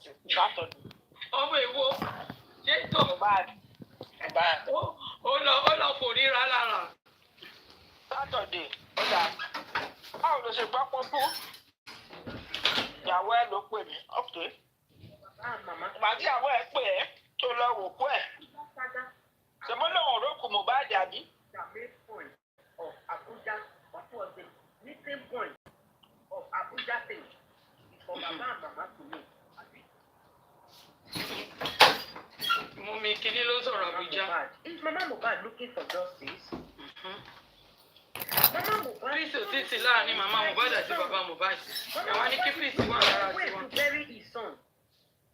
justice Saturday. Ọmọ èwo ṣé tó Mohbad. ó lọ kò ríra lára. Saturday ó dà báwo ló ṣe gbọ́ pọ́n fún ìyàwó ẹ ló pè mí okay. Ìgbà tí ìyàwó ẹ pè ẹ́ tó lọ wò kú ẹ̀ ṣe mo lóun rókù Mohbad àbí. The main point of Abuja, what was the meeting point of Abuja thing? It's for Baba and Mama to know. Mummy kini ló sọ̀rọ̀ Abuja. Is Mama Mohbad looking for justice? Mama Mohbad. Please ò títí láàrin Mama Mohbad àti Baba Mohbad. Ẹ wá ní kí Please wà lára Way tiwọn. to bury his son.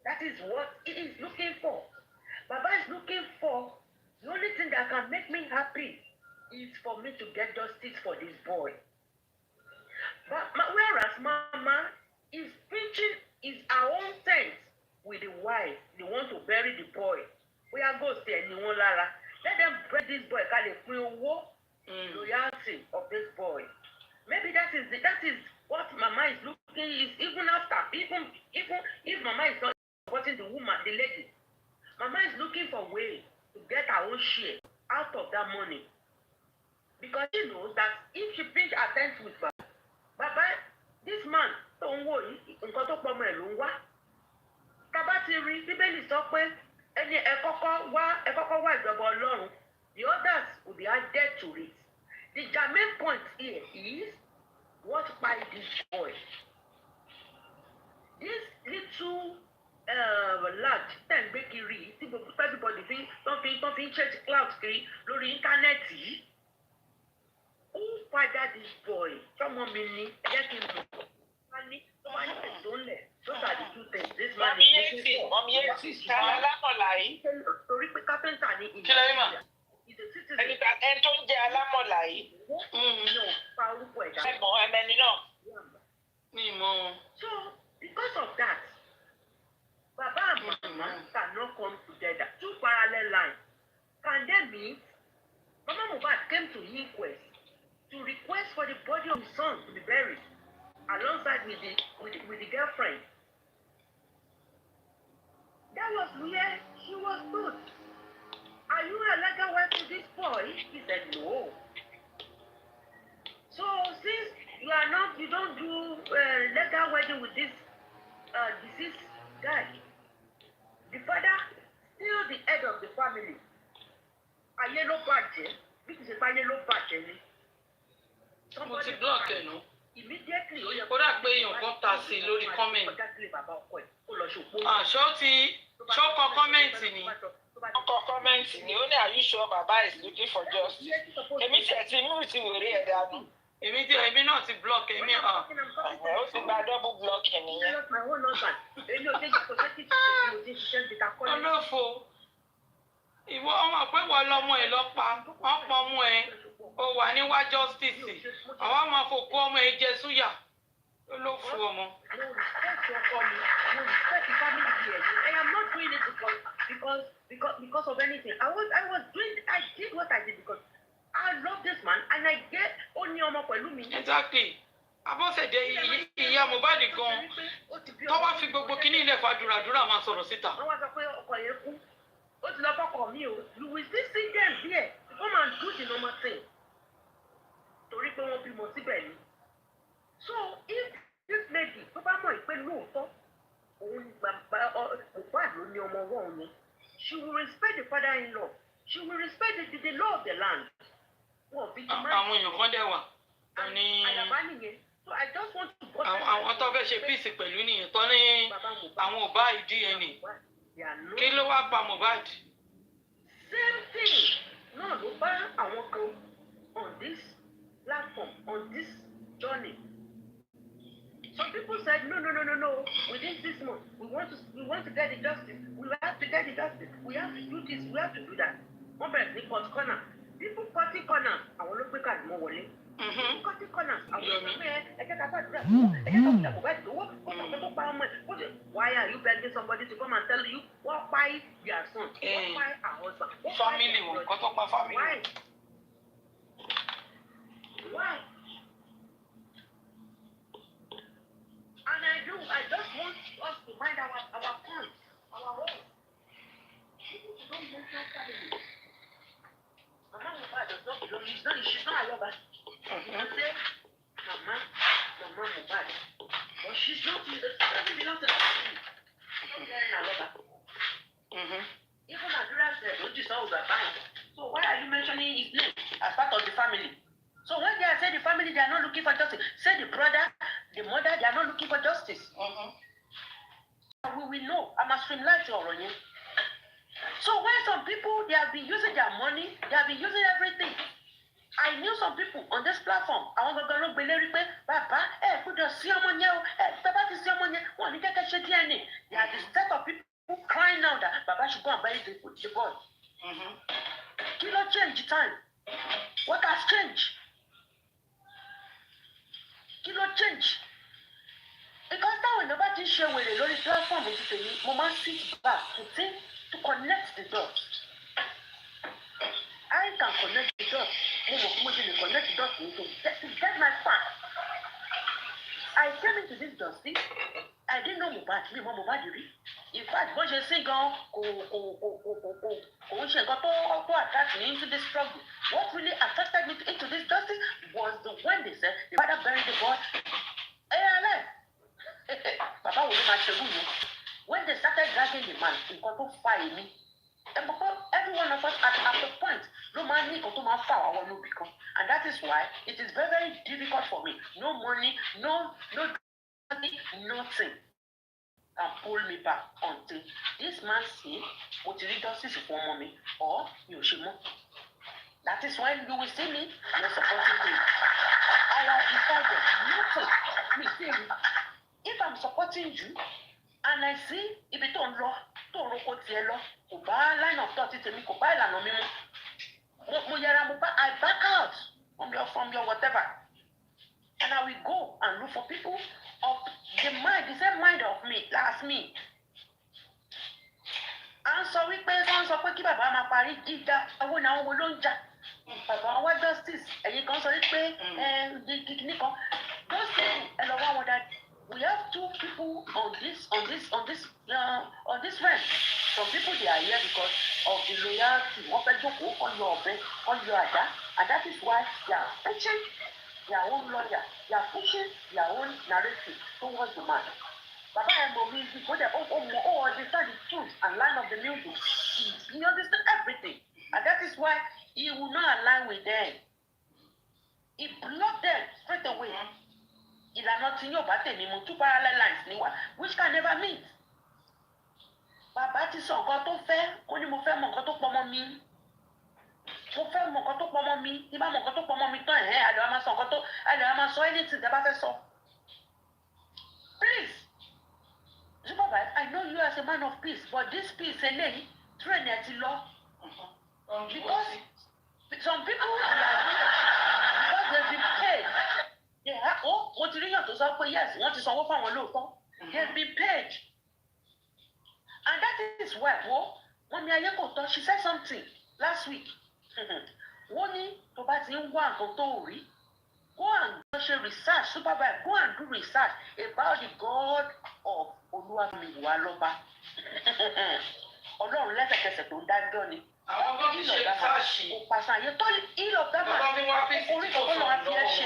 That is what he is looking for. Baba is looking for the only thing that can make me happy is for me to get justice for this boy. But whereas Mama is preaching his our own sense with the wife, they want to bury the boy. We are going to stay anyone Lara. Let them bury this boy. Can they free war? Loyalty of this boy. Maybe that is what Mama is looking is even after even if Mama is not supporting the woman, the lady. Mama is looking for ways to get her own share out of that money. Because she knows that if she brings her tent with Baba, this man, don't worry, nǹkan tó pọ̀ mọ́ ẹ̀ ló ń wá. Tàbá ti rí Bíbélì sọ pé ẹni ẹ kọ́kọ́ wá ìjọba Ọlọ́run, the others will be added to it. The main point here is what by this boy. This little lad ten gbé kiri tí everybody tó fi ń change cloud kiri lórí íńtánẹ́ẹ̀tì yìí. Who fathered this boy? Someone meaning, get him money, don't let. Those are the two things. This man is looking for. Mommy Yeti, alámọ̀lá yìí. Torí pé carpenter ní ìlú. Kí ló rí mà? He's a citizen. Ẹni tó ń jẹ alámọ̀lá yìí. No, pa orúkọ ẹ̀dá. Ẹ̀gbọ́n ẹ̀mẹ́ni náà. Mi mọ̀. So, because of that, Baba and Mama cannot come together. Two parallel lines. Can they meet? Mama Mohbad came to inquest to request for the body of his son to be buried alongside with the girlfriend. That was where she was put. Are you a legal wife to this boy? He said no. So since you don't do legal wedding with this deceased guy, the father still the head of the family. Ayé ló bàjẹ́, bí kì í ṣe pé ayé ló bàjẹ́ ni. Mo ti block ẹ̀ nù. Immediately ó yẹ Ó dà pé èèyàn kan ta sí lórí comment. Ṣó kọ kọ́mẹ̀ntì ni. Ọkọ̀ kọ́mẹ́ǹtì ni ó ní are you sure Baba is looking for justice? Èmi tiẹ̀ ti mú ti wèrè ẹ̀ dànù. Èmi náà ti block èmi hàn. Ó ti gba double blocking nìyẹn. Olófo. Ìwọ ọmọ pé wọ́n lọ́mọ ẹ̀ lọ́pa, wọ́n pọ̀ ọmọ ẹ̀, ó wà níwá justice. Àwọn ọmọ fòkú ọmọ ẹ̀ jẹ súyà. Olófo ọmọ. I am not doing it because of anything. I did what I did because I love this man and I get only ọmọ pẹ̀lú mi. Exactly. Abọ́sẹ̀dé ìyá Mohbad gan. Tó bá fi gbogbo kíní ilẹ̀ fàdúràdúrà máa sọ̀rọ̀ síta. Wọ́n wá sọ pé ọkọ yẹn kú. Ó ti lọ fọ́kọ mi o. You will still see them there. Come and do the normal thing. Torí pé wọ́n bímọ síbẹ̀ ni. So if this lady tó bá mọ̀ ìpè lóòótọ́ òun ni Mohbad ló ní ọmọ ọwọ́ òun ni, she will respect the father-in-law. She will respect the law of the land. Wọ́n fi ti máa. Àwọn èèyàn kan dẹ̀ wà. Àyàbá nìyẹn. So I just want to. Àwọn tó fẹ́ ṣe peace pẹ̀lú nìyẹn tó ní àwọn ò bá DNA. Kí ló wá pa Mohbad? Same thing náà ló bá àwọn kan on this platform, on this journey. Some people said no. Within 6 months, we want to get the justice. We have to get the justice. We have to do this. We have to do that. One person they cut corner. People cutting corners. I want to pick out more money. Cutting corners. I want to why are you begging somebody to come and tell you what by their son? What by our husband? Family one. Cut off my family. Why? And I just want us to find our Mohbad. But she's not, she doesn't belong to the family. Even Adura said, don't you saw Baba? So why are you mentioning his name as part of the family? So when they say the family, they are not looking for justice. Say the brother, the mother, they are not looking for justice. We will know. I must streamline to Oronye. So when some people, they have been using their money, they have been using everything. I knew some people on this platform. I want to go look below repair. Baba, put your CMO now. Baba, the CMO now. One, you take a shit DNA. There are the set of people who crying now that Baba should go and bury the boy. Kí ló change time? What has changed? Kí ló change? Because now when nobody share with the lórí platform, it's a moment sit back to think, to connect the dots. I can connect the dots. Connect the dots to get my fact. I came into this justice. I didn't know Mohbad. Me, Mohbad, in fact, when you sing on, attached me into this struggle. What really attracted me into this justice was when they said the father buried the boy. Baba will not show you. When they started dragging the man, in control fire me. Every one of us at the point, no man need to fire our no become. And that is why it is very, very difficult for me. No money, no nothing can pull me back until this man say what you justice for mommy or Yoshimo. That is when you will see me not supporting him. I have decided nothing. If I'm supporting you and I see if it don't law, I back out from your whatever. And I will go and look for people of the same mind of me, last me. And so we pay some support keep Baba ma parí ìjà àwọn náà wo ló ń jà. Baba wa justice ẹ̀yin kan sọ wípé kìkìní kan. Those people that we have two people on this fence. Some people they are here because of the loyalty. Wọ́n fẹ́ jókòó on your ọ̀bẹ, on your àdá, and that is why they are pushing their own lawyer, they are pushing their own narrative towards the man. Baba Emo music, when they understand the truth and line of the music, he understand everything. And that is why he will not align with them. He blocked them straight away. Ìlànà tí yóò bá tèmi mu two parallel lines níwà, which can never meet. Bàbá ti sọ nǹkan tó fẹ́, ó ní mo fẹ́ mọ nǹkan tó pọ̀ mọ́ mi. Mo fẹ́ mọ nǹkan tó pọ̀ mọ́ mi, tí bá mọ nǹkan tó pọ̀ mọ́ mi tán àlọ́ a máa sọ nǹkan tó àlọ́ a máa sọ anything tí a bá fẹ́ sọ. Please, Supervisor, I know you as a man of peace, but this peace eléyìí train ẹ ti lọ. Because some people they are here because they've been paid. Mo ti rí yàn tó sọ pé yes, wọ́n ti sanwó fáwọn lóòótọ́. They've been paid. And that is why, Mọ́mí Ayékòótọ́, she said something last week. Wọ́n ní tó bá ti ń wá nǹkan tó rí, go and do research, supervise, go and do research about the God of Olúwàmíwá lọ́ba. Ọlọ́run lẹ́sẹ̀kẹsẹ̀ tó ń dájọ́ ni. Àwọn tó ti ṣe research. Kò pàṣẹ àyè tó ìlọ dábàá. Bàbá mi wá fi orí kan lọ́wọ́ á fi ẹ́ ṣe.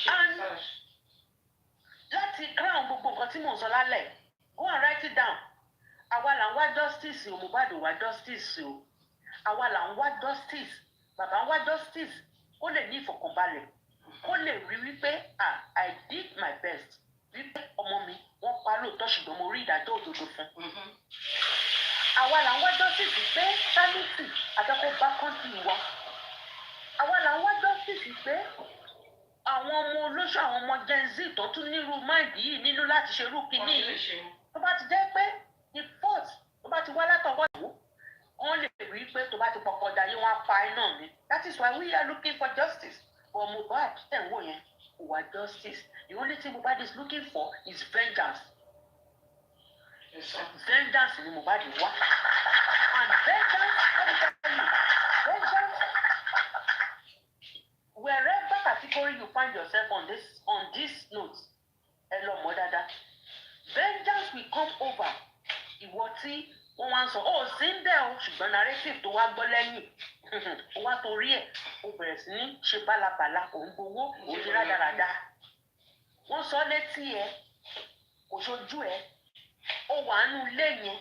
And láti crown gbogbo nǹkan tí mò ń sọ lálẹ́, go and write it down. Àwa là ń wá justice o, Mohbad ò wá justice o. Àwa là ń wá justice. Bàbá ń wá justice. Kó lè ní ìfọ̀kànbalẹ̀. Kó lè rí wípé I did my best. Wípé ọmọ mi wọ́n pa lóòótọ́ ṣùgbọ́n mo rí ìdájọ́ òdodo fún. Àwa là ń wá justice pé sanity àtọ́kọ́ bá kọ́ńtì wa. Àwa là ń wá justice pé àwọn ọmọ olóṣù àwọn ọmọ Gen Z tó tún nírú máìdì yìí nínú láti ṣerú kínní yìí. Tó bá ti jẹ́ pé the fault tó bá ti wá látọwọ́ ìwò, wọ́n lè rí pé tó bá ti pọ̀pọ̀ dayé wọ́n á pa iná mi. That is why we are looking for justice. But Mohbad tẹ̀ ń wò yẹn kò wá justice. The only thing Mohbad is looking for is vengeance. Vengeance ni Mohbad wá. And vengeance, let me tell you, vengeance, wherever category you find yourself on this note, ẹ lọ mọ̀ dáadáa. Vengeance will come over ìwọ tí wọ́n wá ń sọ ó sí ń bẹ̀ o ṣùgbọ́n narrative tó wá gbọ́ lẹ́yìn ó wá torí ẹ̀ ó bẹ̀rẹ̀ sí ní ṣe bálabàla òun gbowó òun ṣe rádaràda wọ́n sọ létí ẹ̀ kò ṣojú ẹ̀ ó wà nínú ilé yẹn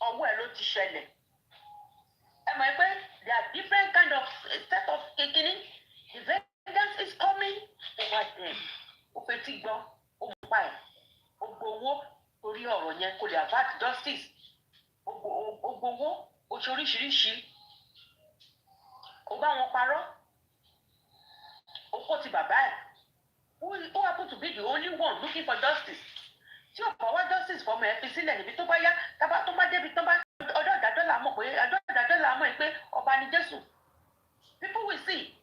ọwọ́ ẹ̀ ló ti ṣẹlẹ̀ ẹ mọ̀ pé there are different kind of set of kékeré the vengeance is coming over them ó fetí gbọ́ ó mú pa ẹ̀ ó gbowó torí ọ̀rọ̀ yẹn kò lè avert justice ó gbowó ó ṣe oríṣiríṣi ó bá wọn parọ́ ó kó ti bàbá ẹ̀ who happen to be the only one looking for justice tí ò bá wá justice fọmọ ẹ̀ fi sílẹ̀ níbi tó bá yá tó bá débi tó bá ọjọ́ ìdájọ́ là mọ̀ pé ọjọ́ ìdájọ́ là mọ̀ pé ọba ni Jésù people will see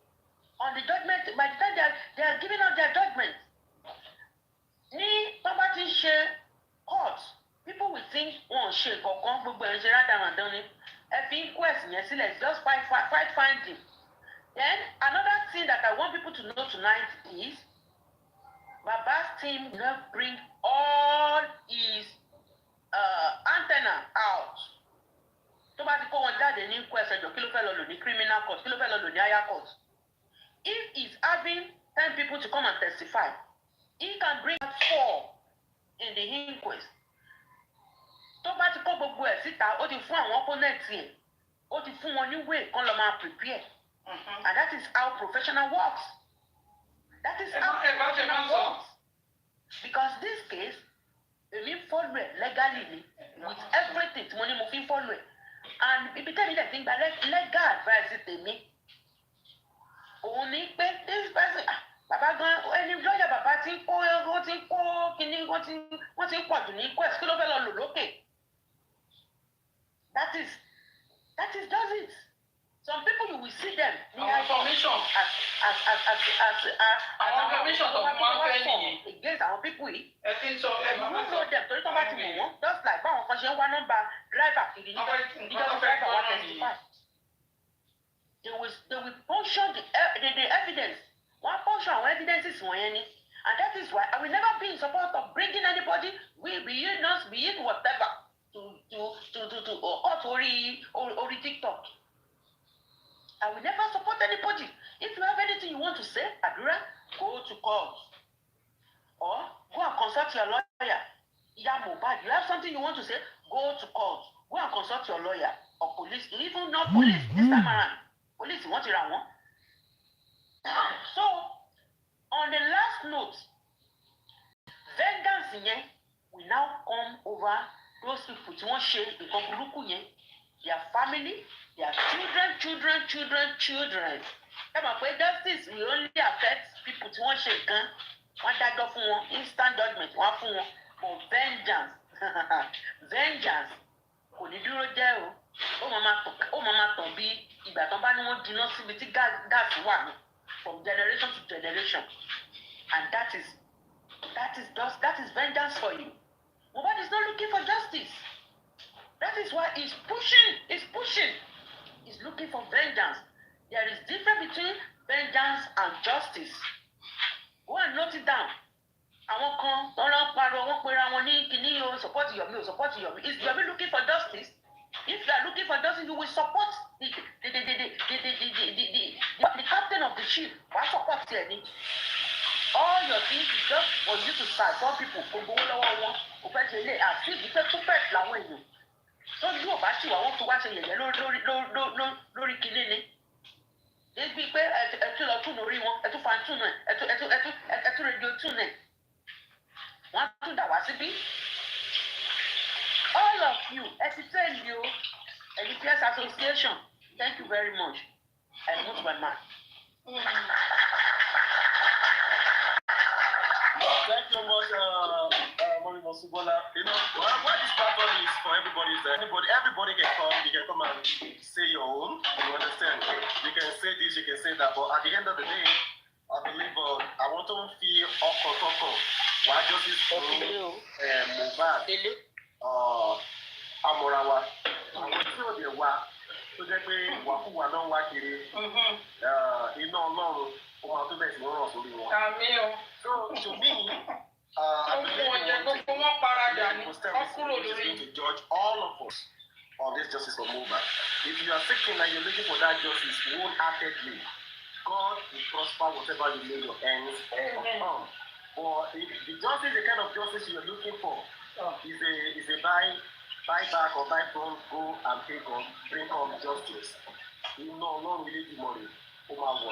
on the judgment by the time they are giving out their judgment ní tó bá ti ṣe court people will think wọn ò ṣe kankan gbogbo ẹ̀ ń ṣe rádaràdán ni ẹ fi inquest yẹn sílẹ̀ just fight finding then another thing that I want people to know tonight is Baba's team will not bring all his antenna out tó bá ti kó wọn jáde ní inquest ẹjọ́ kí ló fẹ́ lọ lò ní criminal court kí ló fẹ́ lọ lò ní higher court if he's having 10 people to come and testify he can bring 4 in the inquest tó bá ti kó gbogbo ẹ̀ síta ó ti fún àwọn opponents ẹ̀ ó ti fún wọn ní way kan lọ máa prepare and that is how professional works that is how professional works because this case èmi follow ẹ̀ legally ni with everything tí mo ní mo fi follow ẹ̀ and ibi tẹ́mi dẹ̀ ti ń gba legal advice tèmi òun ni pé this person bàbá gan ẹni lọ́yà bàbá ti ń kó kíní wọ́n ti ń pọ̀ jù ní quest kí ló fẹ́ lọ lò lókè. That is does it. Some people you will see them. Information. As information of one against our people. I think so. You don't know them. Torí tó bá ti mọ̀ wọ́n. Just like báwọn kan ṣe ń wá nọ́mbà driver kiri níjọ́ driver wá testify. They will puncture the evidence. Wọ́n puncture àwọn evidences wọ̀nyẹn ni. And that is why I will never be in support of bringing anybody, be it not, be it whatever, to or TikTok. I will never support anybody. If you have anything you want to say, Adura, go to court. Or go and consult your lawyer. Mohbad, you have something you want to say, go to court. Go and consult your lawyer or police. Even not police this time around. Police want to run one. So, on the last note, vengeance will now come over those people tí wọ́n ṣe nǹkan burúkú yẹn, their family, their children. Ẹ mọ̀ pé justice will only affect people tí wọ́n ṣe nǹkan, wọ́n dájọ́ fún wọn, instant judgment wọ́n fún wọn, but vengeance kò ní dúró jẹ́ o, ó máa tàn bí ìgbà tán bá ní wọ́n jiná síbi tí gáàsì wà ní from generation to generation, and that is vengeance for you. Mohbad is not looking for justice. That is why he's pushing. He's looking for vengeance. There is difference between vengeance and justice. Go and note it down. Àwọn kan tọ́lọ́ parọ́ wọ́n pera wọn ní kíní o support Yomi. Is Yomi looking for justice? If you are looking for justice, you will support the captain of the ship. Why support him? All your things is just for you to serve some people. Gbogbo lọ́wọ́ wọn, o fẹ́ ṣe ilé àti ìgbésẹ̀ tó fẹ́ làwọn èèyàn. Tó ní yóò bá ṣì wà wọ́n tó wá ṣe yẹ̀yẹ́ lórí kíní ni. Débi pé ẹtú lọ tún lórí wọn, ẹtú fa tún náà, ẹtú rédíò tún náà. Wọ́n á tún dà wá síbí. All of you, tell you, Educators Association, thank you very much. I move my mind. Thank you so much, Mami Mosubola. You know, what this platform is for everybody is everybody can come and say your own. You understand? You can say this, you can say that, but at the end of the day, I believe I want to feel all why justice for Mohbad, Amorawa, àwọn tí ò dé wá tó jẹ́ pé wàkúwà náà wá kiri iná Ọlọ́run ó máa tó bẹ̀rẹ̀ sí wọ́n rọ̀ sórí wọn. Àmín o. So to me, gbogbo wọn jẹ gbogbo wọn paradà ni wọn kúrò lórí. to judge all of us. justice for Mohbad. If you are seeking and you're looking for that justice wholeheartedly, God will prosper whatever you lay your hands on. But if the justice, the kind of justice you're looking for, is a buy back or buy from, go and take on, bring on justice. You know, not really the money. Amen.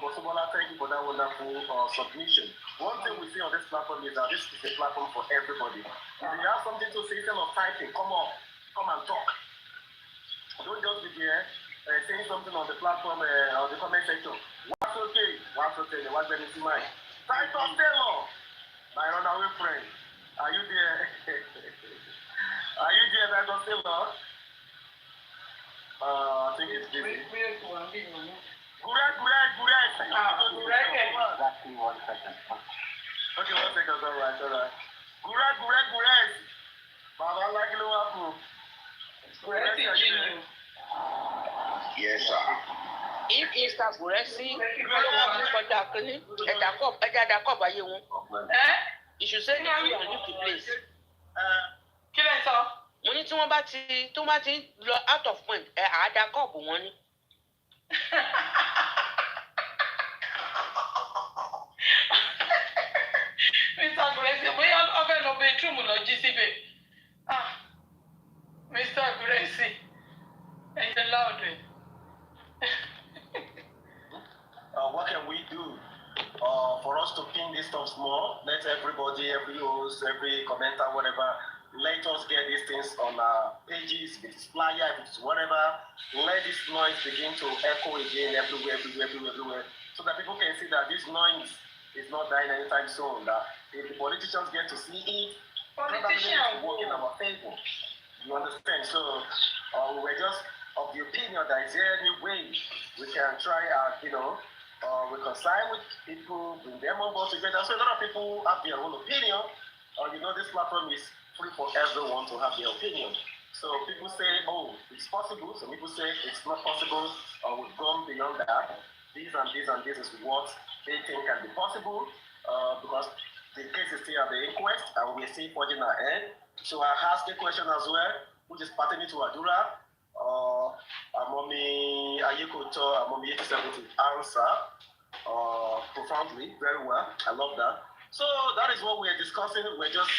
Thank you for that wonderful submission. One thing we see on this platform is that this is a platform for everybody. If you have something to say, instead of typing, come and talk. Don't just be there saying something on the platform or the comment section. What's okay? What's the missing mind? Titus Taylor, my runaway friend. Are you there? Are you there, Titus Taylor? I think it's busy. Gure. Exactly 1 second. Okay, 1 second, all right. Gure. Baba, like you know, yes, sir. If Mr. Guresi, you should say that you leave the place. Kí lẹ sọ? Mo ní tí wọ́n bá ti lọ out of point, àádá kọ́ọ̀bù wọn ni. Mr. Guresi, bóyá ọbẹ̀ lọ bedroom lọ jí síbẹ̀. Mr. Guresi, ẹ̀yin láòdù. What can we do for us to pin this stuff small? Let everybody, every host, every commenter, whatever, let us get these things on our pages, if it's flyer, if it's whatever. Let this noise begin to echo again everywhere, so that people can see that this noise is not dying anytime soon. That if the politicians get to see it, politicians work in our favor. You understand? So we're just of the opinion that is there any way we can try reconcile with people, bring them on board together. So a lot of people have their own opinion. This platform is free for everyone to have their opinion. So people say, oh, it's possible. Some people say it's not possible, or we've gone beyond that. This and this is what they think can be possible, because the case is still at the inquest and we're still forging ahead. So I asked a question as well, which is pertaining to Adura. Mommy Ayikoto, Mommy YETTY70 answer profoundly, very well. I love that. So that is what we're discussing. We're just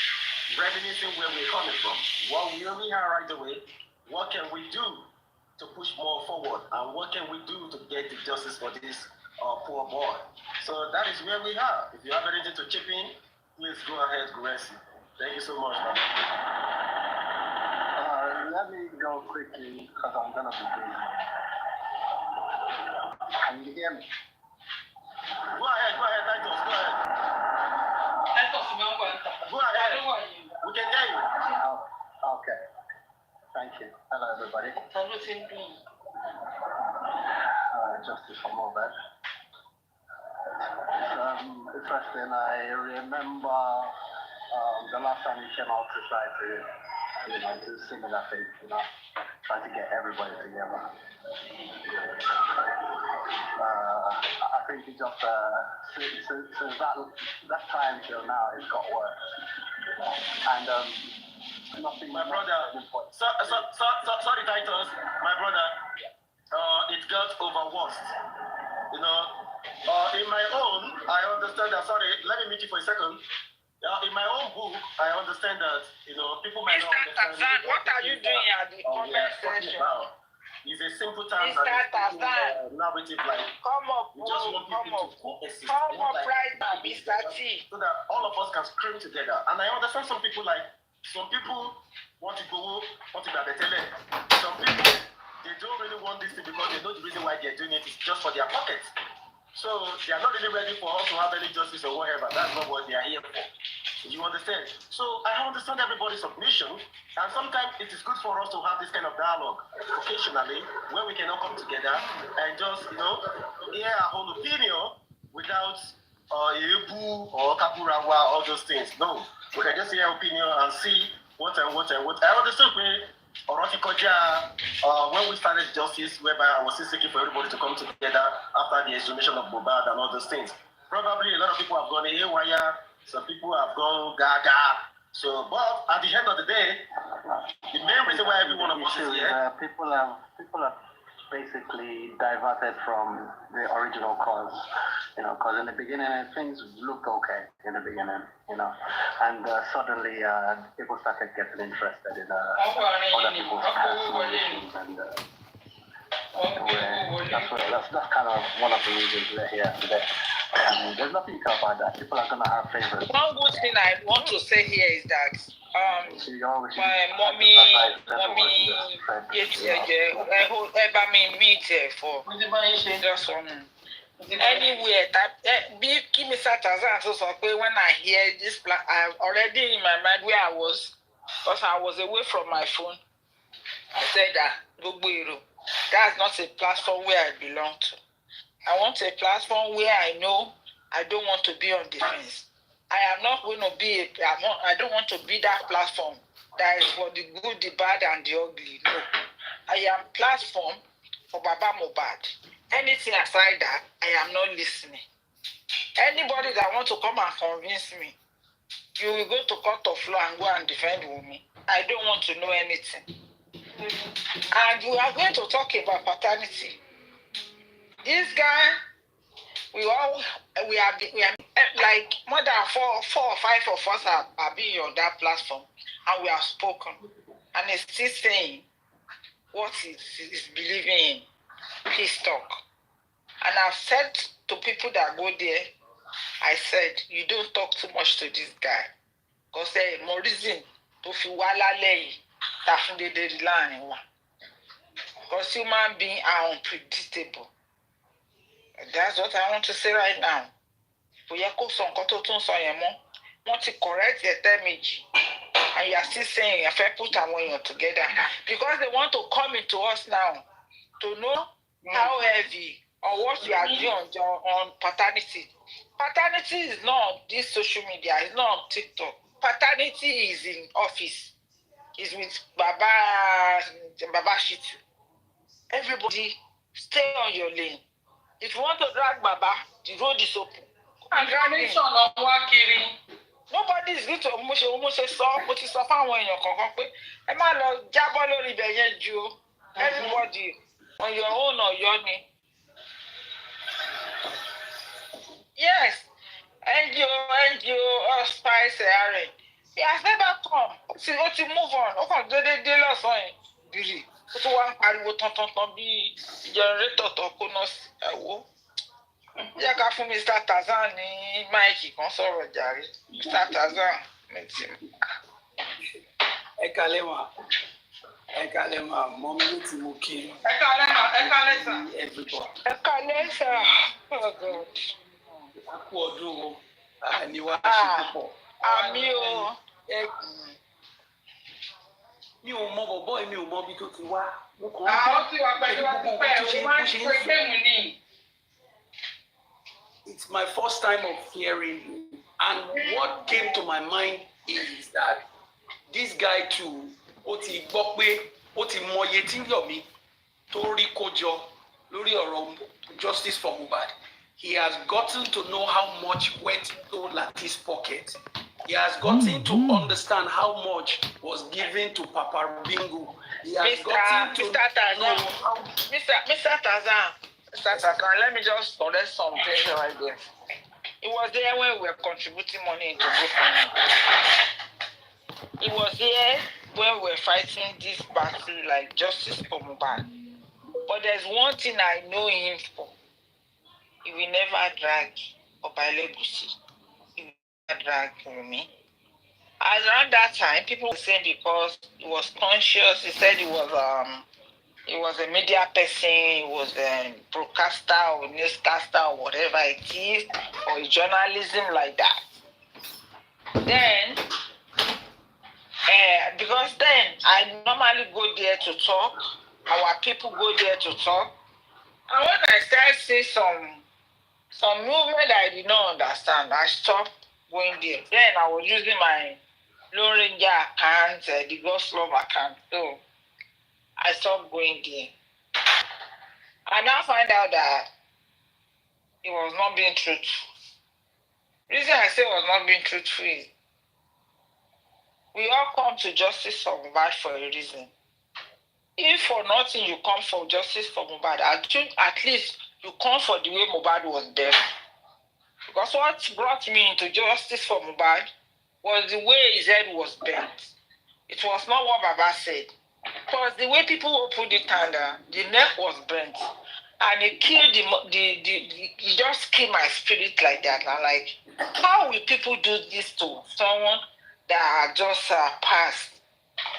reminiscing where we're coming from. What we only have right away, what can we do to push more forward? And what can we do to get the justice for this poor boy? So that is where we are. If you have anything to chip in, please go ahead, Guresi. Thank you so much, man. Let me go quickly because I'm going to be busy. Can you hear me? Go ahead, Titus, go ahead. Go ahead. We can hear you. Oh, okay. Thank you. Hello, everybody. Justice for Mohbad. It's interesting. I remember the last time he came out to try to do similar things, try to get everybody together. I think it just since that time till now, it's got worse. And nothing. My brother, sorry, Titus, my brother, it got over worse. In my own, I understand that. Sorry, let me meet you for a second. In my own book, I understand that people might not understand. Mr. Tarzan, what are you doing at the comment section? It's a simple term Mr. Tarzan, narrative like come up, we just want people to coexist. Come up right now, Mr. T. So that all of us can scream together. And I understand some people want to be at the tele. Some people, they don't really want this thing because they know the reason why they're doing it is just for their pockets. So they are not really ready for us to have any justice or whatever. That's not what they are here for. You understand? So I understand everybody's submission, and sometimes it is good for us to have this kind of dialogue occasionally, where we can all come together and just, hear our own opinion without Yebu or Kapurawa, all those things. No, we can just hear our opinion and see what. I understand when we started justice, whereby I was still seeking for everybody to come together after the exhumation of Mohbad and all those things. Probably a lot of people have gone haywire, some people have gone gaga. So, but at the end of the day, The main reason why every one of us is here. People have basically diverted from the original cause, because in the beginning things looked okay in the beginning, and suddenly people started getting interested in other people's personal issues, and that's kind of one of the reasons we're here today. There's nothing you can about that. People are gonna have favorites. One good thing I want to say here is that my mommy ever me meet for just anywhere that be Kimi Satazan so when I hear this I'm already in my mind where I was, because I was away from my phone. I said that that's not a platform where I belong to. I want a platform where I know I don't want to be on defense. I am not going to be I don't want to be that platform that is for the good, the bad, and the ugly. No. I am platform for Baba Mohbad. Anything aside that, I am not listening. Anybody that wants to come and convince me, you will go to court of law and go and defend with me. I don't want to know anything. And we are going to talk about paternity. This guy, we are like more than four or five of us are being on that platform, and we have spoken, and he's still saying what he's believing in. Please talk. And I've said to people that go there, I said, you don't talk too much to this guy, because there more reason to feel because human beings are unpredictable. That's what I want to say right now. Want to correct your damage, and you are still saying if I put them together because they want to come into us now to know how heavy or what you are doing on paternity. Paternity is not this social media, it's not on TikTok. Paternity is in office. It's with Baba Shitu. Everybody stay on your lane. If you want to drag Baba, the road is open. And drag him. Nobody is going to almost sọ fáwọn èèyàn kankan pé ẹ má lọ jábọ́ lórí ibẹ̀ yẹn ju everybody on your own or your name. Yes, NGO Spice Aaron. He has never come. Ó ti move on. Ó kàn dédé lọ́sàn-án yẹn. Bìrì. Ó tún wá ń pariwo tán bí generator tó kó náà sí ẹ̀wọ́. Yẹ ká fún Mr. Tazan ní máìkì kan sọ̀rọ̀ jàre. Mr. Tazan mẹ́tì. Ẹ kálẹ́ mà, mọ́mí ló ti mú kí. Ẹ kálẹ́ sà. Ẹ kálẹ́ sà. Oh God. A kú ọdún o, ni wá ṣe púpọ̀. Àmì o. Mi ò mọ bọ̀bọ́ mi ò mọ ibi tó ti wá. Àwọn tí wà pẹ̀lú wa ti pẹ́ ẹ̀ wọ́n ti pè géèmù ni. It's my first time of hearing him, and what came to my mind is that this guy too, ó ti gbọ́ pé ó ti mọye tí Yomi tó rí kójọ lórí ọ̀rọ̀ justice for Mohbad. He has gotten to know how much went to Lati's pocket. He has gotten to understand how much was given to Papa Bingu. He has gotten to know how... Mr. Tazan, let me just correct something right there. It was there when we were contributing money into GoFundMe. It was here when we were fighting this battle like justice for Mohbad. But there's one thing I know him for. He will never drag Obailegusi. He will never drag me. As around that time, people were saying because he was conscious, he said he was a media person, he was a broadcaster or newscaster or whatever it is, or a journalism like that. Then, because then I normally go there to talk, our people go there to talk, and when I started seeing some movement I did not understand, I stopped going there. Then I was using my Lone Ranger account, the Ghost Love account, so I stopped going there. I now find out that it was not being truthful. The reason I say it was not being truthful is We all come to justice for Mohbad for a reason. If for nothing you come for justice for Mohbad, at least you come for the way Mohbad was dead. Because what brought me into justice for Mohbad was the way his head was bent. It was not what Baba said. It was the way people opened it and the neck was bent. And it killed it just killed my spirit like that. I'm like, how will people do this to someone that just passed?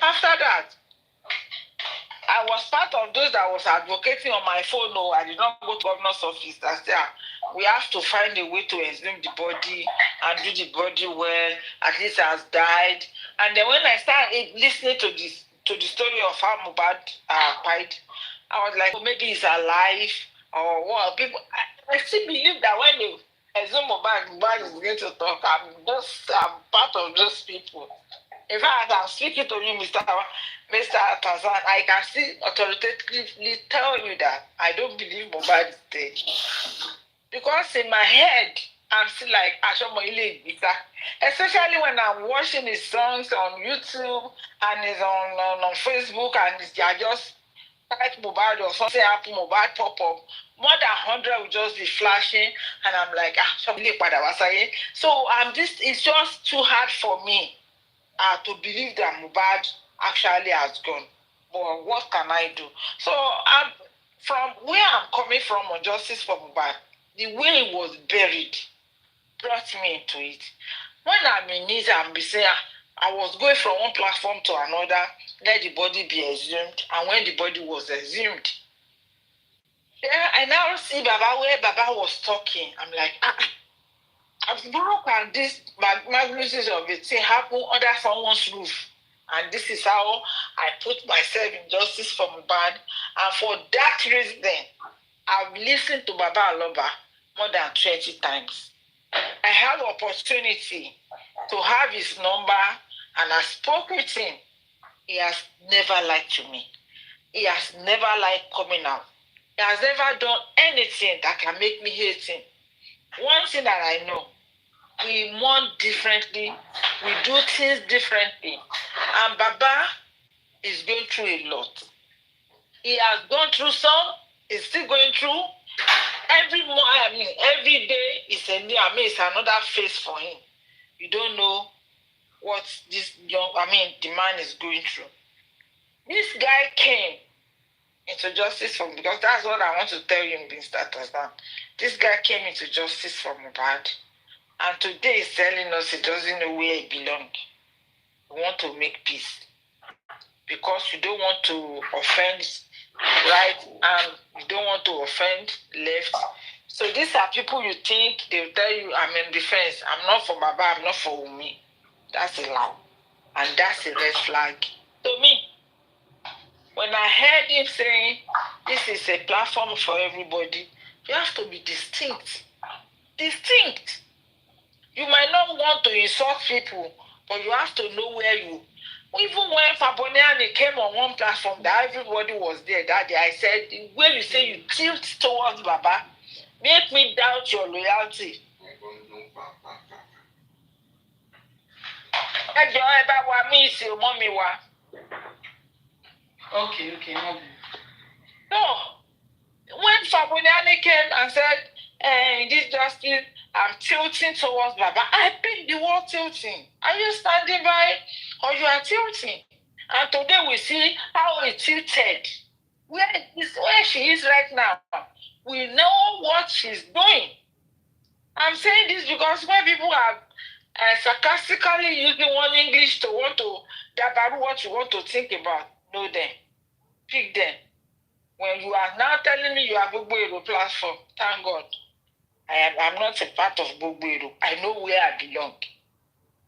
After that, I was part of those that was advocating on my phone. No, I did not go to governor's office. That's there. We have to find a way to exhume the body and do the body well. At least it has died. And then when I started listening to the story of how Mohbad died, I was like, oh, maybe he's alive or what? People, I still believe that when they exhume Mohbad is going to talk. I'm part of those people. In fact, I'm speaking to you, Mr. Tazan. I can still authoritatively tell you that I don't believe Mohbad is dead. Because in my head, I'm still like Ashomoile Ibita. Especially when I'm watching his songs on YouTube and he's on Facebook and I just type Mohbad or something happen, Mohbad pop up. More than 100 will just be flashing and I'm like, so it's just too hard for me to believe that Mohbad actually has gone. But what can I do? So from where I'm coming from on justice for Mohbad, the way it was buried brought me into it. When I'm in it, I'm saying I was going from one platform to another, let the body be exhumed, and when the body was exhumed, I now see Baba where Baba was talking. I'm like, how can this magnitude of a thing happen under someone's roof? And this is how I put myself in justice for Mohbad. And for that reason, I've listened to Baba Aloba more than 20 times. I have opportunity to have his number and I spoke with him. He has never lied to me. He has never lied coming out. He has never done anything that can make me hate him. One thing that I know, we mourn differently, we do things differently. And Baba is going through a lot. He has gone through some, he's still going through. Every day is it's another phase for him. You don't know what the man is going through. This guy came into justice for because that's what I want to tell you, Mr. Tazan. This guy came into justice for Mohbad. And today he's telling us he doesn't know where he belongs. We want to make peace. Because you don't want to offend right and you don't want to offend left. So these are people you think they'll tell you, I'm in defense. I'm not for Baba, I'm not for Umi. That's a lie. And that's a red flag to me. When I heard him saying this is a platform for everybody, you have to be distinct. Distinct. You might not want to insult people, but you have to know where you. Even when Faboniani came on one platform that everybody was there that day, I said, when you say you tilt towards Baba, make me doubt your loyalty. Okay, no. No. When Faboniani came and said, in this justice, I'm tilting towards Baba, I picked the word tilting. Are you standing by or you are tilting? And today we see how it tilted. Where she is right now. We know what she's doing. I'm saying this because when people are sarcastically using one English to want to dabaru what you want to think about, know them. Pick them. When you are now telling me you are Gbogbo Ero platform, thank God. I'm not a part of Gbogbo Ero. I know where I belong.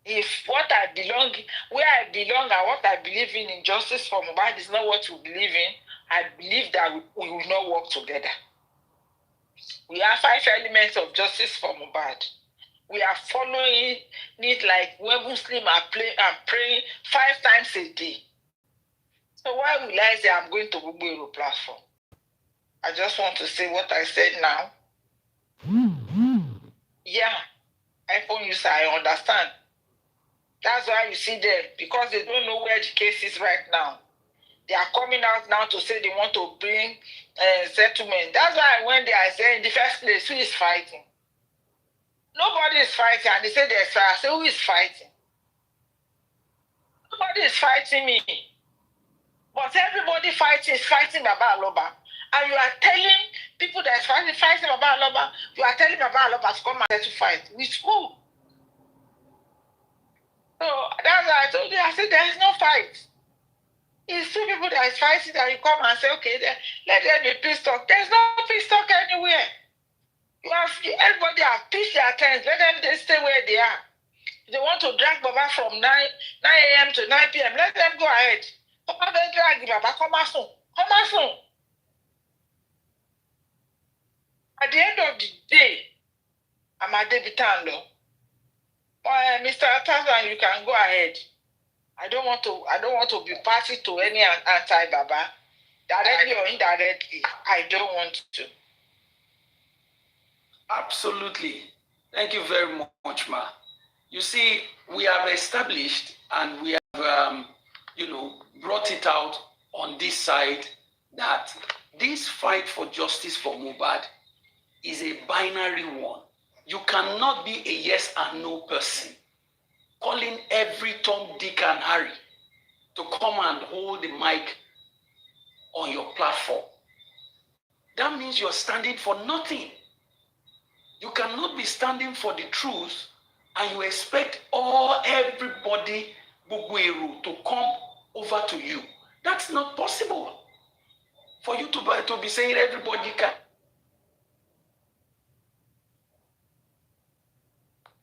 If where I belong and what I believe in justice for Mohbad is not what you believe in, I believe that we will not work together. We have 5 elements of justice for Mohbad. We are following it like when Muslims are praying 5 times a day. So why will I say I'm going to Gbogbo Ero platform? I just want to say what I said now. Yeah, iPhone user, I understand. That's why you see them, because they don't know where the case is right now. They are coming out now to say they want to bring settlement. That's why when they are saying in the first place, who is fighting? Nobody is fighting, and they say there's fire. I say, who is fighting? Nobody is fighting me. But everybody is fighting Baba Aloba. And you are telling people that is fighting Baba Aloba, you are telling Baba Aloba to come and to fight. With who? So that's why I told you, I said there is no fight. It's two people that is fighting that you come and say, okay, let there be peace talk. There's no peace talk anywhere. Everybody have pitched their tents. Let them stay where they are. If they want to drag Baba from 9 a.m. to 9 p.m., let them go ahead. Baba, they drag Baba, come on soon. Come on soon. At the end of the day, I'm a debutant law. Mr. Tazan, you can go ahead. I don't want to be party to any anti-Baba. Directly or indirectly, I don't want to. Absolutely. Thank you very much, Ma. You see, we have established and we have, brought it out on this side that this fight for justice for Mohbad is a binary one. You cannot be a yes and no person, calling every Tom, Dick, and Harry to come and hold the mic on your platform. That means you're standing for nothing. You cannot be standing for the truth and you expect everybody to come over to you. That's not possible. For you to be saying everybody can.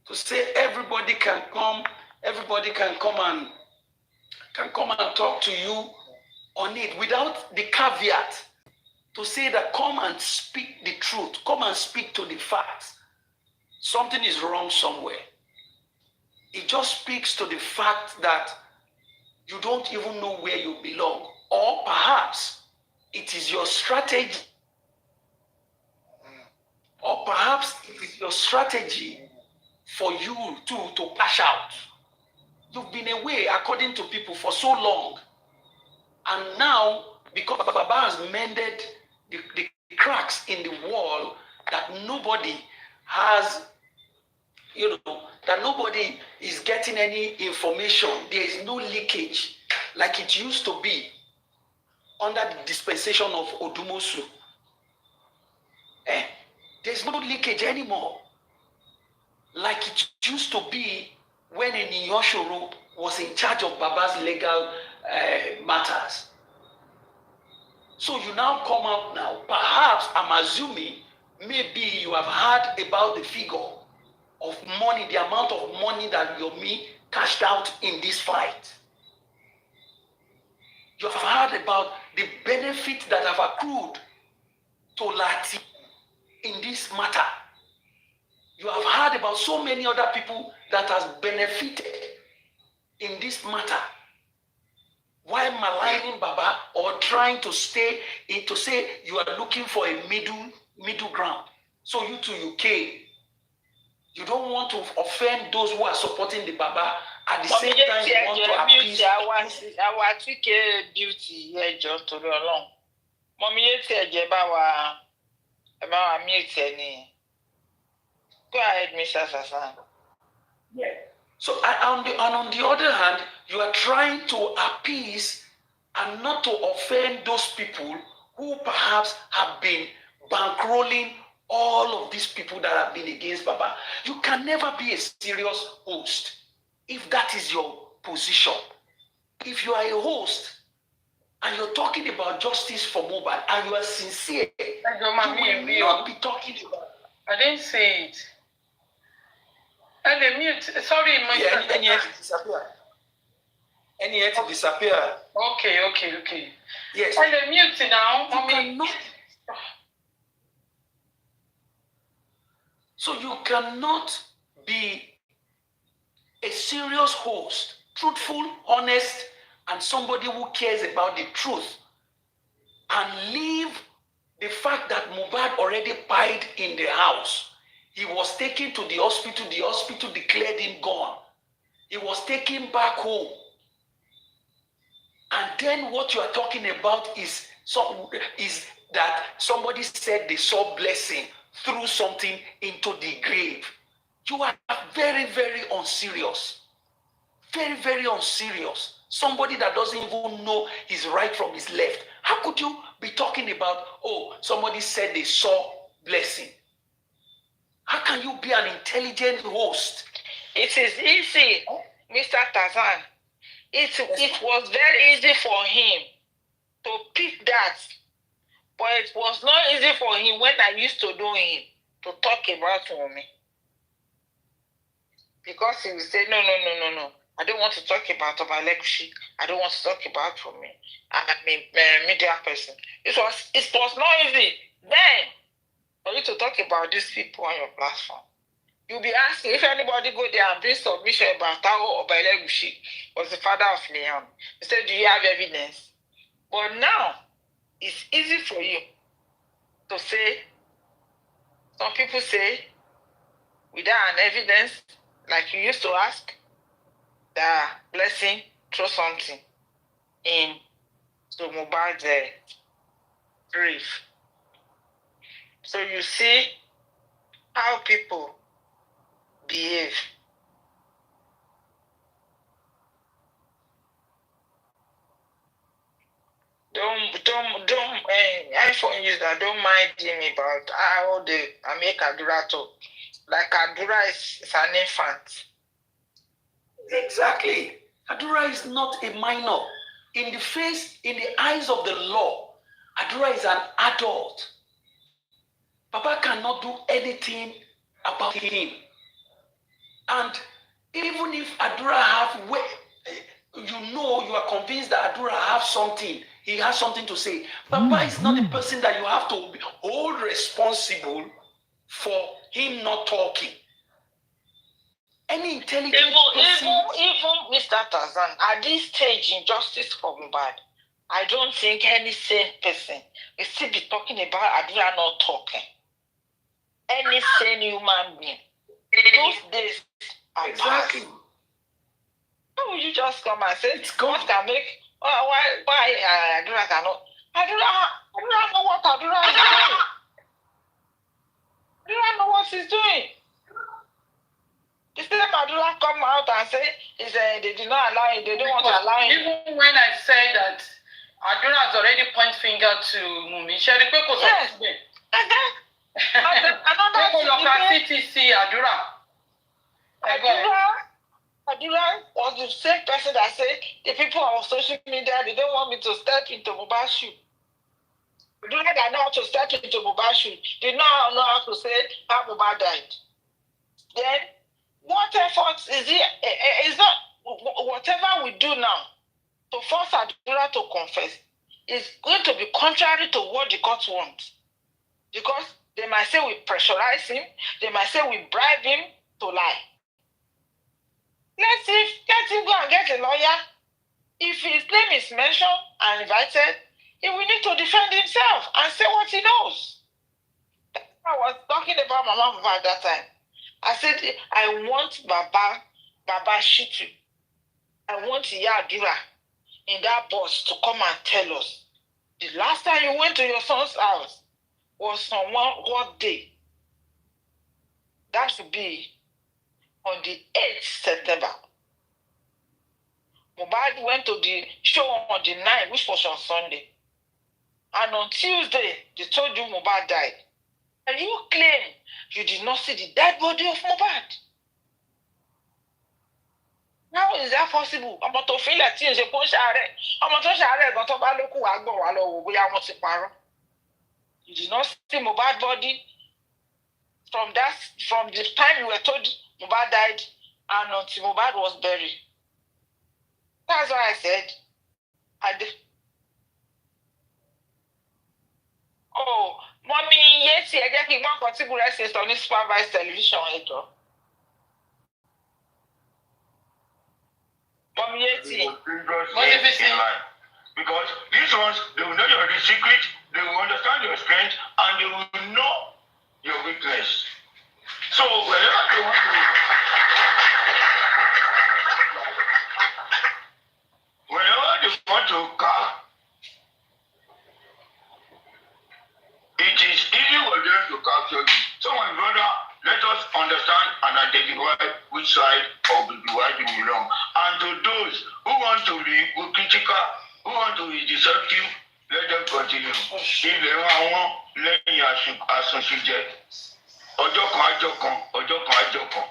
To say everybody can come and talk to you on it without the caveat to say that come and speak the truth, come and speak to the facts. Something is wrong somewhere. It just speaks to the fact that you don't even know where you belong, or perhaps it is your strategy, for you to cash out. You've been away, according to people, for so long. And now, because Baba has mended the cracks in the wall that nobody has, that nobody is getting any information. There is no leakage like it used to be under the dispensation of Odumosu. There's no leakage anymore like it used to be when Eniyoshoro was in charge of Baba's legal matters. So you now come out now. Perhaps, I'm assuming, maybe you have heard about the figure of money, the amount of money that Yomi cashed out in this fight. You have heard about the benefit that have accrued to Lati in this matter. You have heard about so many other people that has benefited in this matter. While maligning Baba or trying to stay in to say you are looking for a middle ground. So you came. You don't want to offend those who are supporting the Baba. At the same time, you want to appease. Our 2K beauty, John to the long. Mommy, go ahead, Mr. Sasan. Yeah. So, on the other hand, you are trying to appease and not to offend those people who perhaps have been bankrolling all of these people that have been against Baba. You can never be a serious host if that is your position. If you are a host and you're talking about justice for Mohbad and you are sincere, you will not be talking about. I didn't say it. And the mute. Sorry, my friend. And yet it disappear. And yet it disappear. Okay. Yes. And the mute now, mommy. So you cannot be a serious host, truthful, honest, and somebody who cares about the truth, and leave the fact that Mohbad already died in the house. He was taken to the hospital declared him gone. He was taken back home. And then what you are talking about is that somebody said they saw blessing through something into the grave. You are very, very unserious. Very, very unserious. Somebody that doesn't even know his right from his left. How could you be talking about, oh, somebody said they saw blessing? How can you be an intelligent host? It is easy, Mr. Tazan. It was very easy for him to pick that. But it was not easy for him when I used to know him to talk about me. Because he would say, no. I don't want to talk about Obalegushi. I don't want to talk about for me. I'm a media person. It was not easy then for you to talk about these people on your platform. You'll be asking if anybody go there and bring submission about how Obalegushi was the father of Leon. You say, do you have evidence? But now, it's easy for you to say, some people say, without an evidence, like you used to ask, the blessing throw something in the mobile grave. So you see how people behave. Don't iPhone user, don't mind him about how they make Adura talk. Like Adura is an infant. Exactly. Adura is not a minor. In the eyes of the law, Adura is an adult. Papa cannot do anything about him. And even if Adura you are convinced that Adura have something, he has something to say. Papa is not the person that you have to hold responsible for him not talking. Any intelligent person... Even Mr. Tazan, at this stage in justice for Mohbad, I don't think any sane person will still be talking about Adura not talking. Any sane human being. Those days are exactly past. How would you just come and say, it's gone. What can make... why Adura cannot... Adura know what Adura is doing. Adura know what she's doing. The same Adura come out and say they did not allow it, they don't want to allow it. Even when I say that Adura has already point finger to Mumi, yes. Adura was the same person that said the people on social media, they don't want me to step into Mohbad's shoe. Adura that know how to step into Mohbad's shoe. They know how to say how Mohbad died. Then what effort is it? Is not whatever we do now to force Adura to confess is going to be contrary to what the court wants. Because they might say we pressurize him, they might say we bribe him to lie. Let him go and get a lawyer. If his name is mentioned and invited, he will need to defend himself and say what he knows. I was talking about Mama Baba at that time. I said, I want Baba Shitu. I want Adura in that bus to come and tell us. The last time you went to your son's house was on what day? That should be on the 8th September. Mohbad went to the show on the 9th, which was on Sunday. And on Tuesday, they told you Mohbad died. And you claim you did not see the dead body of Mohbad. How is that possible? I'm not to feel like things are going to you did not see Mohbad body from the time you were told Mohbad died and until Mohbad was buried. That's why I said, oh, Mommy, yes, I get one particular assist on this supervised television. Mommy, yes, because these ones, they will know your secret, they will understand your strength, and they will know your weakness. So whenever they want to which side of the divide you belong. And to those who want to be critical, who want to be deceptive, let them continue. Ilẹ̀ àwọn lẹ́yìn àsùnṣìjẹ. Ọjọ́ kan àjọ kan, ọjọ́ kan àjọ kan.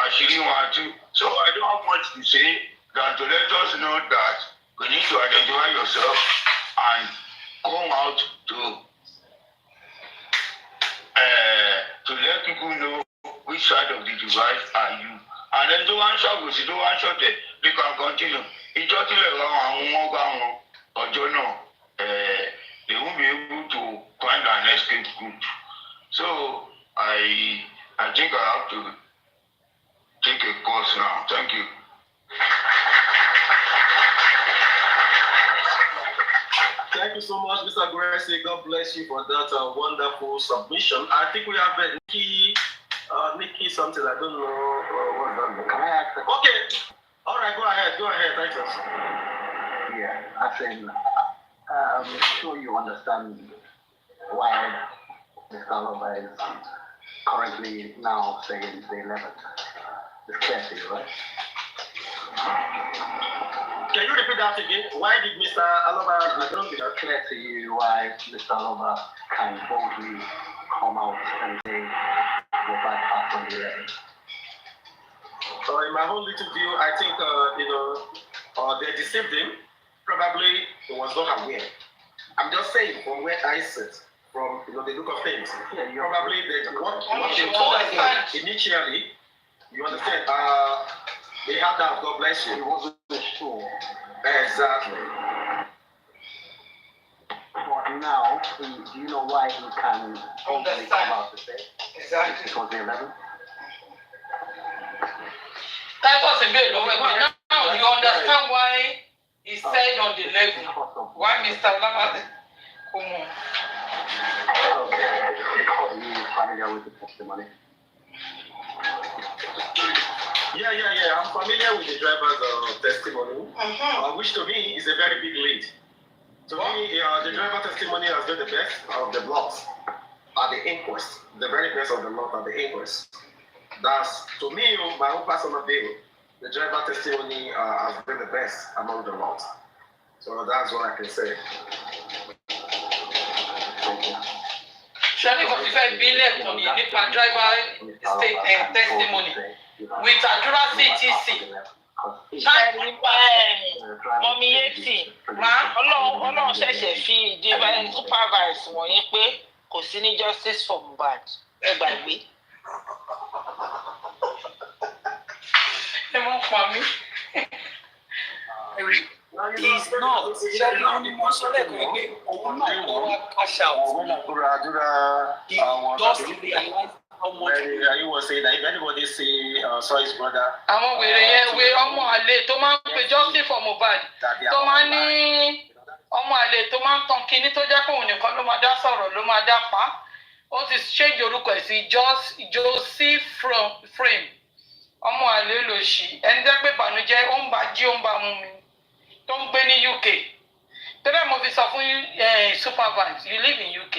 Àṣírí wọn àti. So I don't have much to say than to let us know that we need to identify yourself and come out to let people know which side of the divide are you. And then to one shot, we see to one shot, they can continue. Ìjọ tilẹ̀ ra àwọn ọmọ bá wọn ọjọ́ náà, they won't be able to find an escape route. So I think I have to take a course now. Thank you. Thank you so much, Mr. Gracie. God bless you for that wonderful submission. I think we have Nikki something. I don't know what's that. Can I ask a Okay. All right, go ahead. Go ahead. Thanks. Yeah, I think I'm sure you understand why Mr. Loba is currently now saying the 11th. It's clear to you, right? Can you repeat that again? Why did Mr. Aloba? It's clear to you why Mr. Loba can boldly come out and say the bad pass on the 11th. In my whole little view, I think they deceived him. Probably he was not aware. I'm just saying from where I sit, from the look of things. Yeah, probably what they told him initially, you understand? They had that. God bless you. He wasn't sure. Exactly. But now, do you know why he can boldly come out to say? Exactly. Because the 11th. That was a bit over. Now you understand why he said on the level. Why Mr. Lamar? Come on. Okay. Because he is familiar with the testimony. Yeah. I'm familiar with the driver's testimony, which to me is a very big lead. To me, the driver testimony has been the best of the blocks at the inquest. The very best of the lot at the inquest. That's, to me, my own personal view, the driver testimony has been the best among the lot. So that's what I can say. Surely 45 billion on the driver testimony with Adura CTC. Mọ̀mí Yetty, Ọlọ́run ṣẹ̀ṣẹ̀ fi divine supervise wọ̀nyí pé kò sí ní justice for Mohbad. Ẹ gbàgbé. Ẹ mọ̀ pa mí. He's not. Ṣẹ́rí only one sọ́lẹ̀kùn pé òun náà kó wá cash out. He just realized how much. He was saying that if anybody saw his brother. Àwọn wèrè yẹn wé ọmọ àlè tó máa ń pe justice for Mohbad tó máa ń ní ọmọ àlè tó máa ń tan kinní tó jẹ́ pé òun nìkan ló máa dá sọ̀rọ̀ ló máa dá pa. Ó ti change orúkọ ẹ̀ sí Joseph Frame. Ọmọ àlè ló ṣì ẹni jẹ́ pé ìbànújẹ́ ó ń bá jí ó ń bá mú mi tó ń gbé ní UK. Tẹ́lẹ̀ mo fi sọ fún supervise, you live in UK.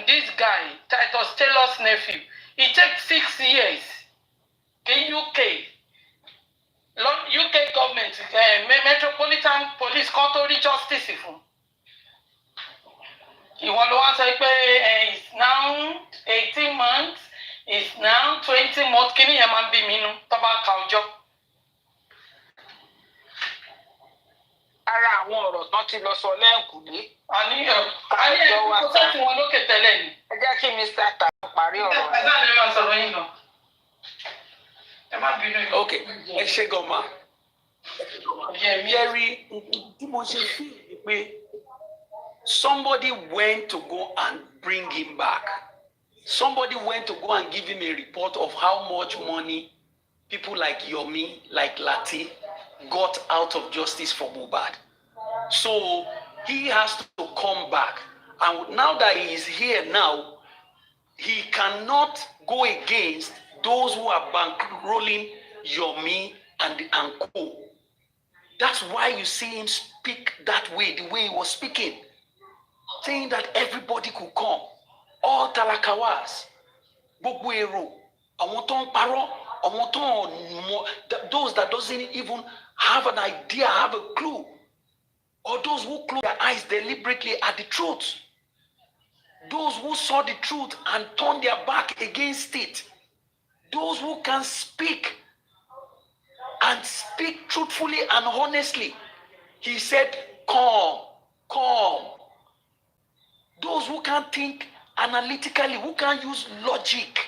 This guy, Titus Taylor's nephew, it takes 6 years in UK. UK government, Metropolitan Police kan tó rí justice fún. Ìwọ ló wá sọ pé it's now 18 months, it's now 20 months. Kí ni yẹn máa ń bí mi nú tó bá ka ọjọ́? Ara àwọn ọ̀rọ̀ tán ti lọ sọ lẹ́ǹkùlé. Àní kò sẹ́sìn wọn lókè tẹ́lẹ̀ ni. Ẹ jẹ́ kí Mr. Ta parí ọ̀rọ̀ rẹ̀. Ẹ sáà ní máa sọ̀rọ̀ yín lọ. Ẹ má bínú yín. Okay, ẹ ṣe gan ma. Jerry, tí mo ṣe feel ni pé somebody went to go and bring him back. Somebody went to go and give him a report of how much money people like Yomi, like Lati, got out of justice for Mohbad. So he has to come back. And now that he is here now, he cannot go against those who are bankrolling Yomi and Co. That's why you see him speak that way, the way he was speaking, saying that everybody could come. All Talakawas, gbogbo èrò, àwọn tó ń parọ́, àwọn tó ń mọ, those that doesn't even have an idea, have a clue, or those who close their eyes deliberately at the truth, those who saw the truth and turned their back against it, those who can speak and speak truthfully and honestly. He said, come, come. Those who can't think analytically, who can't use logic,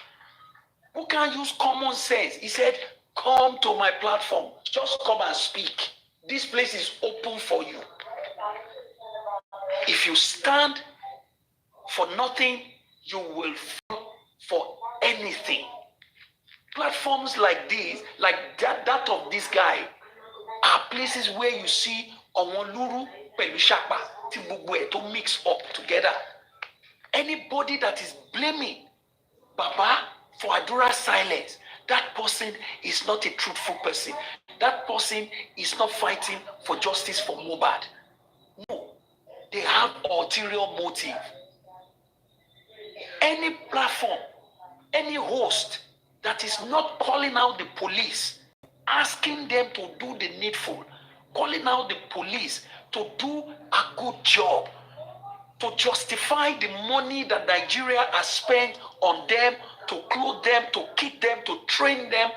who can't use common sense. He said, come to my platform. Just come and speak. This place is open for you. If you stand for nothing, you will fall for anything. Platforms like this, like that of this guy, are places where you see Omoluru Pelushapa, Timbukwe to mix up together. Anybody that is blaming Baba for Adura's silence, that person is not a truthful person. That person is not fighting for justice for Mohbad. No, they have ulterior motive. Any platform, any host that is not calling out the police, asking them to do the needful, calling out the police to do a good job, to justify the money that Nigeria has spent on them, to clothe them, to keep them, to train them,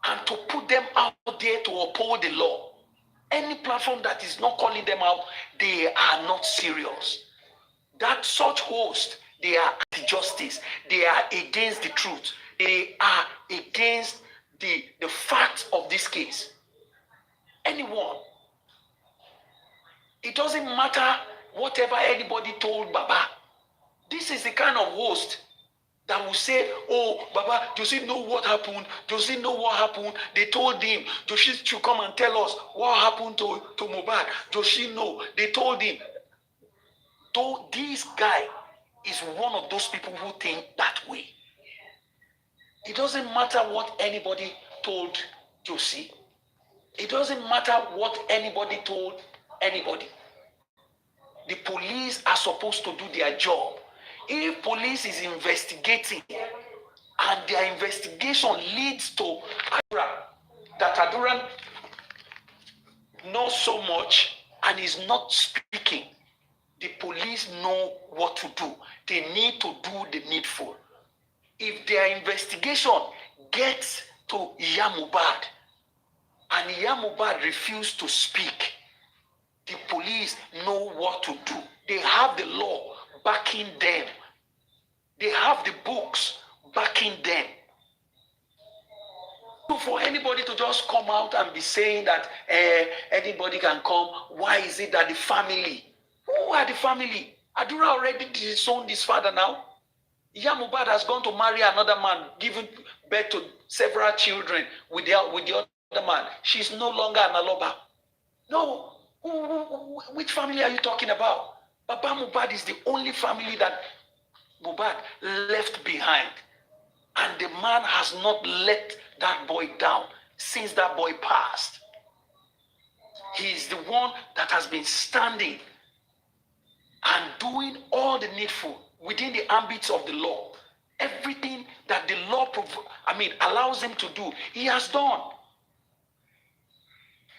and to put them out there to uphold the law. Any platform that is not calling them out, they are not serious. That such host, they are anti-justice. They are against the truth. They are against the facts of this case. Anyone. It doesn't matter whatever anybody told Baba. This is the kind of host that will say, oh, Baba, Josie know what happened. Josie know what happened. They told him. Josie should come and tell us what happened to Mohbad. Josie know. They told him. Though this guy is one of those people who think that way. It doesn't matter what anybody told Josie. It doesn't matter what anybody told anybody. The police are supposed to do their job. If police is investigating and their investigation leads to Adura, that Adura knows so much and is not speaking, the police know what to do. They need to do the needful. If their investigation gets to Mohbad and Mohbad refuses to speak, the police know what to do. They have the law backing them. They have the books backing them. So for anybody to just come out and be saying that anybody can come, why is it that the family? Who are the family? Adura already disowned his father now. Mohbad has gone to marry another man, giving birth to several children with the other man. She's no longer an Aloba. No. Which family are you talking about? Baba Mohbad is the only family that Mohbad left behind. And the man has not let that boy down since that boy passed. He is the one that has been standing and doing all the needful within the ambits of the law. Everything that the law allows him to do, he has done.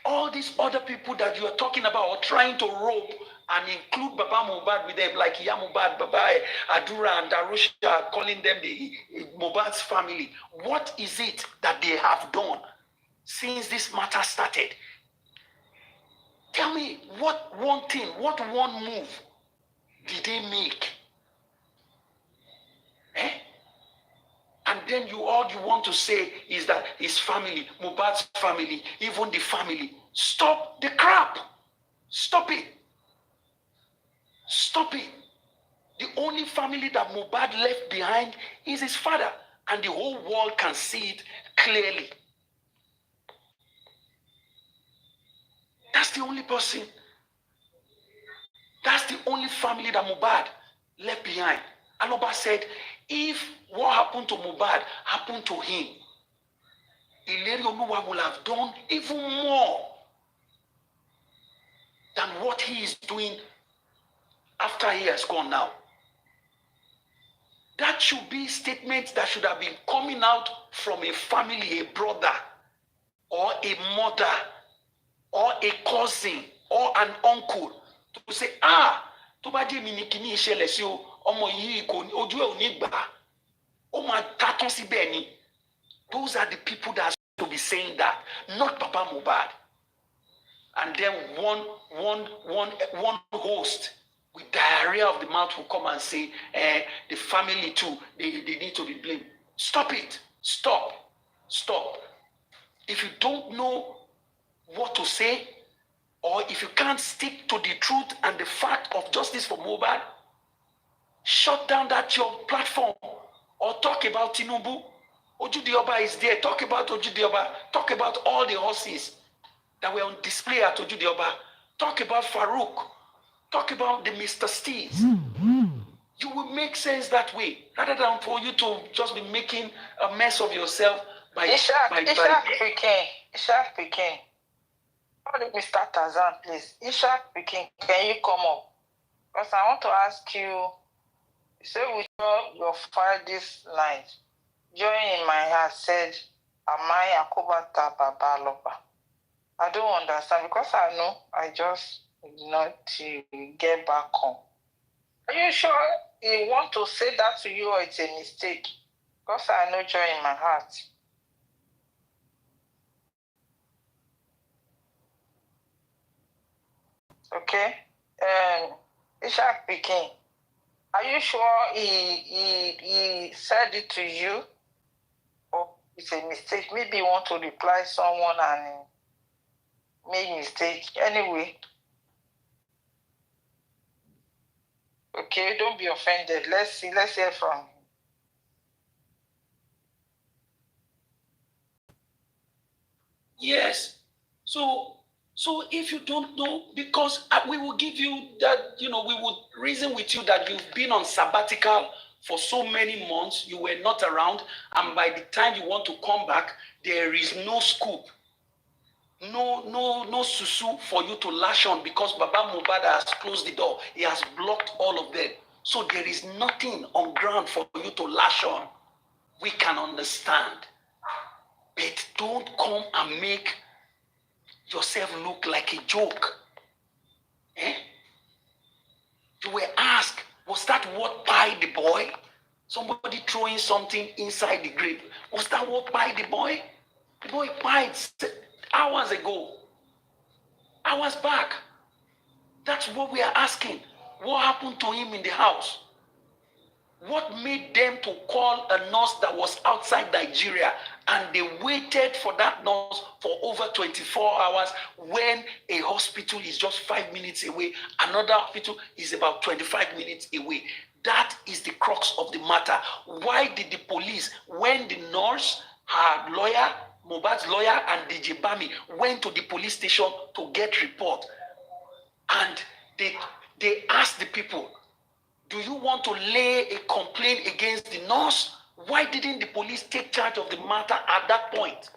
All these other people that you are talking about are trying to rope and include Baba Mohbad with them, like Mohbad, Baba Adura and Darusha, calling them the Mohbad's family. What is it that they have done since this matter started? Tell me, what one thing, what one move did they make? And then all you want to say is that his family, Mohbad's family, even the family. Stop the crap. Stop it. Stop it. The only family that Mohbad left behind is his father. And the whole world can see it clearly. That's the only person. That's the only family that Mohbad left behind. Aloba said, if what happened to Mohbad happened to him, Ileri Oluwa will have done even more than what he is doing after he has gone now. That should be statements that should have been coming out from a family, a brother, or a mother, or a cousin, or an uncle, to say, tó bá jẹ́ mi ní kíní ìṣẹ̀lẹ̀ sí o, ọmọ yìí kò ojú ẹ̀ ò ní gbà, ó máa tátán síbẹ̀ ni. Those are the people that are to be saying that, not Papa Mohbad. And then one host with diarrhea of the mouth will come and say, the family too, they need to be blamed. Stop it. Stop. If you don't know what to say, or if you can't stick to the truth and the fact of justice for Mohbad, shut down that your platform, or talk about Tinubu. Ojudi Oba is there. Talk about Ojudi Oba. Talk about all the horses that were on display at Ojudi Oba. Talk about Farouk. Talk about the Mr. Steves. You will make sense that way, rather than for you to just be making a mess of yourself by Ishaq Peking. Call Mr. Tarzan, please. Ishaq Peking, can you come up? Because I want to ask you, say with your file this night, Joy in my heart said, Amai Akobata Babaloba. I don't understand, because I know I just not to get back home. Are you sure he want to say that to you, or it's a mistake? Because I know joy in my heart. Okay? Ishaq Peking, are you sure he said it to you? Or it's a mistake? Maybe you want to reply someone and made mistake. Anyway. Okay, don't be offended. Let's hear from him. Yes. So if you don't know, because we will give you that, we would reason with you that you've been on sabbatical for so many months, you were not around, and by the time you want to come back, there is no scoop. No susu for you to lash on, because Baba Mohbad has closed the door. He has blocked all of them. So there is nothing on ground for you to lash on. We can understand. But don't come and make yourself look like a joke. You were asked, was that what pied the boy? Somebody throwing something inside the grave. Was that what pied the boy? The boy pied hours ago. Hours back. That's what we are asking. What happened to him in the house? What made them to call a nurse that was outside Nigeria, and they waited for that nurse for over 24 hours when a hospital is just 5 minutes away, another hospital is about 25 minutes away? That is the crux of the matter. Why did the police, when the nurse, her lawyer, Mohbad's lawyer, and DJ Bami went to the police station to get report, and they asked the people, do you want to lay a complaint against the nurse? Why didn't the police take charge of the matter at that point?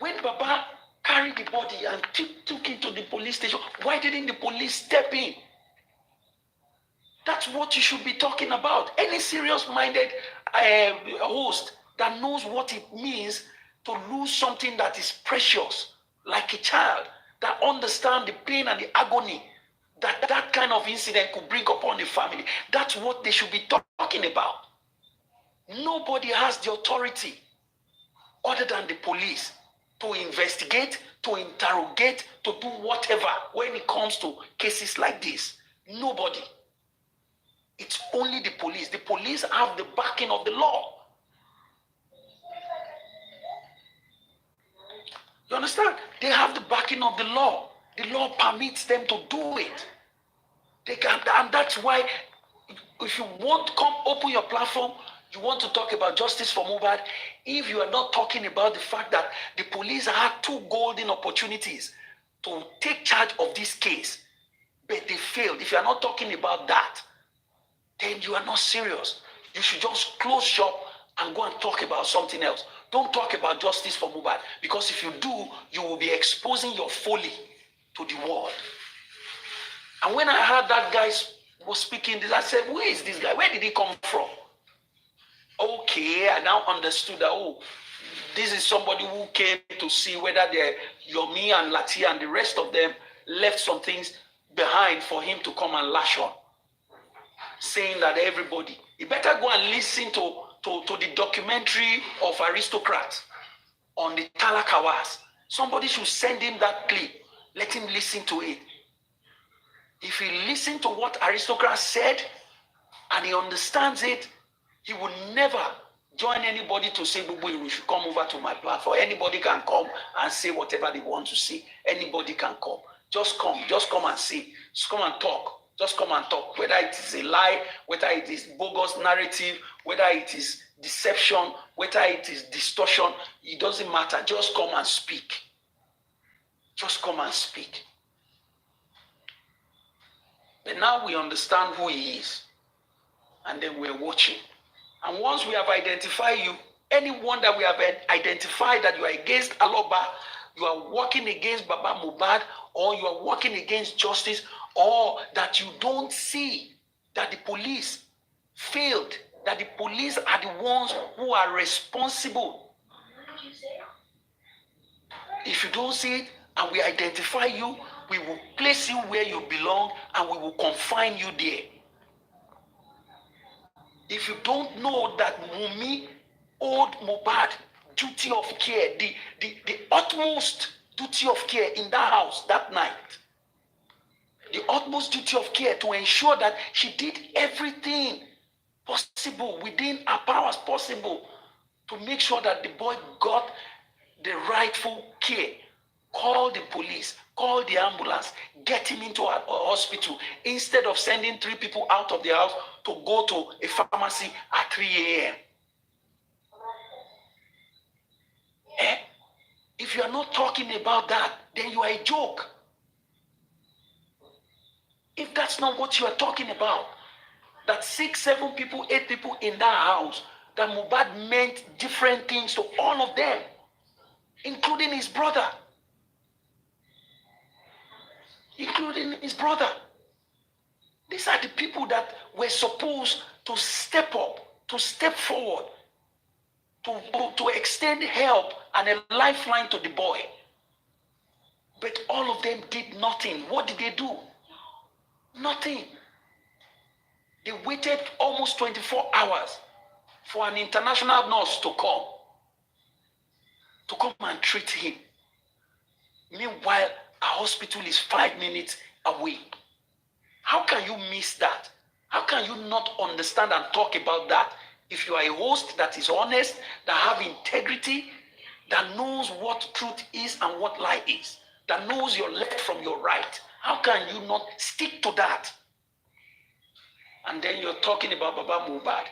When Baba carried the body and took it to the police station, why didn't the police step in? That's what you should be talking about. Any serious-minded host that knows what it means to lose something that is precious, like a child, that understands the pain and the agony that kind of incident could bring upon the family. That's what they should be talking about. Nobody has the authority other than the police to investigate, to interrogate, to do whatever when it comes to cases like this. Nobody. It's only the police. The police have the backing of the law. You understand? They have the backing of the law. The law permits them to do it. They can, and that's why, if you want to come open your platform, you want to talk about justice for Mohbad, if you are not talking about the fact that the police had 2 golden opportunities to take charge of this case, but they failed. If you are not talking about that, then you are not serious. You should just close shop and go and talk about something else. Don't talk about justice for Mohbad, because if you do, you will be exposing your folly to the world. And when I heard that guy's was speaking this. I said, who is this guy? Where did he come from? Okay, I now understood that, oh, this is somebody who came to see whether Yomi and Lati and the rest of them left some things behind for him to come and lash on. Saying that everybody, you better go and listen to the documentary of Aristocrats on the Talakawas. Somebody should send him that clip. Let him listen to it. If he listens to what Aristocrats said and he understands it, he will never join anybody to say, you should come over to my platform. Anybody can come and say whatever they want to say. Anybody can come. Just come and say. Just come and talk. Just come and talk. Whether it is a lie, whether it is bogus narrative, whether it is deception, whether it is distortion, it doesn't matter. Just come and speak. Just come and speak. But now we understand who he is. And then we're watching. And once we have identified you, anyone that we have identified that you are against Aloba, you are working against Baba Mohbad, or you are working against justice, or that you don't see that the police failed, that the police are the ones who are responsible. If you don't see it and we identify you, we will place you where you belong and we will confine you there. If you don't know that Wunmi owed Mohbad duty of care, the utmost duty of care in that house that night, the utmost duty of care to ensure that she did everything possible within her powers possible to make sure that the boy got the rightful care. Call the police, call the ambulance, get him into a hospital instead of sending 3 people out of the house to go to a pharmacy at 3 a.m. If you are not talking about that, then you are a joke. If that's not what you are talking about, that 6, 7 people, 8 people in that house, that Mohbad meant different things to all of them, including his brother. Including his brother. These are the people that were supposed to step up, to step forward, to extend help and a lifeline to the boy. But all of them did nothing. What did they do? Nothing. They waited almost 24 hours for an international nurse to come and treat him. Meanwhile, a hospital is 5 minutes away. How can you miss that? How can you not understand and talk about that if you are a host that is honest, that have integrity, that knows what truth is and what lie is, that knows your left from your right? How can you not stick to that? And then you're talking about Baba Mohbad.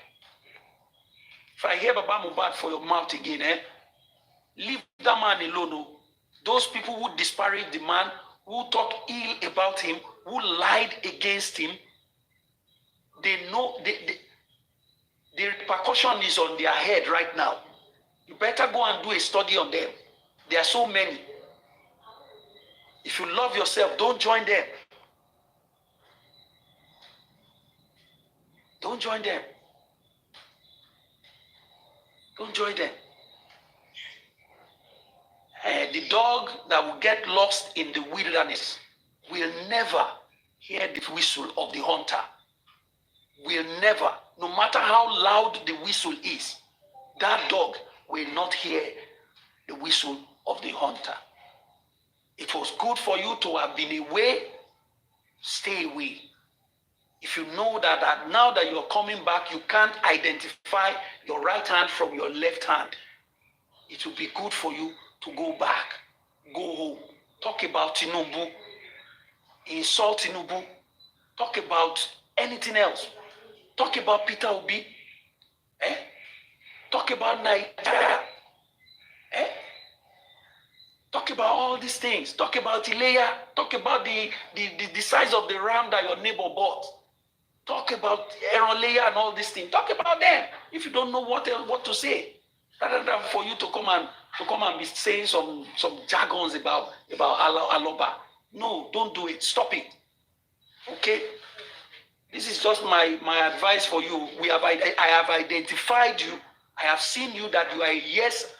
If I hear Baba Mohbad for your mouth again, leave that man alone. Those people who disparage the man, who talk ill about him, who lied against him, they know the repercussion is on their head right now. You better go and do a study on them. There are so many. If you love yourself, don't join them. Don't join them. Don't join them. The dog that will get lost in the wilderness will never hear the whistle of the hunter. Will never, no matter how loud the whistle is, that dog will not hear the whistle of the hunter. It was good for you to have been away, stay away. If you know that now that you're coming back, you can't identify your right hand from your left hand, it will be good for you to go back, go home. Talk about Tinubu, insult Tinubu, talk about anything else. Talk about Peter Obi, talk about Nigeria, talk about all these things. Talk about Ilea, talk about the size of the ram that your neighbor bought. Talk about Erolea and all these things. Talk about them. If you don't know what to say, rather than for you to come and be saying some jargons about Aloba. No, don't do it. Stop it. Okay? This is just my advice for you. I have identified you. I have seen you that you are a yes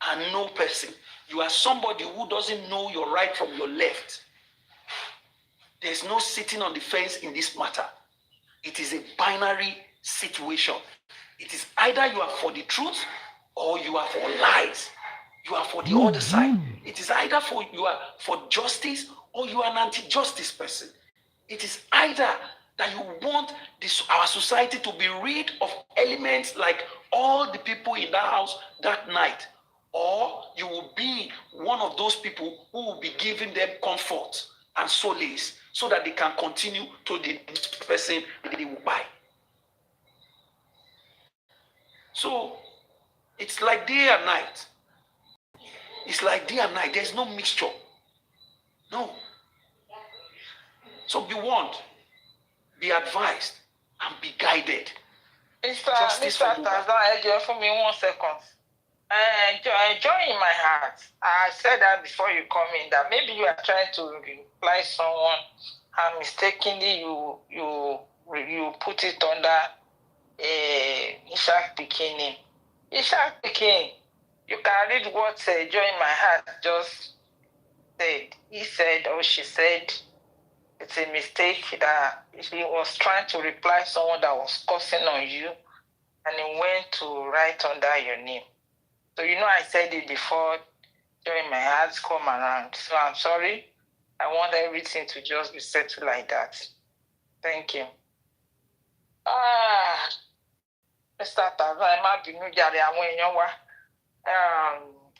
and no person. You are somebody who doesn't know your right from your left. There's no sitting on the fence in this matter. It is a binary situation. It is either you are for the truth or you are for lies. You are for the other side. It is either you are for justice or you are an anti-justice person. It is either that you want our society to be rid of elements like all the people in that house that night, or you will be one of those people who will be giving them comfort and solace so that they can continue to the person they will buy. So it's like day and night. It's like day and night. There's no mixture. No. So be warned, be advised, and be guided. Mr. Tarzan, for me 1 second. Joy in my heart. I said that before you come in, that maybe you are trying to reply someone and mistakenly you put it under Ishak Bikini. Ishak Bikini, you can read what Joy in my heart just said. He said or she said it's a mistake that he was trying to reply someone that was cursing on you and he went to write under your name. So I said it before during my heart come around. So I'm sorry. I want everything to just be settled like that. Thank you. Mr. Tarzan, má bínú jàre àwọn èèyàn wa.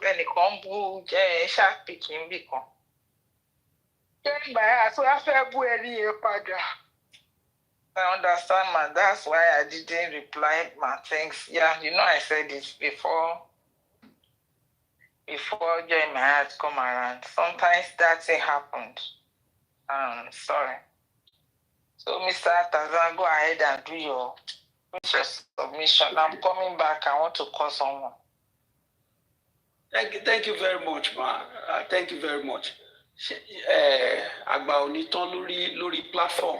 Ẹnìkan bú ṣàpìkì ń bì kan. During my heart, so I fẹ́ bú ẹni yẹn padà. I understand, man. That's why I didn't reply my thanks. Yeah, I said this before Joy my heart come around. Sometimes that thing happened. Sorry. So, Mr. Tarzan, go ahead and do your submission. I'm coming back. I want to call someone. Thank you very much, ma. Thank you very much. Àgbà ò ní tán lórí platform.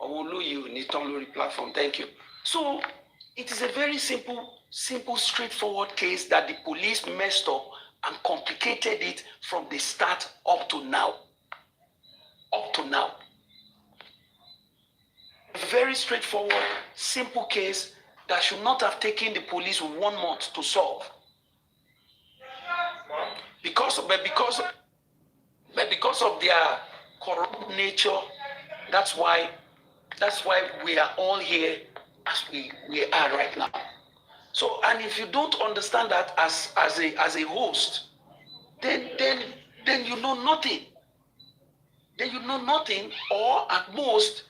Àwọn olóyè ò ní tán lórí platform. Thank you. So, it is a very simple, straightforward case that the police messed up and complicated it from the start up to now. Up to now. A very straightforward, simple case that should not have taken the police 1 month to solve. Because of their corrupt nature, that's why we are all here as we are right now. So, and if you don't understand that as a host, then you know nothing. Then you know nothing, or at most,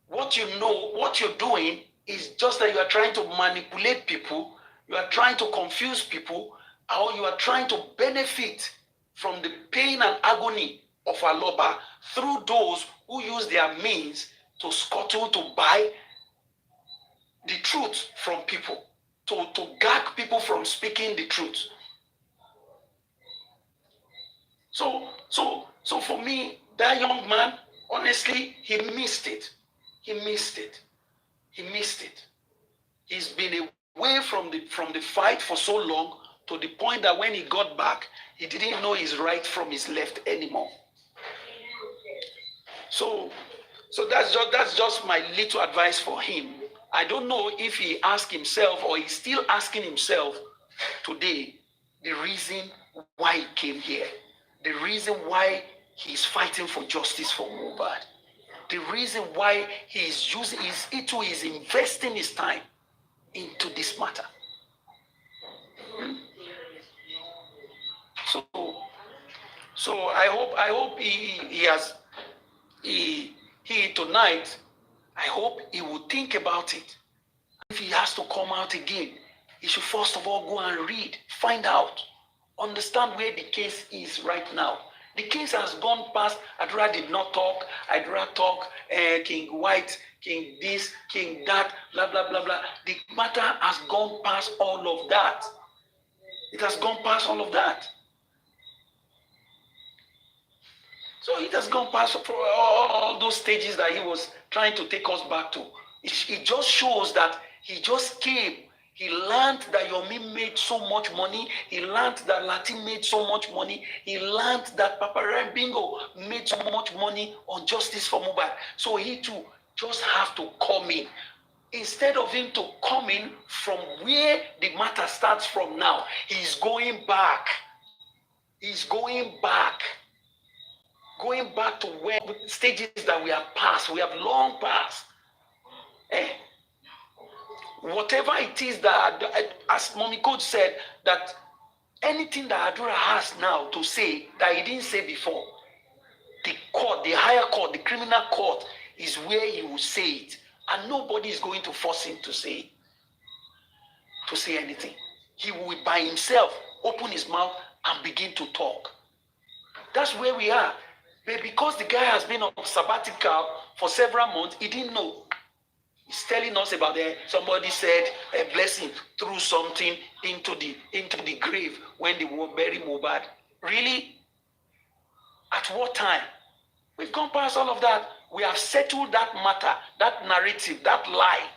what you're doing is just that you are trying to manipulate people, you are trying to confuse people, or you are trying to benefit from the pain and agony of Aloba through those who use their means to scuttle, to buy the truth from people, to gag people from speaking the truth. So for me, that young man, honestly, he missed it. He's been away from the fight for so long, to the point that when he got back, he didn't know his right from his left anymore. So that's just my little advice for him. I don't know if he asked himself or he's still asking himself today the reason why he came here, the reason why he's fighting for justice for Mohbad, the reason why he's investing his time into this matter. So I hope he tonight, I hope he will think about it. If he has to come out again, he should first of all go and read, find out, understand where the case is right now. The case has gone past, Adra did not talk, Adra talk, King White, King this, King that, blah, blah, blah, blah. The matter has gone past all of that. It has gone past all of that. So it has gone past for all those stages that he was trying to take us back to. It just shows that he just came. He learned that Yomi made so much money. He learned that Latin made so much money. He learned that Papa Bingo made so much money on Justice for Mobile. So he too just have to come in. Instead of him to come in from where the matter starts from now, he's going back. He's going back. Going back to where stages that we have passed. We have long passed. Whatever it is that, as Mommy Coach said, that anything that Adura has now to say that he didn't say before, the court, the higher court, the criminal court is where he will say it. And nobody is going to force him to say anything. He will by himself open his mouth and begin to talk. That's where we are. But because the guy has been on sabbatical for several months, he didn't know. He's telling us about somebody said a blessing threw something into the grave when they were burying Mohbad. Really? At what time? We've gone past all of that. We have settled that matter, that narrative, that lie,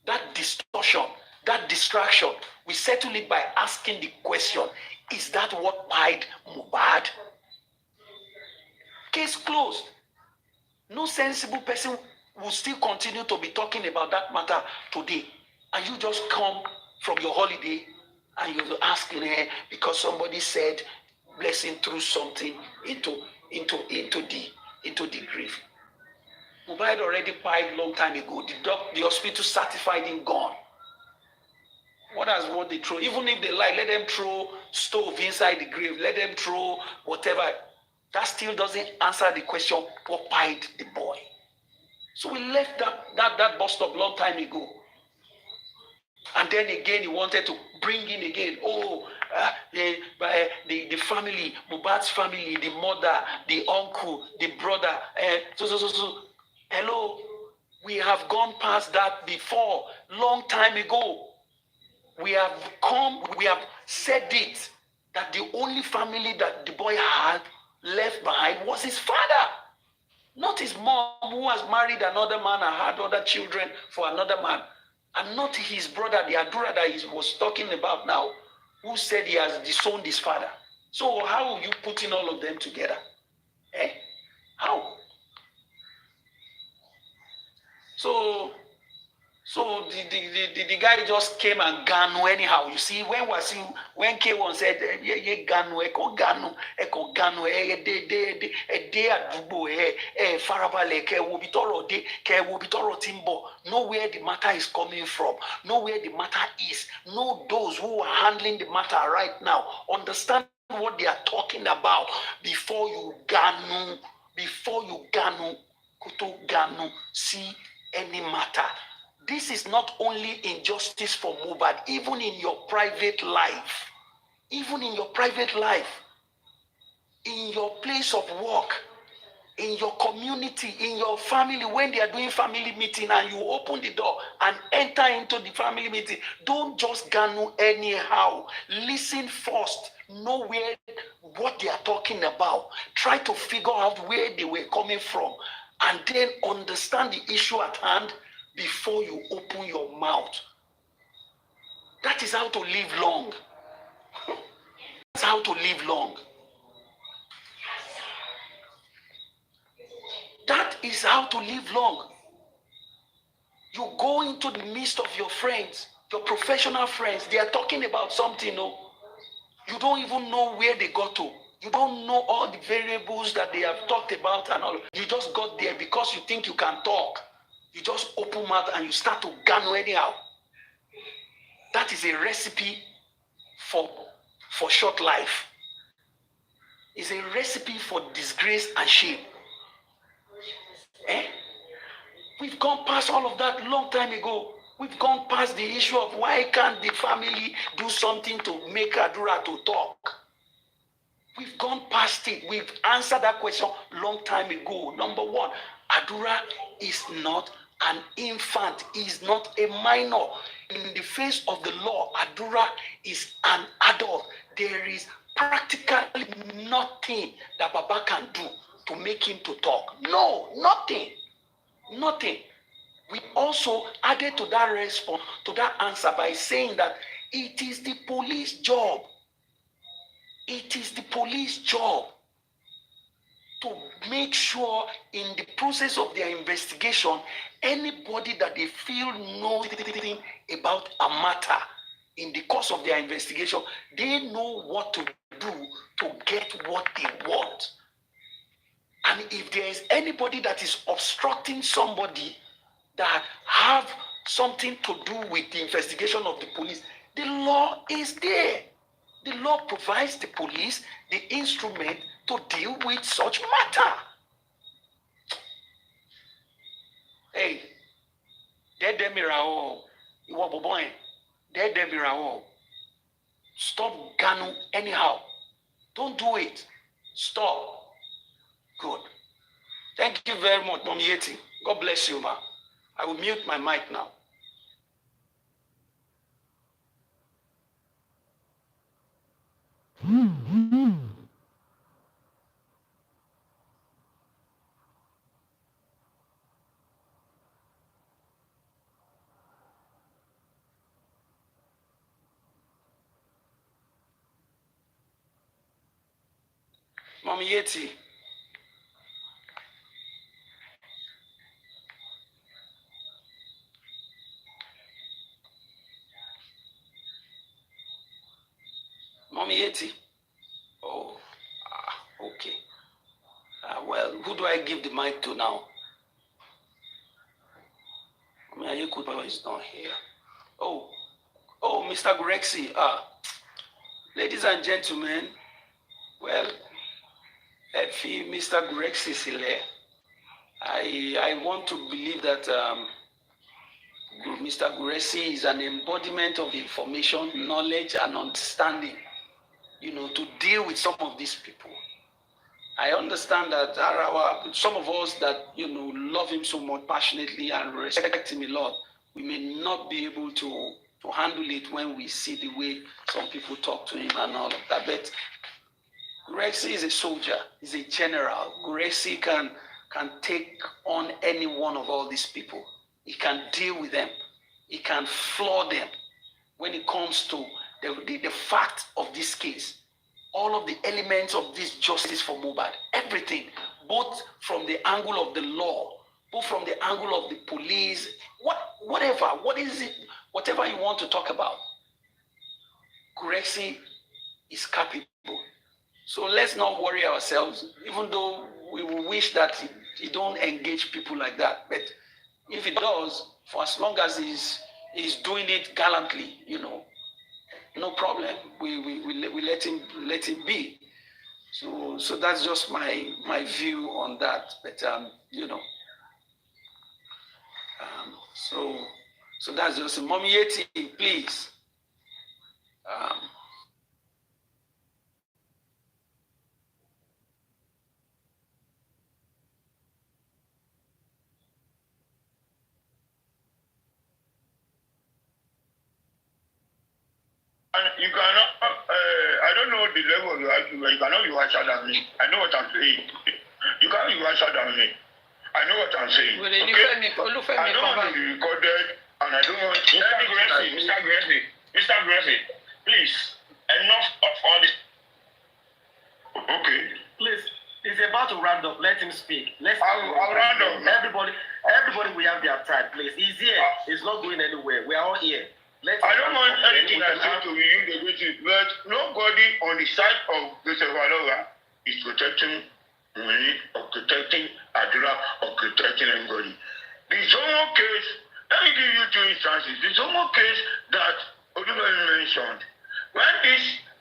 that distortion, that distraction. We settle it by asking the question, is that what died Mohbad? Case closed. No sensible person will still continue to be talking about that matter today. And you just come from your holiday and you're asking because somebody said blessing through something into the grave. Mohbad already died long time ago. The hospital certified him gone. What they throw? Even if they like, let them throw stove inside the grave. Let them throw whatever. That still doesn't answer the question, what died the boy? So we left that bus stop long time ago. And then again, he wanted to bring in again, the family, Mohbad's family, the mother, the uncle, the brother. So. Hello, we have gone past that before, long time ago. We have said it, that the only family that the boy had left behind was his father. Not his mom, who has married another man and had other children for another man. And not his brother, the Adura that he was talking about now, who said he has disowned his father. So how are you putting all of them together? How? So the guy just came and ganu anyhow. You see, when K1 said ganu know where the matter is coming from, know where the matter is, know those who are handling the matter right now, understand what they are talking about before you ganu see any matter. This is not only injustice for Mohbad, even in your private life, in your place of work, in your community, in your family, when they are doing family meeting and you open the door and enter into the family meeting, don't just ganu anyhow. Listen first. Know what they are talking about. Try to figure out where they were coming from and then understand the issue at hand before you open your mouth. That is how to live long. That's how to live long. That is how to live long. You go into the midst of your friends, your professional friends. They are talking about something. You don't even know where they got to. You don't know all the variables that they have talked about and all. You just got there because you think you can talk. You just open mouth and you start to ganu anyhow. That is a recipe for short life. It's a recipe for disgrace and shame. We've gone past all of that long time ago. We've gone past the issue of why can't the family do something to make Adura to talk. We've gone past it. We've answered that question long time ago. Number one, Adura is not an infant. He is not a minor. In the face of the law, Adura is an adult. There is practically nothing that Baba can do to make him to talk. No, nothing. Nothing. We also added to that response, to that answer by saying that it is the police job. It is the police job to make sure in the process of their investigation, anybody that they feel knows anything about a matter in the course of their investigation, they know what to do to get what they want. And if there is anybody that is obstructing somebody that have something to do with the investigation of the police, the law is there. The law provides the police the instrument to deal with such matter. Hey, stop Ganu anyhow. Don't do it. Stop. Good. Thank you very much, Mom Yeti. God bless you, ma. I will mute my mic now. Mom Yeti. Mom Yeti. Oh, okay. Well, who do I give the mic to now? I mean, Ayekuba is not here. Oh, Mr. Grexy. Ladies and gentlemen, well, Mr. Grexy is here. I want to believe that Mr. Grexy is an embodiment of information, knowledge, and understanding, to deal with some of these people. I understand that some of us that, love him so much passionately and respect him a lot, we may not be able to handle it when we see the way some people talk to him and all of that. But Grexy is a soldier, he's a general. Grexy can take on any one of all these people. He can deal with them. He can floor them when it comes to the fact of this case. All of the elements of this justice for Mohbad, everything, both from the angle of the law, both from the angle of the police, whatever you want to talk about, Grexy is capable. So let's not worry ourselves, even though we wish that he don't engage people like that. But if he does, for as long as he's doing it gallantly, no problem. We let him be. So that's just my view on that. But so that's just Mommy Yeti, please. And you cannot, I don't know the level of your argument. You cannot be wiser than me. I know what I'm saying. You cannot be wiser than me. I know what I'm saying. Okay? I don't want to be recorded, and I don't want Mr. Gressy, please, enough of all this. Okay. Please, he's about to round up. Let him speak. I'll round up. Everybody will have their time, please. He's here. He's not going anywhere. We are all here. I don't want anything I say to you, but nobody on the side of Mr. Valora is protecting me or protecting Adura or protecting anybody. The Zomo case, let me give you two instances. The Zomo case that Olumide mentioned,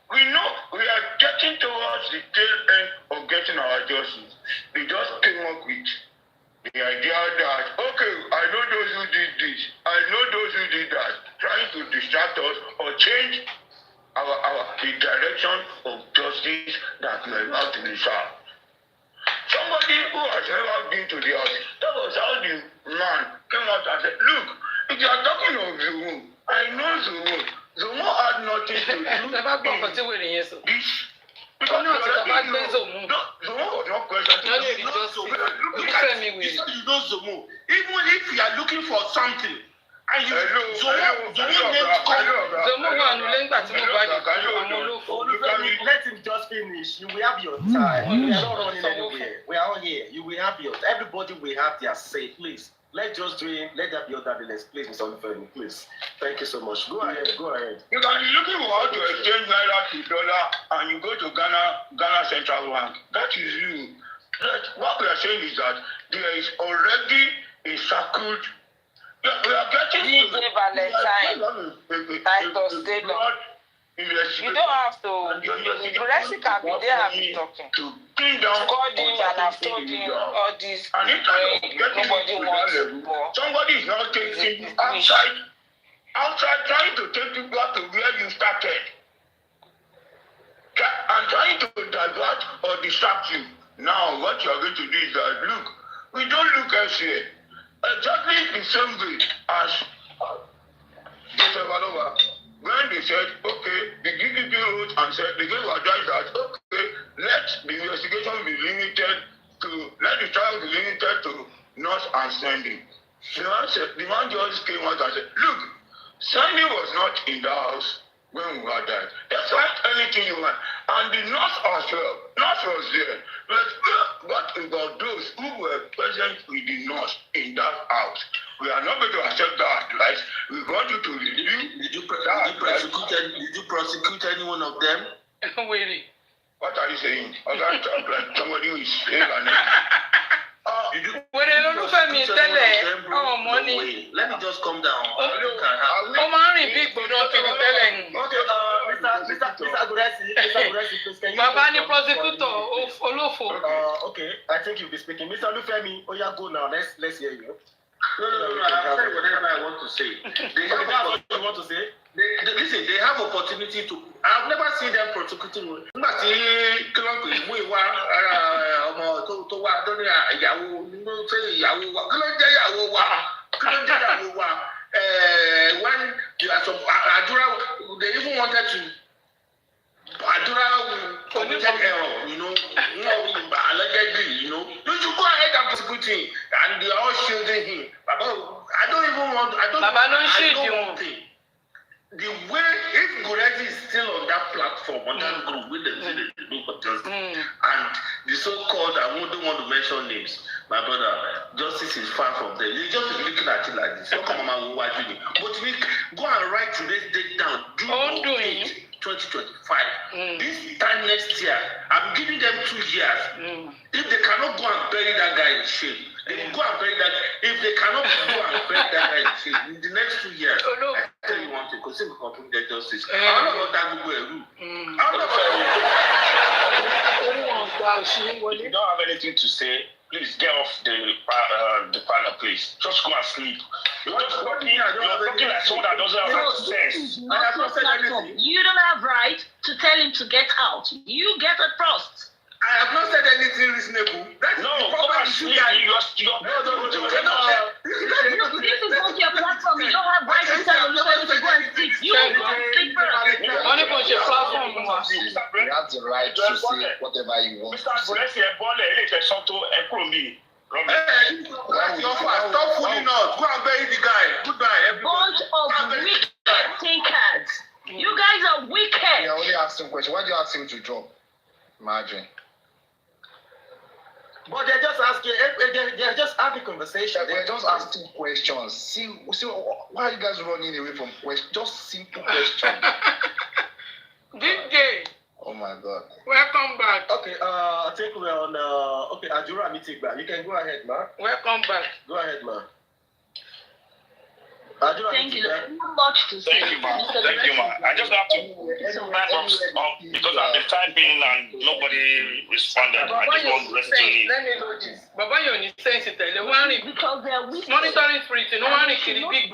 we know we are getting towards the tail end of getting our justice. They just came up with the idea that, okay, I know those who did this, I know those who did that, trying to distract us or change the direction of justice that we are about to be served. Somebody who has never been to the house, that was how the man came out and said, look, if you are talking of Zomo, I know Zomo. Zomo had nothing to do with this. Because Zomo was not one question. No, they You know just Zomo. see. Look You at tell me you with- said you know Zomo. Even if you are looking for something, and you Zomo didn't come. Zomo wà nílé nígbà tí mo bá dé àwọn olófò. Let him just finish. You will have your time. We are not running anywhere. We are all here. You will have yours. Everybody will have their say. Please, let's just do it. Let that be orderliness. Please, Mr. Olufemi, please. Thank you so much. Go ahead. Go ahead. You can be looking for how to exchange naira to dollar, and you go to Ghana Central Bank. That is you. What we are saying is that there is already a circuit. We are getting DJ Valentine, Titus Taylor. You don't have to. Blessing can be there and be talking. To pin down. Called him and I've told him all this. And if Nobody wants to go. somebody is not taking you outside, trying to take you back to where you started. And trying to divert or distract you. Now, what you are going to do is that, look, we don't look elsewhere. Exactly the same way as Joseph Alova, when they said, okay, the DPP wrote and said, they gave advice that, okay, let the investigation be limited to, let the trial be limited to North and Sandy. The man just came out and said, look, Sandy was not in the house when we were there. That's like anything you want. And the North as well. North was there. But what about those who were present with the North in that house? We are not going to accept that advice. We want you to review. Did you prosecute any one of them? Wait. What are you saying? Like somebody who is saying an name. Wèrè lolúfẹ́mi tẹ́lẹ̀ ọmọ ni. Let me just calm down. Ó máa ń rìn bí ìgbóná kiri tẹ́lẹ̀ ni. Okay, Mr. Aguresi, please, can you... Bàbá ní prosecutor olófò. Okay, I think you'll be speaking. Mr. Olufemi, go now. Let's hear you. No, I'll say whatever I want to say. That's what you want to say? Listen, they have opportunity to. I've never seen them prosecuting. Nígbà tí kílọ̀pù ìwé wa ọmọ tó wá lórí ìyàwó nínú ṣé ìyàwó wa kí ló ń jẹ́ ìyàwó wa when there are some Adura, they even wanted to Adura committed error, allegedly, You should go ahead and prosecute him, and they are all shielding him. I don't even want. I don't want him. The way, if Gurezi is still on that platform, on that group, with the group of justice, and the so-called, I don't want to mention names, my brother, justice is far from there. You're just looking at it like this. But we go and write today's date down. June 2025. This time next year, I'm giving them 2 years. If they cannot go and bury that guy in shame, they will go and bury that. If they cannot go and bury that guy in shame, in the next 2 years, I tell you one thing, because we complete their justice. I don't know that Google Eru. If you don't have anything to say, please get off the panel, please. Just go and sleep. You're looking like someone that doesn't have sense. You don't have right to tell him to get out. You get it first. I have not said anything reasonable. That's no, the problem. This is not your platform. You don't have right to tell Olufemi to go and speak. You go and speak first. You have the right to say whatever you want. Mr. Aguresi, stop fooling us. Go and bury the guy. Goodbye, everybody. Bunch of wicked thinkers. You guys are wicked. You're only asking questions. Why do you ask him to drop? Imagine. But they're just asking. They're just having conversation. They're just asking questions. See, why are you guys running away from questions? Just simple questions. DJ. Oh my God. Welcome back. Okay. I think we're on. Okay, Adura Mitigba. You can go ahead, ma. Welcome back. Go ahead, ma. Thank you. Not much to say. Thank you, ma. Thank you, ma. I just have to wrap up because I've been typing and nobody responded. I just want to listen to me. Let me know this. Baba, you're in sense. Because they are wicked. Monitoring free. No one is killing big.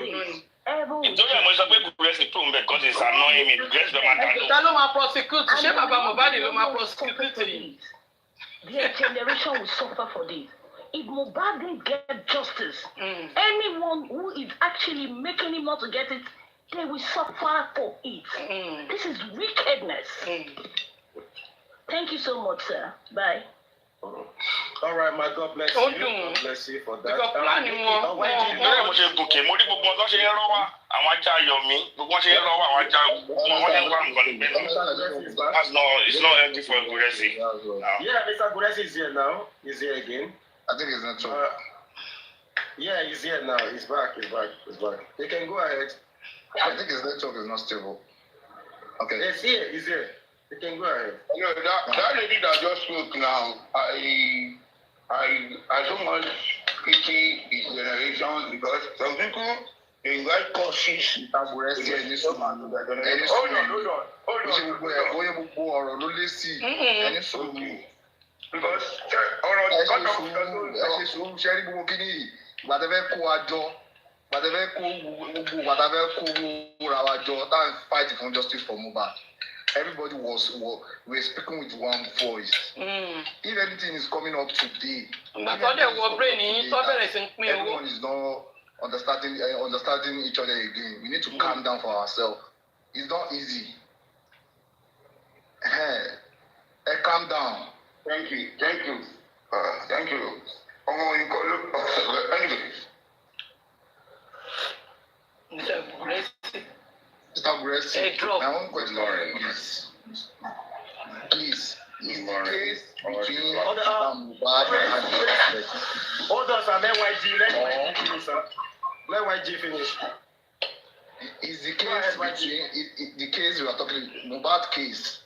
It's only a most of people who the problem because it's annoying me. Grace them and Tell them I prosecute. Shame about my body. I prosecute. Their generation will suffer for this. If Mohbad didn't get justice, anyone who is actually making him not to get it, they will suffer for it. This is wickedness. Thank you so much, sir. Bye. All right, my God bless you. God bless you for that. Because planning more. Bẹ́ẹ̀ mo ṣe gòkè, mo rí gbogbo ọ̀dọ́ ṣe ń rọ́ wá àwọn ajá ayọ̀ mi, gbogbo wọn ṣe ń rọ́ wá àwọn ajá wọ́n ṣe ń wá nǹkan nígbẹ́ náà. It's not empty for Guresi. Yeah, Mr. Guresi is here now. He's here again. I think it's not true. Yeah, he's here now. He's back. You can go ahead. I think his network is not stable. Okay. He's here. You can go ahead. You know, that lady that just spoke now, I so much pity his generation because some people they invite courses. Hold on. Because justice for Mohbad. Everybody we're speaking with one voice. If anything is coming up today, everyone is not understanding each other again. We need to calm down for ourselves. It's not easy. Calm down. Thank you. Anyway. Stop aggressive. My own question, please. Is the case between Mohbad and hold on, sir. Let YG finish, sir. Let YG finish. Is the case between the case we are talking Mohbad case?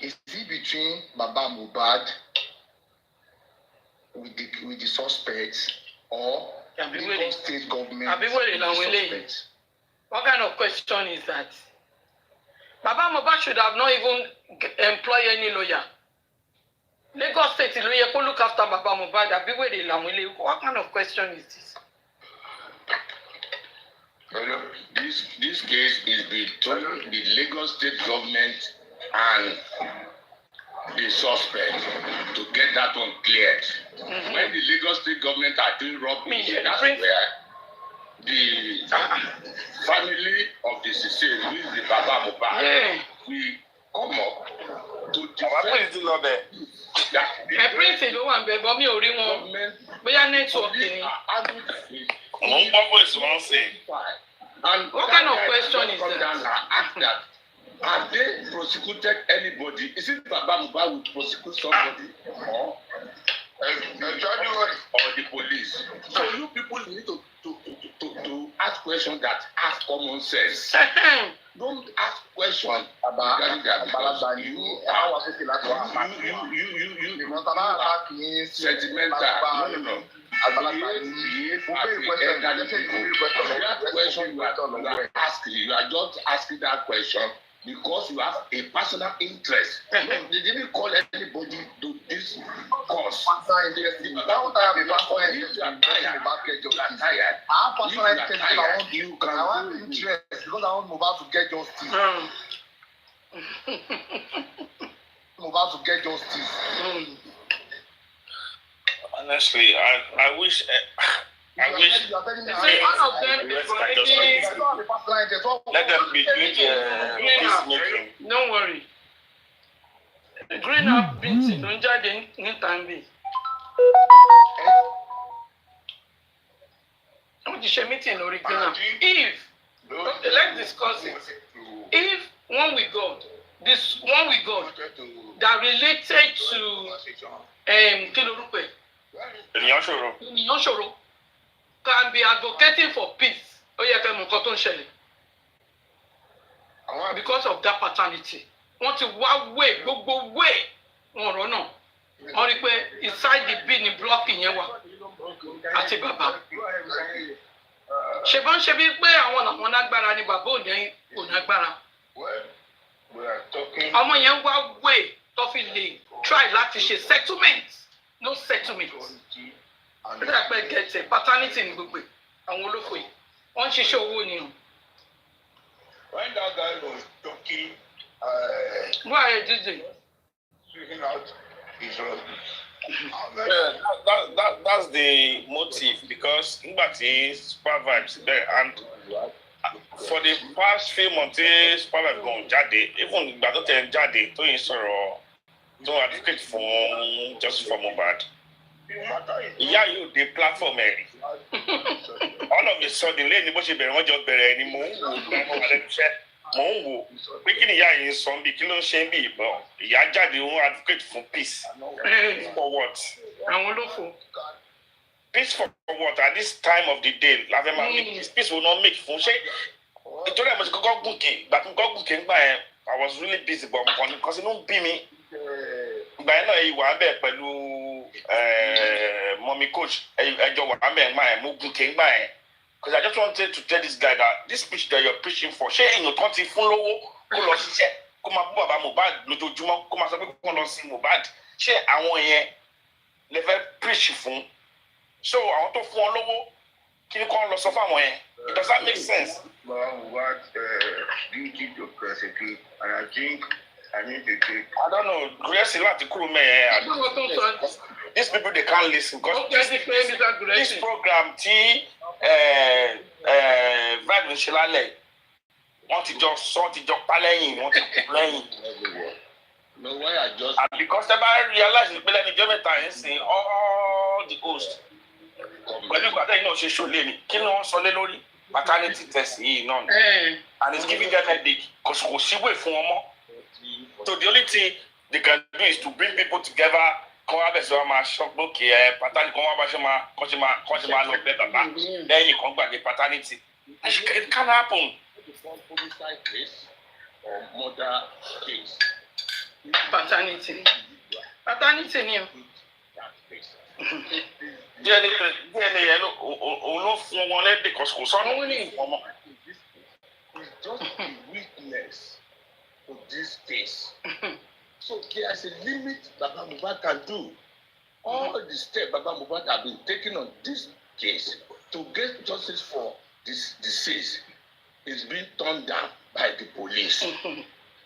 Is it between Baba Mohbad with the suspects or the state government? Suspects? What kind of question is that? Baba Mohbad should have not even employed any lawyer. Lagos State lawyer could look after Baba Mohbad. What kind of question is this? This case is between the Lagos State government and the suspect to get that one cleared. When the Lagos State government are doing robbery, that's where the family of the Sisei, who is the Baba Mohbad, we come up to defend the and what kind of question is that? Have they prosecuted anybody? Is it Baba Mohbad will prosecute somebody or the police? So you people need to ask questions that have common sense. Don't ask questions about sentimental. No. You are just asking that question because you have a personal interest. They didn't call anybody to this cause. I have interest because I want Mohbad to get justice. Mohbad to get justice. Honestly, I wish. Let them be doing peacemaking. Don't worry. Green up beans in Tanbi. I'm just meeting original. If let's discuss it. If one with God that related to Kilorupe. Nyonshoro can be advocating for peace. Because of that paternity. Want to one way, go way. No. Only way inside the bin in blocking Yawa. Ati Baba. Sheban Shebi, where I want Agbara ni Babo Agbara. We are talking. I'm on young way, Toffee try like to settlement. No settlement. Get a paternity in Bugwe. And we'll look for you. Once you show you. When that guy was talking, why did they? speaking out his own. That's the motive because Ngbati Super Vibes there and for the past few months Super Vibes gone Jade, even Badote Jade to sọ̀rọ̀ tó advocate fún justice for Mohbad. Ìyá yóò dé platform ẹ̀ rí. All of a sudden lẹ́yìn bó ṣe bẹ̀rẹ̀ wọ́n jọ bẹ̀rẹ̀ ni mò ń wò lẹ́nu alẹ́nuṣẹ́ mò ń wò pé kí ni ìyá yìí ń sọ bí kí ló ń ṣe bí ìbọn ìyá jáde ń advocate fún peace for what? Àwọn ló fò. Peace for what at this time of the day la fẹ́ máa make peace will not make fún ṣé ìtòrí ẹ̀ mo ti kọ́kọ́ gùnkè ìgbà tí mo kọ́kọ́ gùnkè ń gbà yẹn I was really busy but mo kàn ní kọ́sí ló ń bí mi ìgbà yẹn náà ìwà bẹ̀ pẹ̀lú mommy coach ẹjọ́ wà bẹ̀ ń gbà yẹn mo gùnkè ń gbà yẹn because I just wanted to tell this guy that this speech that you're preaching for ṣé èèyàn kan ti fún lówó kó lọ ṣiṣẹ́ kó máa bú bàbá Mohbad lójoojúmọ́ kó máa sọ pé kó lọ sí Mohbad ṣé àwọn yẹn lè fẹ́ preach fún so àwọn tó fún ọ lówó kí ni kò lọ sọ fún àwọn yẹn it does that make sense. What duty to prosecute and I think I need to take. I don't know grace láti kúrò mẹ́ẹ̀ these people they can't listen because this program tí vibe ń ṣe lálẹ́ wọ́n ti jọ sọ ti jọ pa lẹ́yìn wọ́n ti kú lẹ́yìn. No, why I just. And because they realize pé lẹ́nu ìjọ mẹ́ta yẹn sìn all the host pẹ̀lú ìgbà tẹ́yìn náà ṣe ṣòlè ni kí ni wọ́n sọ lé lórí paternity test yìí náà ni and it's giving them headache because kò síwèé fún wọn mọ́. So the only thing they can do is to bring people together kọ́ wá bẹ̀ sí wa máa ṣọ́gbókè paternity kọ́ wá bá ṣe máa lọ bẹ́ bàbá lẹ́yìn kan gbàgbé paternity it can happen. Homicide case or murder case. Paternity ni o. DNA yẹn òun ló fún wọn lẹ́dẹ̀ kò sọ́nà ọmọ. It's just a witness for this case. So there's a limit Baba Mohbad can do. All the steps Baba Mohbad have been taking on this case to get justice for this disease is being turned down by the police.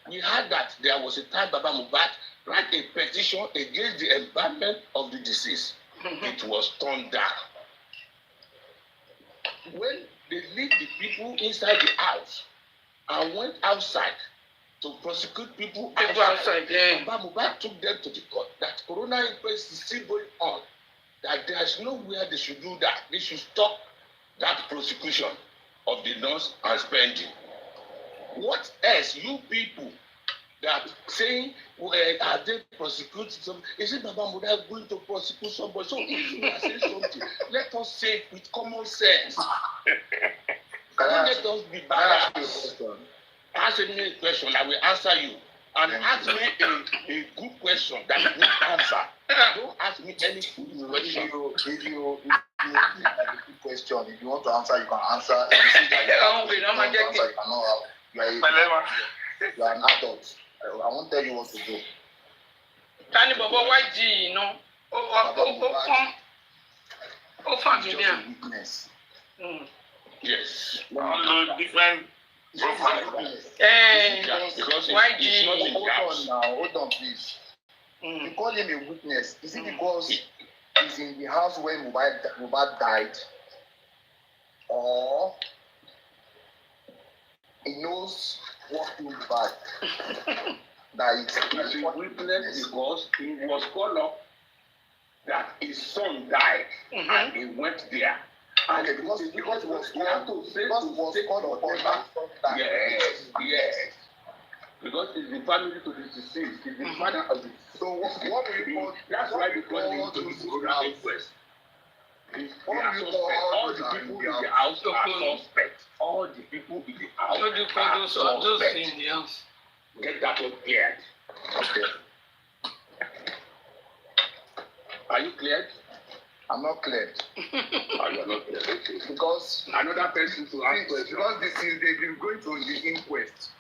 We heard that there was a time Baba Mohbad wrote a petition against the embalmment of the deceased. It was turned down. When they leave the people inside the house and went outside to prosecute people outside, Baba Mohbad took them to the court that corona inquest is still going on, that there is nowhere they should do that. They should stop that prosecution of the nurse and spending. What else, you people that saying are they prosecuting some? Is it Baba Mohbad going to prosecute somebody? So if you are saying something, let us say it with common sense. Let us be biased. Ask me a question, I will answer you. And ask me a good question that you will answer. Don't ask me any foolish question. If you have a good question, if you want to answer, you can answer. You are an adult. I won't tell you what to do. Tani Baba YG, no? Oh, familiar. Weakness. Yes. Different. Because YG. Hold on, please. You call him a witness. Is it because he's in the house when Mohbad died, or he knows what Mohbad? That it's a witness because he was called up that his son died and he went there. And okay, because he was called upon that. Yes. Because he's the family to the deceased. He's the father of the deceased. So what will you call? That's why we call him to the corona inquest. All the people in the house are suspect. All the people in the house are suspect. Get that one cleared. Okay. Are you cleared? I'm not cleared. Oh, you're not cleared. Okay. Because another person to ask questions. Because they've been going to the inquest.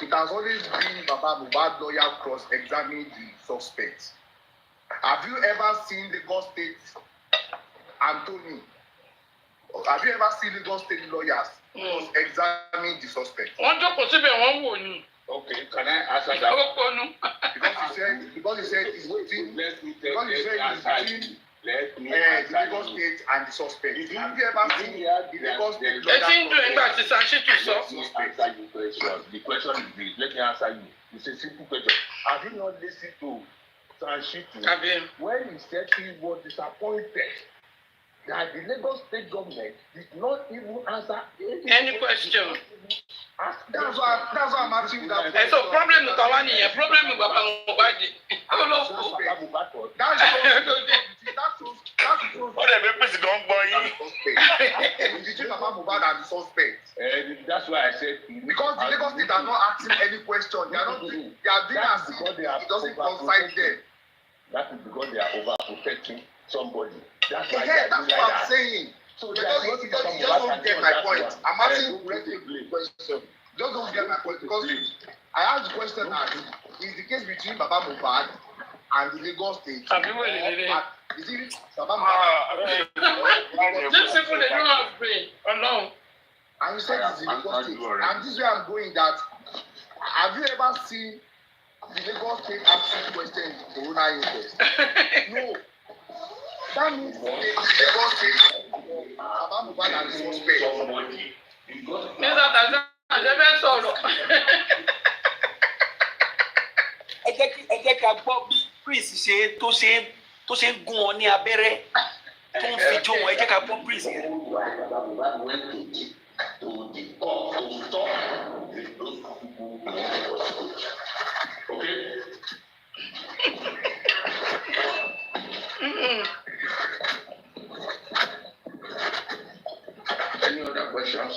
It has always been Baba Mohbad lawyer cross-examining the suspect. Have you ever seen Lagos State Anthony? Have you ever seen Lagos State lawyers cross-examining the suspect? Okay, can I answer that? Because he said it's between Let me the Lagos State and the suspect. Have you ever seen the Lagos State lawyer? Let me answer you question. The question is this. Let me answer you. It's a simple question. Have you not listened to Sanshitu when he said he was disappointed that the Lagos State government did not even answer any question? That's why I'm asking that. And so problem with Kawani, problem with Baba Mubadi. That's Ó lè bẹ pèsè gan gbọ́ yín. between Baba Mohbad and the suspect. That's why I said because the Lagos State are not asking any question. They are doing as if it doesn't concern them. That is because they are overprotecting somebody. That's why that's what I'm saying. So just don't get my point. I'm asking a question. Just don't get my point because I asked the question that is the case between Baba Mohbad and the Lagos State. Is it Baba Mohbad? These people they don't have brain alone. And you said it's the Lagos State. And this is where I'm going that have you ever seen the Lagos State asking questions in the Corona inquest? No. That means the Lagos State Baba Mohbad and the suspect. Ẹ jẹ́ ká gbọ́ bí Prince ṣe tó ṣe ń gún ọ ní abẹ́rẹ́ tó ń fi jó wọn. Ẹ jẹ́ ká gbọ́ Prince yẹn. Any other questions?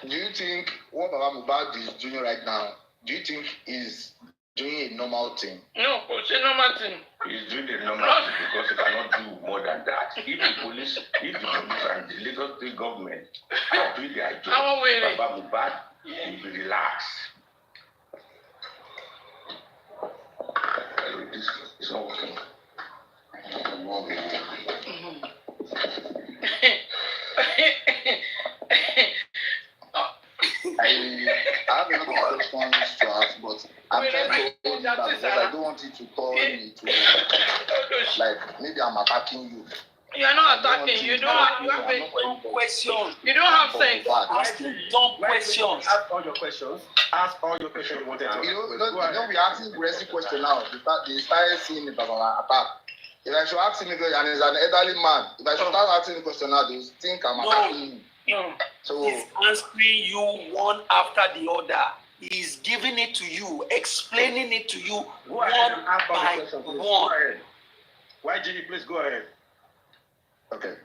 Do you think what Baba Mohbad is doing right now, do you think is doing a normal thing? No, it's a normal thing. He's doing the normal thing because he cannot do more than that. If the police and the Lagos State government are doing their job, Baba Mohbad will be relaxed. It's not working. I have a lot of questions to ask, but I'm trying to hold it back because I don't want you to turn me to like maybe I'm attacking you. You are not attacking. You have a dumb question. You don't have sense. Asking dumb questions. Ask all your questions. Ask all your questions you wanted to. You know, we're asking aggressive question now. They started seeing it as an attack. If I should ask him and he's an elderly man, if I should start asking the question now, they think I'm attacking him. No. So he's answering you one after the other. He's giving it to you, explaining it to you one by one. Why, Jimmy, please go ahead. okay.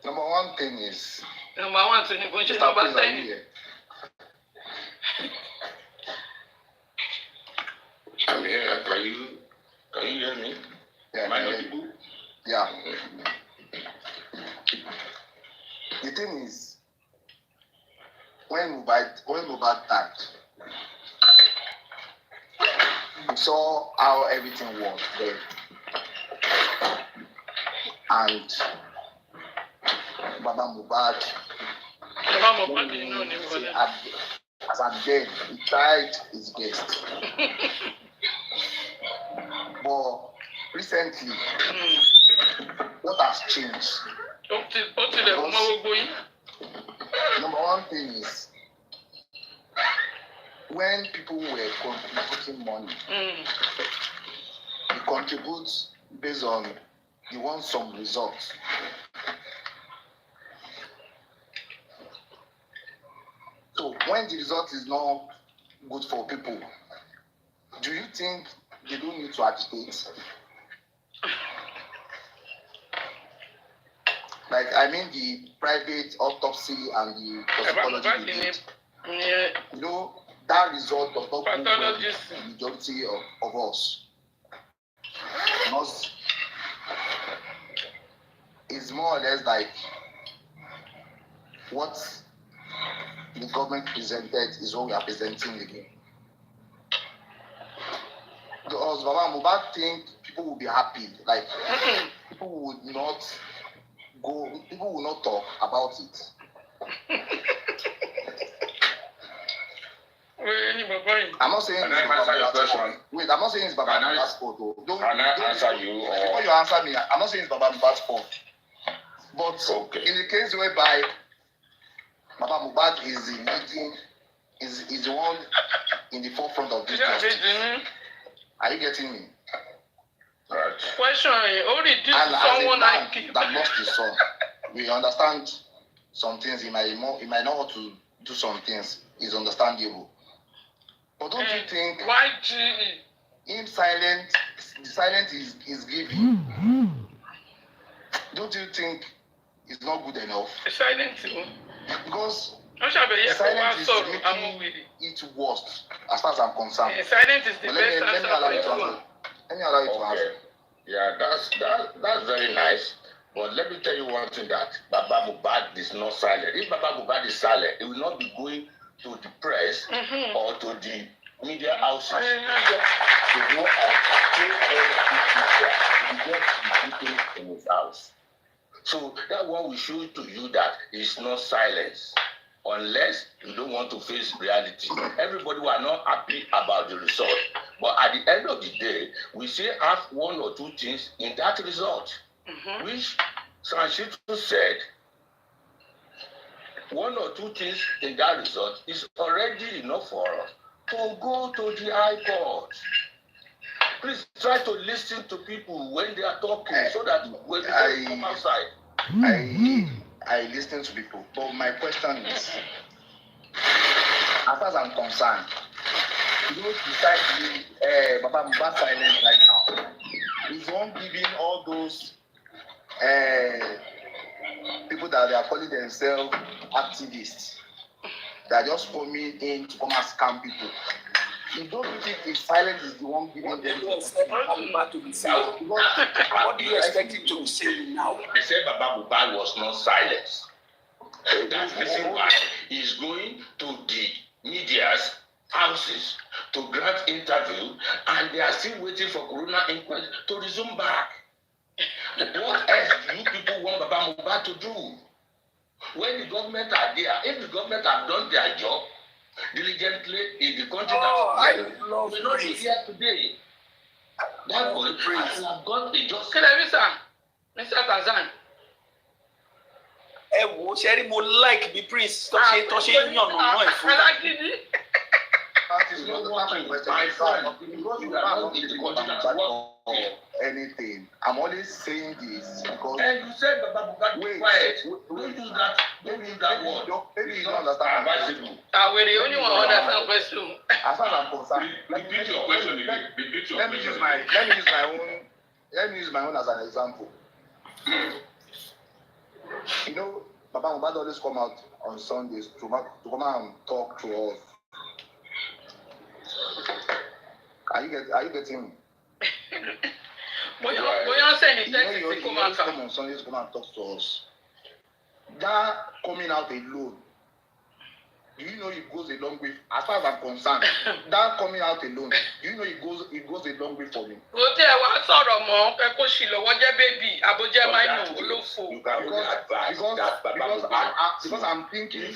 Number one thing is Number one thing, number 10. I'm here. Can you hear me? Yeah, Am I audible? Yeah. The thing is, when Mohbad died, we saw how everything was there. And Baba Mohbad, as at then, he tried his best. But recently, what has changed? Number one thing is, when people were contributing money, they contribute based on they want some results. So when the result is not good for people, do you think they don't need to agitate? Like, I mean, the private autopsy and the toxicology they did. You know, that result does not go well with the majority of us. Because it's more or less like what the government presented is what we are presenting again. Because Baba Mohbad think people will be happy. Like, people will not talk about it. I'm not saying Can I answer your question? Wait, I'm not saying it's Baba Mohbad's fault. Don't answer you? Before you answer me, I'm not saying it's Baba Mohbad's fault. But in the case whereby Baba Mohbad is the leading, is the one in the forefront of this justice. Are you getting me? Right. Question: only this and someone as a man that lost his son, we understand some things. He might not want to do some things. It's understandable. But don't you think him the silence is giving? Don't you think it's not good enough? Silence. Because the silence is making it worse as far as I'm concerned. Silence is the But best let me allow you to answer. Let me allow you to answer. Yeah, that's very nice. But let me tell you one thing, that Baba Mohbad is not silent. If Baba Mohbad is silent, he will not be going to the press or to the media houses to go and take in his house. So that one will show to you that he's not silent, unless you don't want to face reality. Everybody were not happy about the result, but at the end of the day, we still have one or two things in that result, which Sanchitu said. One or two things in that result is already enough for us to go to the High Court. Please try to listen to people when they are talking, so that when they come outside. I listen to people, but my question is, as far as I'm concerned, you don't decide Baba Mohbad silent right now. He's one giving all those people that they are calling themselves activists, that are just coming in to come and scam people. You don't think his silence is the one giving them to be silent? What do you expect him to be saying now? I said Baba Mohbad was not silent. That's the reason why he's going to the media's houses to grant interview, and they are still waiting for Corona inquest to resume back. What else do you people want Baba Mohbad to do? When the government are there, if the government have done their job diligently in the country we're not here today. That boy have got a job. Mr. Tazan. Ẹ wo ṣe rí mo like bí Prince tó ṣe yànnà náà ẹ̀ fún. That is not what my question is. Because you are not in the country anything. I'm only saying this because. And you said Baba Mohbad be quiet. Don't use that word. Maybe you don't understand. We're the only one who understand question. As far as I'm concerned, Repeat your question again. Let me use my own as an example. You know, Baba Mohbad always come out on Sundays to come out and talk to us. Are you getting me? You know, you always come on Sundays to come and talk to us. That coming out alone, do you know it goes a long way? As far as I'm concerned, that coming out alone, do you know it goes a long way for me? Because I'm thinking,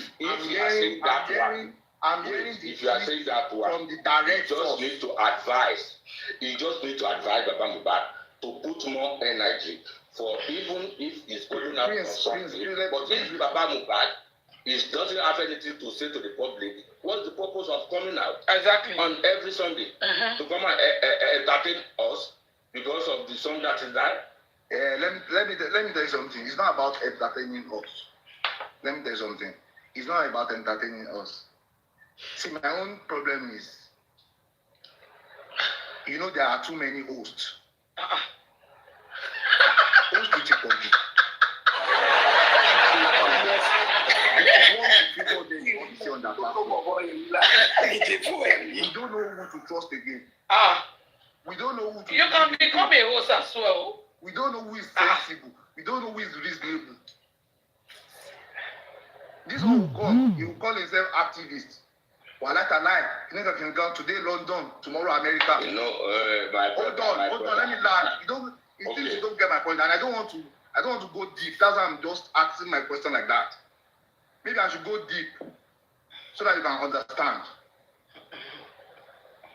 I'm hearing if you are saying that from the director. You just need to advise. You just need to advise Baba Mohbad to put more energy for, even if it's going out on something. But if Baba Mohbad doesn't have anything to say to the public, what's the purpose of coming out exactly on every Sunday to come and entertain us because of the song that is that? Let me tell you something. It's not about entertaining us. Let me tell you something. It's not about entertaining us. See, my own problem is, you know, there are too many hosts. Hosts to TikTok. We don't know who to trust again. We don't know who to. You can become a host as well. We don't know who is sensible. We don't know who is reasonable. This one will come. He will call himself activist. Well, like a lie. You know that can go today London, tomorrow America. You know, hold on. Let me land. It seems you don't get my point, and I don't want to go deep. That's why I'm just asking my question like that. Maybe I should go deep so that you can understand.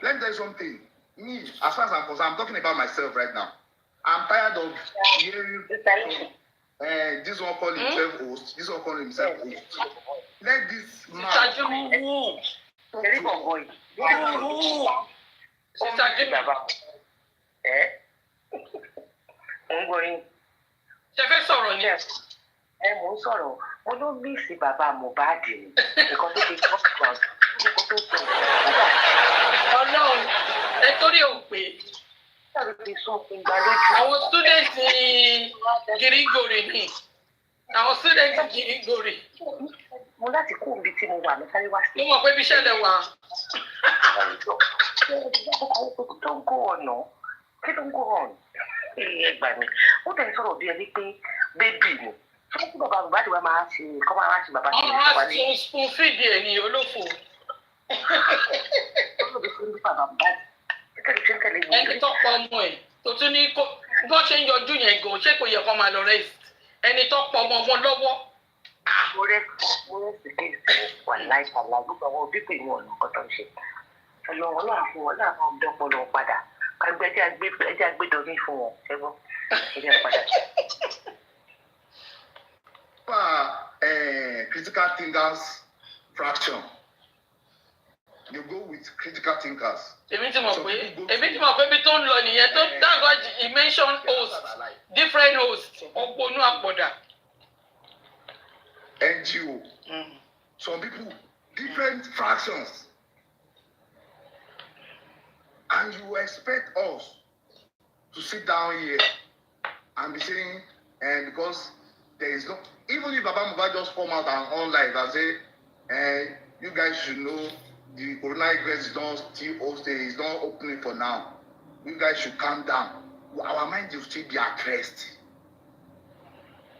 let me tell you something. Me, as far as I'm concerned, I'm talking about myself right now. I'm tired of hearing this one call himself host, this one call himself host. Let this man talk to ṣe fẹ́ sọ̀rọ̀ ni. Mò ń sọ̀rọ̀ mo ló mísì bàbá Mohbad ni nǹkan tó fi kọ́ kan nǹkan tó sọ. Ọlọ́run ẹ torí ò pé àwọn stúdẹ̀ntì gírígòrè ni àwọn stúdẹ̀ntì gírígòrè. Mo láti kó ibi tí mo wà ní sáré wá sí. Mo mọ̀ pé ibi iṣẹ́ lẹ wà. Tó ń kó ọ̀nà kí ló ń kó ọ̀nà ẹgbà mi ó tẹ̀ sọ̀rọ̀ bí ẹni pé bébì ni fún kí bàbá Mohbad wa máa ṣe kọ́ máa ṣe bàbá ọmọ wa ti ń fìdí ẹ̀ ní olófò. Ẹni tó pọ̀ ọmọ ẹ̀ tó tún ní bó ṣe ń yọjú yẹn gan ṣé kò yẹ kó máa lọ rest ẹni tó pọ̀ ọmọ wọn lọ́wọ́. Mo rẹ́ sí kí wà láìka láì gbogbo àwọn òbí pè ní ọ̀nà kan tó ń ṣe ọlọ́wọ́ náà fún wọn náà máa dọ́pọ̀ lọ padà kagbẹ́ ẹjẹ́ agbẹ́dọ̀mí fún wọn ṣẹ́gbọ́n ẹjẹ́ padà. Critical thinkers fraction. You go with critical thinkers. Èmi ti mọ̀ pé bí tó ń lọ nìyẹn tó dáńgọ́ he mention host different host ọ̀pọ̀nú àpọ̀dà. NGO. Some people different fractions. And you expect us to sit down here and be saying, and because there is no, even if Baba Mohbad just come out and on live and say, you guys should know the corona inquest is not still hosted, it's not opening for now. You guys should calm down. Our mind will still be at rest.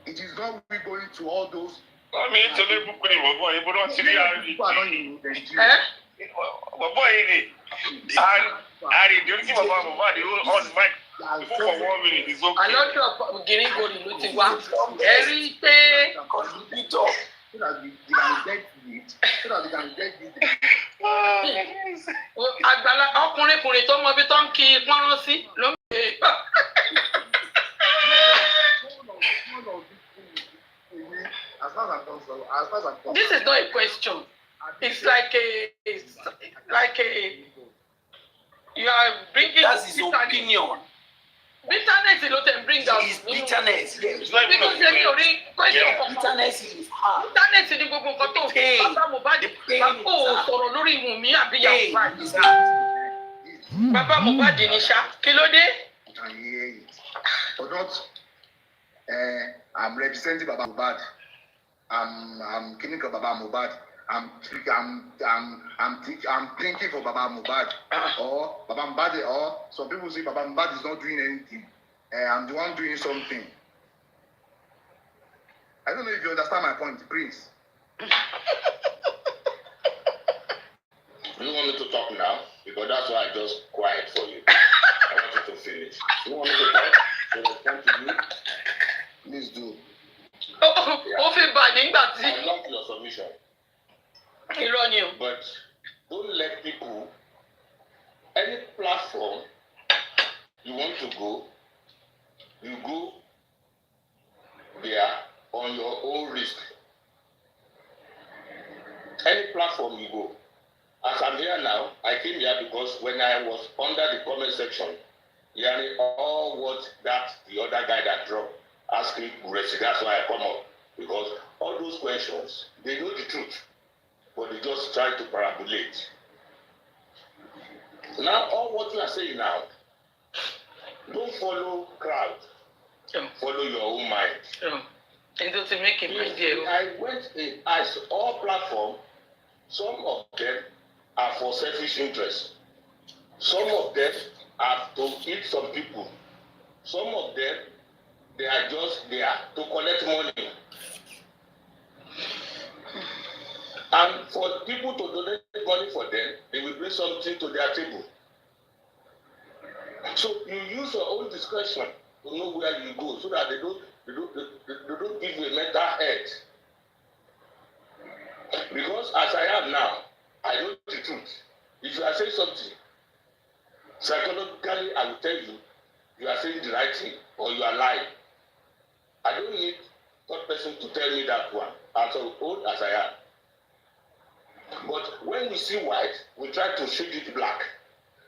It is not we going to all those. I mean, it's a little bit of a boy, but not People are not in Nigeria. Ari, do you think about Mohbad on mic for 1 minute? It's okay. Àlọ́jọ́ gírígòrì ló ti wá. Ẹ rí i pé So that we can get it. So that we can get it. àgbàlá ọkùnrin tó mọ ibi tó ń kí pọ́nrán sí ló ń gbé. This is not a question. It's like a you are bringing. That's his opinion. Bitterness ló tẹ̀ ń bring out. His bitterness. Because ẹni ò rí question kankan. Bitterness is hard. Bitterness ni gbogbo nǹkan tó bàbá Mohbad bàbá ò sọ̀rọ̀ lórí Wùnmí àbí Mohbad. Bàbá Mohbad ní ṣá kí ló dé? But not, I'm representing Baba Mohbad. I'm killing for Baba Mohbad. I'm thinking for Baba Mohbad. Or Baba Mohbad, or some people say Baba Mohbad is not doing anything. I'm the one doing something. I don't know if you understand my point, Prince. You want me to talk now? Because that's why I just quiet for you. I want you to finish. You want me to talk? So respond to you? Please do. Ó fi bà nígbà tí. I love your submission. Irọ́ ni o. But don't let people, any platform you want to go, you go there on your own risk. Any platform you go. As I'm here now, I came here because when I was under the comment section, hearing all what the other guy that dropped, asking Resi, that's why I come up. Because all those questions, they know the truth, but they just try to paraboliate. Now, all what you are saying now, don't follow crowd. Follow your own mind. And to make it easier. I went in, as all platforms, some of them are for selfish interest. Some of them are to eat some people. Some of them, they are just there to collect money. And for people to donate money for them, they will bring something to their table. So you use your own discretion to know where you go, so that they don't give you a mental head. Because as I am now, I know the truth. If you are saying something, Psychologically, I will tell you, you are saying the right thing or you are lying. I don't need that person to tell me that one, as old as I am. But when we see white, we try to shade it black.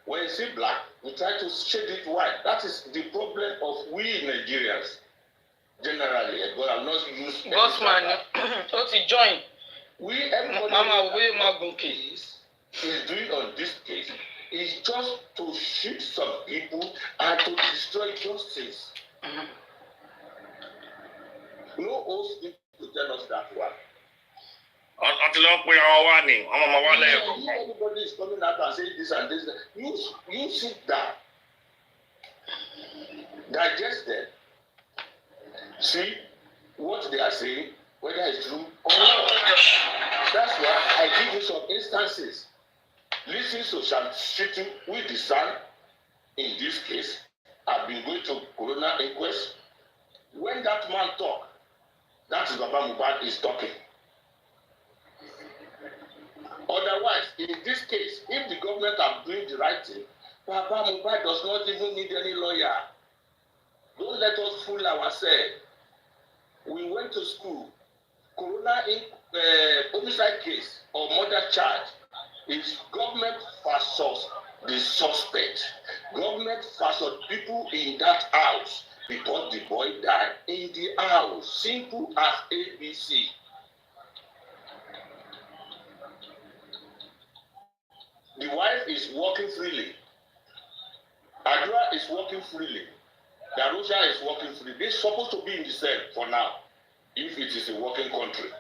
When you see black, we try to shade it white. That is the problem of we Nigerians, generally. But I'm not used to Bossman, what's he join? Everybody Mama, is doing on this case is just to shoot some people and to destroy justice. No host need to tell us that one. Until everybody is coming out and saying this and this. You sit down, digest them, see what they are saying, whether it's true or not. That's why I give you some instances. Listen to some shooting with the son, in this case, I've been going to Corona inquest. When that man talk, that is Baba Mohbad is talking. Otherwise, in this case, if the government are doing the right thing, Baba Mohbad does not even need any lawyer. Don't let us fool ourselves. We went to school. Corona homicide case or murder charge is government versus the suspect. Government versus people in that house because the boy died in the house. Simple as ABC. The wife is walking freely. Adra is walking freely. Darusha is walking freely. They're supposed to be in the cell for now, if it is a working country.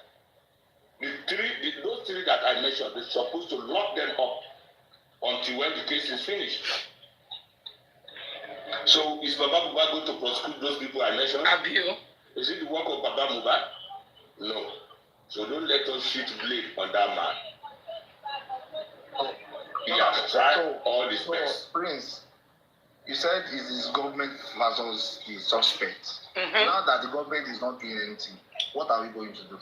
Those three that I mentioned, they're supposed to lock them up until when the case is finished. So is Baba Mohbad going to prosecute those people I mentioned? Is it the work of Baba Mohbad? No. So don't let us shoot blade on that man. He has tried all his best. Prince, you said it is government versus the suspect. Now that the government is not doing anything, what are we going to do?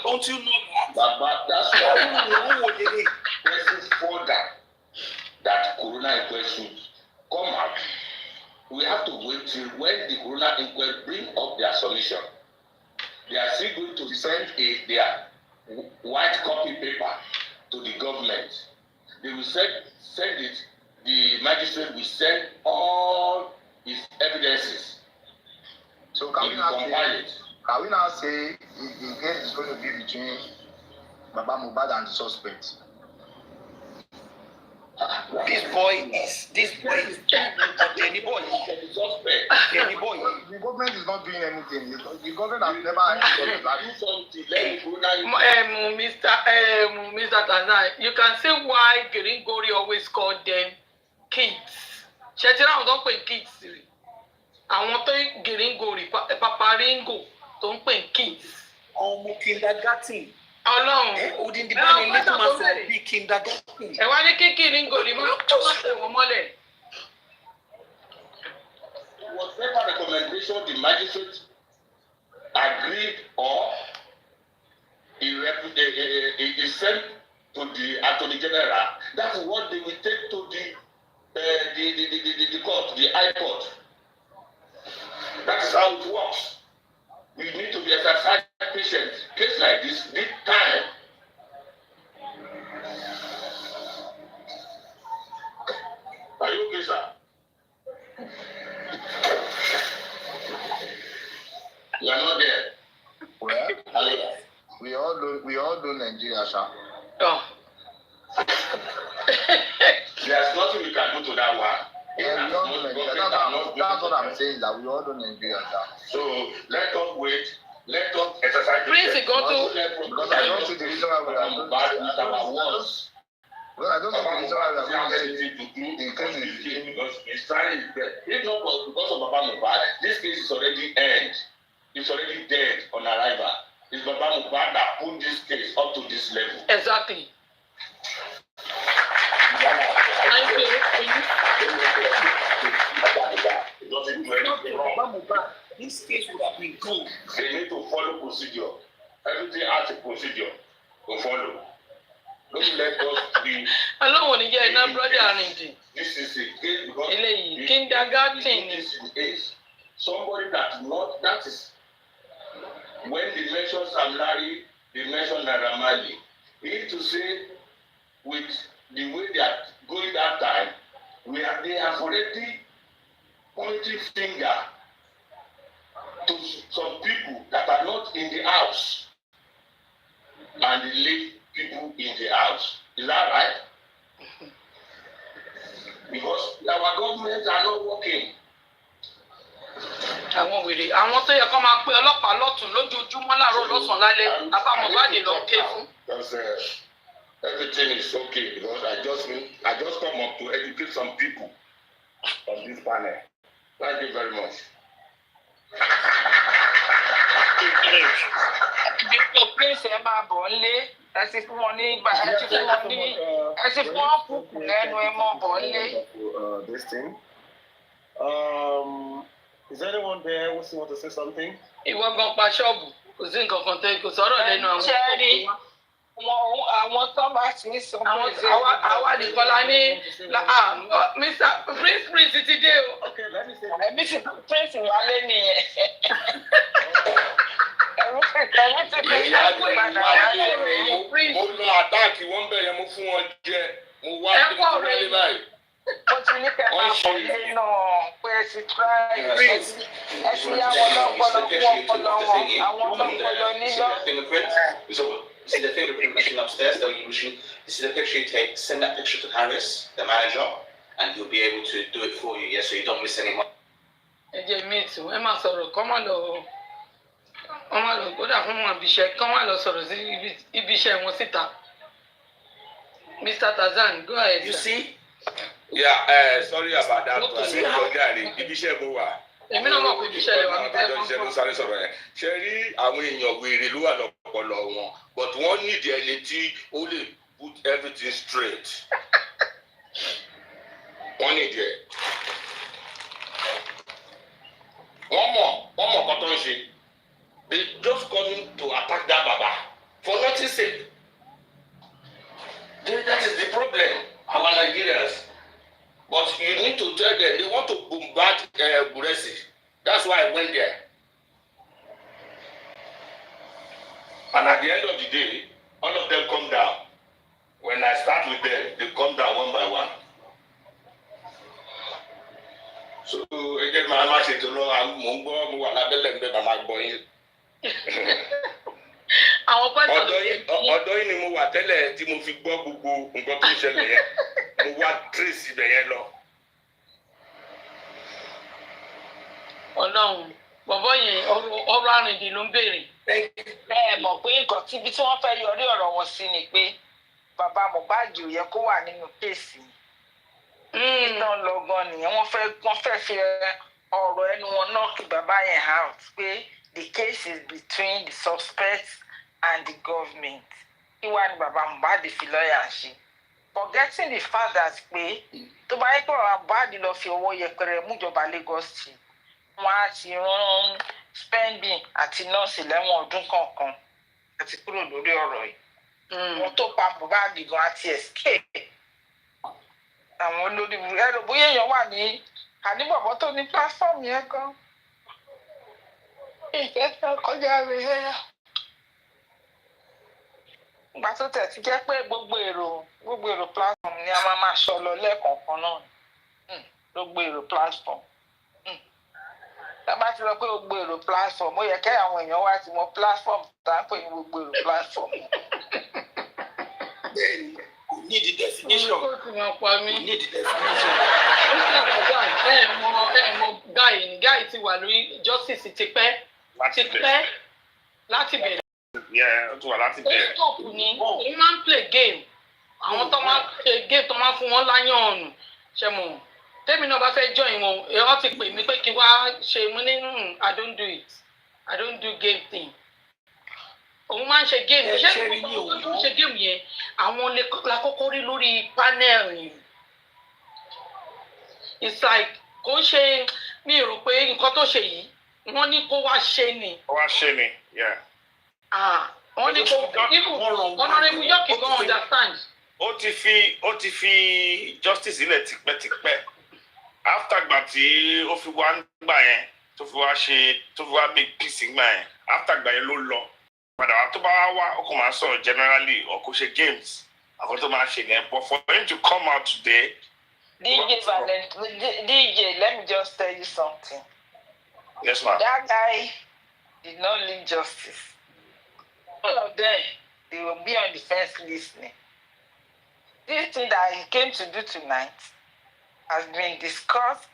Don't you know that? But that's why we pressing further that Corona inquest should come out. We have to wait till when the Corona inquest bring up their submission. They are still going to send their white copy paper to the government. They will send it. The magistrate will send all his evidences. So can we now say the case is going to be between Baba Mohbad and the suspect? This boy is any boy. The government is not doing anything. The government has never Mr. Tanzan, you can see why Gringori always called them kids. Shetira don't pay kids. I want to Gringori, Papa Ringo don't pay kids. Kindergarten. Ọlọ́run odindi bá ní ilé tó máa sọ bí kindergarten. ẹ wá ní kíkiri ń gòlì mọ́ tó máa tẹ̀ wọ́n mọ́lẹ̀. Whatever recommendation the magistrate agreed or he sent to the attorney general, that's what they will take to the court, the high court. That's how it works. We need to be exercised patient. Case like this need time. Are you okay, sir? You are not there. Well, we all do Nigeria, sir. Oh. There's nothing we can do to that one. Yeah, we all do Nigeria. That's what I'm saying, that we all do Nigeria, sir. So let us wait. Let us exercise. Please go to. Because I don't see the reason why we are doing this. Bad as our words. Well, I don't see the reason why we are doing this. Because it's trying his best. If not because of Baba Mohbad, this case is already end. It's already dead on arrival. It's Baba Mohbad that put this case up to this level. Exactly. Thank you. This case would have been good. They need to follow procedure. Everything has a procedure to follow. Don't let us be. Alone ní jẹ́ iná brother Arindi. This is a case because Eléyìí kindergarten ni. this is somebody that is when they mention Sam Larry, they mention Naira Marley. We need to say with the way they are going that time, they have already pointing finger to some people that are not in the house and they leave people in the house. Is that right? Because our governments are not working. Àwọn wèrè àwọn tó yẹ kó máa pe ọlọ́pàá lọ́tún lójoojúmọ́ láàárọ̀ lọ́sàn-án lálẹ́ bàbá Mohbad lọ ké fún. Because everything is okay because I just come up to educate some people on this panel. Thank you very much. Dípò prince ẹ máa bọ̀ nílé ẹ ti fún wọn ní ẹ ti fún wọn kúkú lẹ́nu ẹ mọ́ bọ̀ nílé. This thing. Is anyone there who still want to say something? Ìwọ gan pa ṣọ́ọ̀bù kò sí nǹkan kan tẹ́ kò sọ̀rọ̀ lẹ́nu àwọn tó kù wá. Àwọn tó bá ti ń sọ pé àwa nìkan la ní Mr. Prince ti dé o. Okay, let me say. ẹbí ti prince wálé nìyẹn. Ẹ̀rú ti Mo lọ àtáàkì wọ́n bẹ̀rẹ̀ mo fún wọn jẹ mo wá sí ìtúrẹ́lẹ́ báyìí. Mo ti ní kẹ́ máa bọ̀ nínú pé ẹ ti try ẹ ti yá wọn lọ́pọ̀lọ́ fún ọpọlọ wọn àwọn lọ́pọ̀lọ́ nílọ. See the fingerprint machine upstairs, they'll use machine. This is the picture you take, send that picture to Harris, the manager, and he'll be able to do it for you, yeah, so you don't miss any money. Ẹ jẹ́ mi tù ẹ máa sọ̀rọ̀ kọ́ máa lọ kódà fún wọn ibiṣẹ́ kọ́ máa lọ sọ̀rọ̀ sí ibiṣẹ́ wọn síta. Mr. Tazan, go ahead. You see? Yeah, sorry about that. Ibiṣẹ́ mo wà. Èmi náà mọ̀ pé ibiṣẹ́ lè wà ní tẹ́lẹ̀ kan fún. Sáré sọ̀rọ̀ yẹn. Ṣé rí àwọn èèyàn wèrè ló wà lọ́pọ̀lọ́ wọn but wọ́n need ẹni tí ó lè put everything straight. Wọ́n need ẹ̀. Wọ́n mọ̀ nǹkan tó ń ṣe. They just coming to attack that baba for nothing sake. That is the problem, our Nigerians. But you need to tell them they want to bombard Buresi. That's why I went there. And at the end of the day, all of them come down. When I start with them, they come down one by one. So again, my mama said to know I'm Mongo, mo wà lábẹ́lẹ̀ ńbẹ̀ màmá gbọ́ yín. Ọ̀dọ̀ yín ni mo wà tẹ́lẹ̀ tí mo fi gbọ́ gbogbo nǹkan tó ń ṣẹlẹ̀ yẹn. Mo wá trace ibẹ̀ yẹn lọ. Ọlọ́run bọ̀bọ́ yẹn ọ̀rọ̀ Àrìndì ló ń béèrè. Ẹ mọ̀ pé nǹkan tíbi tí wọ́n fẹ́ yọrí ọ̀rọ̀ wọn sí ni pé bàbá Mohbad ò yẹ kó wà nínú kéèsì. Ìtàn lọ́gán nìyẹn wọ́n fẹ́ fi ọ̀rọ̀ ẹnu wọn náà kí bàbá yẹn out pé the case is between the suspects and the government. Ìwà ni bàbá Mohbad fi lọ́ọ̀yà ṣe. Forgetting the fact that pé tó bá yẹ kí bàbá Mohbad lọ fi owó yẹpẹrẹ mújọba Lagos State wọ́n á ti rán spending àti nọ́ọ̀sì lẹ́wọ̀n ọdún kọ̀ọ̀kan àti kúrò lórí ọ̀rọ̀ yìí. Wọ́n tó pa Mohbad gan àti escape. Àwọn olórí ẹ̀rọ bóyá èèyàn wà ní àníbọ̀bọ̀ tó ní platform yẹn gan. Ìfẹ́ tó kọjá rẹ̀ yẹn. Ìgbà tó tẹ̀ ti jẹ́ pé gbogbo èrò platform ni a máa ṣọ lọ lẹ́ẹ̀kọ̀ọ̀kan náà. Gbogbo èrò platform. Tábà ti lọ pé gbogbo èrò platform ó yẹ kẹ́ àwọn èèyàn wá ti mọ platform tá à ń pè ní gbogbo èrò platform. Bẹ́ẹ̀ni, kò ní the definition. Ó ti máa pa mí. Kò ní the definition. Ẹ mọ Guy ti wà lórí justice tipẹ́ láti bẹ̀rẹ̀. Ó ti wà láti bẹ̀rẹ̀. Ó stop ni ó máa ń play game. Àwọn tó máa ń play game tó máa ń fún wọn láyàn ọ̀nù ṣe mọ̀. Tẹ́mi náà bá fẹ́ join wọn, wọ́n ti pè mí pé kí wá ṣe mú nínú I don't do it. I don't do game thing. Òun máa ń ṣe game. Ṣé òun tó ń ṣe game yẹn? Àwọn la kọ́kọ́ rí lórí panel yìí. It's like kò ń ṣe mi rò pé nǹkan tó ṣe yìí wọ́n ní kó wá ṣe ni. Ó wá ṣe ni, yeah. wọ́n ní kó honorable Yoki go understand. ó ti fi justice sílẹ̀ tipẹ́tipẹ́ after gbà tí ó fi wá gbà yẹn tó fi wá make peace gbà yẹn after gbà yẹn ló lọ padà wá tó bá wá ó kò máa sọ̀rọ̀ generally or kò ṣe games àwọn tó máa ṣe yẹn but for him to come out today. DJ, let me just tell you something. Yes, ma'am. That guy did not leave justice. All of them, they will be on the fence listening. This thing that he came to do tonight has been discussed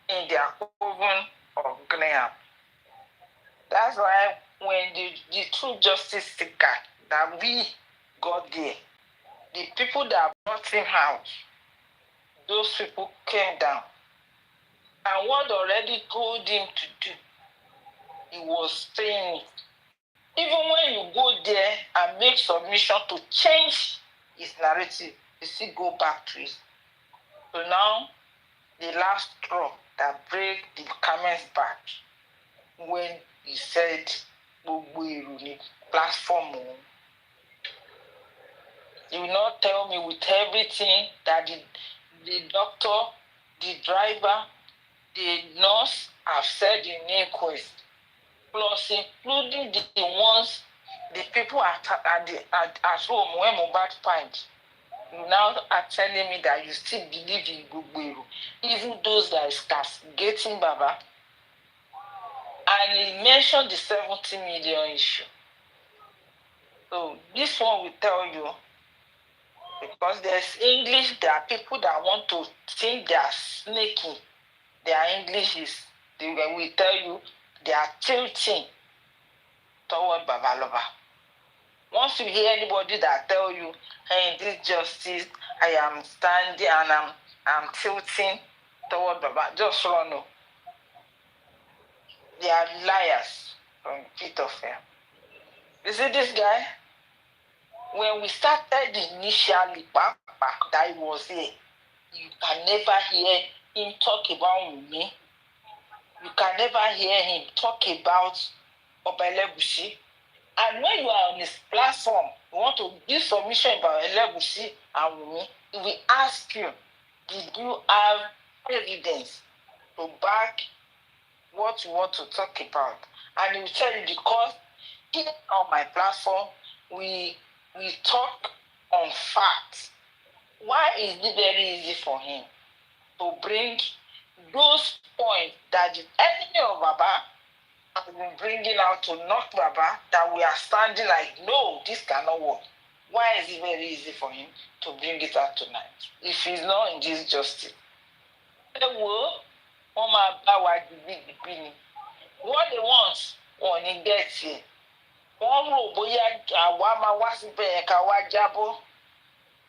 in their oven of Graham. That's why when the true justice seeker that we got there, the people that brought him out, those people came down. And what already told him to do, he was saying it. Even when you go there and make submission to change his narrative, you still go back to it. So now, the last straw that break the camel's back, when he said, platform. You will not tell me with everything that the doctor, the driver, the nurse have said in the inquest, plus including the ones, the people at home when Mohbad find. You now are telling me that you still believe in Gbogbo, even those that is castigating Baba. And he mentioned the 70 million issue. So this one will tell you, because there's English, there are people that want to think they are snaking. Their English is, they will tell you, they are tilting toward Babaloba. Once you hear anybody that tell you, hey, this justice, I am standing and I'm tilting toward Baba, just run. No. They are liars from the pit of hell. You see this guy? When we started initially, that he was here, you can never hear him talk about me. You can never hear him talk about Obelegushi. And when you are on his platform, you want to give submission about Elegushi and Wumi, he will ask you, did you have evidence to back what you want to talk about? And he will tell you, because here on my platform, we talk on facts. Why is it very easy for him to bring those points that the enemy of Baba has been bringing out to knock Baba, that we are standing like, no, this cannot work? Why is it very easy for him to bring it out tonight if he's not in this justice? What they want, when he gets here, wọ́n rò bóyá àwa máa wá síbẹ̀ yẹn ká wá jábọ́.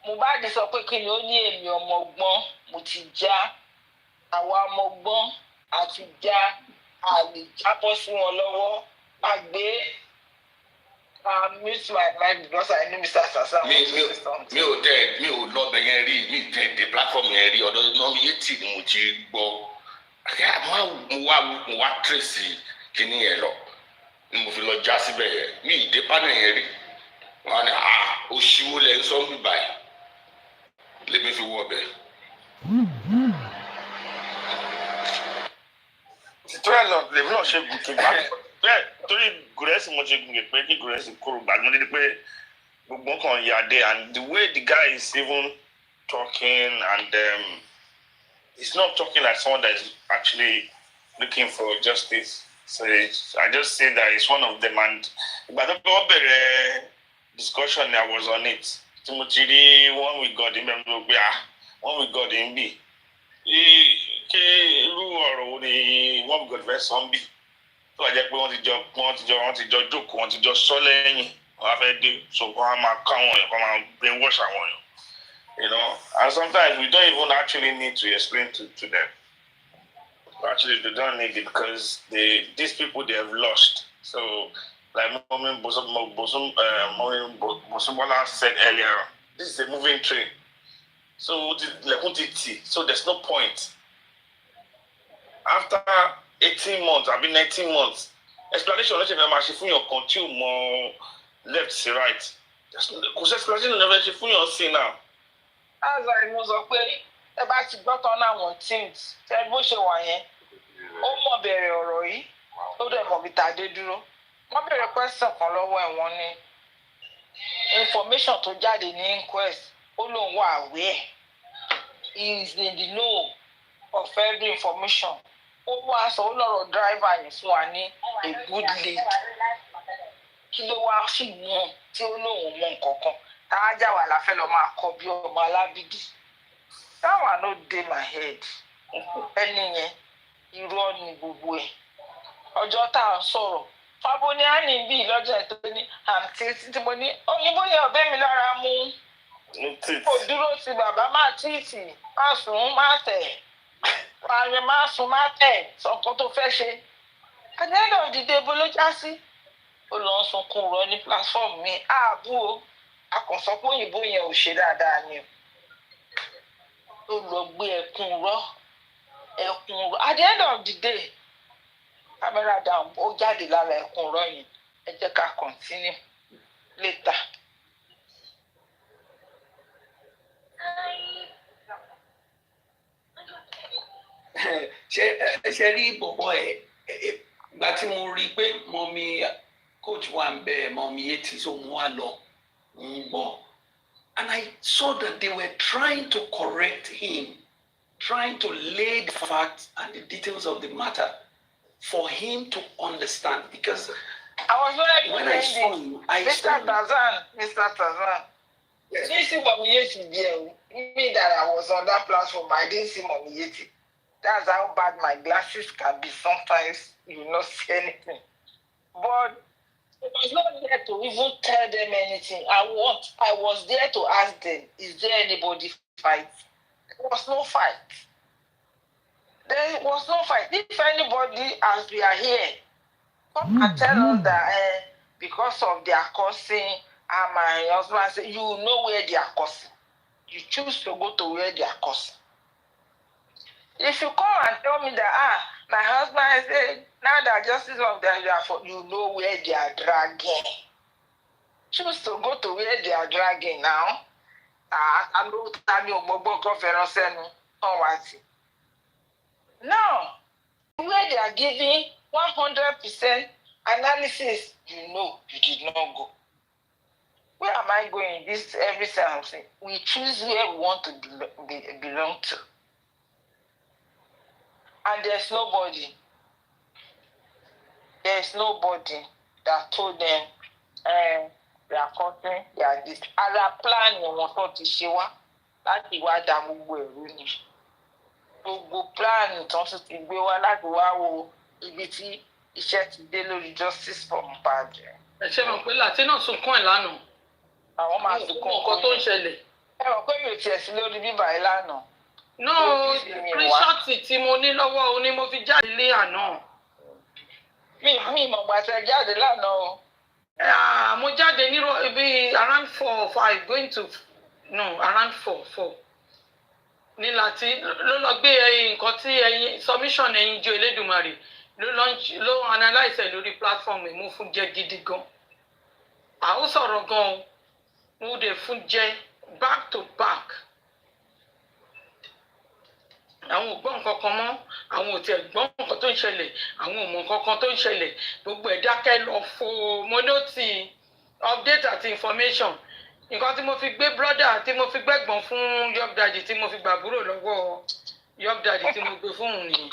Mohbad sọ pé kí ni ó ní èmi ọmọ ọgbọ́n mo ti já, àwa ọmọ ọgbọ́n àti já, a lè jábọ́ sí wọn lọ́wọ́. Àgbé mute my mic because I know Mr. Sasa. mi ò lọ bẹ̀ yẹn rí, mi tẹ̀ dé platform yẹn rí, ọ̀dọ̀ náà mi Yetty ni mo ti gbọ́. Mo wá tracy kíní yẹn lọ. Ni mo fi lọ já síbẹ̀ yẹn, mi ìdé panel yẹn rí. Wọ́n á ní òṣìwò lẹ̀ ń sọ mí báyìí. Lèmi fi wọ bẹ̀. Títúrẹ́ lọ lèmi náà ṣe gùnkè gbà. Bẹ́ẹ̀ torí Gúrẹ́sì mo ṣe gùnkè pé kí Gúrẹ́sì kúrò gbàgbọ́n nídìí pé gbogbo nǹkan yà dé, and the way the guy is even talking and he's not talking like someone that is actually looking for justice. So I just say that it's one of them, and but the discussion I was on it. Timothy, when we got him, when we got him, when we got very zombie. So I just want to joke, want to just solely, so come and brainwash one. You know, and sometimes we don't even actually need to explain to them. Actually, they don't need it because these people, they have lost. So, like Momin Bosumola said earlier, this is a moving train. So, there's no point. After 18 months, 19 months, explanation, let's say, I'm actually continue more left sí right kò sí explanation ní ọ̀fẹ́ ṣe fún yàn sí náà. azà ni mo sọ pé ẹ bá ti gbọ́ tán náà wọ́n teams tẹ bó ṣe wà yẹn ó mọ̀ bẹ̀rẹ̀ ọ̀rọ̀ yìí ó dẹ̀ mọ̀ bí tàdé dúró wọ́n bẹ̀rẹ̀ question kan lọ́wọ́ ẹ̀ wọ́n ní information tó jáde ní inquest ó lóun wà aware he is in the know of every information ó wá sọ ó lọ́rọ̀ driver yẹn fún wa ní a good lead kí ló wá sí mú tí ó lóun mú nǹkan kan táájà wà láfẹ́ lọ máa kọ bí ọmọ alábídí that one no dey my head ẹni yẹn irọ́ ni gbogbo ẹ̀ ọjọ́ tá à ń sọ̀rọ̀ fábóní á ní bí lọ́jọ́ tó ní àǹtí tí mo ní òyìnbó yẹn ọ̀bẹ mi lára mú kò dúró sí bàbá má tíìtì má sùn má tẹ̀ pààyàn má sùn má tẹ̀ sọ̀kan tó fẹ́ ṣe àdéhùn òdìdé bó ló já sí ó lọ ń sunkún rọ ní platform mi ààbò o akọ̀sọ́ pé òyìnbó yẹn ò ṣe dáadáa ni ó lọ gbé ẹkún rọ at the end of the day camera down ó jáde lára ẹkún rọ yẹn ẹ jẹ́ ká continue later. ṣe rí bọ̀bọ̀ ẹ̀ ìgbà tí mo rí i pé mọ̀mí coach wa ń bẹ mọ̀mí Yetty so mo wá lọ ń gbọ́ and I saw that they were trying to correct him, trying to lay the facts and the details of the matter for him to understand because I was very when I saw him, Mr. Tazan. Yes. Didn't see Mommy Yetty there. Me that I was on that platform, I didn't see Mommy Yetty. That's how bad my glasses can be. Sometimes you not see anything. But I was not there to even tell them anything. I was there to ask them, is there anybody fight? There was no fight. There was no fight. If anybody, as we are here, come and tell us that because of their cursing, and my husband said, you know where they are cursing. You choose to go to where they are cursing. If you come and tell me that, my husband said, now that justice of the you know where they are dragging. Choose to go to where they are dragging now. Now, where they are giving 100% analysis, you know you did not go. Where am I going? This every time we choose where we want to belong to. And there's nobody that told them they are cutting, they are this. Other plan you want to see what that is why they move away. Gbogbo plan tó ń ti gbé wá láti wá wo ibi tí iṣẹ́ ti dé lórí justice for Mohbad. Ẹ ṣe mọ̀ pé Latino sunkún ẹ̀ lánàá. Àwọn máa sunkún nǹkan tó ń ṣẹlẹ̀. Ẹ mọ̀ pé mi ò tiẹ̀ sí lórí bíbá ẹ̀ lánàá. No, screenshot tí mo ní lọ́wọ́ o ni mo fi jáde lé àná. Mi mọ̀ gbàtẹ́ jáde lánàá o. Mo jáde ní ibi around 4 or 5 going to around 4 ní láti ló lọ gbé nǹkan tí submission ẹ̀yin jẹ́ Elédùmarè ló analyse lórí platform ẹ̀ mú fún jẹ́ gidi gan. Àwọn sọ̀rọ̀ gan mo dẹ̀ fún jẹ́ back to back. Àwọn ò gbọ́ nǹkan kan mọ́, àwọn ò tiẹ̀ gbọ́ nǹkan tó ń ṣẹlẹ̀, àwọn ò mọ̀ nǹkan kan tó ń ṣẹlẹ̀, gbogbo ẹ̀ dákẹ́ lọ fo mo ní ó ti update àti information. Nǹkan tí mo fi gbé brother tí mo fi gbẹ́gbọ̀n fún Yob Daddy tí mo fi gbàbúrò lọ́wọ́ Yob Daddy tí mo gbé fún òun nìyẹn.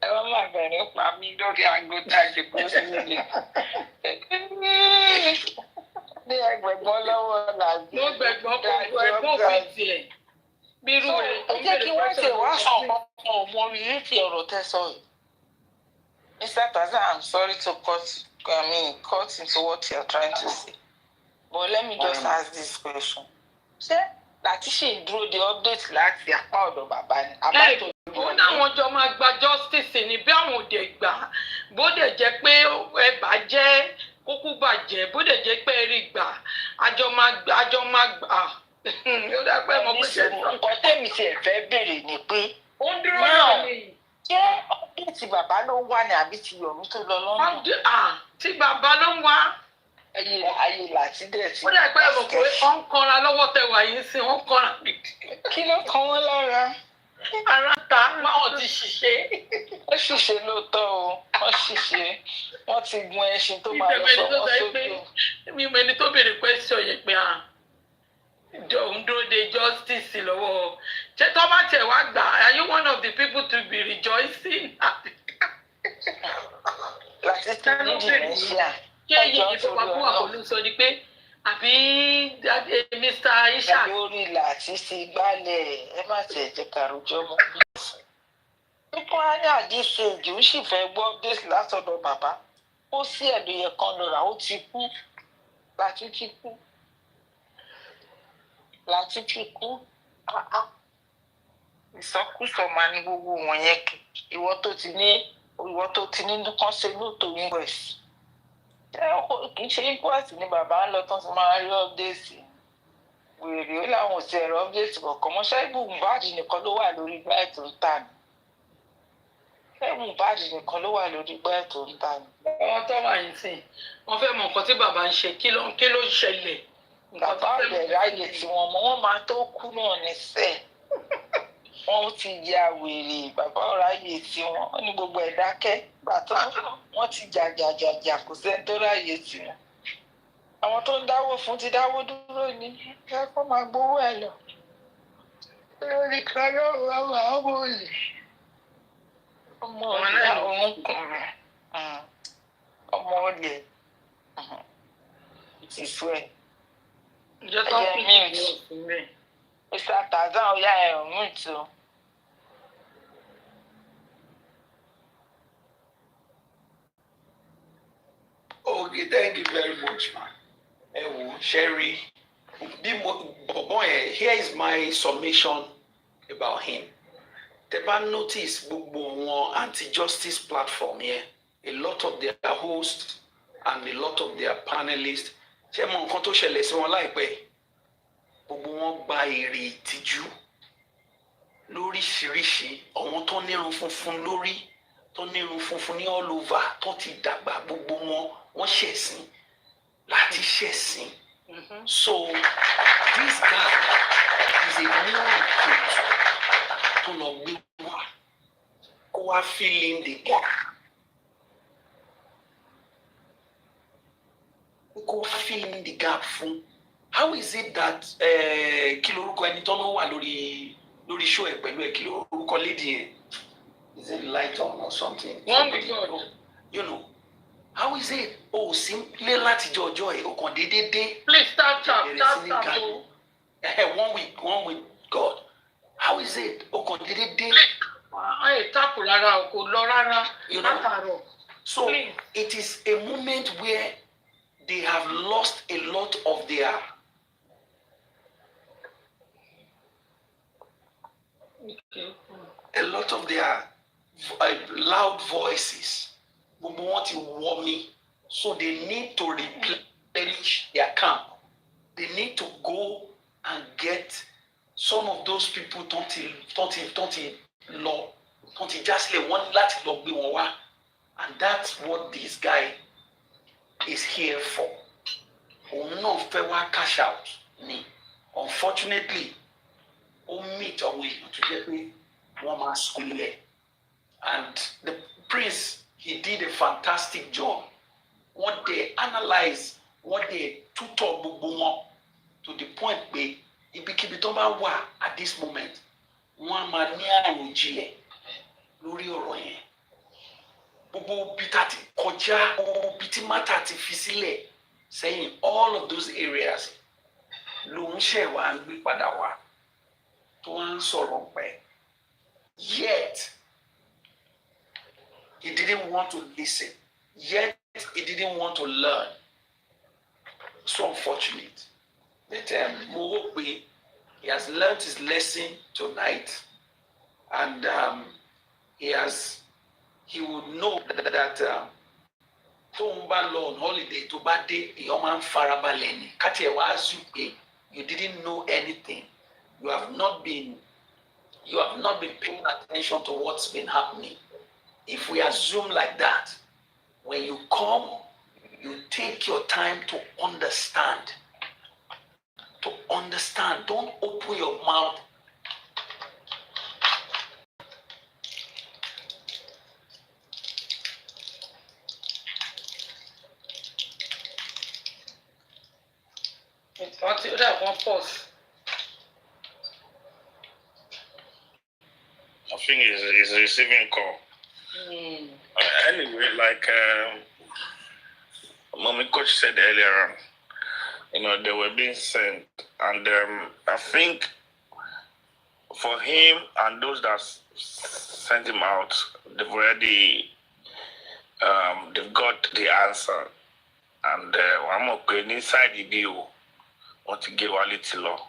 Ẹ wọ́n máa bẹ̀rẹ̀ pa mí lórí aago tá a jẹ kó sí nílé. Ní ẹgbẹ̀gbọ́n lọ́wọ́ làgbé. Mo gbẹ̀gbọ́n kò ẹ̀gbọ́n fi tiẹ̀. Bírú ẹ̀ ẹ jẹ́ kí wọ́n ṣe wá sàn kankan ọmọ mi ní ti ọ̀rọ̀ tẹ́sán yìí. Mr. Tazan, I'm sorry to cut into what you're trying to say. But let me just ask this question. Ṣé láti ṣe ìdúró de update láti apá ọ̀dọ̀ bàbá ni? Ó dáwọn jọ máa gba justice ní bí àwọn òde gbà bó dẹ̀ jẹ́ pé ẹ bàjẹ́ kókó bàjẹ́ bó dẹ̀ jẹ́ pé ẹ rí gbà àjọ máa gbà. Ó dà pé mo pèsè sọ. Nǹkan tẹ́mi ti ẹ̀ fẹ́ béèrè ni pé ó ń dúró náà ni. ṣé ọ́fíìsì bàbá ló ń wá ní àbí ti Yọ̀mí tó lọ lọ́nà? Tí bàbá ló ń wá. Ayé làtí dẹ̀ ti. Ó dẹ̀ pé ẹ̀rọ pé wọ́n ń kanra lọ́wọ́ tẹwà yìí sí wọ́n ń kanra gidi. Kí ló kan wọ́n lára? Ara ta máwọn ti ṣiṣẹ́. Wọ́n ṣiṣẹ́ lóòótọ́ o, wọ́n ṣiṣẹ́. Wọ́n ti gun ẹṣin tó máa lọ sọ́wọ́ sódò. Mímọ ẹni tó béèrè question yẹn pé òun dúró de justice lọ́wọ́. Ṣé tó bá tẹ̀ wá gbà, are you one of the people to be rejoicing? Láti tí ní dementia. Ṣé èyí ìfowópamọ́ àkọlù sọ ni pé àbí Mr. Aisha? Àbí orí ilà àti ṣe gbálẹ̀ ẹ má tiẹ̀ jẹ́ kàròjọ́ mọ́. Pípọ́n ayé àdìsí èjì ó sì fẹ́ gbọ́ update látọ̀dọ̀ bàbá. Ó sí ẹ̀dùn yẹn kan lọ́ra ó ti kú. Láti ti kú. Láti ti kú. Ìsọkúsọ máa ní gbogbo wọn yẹn kì. Ìwọ tó ti ní kán ṣe lóòótọ́ inquest. Kì í ṣe inquest ni bàbá ń lọ tán ti máa rí update. Wèrè ó láwọn ò sí ẹ̀rọ update kọ̀ọ̀kan mọ́ ṣáìbù Mohbad nìkan ló wà lórí báyìí tó ń tà ní. Ṣáìbù Mohbad nìkan ló wà lórí báyìí tó ń tà ní. Àwọn tó wà yìí sìn, wọ́n fẹ́ mọ nǹkan tí bàbá ń ṣe kí ló ń ṣẹlẹ̀. Bàbá ọ̀dẹ̀ ráyè tí wọ́n mọ̀ wọ́n máa tó kú náà ní sẹ́ẹ̀. Wọ́n ti ya wèrè bàbá ráyè tí wọ́n ní gbogbo ẹ̀ dákẹ́ gbàtàn wọ́n ti jàjàjàjà kò sẹ́ni tó ráyè tí wọ́n. Àwọn tó ń dáwó fún ti dáwó dúró ní ẹ kó máa gbowó ẹ lọ. Lórí kan lọ́rùn àwọn ọmọ òye. Ọmọ òye òǹkùnrin. Ọmọ òye. Ìsú ẹ̀. Ìjọba ń pè é ní Mr. Tazan ó yá ẹ̀rùn mú ìtò. Okay, thank you very much, man. Sherry, here is my summation about him. Teba notice gbogbo anti-justice platform here. A lot of their hosts and a lot of their panelists. Ṣé mọ nǹkan tó ṣẹlẹ̀ sí wọn láìpẹ́? Gbogbo wọn gba èrè ìtìjú lóríṣiríṣi. Àwọn tó nírun funfun lórí, tó nírun funfun ní all over, tó ti dàgbà gbogbo wọ́n ṣẹ̀sìn láti ṣẹ̀sìn. So this guy is a new recruit tó lọ gbé wá kó wá fill in the gap. Kó wá fill in the gap fún. How is it that kí lorúkọ ẹni tó ló wà lórí show ẹ̀ pẹ̀lú ẹ̀ kí lorúkọ lady yẹn? Is it light on or something? One with God. You know. How is it? Oh, simply láti jọjọ ẹ̀ ọkàn dédédé. Please tap. One with God. How is it? Ọkàn dédédé. Ẹ tap rárá kò lọ rárá. You know. So it is a moment where they have lost a lot of their loud voices. Gbogbo wọn ti wọ mi. So they need to replenish their camp. They need to go and get some of those people tó ti just lè wọ́n láti lọ gbé wọn wá. And that's what this guy is here for. Òun náà fẹ́ wá cash out ni. Unfortunately, ó meet àwọn èèyàn tó jẹ́ pé wọ́n máa skulẹ̀. And the prince, he did a fantastic job. What they analyze, what they tutor gbogbo wọn to the point pé ibikíbi tó bá wà at this moment, wọ́n máa ní àròjinlẹ̀ lórí ọ̀rọ̀ yẹn. Gbogbo bí tá ti kọjá, gbogbo bí tí mátà ti fi sílẹ̀ sẹ́yìn, all of those areas ló ń ṣẹ̀ wá ń gbé padà wá tó wá ń sọ̀rọ̀ pẹ́. Yet, he didn't want to listen. Yet, he didn't want to learn. So unfortunate. But mo hope he has learned his lesson tonight. And he would know that tó ń bá lọ on holiday tó bá dé èèyàn máa ń farabalẹ̀ ni. Káti ẹ̀ wá assume pé you didn't know anything. You have not been you have not been paying attention to what's been happening. If we assume like that, when you come, you take your time to understand. To understand. Don't open your mouth. Until that one pause. I think it's a receiving call. Anyway, like Mommy Coach said earlier, they were being sent, and I think for him and those that sent him out, they've already they've got the answer, and I'm okay inside the deal. Want to give a little law?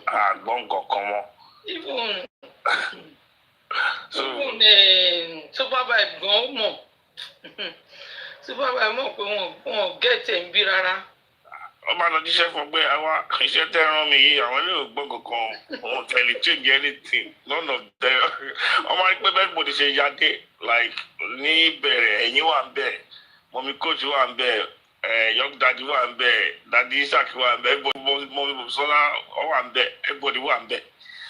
Come on. Even so Supervisor gan mọ̀ Supervisor mọ̀ pé wọn get ẹ̀ ń bí rárá. Ọba lọ jíṣẹ́ fún pé àwa iṣẹ́ tẹ́ rán mi yìí àwọn ilé ògbọ́n kankan wọn tẹ̀lé change anything none of them. Ọmọ rí pé bẹ́ẹ̀ bó ti ṣe yáde like ní bẹ̀rẹ̀ ẹ̀yìn wà ń bẹ̀ Mommy Coach wà ń bẹ̀ Young Daddy wà ń bẹ̀ Daddy Isaac wà ń bẹ̀ Mommy Bùsọ́lá wà ń bẹ̀ everybody wà ń bẹ̀.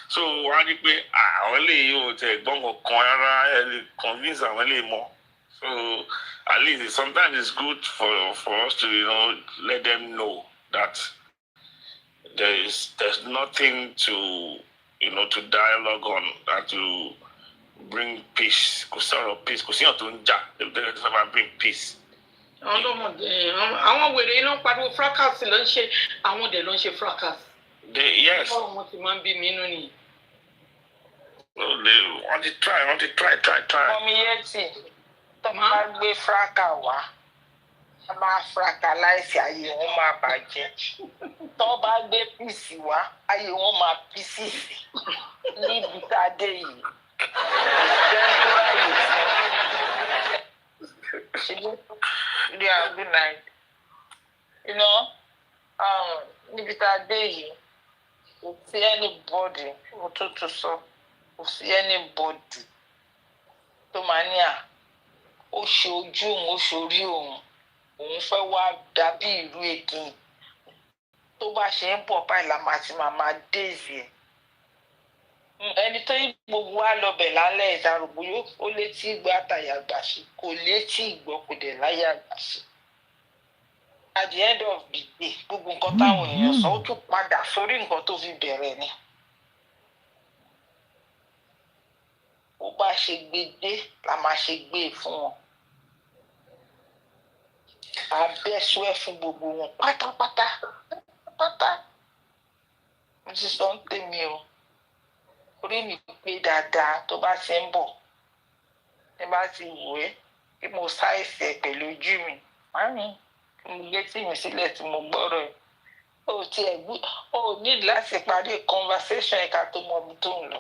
So wọ́n á rí pé àwọn ilé yìí ò tẹ̀ gbọ́n kankan rárá ẹ lè convince àwọn ilé mọ́. So at least sometimes it's good for us to let them know that there's nothing to to dialogue on and to bring peace. Kò sọ̀rọ̀ peace, kò sí ọ̀n tó ń jà. They don't bring peace. Àwọn wèrè iná pariwo fracas ló ń ṣe àwọn dẹ̀ ló ń ṣe fracas. Yes. Wọ́n ti máa ń bí mi nínú nìyí. They want to try. Mommy Yeti. Tó máa gbé fraka wá a máa fraka láìsí ayé wọn máa bàjẹ́ tó bá gbé píìsì wá ayé wọn máa píìsì sí níbi tá a dé yìí good night. Níbi tá a dé yìí kò sí anybody òtútù sọ kò sí anybody tó máa ní ó ṣe ojú òun ó ṣorí òun fẹ́ wá dàbí ìlú èdè tó bá ṣe ń bọ̀ báyìí la máa ti máa déèzì ẹ̀. Ẹni tó yí gbogbo wa lọbẹ̀ lálẹ́ ìdarúgbó ó létí ìgbọ́ àtàyàgbà sí kò létí ìgbọ́ kò dẹ̀ láyàgbà sí. At the end of the day gbogbo nǹkan táwọn èèyàn sọ ó tún padà sórí nǹkan tó fi bẹ̀rẹ̀ ni. Bó bá ṣe gbé dé la máa ṣe gbé fún wọn. Abẹ́sú ẹ̀ fún gbogbo wọn pátápátá. Mo ti sọ ń tèmi o. Orí mi pé dáadáa tó bá ṣe ń bọ̀. Ẹ bá ti wò ẹ́ kí mo ṣàìsí ẹ pẹ̀lú ojú mi. Màámi mo gbé tí mi sílẹ̀ tí mo gbọ́rọ̀ ẹ̀. O ní láti parí conversation ẹ̀ka tó mọ ibi tó ń lọ.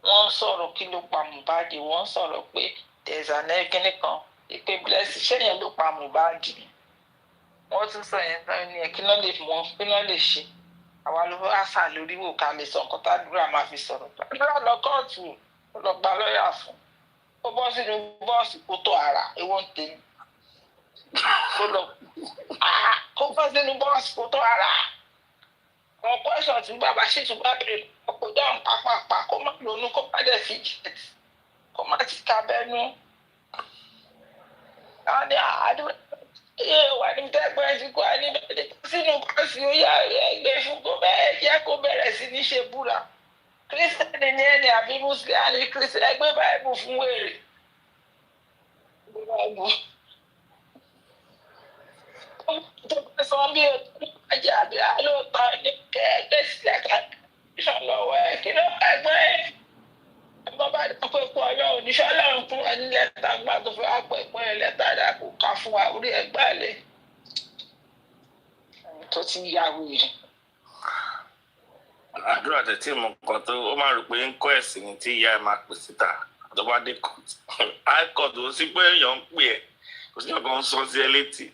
Wọ́n sọ̀rọ̀ kí ló pa Mohbad, wọ́n sọ̀rọ̀ pé there's an kíní kan ìpè bless iṣẹ́ yẹn ló pa Mohbad. Wọ́n tún sọ yẹn tán ní ẹ̀ kí náà lè mọ̀ kí náà lè ṣe. Àwa ló wá sà lórí wò ká lè sọ nǹkan tádùúrà máa fi sọ̀rọ̀. Àdúrà lọ kóòtù ó lọ gba lọ́ọ̀yà fún. Ó bọ́ sínú bọ́ọ̀sì kó tó ara ewọ́ ń tẹ̀lé. Kó bọ́ sínú bọ́ọ̀sì kó tó ara. Àwọn pẹ́sàn tí bàbá ṣì tún bá bèrè ọkọ̀ dáhùn pápápá kó má ronú kó má dẹ̀ fi jẹ̀ kó má ti ka bẹ́nu. Àwọn ní àádọ́ wà ní tẹ́gbẹ́ ti kó ẹni bẹ́ẹ̀ sínú bọ́ọ̀sì ó yà ẹgbẹ́ fún kó bẹ́ẹ̀ jẹ́ kó bẹ̀rẹ̀ sí ní ṣe búra. Kírísítẹ́nì ni ẹni àbí Mùsùlùmí àní kírísítẹ́nì ẹgbẹ́ báìbù fún wèrè. Tó bá sọ bí ọjà àbí àlóòótọ́ ní kẹ́ẹ̀gbẹ́ sílẹ̀ ká ìṣàlọ́wọ́ ẹ̀ kí ló ẹgbẹ́ ẹ̀. Ẹgbọ́n bá dá pé pọ̀ ọyọ́ oníṣẹ́ ọlọ́run fún ẹni lẹ́tà gbà tó fi wá pẹ̀ pẹ́ lẹ́tà dà kó ká fún wa orí ẹgbẹ́ àlẹ́. Tó ti yá wèrè. Àdúrà tẹ̀tí mọ̀ nǹkan tó ó máa rò pé ń kọ́ ẹ̀sìn ní tí ìyá ẹ̀ máa pè síta tó bá dé court. High court ó sí pé èèyàn ń pè ẹ́ kò sí ọ̀kan ń sọ sí ẹ létí.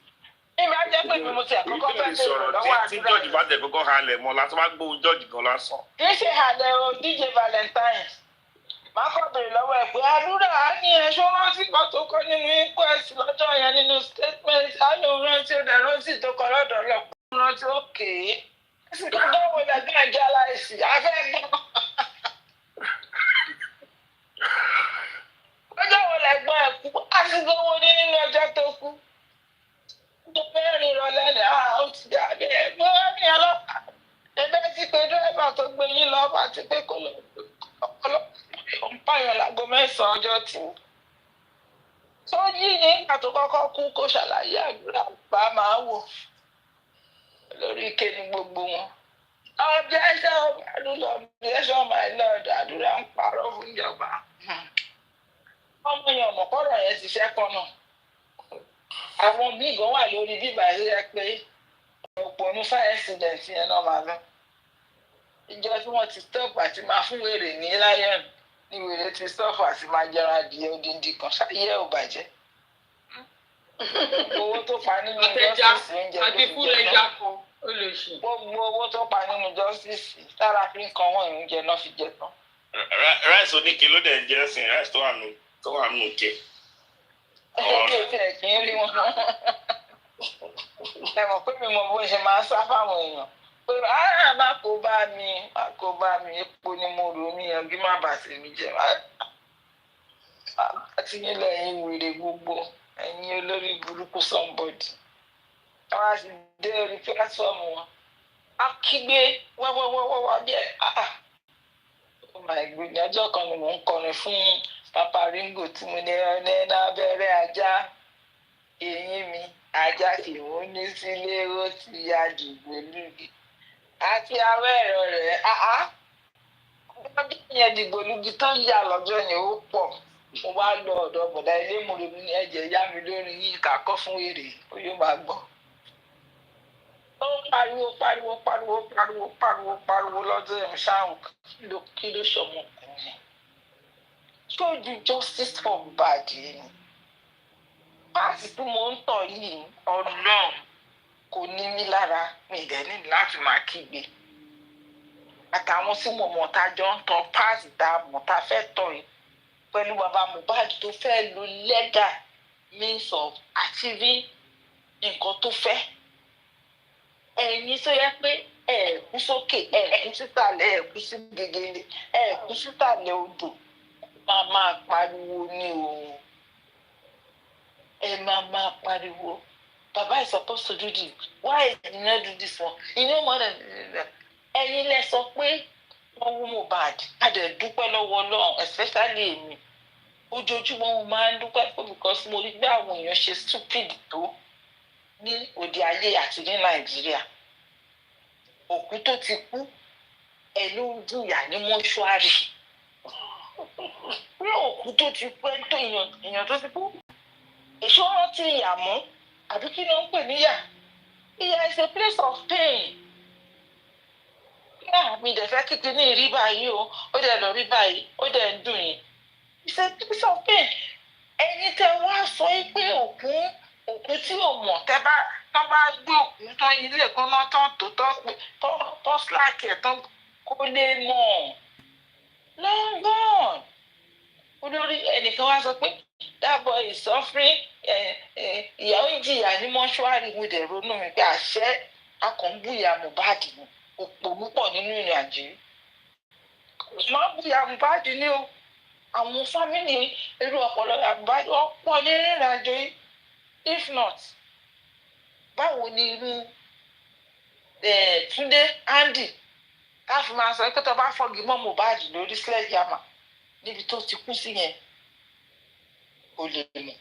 ìmọ̀ ajẹ́ pé mi mo ti àkọ́kọ́ fẹ́ bẹ̀rẹ̀ lọ́wọ́ àdúrà. tí jọ́ọ̀jì bá tẹ̀ kọ́kọ́ halẹ̀ mọ́ láti wá gbóhùn jọ́ọ̀jì gan lásán. kì í ṣe halẹ̀ o DJ Valentine máa kọ́ bèrè lọ́wọ́ ẹ̀ pé àdúrà á ní ẹ̀ṣọ́ rántí kan tó kọ́ nínú inquest lọ́jọ́ yẹn nínú statement á ló rántí ó dẹ̀ rántí tó kọ́ lọ́dọ̀ ọlọ́pàá rántí òkè àsìkò dánwò lẹ́gbẹ́ ẹ̀jẹ̀ aláìsí afẹ́ gbọ́. ọjọ́ wo lẹ́gbọ́n ẹ̀ kú àsìkò wo ní nínú ọjọ́ tó kú. tó mẹ́rin ìrọ̀lẹ́ ni ó ti dà bẹ́ẹ̀ mọ́ ní ọlọ́pàá ẹgbẹ́ ti pé dírẹ́bà tó gbé yín lọ bá ti pé kó lọ ọlọ́pàá ń pààyàn láago 9 ọjọ́ tí tó yí ní ìgbà tó kọ́kọ́ kú kó ṣàlàyé àdúrà bá máa wò lórí ike ní gbogbo wọn. objection my lord àdúrà ń parọ́ fún ìjọba. ọmọ yẹn ọmọ kọ́rọ̀ yẹn ti ṣẹ́kọ̀ọ́ náà. àwọn míì gan wà lórí bíbá yìí rẹ pé òpònú fire student yẹn náà máa lọ. ìjọ tí wọ́n ti stop àti máa fún wèrè ní lion ní wèrè ti stop àti máa jẹun adìyẹ odindi kan ṣáyé ò bàjẹ́. owó tó pa nínú justice oúnjẹ àti fúlẹ̀ ìjà kan ó lè ṣe. gbogbo owó tó pa nínú justice tára fi ń kan wọ́n oúnjẹ náà fi jẹ tán. rice oníke ló dẹ̀ ń jẹ́ sìn rice tó wà nù ké. ẹbí ètò ẹ̀ kì í rí wọn. ẹ mọ̀ pé mi mọ bó ṣe máa ń sá fáwọn èèyàn pé má kó bá mi epo ni mo rò mí yanjú má bàa sí mi jẹ àti nílẹ̀ ẹ̀yin wèrè gbogbo ẹ̀yin olórí burúkú somebody wọ́n á sì dé orí platform wọn á kígbe wọ́wọ́wọ́wọ́ bí ẹ̀ oh my God ọjọ́ kan ni mò ń kọrin fún Papa Ringo tí mo ní ẹni abẹ́rẹ́ ajá eyín mi ajá kì í ní sílé ó ti ya dìgbò lùgì àti awẹ́ ẹ̀rọ rẹ̀ ọjọ́ yẹn dìgbò lùgì tó yà lọ́jọ́ yẹn ó pọ̀ mo wá lọ ọ̀dọ̀ bọ̀dá ilé mo lè ní ẹ̀jẹ̀ yá mi lórí yín kàkọ́ fún èrè ó yóò máa gbọ́. ó pariwo lọ́jọ́ yẹn ṣáàrùn kí ló ṣọmọkùnrin ṣojú justice for bad yìí páàsì tí mo ń tọ̀ yìí ọlọ́run kò ní mí lára mi ìdẹ́ ní láti máa kígbe àtàwọn tí mo mọ̀ tá a jọ ń tọ páàsì tá a mọ̀ tá a fẹ́ tọ̀ yìí pẹ̀lú bàbá Mohbad tó fẹ́ lo legal means of achieving nǹkan tó fẹ́ ẹ̀yin tó yẹ pé ẹ̀ kú sókè ẹ̀ kú sísàlẹ̀ ẹ̀ kú sí gegele ẹ̀ kú sísàlẹ̀ odò máa pariwo ní o ẹ máa pariwo baba is supposed to do this why you no do this one you know more than ẹ̀yin lẹ sọ pé wọ́n wú Mohbad a dẹ̀ dúpẹ́ lọ́wọ́ Ọlọ́run especially èmi ojoojúmọ́ mo máa ń dúpẹ́ fún because mo rí bí àwọn èèyàn ṣe stupid tó ní òde ayé àti ní Nàìjíríà òkú tó ti kú ẹ ló ń jìyà ní mọ́ṣúárì ní òkú tó ti pẹ́ tó èèyàn tó ti kú èso rántí ìyàmú àbí kí ló ń pè níyà ìyà is a place of pain mi dẹ̀ fẹ́ kíkiri ní ìrí báyìí o ó dẹ̀ lọ rí báyìí ó dẹ̀ ń dùn yín it's a place of pain ẹni tẹ wá sọ pé òkú tí ò mọ̀ tẹ́ bá gbé òkú tán ilé kan náà tán tó slack ẹ̀ tán kó lè mọ̀ long gone olórí ẹnìkan wá sọ pé that boy is suffering ìyàwó ìjìyà ní mọ́ṣúárì mo dẹ̀ ronú mi pé àṣẹ akọ̀ǹbùyà Mohbad ni òpó púpọ̀ nínú ìrìn àjò yìí máa bùyà Mohbad ní o àwọn fámìlì irú ọpọlọ Mohbad ọ̀pọ̀ nínú ìrìn àjò yìí if not báwo ni irú Túndé Andy káfí máa sọ pé tó bá fọ́gi mọ́ Mohbad lórí sledgehammer níbi tó ti kú sí yẹn ó lè mọ̀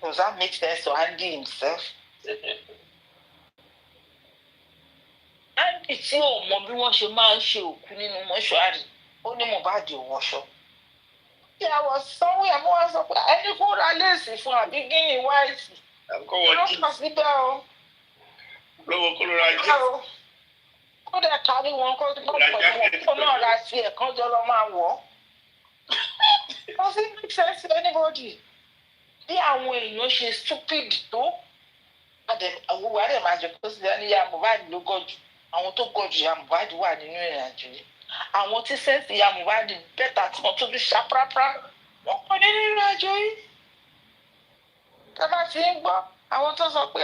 does that make sense to Andy himself? Andy tí ò mọ bí wọ́n ṣe máa ń ṣe òkú nínú mọ́ṣúárì ó ní Mohbad ò wọṣọ. ìyàwó sanwó ẹ̀ mọ́ wá sọ pé ẹni kó ra léèsì fún àbí gíní wáìtì ló kàn síbẹ̀ o. lọ́wọ́ kó ló ra jẹ́. kó dẹ̀ kárí wọn kó pẹ̀lú wọn kó náà ra sí ẹ̀ kán jọ lọ máa wọ̀ ọ́. doesn't make sense to anybody. bí àwọn èèyàn ṣe stupid tó àwọn wa dẹ̀ máa jẹ kó sí ní ya Mohbad ló gọ̀jù àwọn tó gọ̀jù ya Mohbad wà nínú ìrìn àjò yìí àwọn tí sẹ́ǹsì ya Mohbad bẹ́tà tí wọ́n tún fi ṣàprápra wọ́n kọ́ nínú ìrìn àjò yìí. Tọ́ba ti ń gbọ́ àwọn tó sọ pé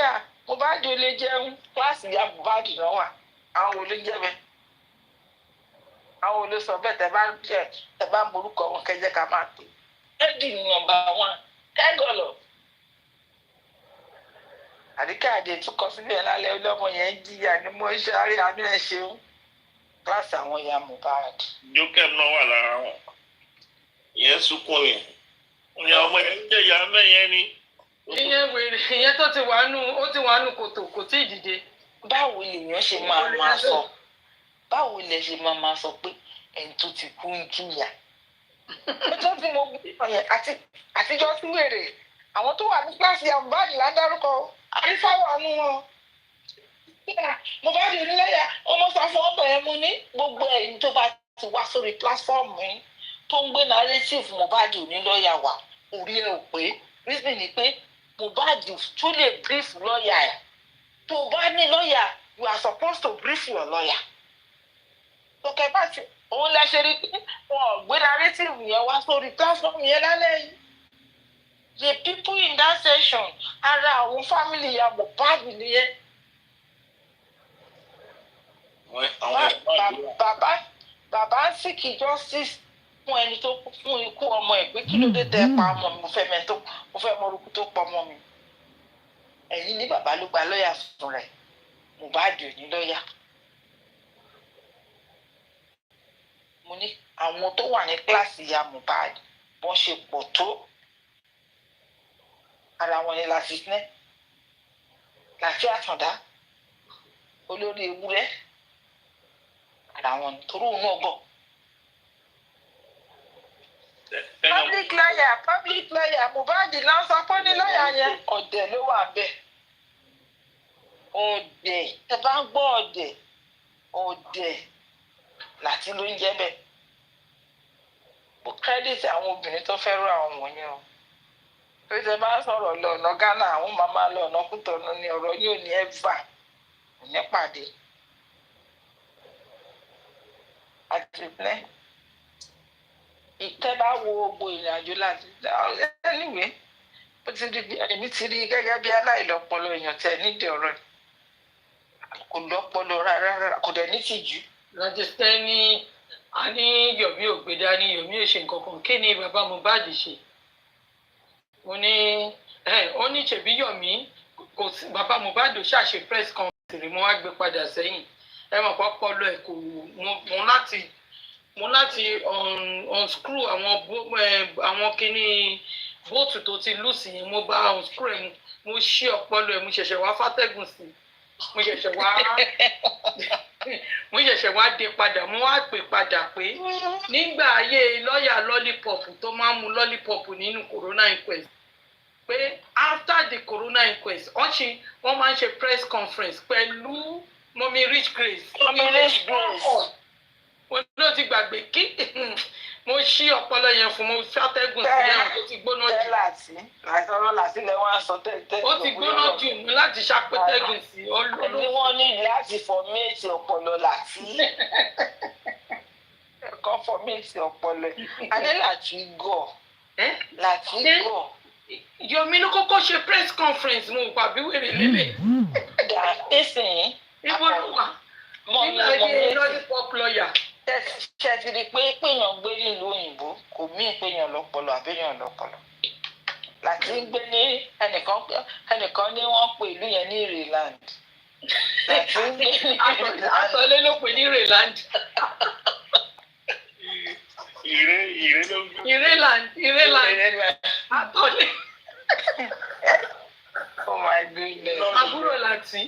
Mohbad ò lè jẹun kíláàsì ya Mohbad náà wà àwọn ò lè jẹ bẹ́ẹ̀ àwọn ò lè sọ bẹ́ẹ̀ tẹ́ bá ń borúkọ wọn kẹjẹ ká máa pè Eddie ní #1 kẹ́gọ̀lọ̀ àdìkẹ́ àdè tún kọ sílẹ̀ lálẹ́ ọlọ́mọ yẹn ń jìyà ní mo ṣe àárẹ̀ àánú ẹ̀ ṣeun kíláàsì àwọn ya Mohbad. Jókè náà wà lára wọn ìyẹn sunkún ni ìyá ọmọ yẹn ń jẹ ìyá mẹ́yẹn ni. ìyẹn wèrè ìyẹn tó ti wà nù kòtò kò tí ì dìde. báwo lèèyàn ṣe máa sọ báwo lè ṣe máa sọ pé ẹni tó ti kú ń jìyà ọjọ́ tí mo gbé yẹn àtijọ́ sí wèrè àwọn tó wà ní kíláàsì ya Mohbad ládárúkọ àrífáwọ̀ àánú wọn. Mohbad onílẹ̀yà ọmọ sáfọ́ ọ̀bẹ ẹ̀ mú ní gbogbo ẹ̀yìn tó bá ti wá sórí pílásífọ́ọ̀mù yìí tó ń gbé narrative Mohbad onílọ́yà wà orí ẹ̀ ò pé reason ni pé Mohbad tó lè brief lọ́yà ẹ̀ tó bá ní lọ́yà you are supposed to brief your lawyer. tókẹ́ bá ti òun lẹ ṣe rí pé wọn ò gbé narrative yẹn wá sórí platform yẹn lálẹ́ yìí. The people in that section ara àwọn family ya Mohbad nìyẹn. bàbá ń seek justice fún ẹni tó fún ikú ọmọ ẹ̀ pé kí ló dé tẹ́ pa ọmọ mi mo fẹ́ mọ orúkú tó pọ̀ ọmọ mi. ẹ̀yin ní bàbá ló gba lọ́ọ̀yà fún rẹ̀ Mohbad ò ní lọ́ọ̀yà. mo ní àwọn tó wà ní kíláàsì ya Mohbad wọ́n ṣe pọ̀ tó ara wọn ni láti sinẹ́ láti àtàndá olórí ewúrẹ́ ara wọn torí òun náà bọ̀. public lawyer Mohbad náà sọ pé ní lọ́ọ̀yà yẹn ọ̀dẹ̀ ló wà bẹ́ẹ̀ ọ̀dẹ̀ ẹ bá ń gbọ́ ọ̀dẹ̀ láti ló ń jẹ́ bẹ́ẹ̀ mo credit àwọn obìnrin tó fẹ́ rú àwọn wọ̀nyẹn o tó ṣe bá sọ̀rọ̀ lọ́nà Ghana àwọn màmá lọ́nà Kútọ̀nù ni ọ̀rọ̀ yóò ní ẹ̀fà ní pàdé àtìpẹ́ ìtẹ́ bá wo gbogbo ìrìn àjò láti anyway ó ti rí èmi ti rí gẹ́gẹ́ bí aláìlọ́pọlọ èèyàn tẹ̀ nídìí ọ̀rọ̀ kò lọ́pọlọ rárá kò dẹ̀ ní tìjú. Rajasthan ní a ní Yomi ògbédá ní Yomi ò ṣe nǹkan kan kí ni bàbá Mohbad ṣe ó ní ṣèbí Yomi kò sí bàbá Mohbad ò ṣàṣe press conference mo wá gbé padà sẹ́yìn ẹ mọ̀ pọ́pọ́lọ ẹ̀ kò mo láti unscrew àwọn kíní bóòtù tó ti lùsì yẹn mo bá unscrew ẹ̀ mo ṣí ọpọlọ ẹ̀ mo ṣẹ̀ṣẹ̀ wá fátẹ́gùn sí mo ṣẹ̀ṣẹ̀ wá dé padà mo wá pè padà pé nígbà ayé lọ́ọ̀yà lollipop tó máa ń mu lollipop nínú corona inquest pé after the corona inquest wọ́n máa ń ṣe press conference pẹ̀lú mọ́mí Rich Grace. Wọ́n ló ti gbàgbé kí mo ṣí ọpọlọ yẹn fún mo fàtẹ́gùn sí ẹ̀hún tó ti gbóná jù. àìsàn làtìlẹ̀ wọn aṣọ tẹ́tẹ́. ó ti gbóná jù mí láti ṣàpẹ́tẹ́gùn sí ẹni wọ́n ní láti fọmẹ́ẹ̀tì ọpọlọ láti ẹ̀kọ́ fọmẹ́ẹ̀tì ọpọlọ adé láti gọ̀ láti gọ̀. Yomi ló kọ́kọ́ ṣe press conference mo pa bí wèrè lélẹ̀. dà ẹsìn ibo ló wà nígbà ayé lollipop lawyer. ṣe ti di pé péyàn gbé nílùú òyìnbó kò mí péyàn lọ́pọlọ àbẹ́yàn lọ́pọlọ láti ń gbé ní ẹnìkan ní wọ́n pè ìlú yẹn ní Ireland láti ń gbé ní àtọ̀lé ló pè ní Ireland. Ireland àtọ̀lé. Oh my goodness. àbúrò láti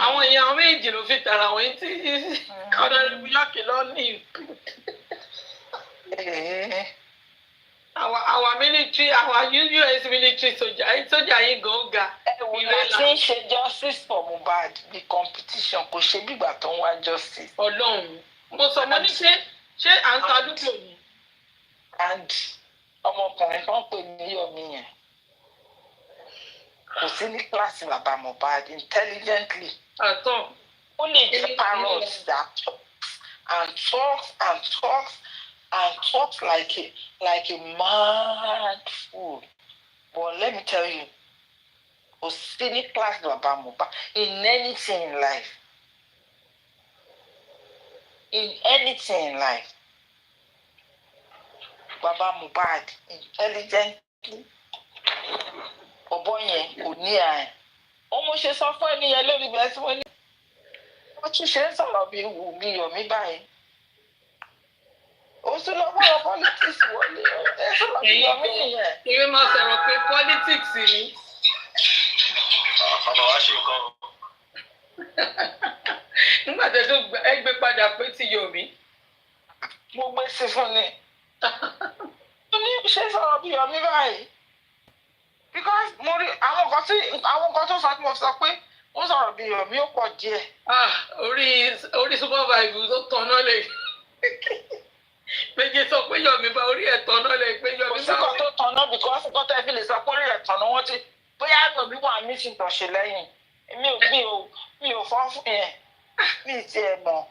àwọn èèyàn méjì ló fi tara wọn tí ọ̀dọ̀ ìbúyọ̀kì lọ ní our military our US military soldier yìí gan ga. láti ń ṣe justice for Mohbad bí competition kò ṣe bígbà tó ń wá justice. Ọlọ́run mo sọ mo ní ṣé à ń ta lúdò ni. and ọmọkùnrin kan pè ní Yomi yẹn kò sí ní kíláàsì bàbá Mohbad intelligently. Àtọ̀. Ó lè jẹ́ parrot that talks and talks and talks and talks like a mad fool. But let me tell you, kò sí ní kíláàsì bàbá Mohbad in anything in life. In anything in life. Baba Mohbad intelligently ọ̀bọ yẹn kò ní àyè. Ọmọ ṣe sọ fún ẹnìyẹn lórí bẹ́ẹ̀ tí wọ́n ní. Wọ́n tún ṣe ń sọ̀rọ̀ bí wù mí yọ̀ mí báyìí. Ó tún lọ wọ́n politics wọlé. Ẹ sọ̀rọ̀ bí yọ̀ mí nìyẹn. Ìwé máa sọ̀rọ̀ pé politics ni. Ọmọ wa ṣe nǹkan. Nígbà tó gbé padà pé ti yọ̀ mí. Mo gbé sí fún ni. Mo ní ṣe sọ̀rọ̀ bí yọ̀ mí báyìí. Because mo rí àwọn nǹkan tó sọ tí mo sọ pé ó sọ̀rọ̀ bí yọ̀ mí ó pọ̀ díẹ̀. Orí supervisor tó tanná lè. Méjì sọ pé yọ̀ mí bá orí ẹ̀ tanná lè pé yọ̀ mí bá. Kò sí kan tó tanná because nǹkan tẹ́ fi lè sọ pé orí ẹ̀ tanná wọ́n ti bóyá ẹ̀gbọ́n mi wà mí sì tàn ṣe lẹ́yìn. Mi ò fọ́ fún yẹn. Mi ti ẹ̀ mọ̀.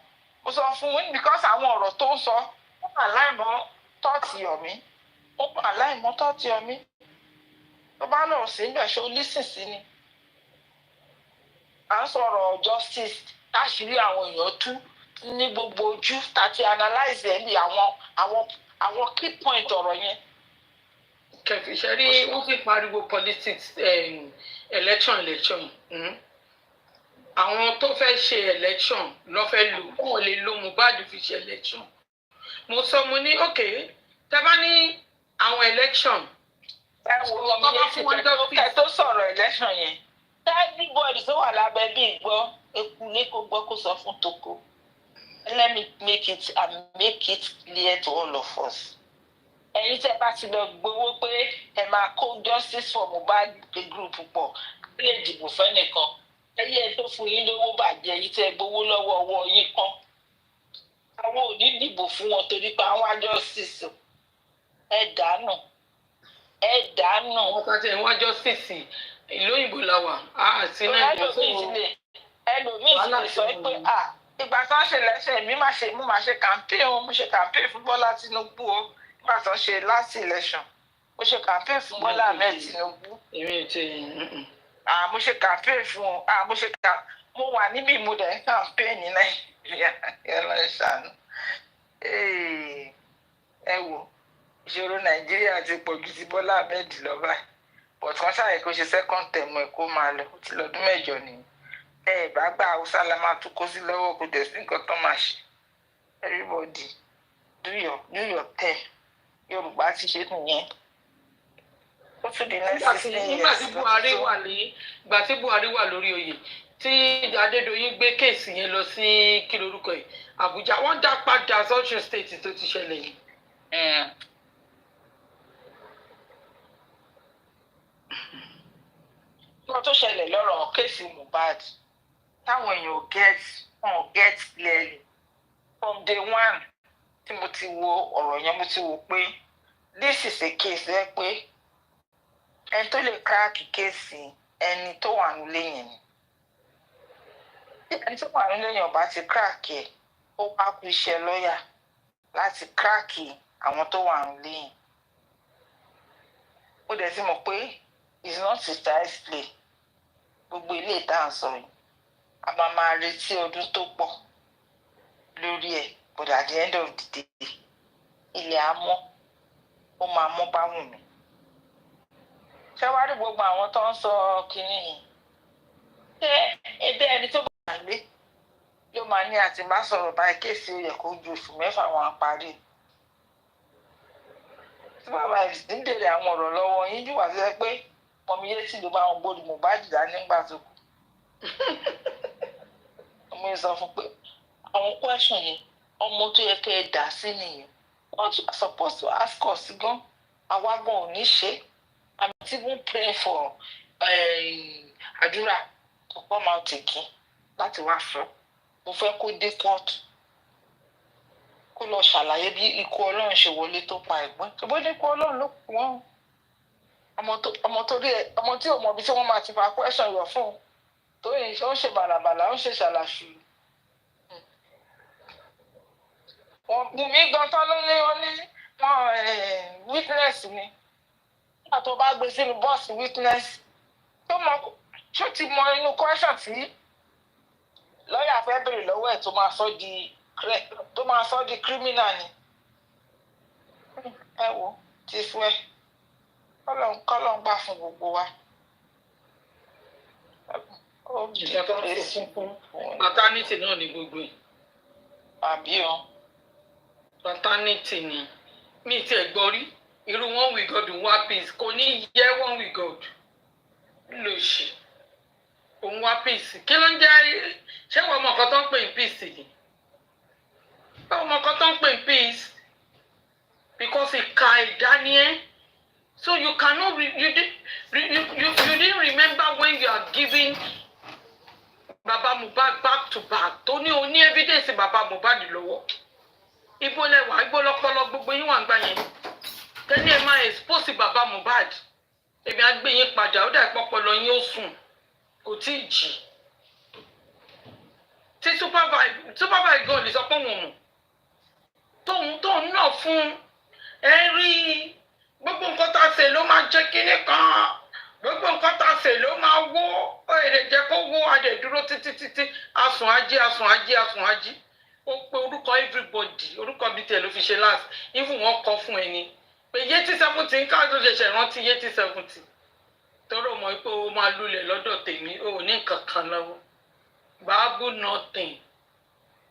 Mo sọ fún un because àwọn ọ̀rọ̀ tó ń sọ ó mà láìmọ́ tọ́ọ̀tì yọ̀ mí. Ó mà láìmọ́ tọ́ọ̀tì yọ̀ mí. Tó bá lọ sí ibẹ̀ ṣe olísìsì ni. À ń sọ̀rọ̀ justice láṣìírí àwọn èèyàn tú ní gbogbo ojú tàti analyze ẹ̀ bí àwọn key point ọ̀rọ̀ yẹn. Kẹ̀fìṣẹ́ rí wọ́n fi pariwo politics election. Àwọn tó fẹ́ ṣe election lọ́ fẹ́ lò kó lè lo Mohbad fi ṣe election. Mo sọ mo ní okay tẹ́ bá ní àwọn election. Ẹ wo ọmọ yẹn ti kẹ tó sọ̀rọ̀ election yẹn. Everybody tó wà lábẹ́ bí gbọ́ eku ní kó gbọ́ kó sọ fún toko. Let me make it clear to all of us. Ẹ̀yin tẹ́ bá ti lọ gbowó pé ẹ máa kó justice for Mohbad group pọ̀ lè dìbò fẹ́nìkan. Ẹyẹ tó fún yín lówó bàjẹ́ yìí tẹ́ gbowó lọ́wọ́ ọwọ́ yín kan. Àwọn ò ní dìbò fún wọn torí pé àwọn justice ẹ dànù. Wọ́n ká tẹ̀ wọ́n justice ìlú òyìnbó la wà. Sí Nàìjíríà. Ẹlòmíì ti lè sọ pé ìgbà tó ń ṣe lẹ́sẹ̀ mi máa ṣe campaign mo ṣe campaign fún Bọ́lá Tinubu o. Nígbà tó ń ṣe last election mo ṣe campaign fún Bọ́lá Ahmed Tinubu. Mo ṣe campaign fún mo wà níbi mo dẹ̀ ń campaign ní Nàìjíríà ẹlọ ìṣàánú. Ẹ wò ìṣòro Nàìjíríà ti pọ̀ ju ti Bọ́lá Ahmed lọ báyìí. But wọ́n ṣàyẹ̀ kó ṣe second term ẹ̀ kó máa lọ ó ti lọ́dún 8 nìyí. Bá gba Hausa la máa tún kó sí lọ́wọ́ kó dẹ̀ sí nǹkan tó máa ṣe. Everybody do your thing. Yorùbá ti ṣe nìyẹn. Ó tún di next 16 years. Nígbà tí Buhari wà lórí oyè tí Adédoyin gbé kéèsì yẹn lọ sí kí lorúkọ ẹ̀ Àbújá wọ́n dá padà Ọ̀ṣun state tó ti ṣẹlẹ̀ yìí. Wọ́n tó ṣẹlẹ̀ lọ́rọ̀ kéèsì Mohbad táwọn èèyàn get clearly from day one tí mo ti wo ọ̀rọ̀ yẹn mo ti wò pé this is a case ẹ pé ẹni tó lè crack kéèsì ẹni tó wà nílé yẹn ni. Ẹni tó wà nílé yẹn ọba ti crack ẹ̀ ó wá kú iṣẹ́ lọ́ọ̀yà láti crack àwọn tó wà nílé yẹn. Ó dẹ̀ ti mọ̀ pé it's not a child's play. Gbogbo ilé ìta ń sọ yìí. A máa retí ọdún tó pọ̀ lórí ẹ̀. But at the end of the day, ilẹ̀ á mọ́. Ó máa mọ́ bá wù mí. Ṣé wá rí gbogbo àwọn tó ń sọ kinní yìí? Ṣé ẹgbẹ́ ẹni tó bá lé ló máa ní àti má sọ̀rọ̀ báyìí kéèsì ó yẹ kó ju oṣù 6 wọn parí? Tí bàbá ẹ̀ ń bèrè àwọn ọ̀rọ̀ lọ́wọ́ yín bí wà sí ẹ pé ọmọ Yẹtty ló bá wọn gbórí Mohbad dá nígbà tó kù. Ọmọ yẹn sọ fún pé àwọn question yẹn ọmọ tó yẹ kẹ́ ẹ dà sí nìyẹn. What you are supposed to ask us gan àwa gan ò ní ṣe. I'm even praying for àdúrà to come out again láti wá fún. Mo fẹ́ kó dé court kó lọ ṣàlàyé bí ikú Ọlọ́run ṣe wọlé tó pa ẹ̀gbọ́n. Ṣùgbọ́n ní ikú Ọlọ́run ló kù wọ́n. ọmọ tí ò mọ ibi tí wọ́n máa ti máa question yọ fún un tó yìí ó ń ṣe bàlàbàlà ó ń ṣe ṣàlàṣù. Bùnmí gan tán ló ní ó ní wọn witness ni nígbà tó bá gbé sínú bọ́ọ̀sì witness tó ti mọ inú question tí lọ́ọ̀yà fẹ́ béèrè lọ́wọ́ ẹ̀ tó máa sọ di criminal ni. Ẹ wo ti fún ẹ kọ́lọ̀ ń gbà fún gbogbo wa. Paternity náà ni gbogbo ẹ̀. Àbí o. Paternity ni mi ti ẹ̀ gbọ́ rí irú one with God wá peace kò ní yẹ one with God lòṣì òun wá peace kí ló ń jẹ́ ṣé wọ́n mọ̀ nǹkan tó ń pè ní peace ni wọ́n mọ̀ nǹkan tó ń pè ní peace because ìka ẹ̀dá ni ẹ́ so you cannot you didn't remember when you are giving Baba Mohbad back to back tó ní o ní evidence Baba Mohbad lọ́wọ́ ibo lẹwà ibo lọpọlọ gbogbo yín wà ń gbà yẹn tẹ́ni ẹ máa expose Baba Mohbad èmi á gbé yín padà ó dà pọpọlọ yín ó sùn kò tí ì jì tí supervise gan lè sọ pé wọn mọ̀ tóun náà fún ẹ rí gbogbo nǹkan tá a ṣe ló máa jẹ́ kíní kan gbogbo nǹkan tá a ṣe ló máa wó ó èrè jẹ́ kó wó adẹ̀ dúró títí asùn ají ó pe orúkọ everybody orúkọ bíi tẹ̀ ló fi ṣe last even wọ́n kọ fún ẹni pé YETTY70 káàdó ṣẹ̀ṣẹ̀ rántí YETTY70 tọrọ mọ̀ pé ó máa lulẹ̀ lọ́dọ̀ tèmi ó ní nǹkan kan lọ́wọ́ báàbù nothing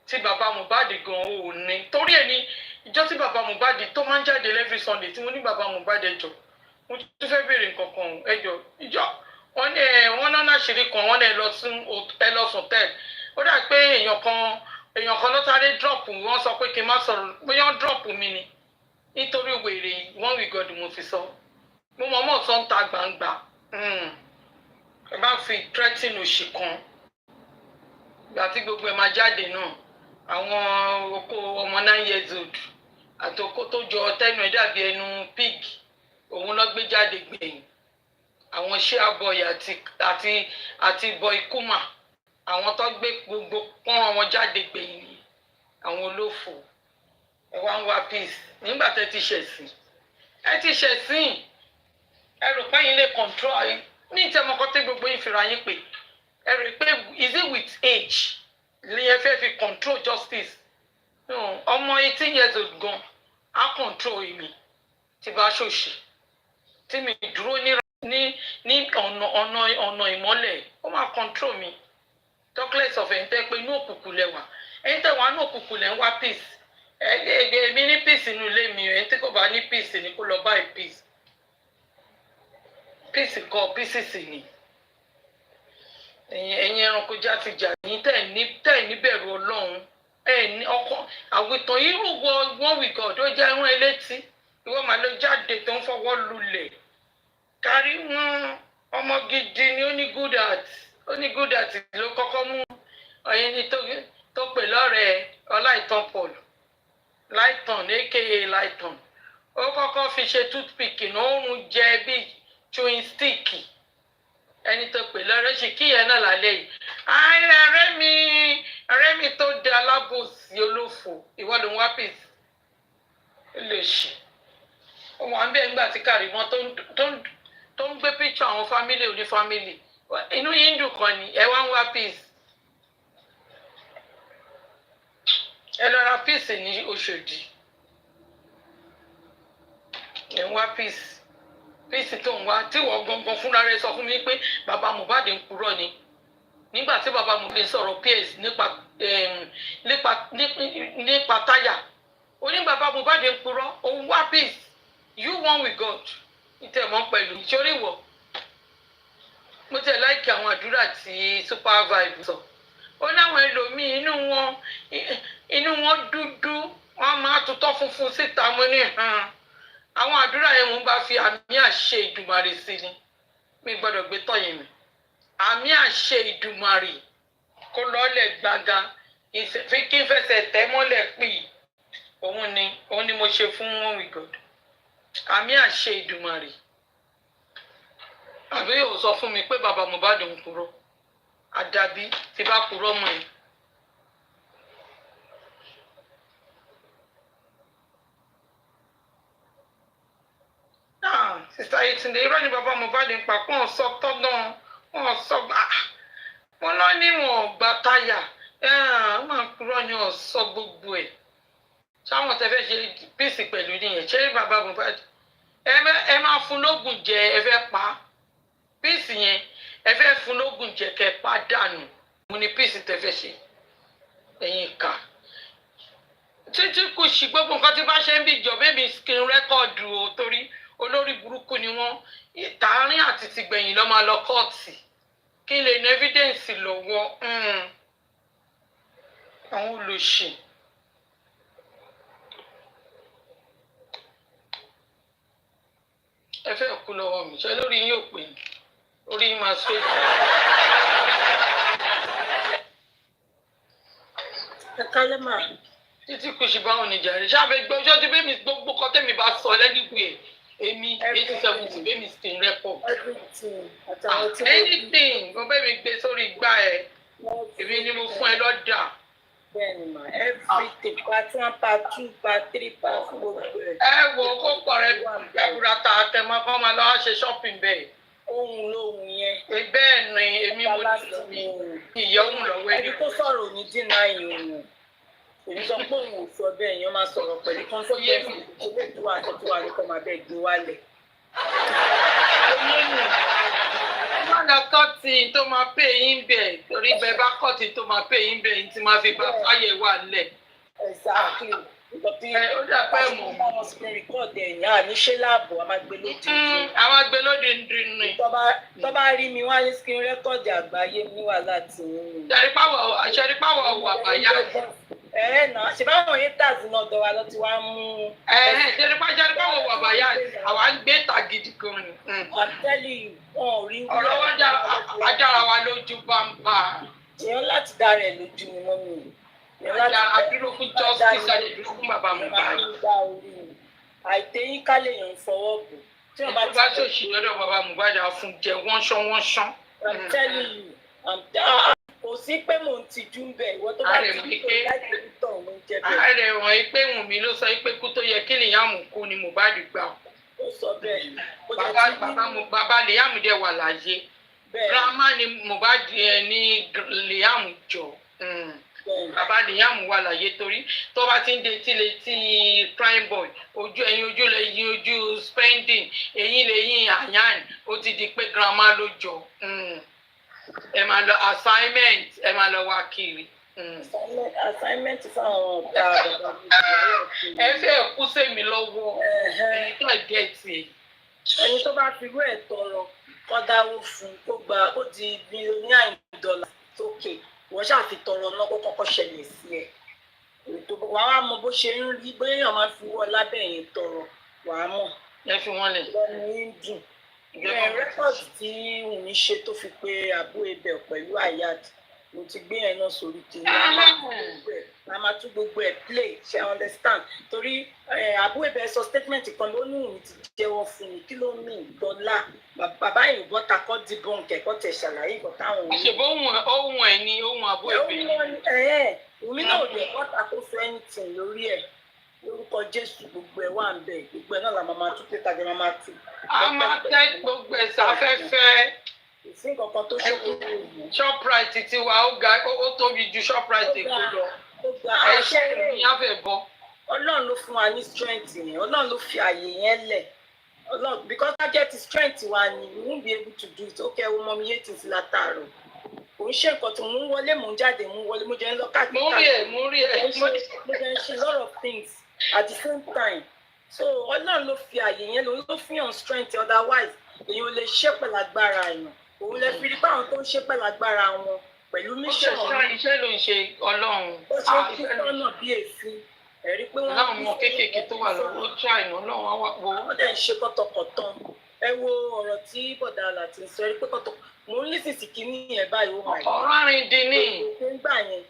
tí Baba Mohbad gan ò ní torí ẹ̀ ní ìjọ tí Baba Mohbad tó máa ń jáde every Sunday tí mo ní Baba Mohbad ẹjọ́ mo tún fẹ́ béèrè nǹkan kan ẹjọ́ ìjọ wọn náà láṣìírí kan wọn ẹ lọ sùn tẹ ó dà pé èèyàn kan ló sáré drop wọn sọ pé kí n má sọ̀rọ̀ bóyá wọn drop mi ni nítorí wèrè one with God mo fi sọ mo mọ̀ sọ ń ta gbangba ẹ bá fi threatening òṣì kan ìgbà tí gbogbo ẹ máa jáde náà àwọn oko ọmọ 9 years old àti oko tó jọ tẹnu ẹ dàbí ẹnu pig òun lọ gbé jáde gbẹ̀yìn àwọn Share-boy àti boy Kuma àwọn tó gbé gbogbo pọ́nrán wọn jáde gbẹ̀yìn ni àwọn olófò ẹ wá ń wá peace nígbà tẹ́ ti ṣẹ̀sìn ẹ rò pé yín lè control ní ìtẹ́mọ́kọ́ tí gbogbo yín fira yín pé ẹ rò pé is it with age ní ẹ fẹ́ fi control justice ọmọ 18 years old gan á control mi tí bá ṣòṣì tí mi dúró ní ọ̀nà ìmọ́lẹ̀ ó máa control mi talkless of ẹ̀yin tẹ́ pé inú òkùnkùn lẹ́wà ẹ̀yin tẹ́ wà ní òkùnkùn lẹ́ ń wá peace èmi ní peace inú ilé mi ẹ̀yin tí kò bá ní peace ni kó lọ bá peace kọ́ pieces ni ẹ̀yin ẹranko játijà ní tẹ́ níbẹ̀rù Ọlọ́run ní ọkọ àwìtàn irú wọn with God ó jẹ́ ẹran elétí ìwọ màá lọ jáde tó ń fọwọ́ lulẹ̀ kárí wọn ọmọ gidi ni ó ní good heart ló kọ́kọ́ mú ẹni tó pè lọ́rẹ̀ẹ́ Ọláìtàn Paul Láìtàn aka Láìtàn ó kọ́kọ́ fi ṣe toothpick náà òun jẹ bíi chewing stick ẹni tó pè lọ́rẹ́ ṣe kí yẹn náà lálẹ́ yìí ọ̀rẹ́ mi tó di alábòsí olófò ìwọ ló ń wá peace lè ṣe ọmọ àbí ẹgbà tí Kàrímọ́ tó ń gbé picture àwọn family oní family inú yìí ń dùn kan ni ẹ wá ń wá peace ẹ lọ ra peace ní Òṣòdì ẹ ń wá peace tó ń wá tí wọ́n gangan fúnra rẹ̀ sọ fún mi pé Baba Mohbad ń purọ́ ni nígbà tí Baba Mohbad sọ̀rọ̀ PS nípa táyà ó ní Baba Mohbad ń purọ́ òun wá peace you one with God ìtẹ̀mọ́ pẹ̀lú ìṣòrí wọ̀ mo tẹ̀ láìkí àwọn àdúrà tí supervise sọ ó láwọn ẹlòmíì inú wọn dúdú wọn máa tutọ́ funfun síta mo ní àwọn àdúrà yẹn mo bá fi àmì àṣẹ Ìdùmarè sí ni mi gbọ́dọ̀ gbé tọyìn mi àmì àṣẹ Ìdùmarè kó lọlẹ gbàgà fi kí n fẹsẹ̀ tẹ̀ mọ́lẹ̀ pì òun ni mo ṣe fún wọn with God àmì àṣẹ Ìdùmarè àbí yóò sọ fún mi pé bàbá Mohbad ń purọ́ àdàbí tí bá purọ́ mọ́ ẹ. Sista Yetunde irọ́ ni bàbá Mohbad ń pa kó sọ tọ́gbọ́n wọn sọ wọn lọ ní wọn gba táyà wọn purọ́ ni wọn sọ gbogbo ẹ̀ sáwọn tẹ fẹ́ ṣe píìsì pẹ̀lú nìyẹn ṣé bàbá Mohbad ẹ máa fún lóògùn jẹ ẹ fẹ́ pa píìsì yẹn ẹ fẹ́ fún lóògùn jẹ kẹ pa dànù mo ní píìsì tẹ fẹ́ ṣe ẹ̀yin kà títí kù sí gbogbo nǹkan tí bá ṣe ń bí ìjọba èmi skin rẹ́kọ̀dù o torí olórí burúkú ni wọ́n ìtàárín àti tìgbẹ̀yìn lọ́ máa lọ kóòtù kí n lè ní evidence lọ́wọ́ àwọn olùṣì. ẹ fẹ́ kú lọ́wọ́ mi ṣe lórí yín ò pè ní orí yín máa ṣe. ẹ kálẹ́ mà. títí kù sí báwọn níjà rẹ̀ ṣáàbẹ̀ gbọ́ ọjọ́ tí bẹ́ẹ̀ mi gbogbo kọ́ tẹ̀mí bá sọ lẹ́gbẹ̀ẹ́ èmi 8070 bẹ́ẹ̀ mi skin record. anything mo bẹ́ẹ̀ mi gbé sórí igbá ẹ̀ èmi ni mo fún ẹ lọ́dà. bẹ́ẹ̀ni mà everything part 1 part 2 part 3 part 4 gbogbo ẹ̀. ẹ wo kó pọ̀ rẹ ẹ̀bùràtà àtẹ̀mọ́ kọ́ máa lọ́wọ́ ṣe shopping bẹ́ẹ̀. ohun lóhun yẹn. bẹ́ẹ̀ ni èmi mo ní ìyá òun lọ́wọ́ ẹni tó sọ̀rọ̀ ní dínà ìhòòhùn èmi sọ pé òun ò sọ bẹ́ẹ̀ yẹn máa sọ̀rọ̀ pẹ̀lú kọ́ńsọ́tẹ́ẹ̀sì ilé ìtura àtọ́tù wa ní kọ́ máa bẹ́ẹ̀ gbé wálẹ̀. Mọ́nà kọ́tì tó máa pè yín bẹ̀ torí bẹ́ẹ̀ bá kọ́tì tó máa pè yín bẹ̀ yín tí máa fi bá fáyé wà lẹ̀. Exactly. Ó dà pé mò ń bá screen record ẹ̀yìn àníṣe láàbò a máa gbé lóde. Àwọn agbélóde ń dín ní. Tó bá rí mi wá ní screen record àgbáyé ní wàhálà tí ń. Ṣẹ́rípàwọ̀ wà báyà. Náà ṣe báwọn haters náà dọ̀ wá lọ tí wàá mú. Ṣẹ́rípàwọ̀ wà báyà àwa ń gbé ta gidi gan ni. I'm telling you wọn ò rí wúlò. Ọ̀rọ̀ wọn ajára wa lójú bámbá. Èèyàn láti dá rẹ̀ lójú ni mọ́ mi. Àdúró fún justice àdúró fún bàbá Mohbad. Àìtẹ́yìn ká lèèyàn ń fọwọ́ bò. Tí wọ́n bá ṣòṣì lọ́dọ̀ bàbá Mohbad àfún jẹ wọ́n ṣán. I'm telling you kò sí pé mò ń tijú ń bẹ̀ ìwọ tó bá ti ń tó láti rí tọ̀ ló ń jẹ bẹ́ẹ̀. Ààrẹ wọ̀nyí pé Wùnmí ló sọ pé kú tó yẹ kí Liam kú ni Mohbad gbà. Ó sọ bẹ́ẹ̀. Bàbá Liam dẹ̀ wà láyé. Grandma ni Mohbad ní Liam jọ. Bàbá Liam wà láyé torí tó bá ti ń de tí prime boy ojú lẹ́yìn ojú spending eyín lẹ́yìn àyàn ó ti di pé grandma ló jọ. Ẹ máa lọ assignment ẹ máa lọ wá kiri. Assignment fáwọn ọ̀tá bàbá mi. Ẹ fẹ́ kú sẹ́mi lọ́wọ́ ẹni tó gẹ̀ẹ́tì. Ẹni tó bá fi irú ẹ̀ tọrọ kọ́ dáwó fún kó gba ó di $9 sókè wọ́n ṣàfi tọrọ náà kó kọ́kọ́ ṣẹlẹ̀ sí ẹ̀. Wàá mọ bó ṣe ń rí bóyá èèyàn máa fi wọ́ lábẹ́ yẹn tọrọ wàá mọ̀. Ẹ fi wọ́n lẹ̀. Lọ́nà yín dùn. Rẹ́kọ̀dì tí Wùnmí ṣe tó fi pé àbú ebè pẹ̀lú Ayad mo ti gbé yẹn náà sórí tèmi a máa tún gbogbo ẹ̀ play ṣe understand torí àbú ebè sọ statement kan ló ní Wùnmí ti jẹ́wọ́ fún mi kí ló ní ìdọ́là bàbá yorùbá takọ́ dìbọn kẹ̀kọ́ tẹ̀ ṣàlàyé nǹkan táwọn ohun. àṣebó ohun ẹ̀ ni ohun àbú ebè. Wùnmí náà lè kọ́ takóso anything lórí ẹ̀ lórúkọ Jésù gbogbo ẹ̀ wà ń bẹ̀ gbogbo ẹ̀ náà la máa tún pé tàbí máa tún. A máa tẹ́ gbogbo ẹ̀ sáfẹ́fẹ́. Ìsìn kankan tó ṣòro. Shoprite ti wa ó tóbi ju Shoprite Èkó lọ. Ẹ̀ṣẹ̀ ní abẹ́ bọ́. Ọlọ́run ló fún wa ní strength yẹn Ọlọ́run ló fi àyè yẹn lẹ̀ Ọlọ́run because target strength wa ni we won't be able to do it okay o mọ mi yé tìǹtì látàárọ̀ kò ń ṣe nǹkan tó mú wọlé mú jáde mú wọlé mo jẹ́ ń lọ káàkiri mo rí ẹ̀ mo jẹ́ ń ṣe lot of things at the same time so Ọlọ́run ló fi àyè yẹn ló fi hàn strength otherwise èèyàn ò lè ṣe pẹ̀lú agbára èèyàn òun lè fi rí báwọn tó ń ṣe pẹ̀lú agbára wọn pẹ̀lú mission iṣẹ́ ló ń ṣe Ọlọ́run ó ṣe ń kí tọ́nà bí èéfín ẹ̀rí pé wọ́n láwọn ọmọ kéékèèké tó wà lọ́wọ́ ó try ìná Ọlọ́run á wà wò ó. wọ́n dẹ̀ ń ṣe kọ́tọ̀kọ̀tọ̀ ẹ wo ọ̀rọ̀ tí bọ̀dà àlàtì ń sọ ẹ̀rí pé kọ́tọ̀ mò ń lísìsì kínní yẹn báyìí ó máa yẹ. ọ̀rọ̀ àrìndín ní. nígbà yẹn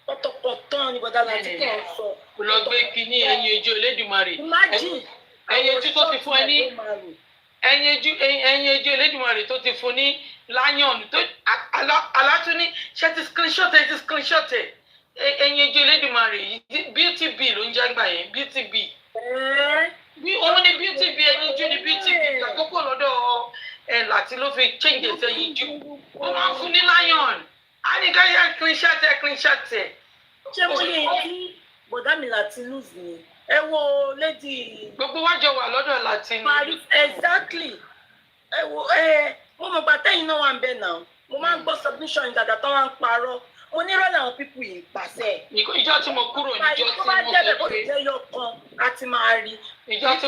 kọ́tọ̀kọ̀tọ̀ ni bọ̀dà àlàtì kàn ń sọ. kò lọ gbé kínní ẹyin ojú Elédùmarè. imagine ẹyin ojú tó ti fún ẹ ní ẹyin ojú Elédùmarè tó ti fún ní lion tó alátúní ṣe ti screenshot ẹ̀ ẹyin ojú Elédùmarè yìí beauty bee ló ń jẹ́ gbà yẹn beauty bee òun ni beauty bee ẹyin ojú ni beauty bee àkókò lọ́dọ̀ láti ló fi change ẹsẹ̀ yìí jù ó máa fún ní lion á ní ká yẹ screenshot ẹ̀. ṣé mo lè kí bọ̀dá mi láti lose ni ẹ wo lady. gbogbo wa jọ wà lọ́dọ̀ láti ní. Paris exactly ẹ wo mo mọ̀ gbà tẹ́yìn náà wà ń bẹ̀ náà mo máa ń gbọ́ submission dàda tó wá ń parọ́ mo ní rọ́ọ̀lù àwọn pípù yìí pàṣẹ. ìjọ tí mo kúrò níjọ tí mo bá jẹ́ bẹ́ẹ̀ bó ti jẹ́ yọ kan a ti máa rí ìjọ tí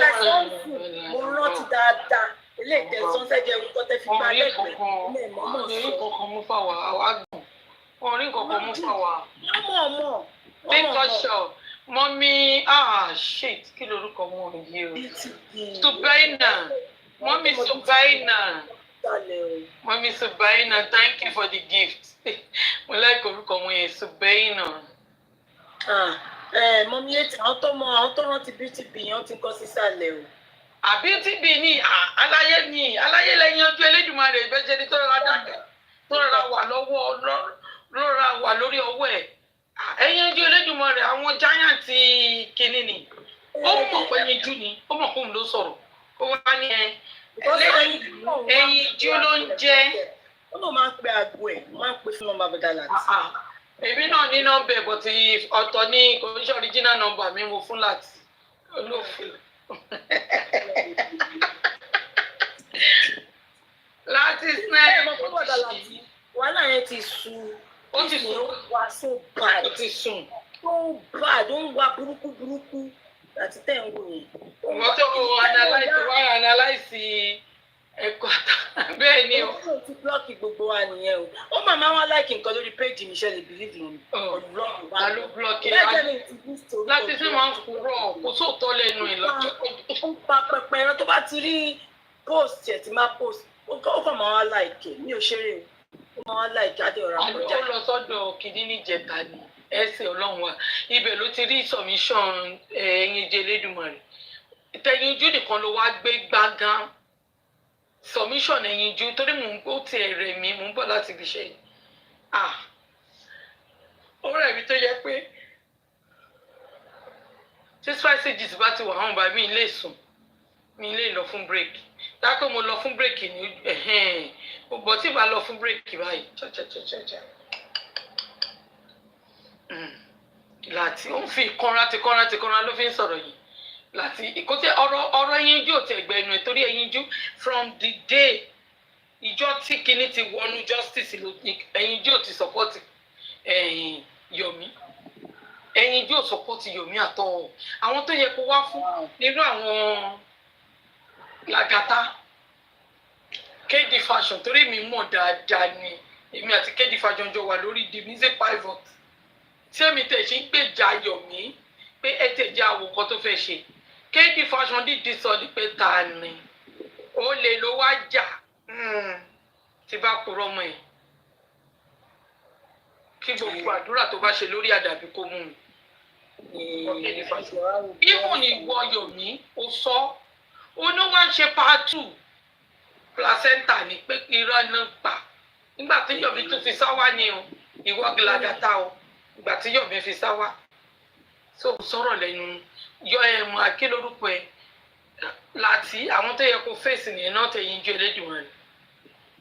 mo rántí dáadáa ilé ìtẹ̀sán sẹ́jẹ̀ orúkọ tẹ́ fi gbá lẹ́gbẹ̀ẹ́ ilé ìmọ̀ọ́mọ̀ sí. orí kankan mú fà wá àwa gùn orí kankan mú fà wá. ọmọ picture mọ́mí shit kí lorúkọ mọ́ mi yìí o Subaina mọ́mí Subaina. Mami Subaina, thank you for the gift. Mo like orúkọ wọn yẹn Subaina. Mọ́mí ètò àwọn tó rántí beauty bee yẹn ti kọ́ sísàlẹ̀ o. Beauty bee ni aláyé lẹ́yìn ojú Elédùmarè ìbẹ́jẹ́ ni tó rọra dàgbẹ́ tó rọra wà lọ́wọ́ lọ́ra wà lórí ọwọ́ ẹ̀. Ẹ̀yìn ojú Elédùmarè àwọn giant kìíní ni. Ó mọ̀ pé ẹyin jú ni, ó mọ̀ kóun ló sọ̀rọ̀. Ó wá ní ẹyin jú ló ń jẹ́. Ó ló máa ń pe àgbo ẹ̀, máa ń pe fún nọ́mbà bẹ́ẹ̀ láti. Èmi náà ní nọ́mbà ẹ̀ but ọ̀tọ̀ ní kò ń ṣe original number mi mo fún láti olófin. Láti snake. Wàhálà yẹn ti sú. Ó ti sùn. Wà so bad. Ó ti sùn. So bad, ó ń wá burúkú láti tẹ̀ ń wò yẹn. Wọ́n tó analyze ẹ̀kọ́ bẹ́ẹ̀ ni o. Ó ti blọ́ọ̀kì gbogbo wa nìyẹn o. Ó màmá wọn láìkì nǹkan lórí péjì mi ṣe lè believe me. Ọlọ́run wa ló blọ́ọ̀kì láti sí máa ń kúrọ̀ kó sóòótọ́ lẹ́nu ìlọ́jọ́. Ó pa pẹpẹ ẹran tó bá ti rí post ẹ̀ tí máa post ó kàn máa wá láìkì mi ò ṣeré o. Ó máa wá láìkì adé ọ̀rọ̀ àkọjá. Ó lọ sọ́dọ̀ kìíní níjẹta ni ẹsẹ̀ ọlọ́run wa ibẹ̀ ló ti rí submission ẹ̀yin jẹ́ Elédùmarè. Tẹ̀yìn ojú nìkan ló wá gbé gbágán submission ẹ̀yin ojú torí mò ń gbó ti ẹ̀rẹ̀ mi mò ń bọ̀ láti ibi iṣẹ́ yìí. Ó rẹ̀ mi tó yẹ pé tí spices bá ti wà hàn bá mi lè sùn mi lè lọ fún break dákẹ́ mo lọ fún break ní bọ̀ tí bá lọ fún break báyìí láti ó ń fi ìkanra ló fi ń sọ̀rọ̀ yìí láti ìkótẹ́ ọ̀rọ̀ ẹyinjú ò tẹ̀ gbẹnu ẹ̀ torí ẹyinjú from the day ìjọ tí kinní ti wọnú justice ló ẹyinjú ò ti support Yomi ẹyinjú ò support Yomi àtọ̀ àwọn tó yẹ kó wá fún nínú àwọn Lagata KD Fashion torí mi mọ̀ dáadáa ni èmi àti KD Fashion jọ wà lórí the music pivot tí èmi tẹ̀ ṣe ń gbèjà Yomi pé ẹ tẹ̀ jẹ́ àwòkọ́ tó fẹ́ ṣe KD Fashion dídí sọ ní pé ta ni ó lè ló wá jà tí bá kúrò mọ́ ẹ̀ kí gbogbo àdúrà tó bá ṣe lórí àdàbí kó mú mi. Ìmọ̀ ni ìwọ Yomi ó sọ ó ní wọ́n ṣe part 2 placenta ní pé irọ́ náà pa nígbà tí Yomi tún fi sáwá ni o ìwọ Lagata o ìgbà tí Yomi fi sáwá so sọ̀rọ̀ lẹ́nu yọ ẹ̀mú akílórúkọ ẹ̀ láti àwọn tó yẹ kó fèsì nìyẹn náà tẹ ẹ̀yinjú Elédùmarè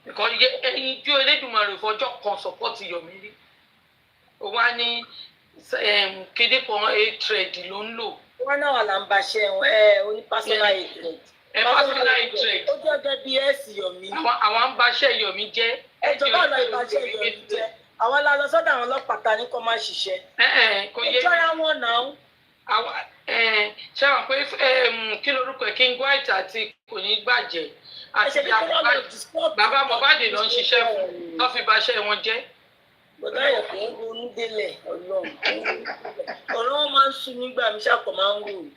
nǹkan ẹ̀yinjú Elédùmarè fọjọ́ kan support Yomi rí ó wá ní kéde kan hatred ló ń lò. Wọ́n náà wà là ń baṣẹ́ oní personal hatred. Personal hatred. Ó jẹ́ gẹ́gẹ́ bí ẹ̀sì Yomi. Àwọn ń baṣẹ́ Yomi jẹ́. Ẹjọ́ bá lọ ìbáṣẹ́ Yomi jẹ́. Àwọn la lọ sọ́dọ̀ àwọn ọlọ́pàá ta ní kó má ṣiṣẹ́. Kò yé mi. Ìjọra wọn náà. Ṣé wọn pé kí lorúkọ ẹ̀ King White àti kò ní gbàjẹ́ àti bàbá Mohbad ló ń ṣiṣẹ́ fún tó fi baṣẹ́ wọn jẹ́. Bọ̀dá yẹ̀ kò ń ronú délẹ̀ Ọlọ́run. Ọ̀rọ̀ wọn máa ń sún nígbà mi ṣàkó máa ń wò.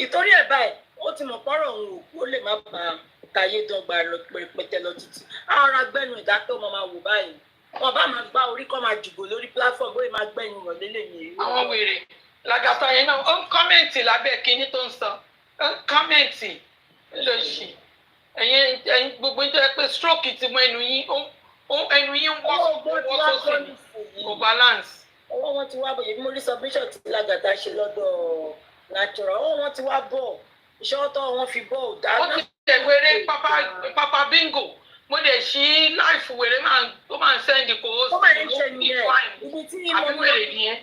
Ìtorí ẹ̀ báyìí ó ti mọ̀ pọ́rọ̀ òun òkú ó lè má ba tayé dọ́gba lọ pẹpẹtẹ lọ títí. Àwọn ará gbẹ́nu ìdákẹ́ ọmọ máa wò báyìí. Wọ́n bá máa gbá orí kọ́ máa jùgò lórí platform bóyá máa gbẹ́yìn rọ̀ lélẹ̀ yẹn. Àwọn wèrè Lagata yẹn náà ó ń kọ́mẹ̀ntì lábẹ́ kínní tó ń sọ ó ń kọ́mẹ̀ntì lóṣì ẹ̀yin gbogbo nítorí pé stroke ti mọ ẹnu yín ẹnu yín wọ́n sósì ní kò balance. ọwọ́ wọn ti wá bọ̀ yẹ̀bí mo rí submission tí Lágàtà ṣe lọ́dọ̀ natural ọwọ́ wọn ti wá bọ̀ iṣẹ́ ọ̀tọ̀ wọn fi bọ̀ ò dáná. ó ti tẹ̀wéré papa bingo mo lè ṣí láìfù wèrè ó máa ń sẹ́ndì kò ó sì ní ibi tí mo àbí wèrè nìyẹn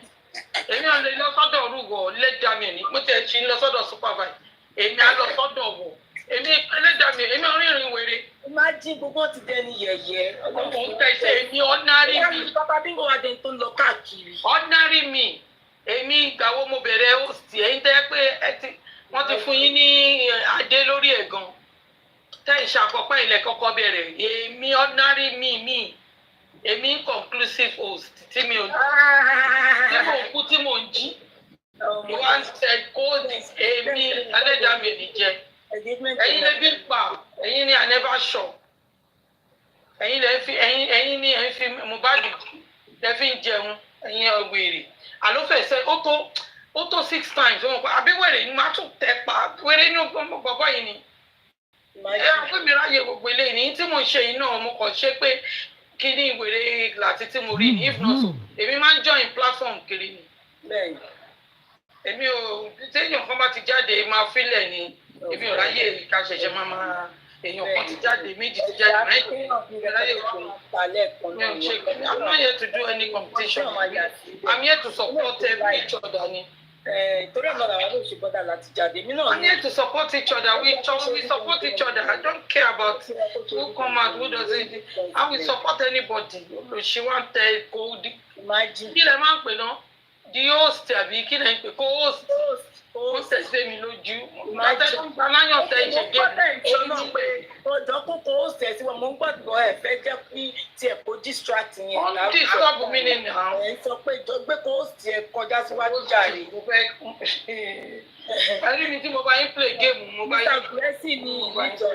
èmi ò lè lọ sọ́dọ̀ rúgọ̀ lẹ́dàmì ni mo tẹ̀ ṣí lọ sọ́dọ̀ supervise èmi á lọ sọ́dọ̀ wọ̀ èmi ẹlẹ́dàmì èmi ò rìnrìn wèrè. má jí gbogbo ti dẹni yẹ̀yẹ́. ọmọ ń tẹ̀sẹ̀ èmi ordinary mi. papa bingo wa dẹ̀ tó ń lọ káàkiri. ordinary mi èmi ìgbà wo mo bẹ̀rẹ̀ host ẹ̀yin tẹ́ pé wọ́n ti fún yín ní adé lórí ẹ̀ gan tẹ́ ìṣàkọ́pẹ́ ilẹ̀ kọ́kọ́ bẹ̀rẹ̀ èmi ordinary mi èmi inconclusive host tí mi ò tí mo kú tí mo ń jí wọ́n ṣe kóòdù èmi ẹlẹ́dàmì ní jẹ ẹ̀yin lè bí pa ẹ̀yin ni I never sure ẹ̀yin ni ẹ̀ ń fi Mohbad lẹ́ fi ń jẹun ẹ̀yin ọ̀gbèrè àlófẹ̀sẹ̀ ó tó 6 times wọn kọ àbí wèrè ni máa tún tẹ pa wèrè ní bàbá yìí ni ẹ fún mi ráyè gbogbo eléyìí ní tí mo ṣe yìí náà mo kàn ṣe pé kí ni wèrè láti tí mo rí ni if not so èmi máa ń join platform kiri ni èmi ò téèyàn kan bá ti jáde máa fílẹ̀ ni èmi ò ráyè ká ṣẹ̀ṣẹ̀ máa èèyàn kan ti jáde méjì ti jáde ráyè I'm not here to do any competition I'm here to support each other ni. torí ọ̀nà àwọn ló ṣe bọ́dà láti jáde mí náà. I'm here to support each other we support each other I don't care about who come out who doesn't I will support anybody olùṣí wa ń tẹ kó kí lè máa ń pè náà the host àbí kí lè ń pè kó host ó tẹ̀sẹ̀ mi lójú àtẹ̀gbọ́n láyọ̀ tẹ̀ ṣe gé mi. ọjọ́ kókó ó sẹ̀ sí wọn mo ń gbọ́dọ̀ ẹ̀ fẹ́ jẹ́ kí tiẹ̀ kó distract yẹn. ó disturb mi ni nà. ẹ̀ ń sọ pé ìjọgbé kó ó tiẹ̀ kọjá síwájú jàre. ẹni mi tí mo bá yín play game mo bá yín. Mr. Guresi ni ìjọ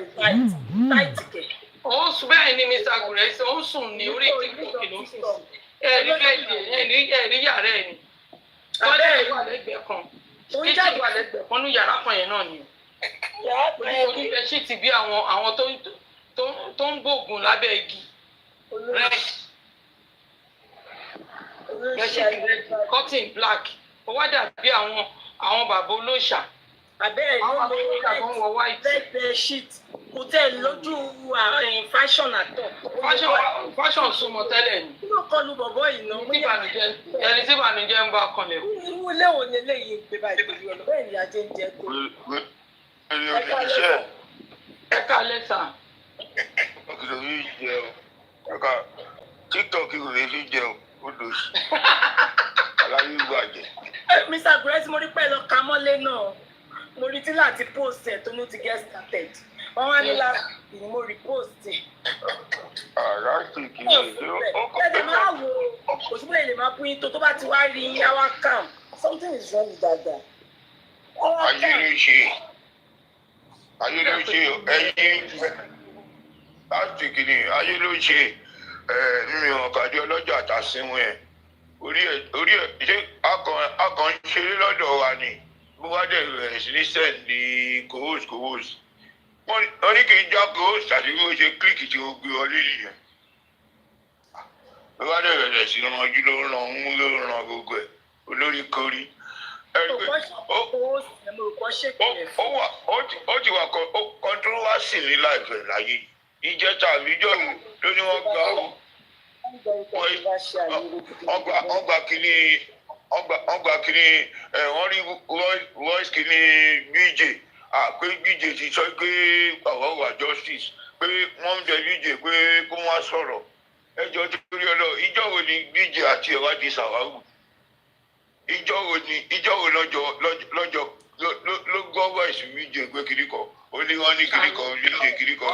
tight kẹ̀. ó sùn bẹ́ẹ̀ ni Mr. Guresi ó sùn ní orí TikTok ló sùn. ẹ̀rí bẹ́ẹ̀ ẹ̀rí yàrá ẹ̀ ni. tọ́jú ìwà lẹ́gbẹ̀ẹ́ kan kíkì wà lẹ́gbẹ̀ẹ́ kan ní yàrá kan yẹn náà ni o ní bẹ́ẹ̀ sì ti bí àwọn tó ń gbóògùn lábẹ́ igi cotton black ó wá dàbí àwọn bàbá olóòṣà abẹ́rẹ́ ló lo bẹ́ẹ̀ sheet kò tẹ̀ lójú fashion àtọ̀. fashion súnmọ́ tẹ́lẹ̀ ni. kí ló kọlu bọ̀bọ̀ yìí náà. ẹni tí ìbànújẹ́ ń bá kanlẹ̀. irú ilé wo ni eléyìí ń gbé báyìí torí ọ̀nà bẹ́ẹ̀ ni ajé ń jẹ tó. ẹ ká lẹ́sà. kìlọ̀ yìí jẹ o ẹ̀ka TikTok kìlọ̀ yìí jẹ o ó lò sí aláyé ìbàjẹ́. Mr. Guresi mo rí pẹ́ lọ ka mọ́lé náà mo rí tí láti post ẹ̀ tó ní ti get started wọ́n wá ní láti ní mo repost ẹ̀. láti kí ni ẹ̀ẹ́dẹ̀ máa wo òṣùpọ̀ èlé máa bú yín tó bá ti wá rí yàwá calm something is wrong with that guy. ayé ló ṣe ẹyin láti kí ni ayé ló ṣe mímí ọ̀kadì ọlọ́jà àtàsínwó yẹn orí ẹ̀ ṣé akàn ń ṣeré lọ́dọ̀ wa ni bó wá dẹ̀ rẹ̀ sí ní sẹ́ẹ̀dì kòhóòsì wọ́n ní kí n já kòhóòsì àti bí ó ṣe kílìkì tí ó gbé wọlé nìyẹn bó wá dẹ̀ rẹ̀ sí ranjú ló ràn gbogbo ẹ̀ olórí kórí. ó ti wà kọ́ńtúrọ́wásì ní láìpẹ́ láyé ìjẹta àbíjọ́ ló ní wọ́n gbà ó ọgbà kìíní wọ́n rí voice kìíní BJ pé BJ ti sọ pé àwọn wà justice pé wọ́n ń jẹ BJ pé kó wọ́n sọ̀rọ̀ ẹjọ́ torí ọlọ́ ìjọ́ wo ni BJ àti ẹ̀wá di sàwáwù ìjọ́ wo lọ́jọ́ ló gbọ́ voice BJ pé kìíní ó ní wọ́n ní kìíní kan BJ kìíní kan.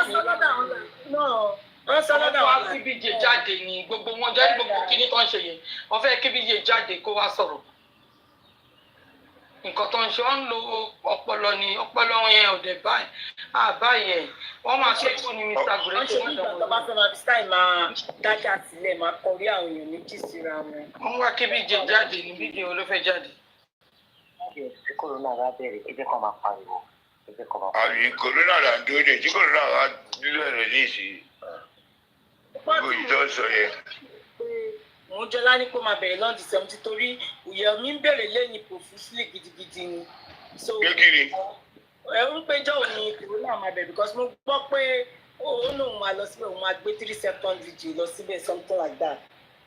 wọ́n sọ lọ́dọ̀ wọ́n fẹ́ kí BJ jáde ní gbogbo wọn jẹ́ gbogbo kíní tó ń ṣe yẹn wọ́n fẹ́ kí BJ jáde kó wá sọ̀rọ̀ nǹkan tó ń ṣe wọ́n ń lo ọpọlọ ni ọpọlọ yẹn ò dẹ̀ báyẹn wọ́n máa ṣe fún ni Mr. Guresi wọ́n ṣe nígbà tó bá fẹ́ máa fi style máa dájà sílẹ̀ máa kọrí àwọn èèyàn méjì síra wọn. wọ́n wá kí BJ jáde ní BJ olófẹ́ jáde. tí kòrónà bá bẹ̀rẹ̀ ẹ jẹ́ kó máa pariwo ẹ jẹ́ kó máa pariwo. àbí kòrónà là ń dúró dé tí kòrónà wá bẹ̀rẹ̀ ní ìsìn Gbogbo ìjọsọ yẹn. Mo jọlá ní kó máa bẹ̀rẹ̀ lọ́ndì 70 torí òye mi ń bẹ̀rẹ̀ lẹ́yìn profusely gidigidi ni. So ẹ̀rù péjọ òní corona máa bẹ̀rẹ̀ because mo gbọ́ pé ó lóun máa lọ síbẹ̀ òun máa gbé 3 second video lọ síbẹ̀ something like that.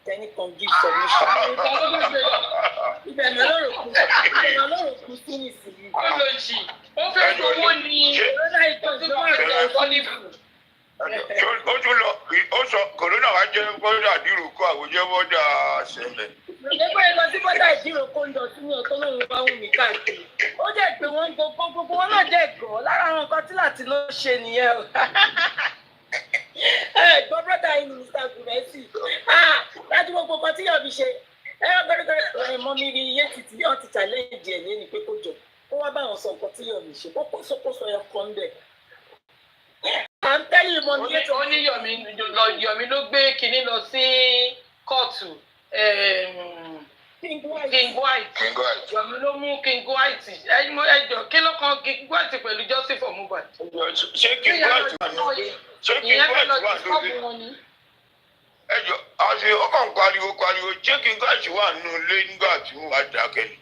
Tẹ́ni kan give submission. Ibẹ̀ ni ọlọ́run kú sí nìsín. Ó lọ jì. Ó fẹ́ fowó ní corona ìtọ́jú àti ọ̀fọ́nìfù. Ó tún lọ, ó sọ corona wa jẹ́ bọ́dà dìròkó àwòjẹ́ bọ́dà sẹ́lẹ̀. Nígbà yẹn lọ sí bọ́dà ìdíròkó ń lọ sínú ọ̀tọ́ lóun bá wù mí káàkiri. Ó jẹ́ pé wọ́n gbogbo wọn náà jẹ́ gọ̀ lára àwọn nǹkan tí láti ló ṣe nìyẹn o. Gbọ́ bọ́dà yìí ní Mr. Gùrẹ́sì. Láti gbogbo nǹkan tí yóò fi ṣe. Gbẹ́rẹ́gbẹ́rẹ́ mọ́ mi rí iye títí yóò ti challenge ẹ̀ lẹ́ni pé kó jọ. Ó wá bá àwọn sọ nǹkan tí yóò fi ṣe. Kókó sókòsọ ẹ̀ kan bẹ̀. I'm telling you, money. Ó ní Yomi ló gbé kinní lọ sí kóòtù. King White. Yomi ló mú King White. Ẹjọ́ kí ló kan King White pẹ̀lú Joseph for Mohbad? Ṣé King White wà lórí? Ẹjọ́ àti ọkàn pariwo ṣé King White wà nínú ilé nígbà tí wọ́n wá dákẹ́ ni?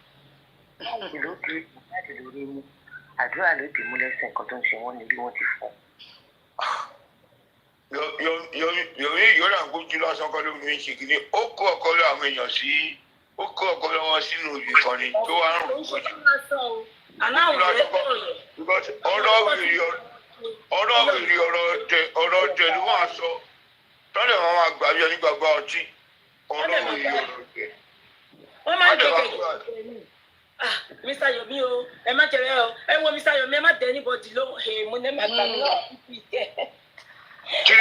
Báwo ló kí láti lórí mú? Àdúrà ló dì mú lẹ́sẹ̀ nǹkan tó ń ṣe wọ́n ní bí wọ́n ti fọ́. Yomi ìyọ́ra ń gbójú lásán kọ́ ló fi ń ṣe kìíní. Ó kó ọpọlọ àwọn èèyàn sí, ó kó ọpọlọ wọn sínú ìkànnì tó wà ń rùn gbójú. Ọ̀rọ̀ wèrè ọ̀rọ̀ ọ̀tẹ̀ ló máa sọ. Tọ́lẹ̀ wọn máa gbà bí ẹni gbàgbá ọtí. Ọ̀rọ̀ wèrè ọ̀rọ̀ ọ̀tẹ̀. Wọ́n máa ń kékeré ní. Mr. Yomi o, ẹ má jẹrẹ o, ẹ wo Mr. Yomi ẹ má dẹ anybody lóhùn mo ní màá gbà mí náà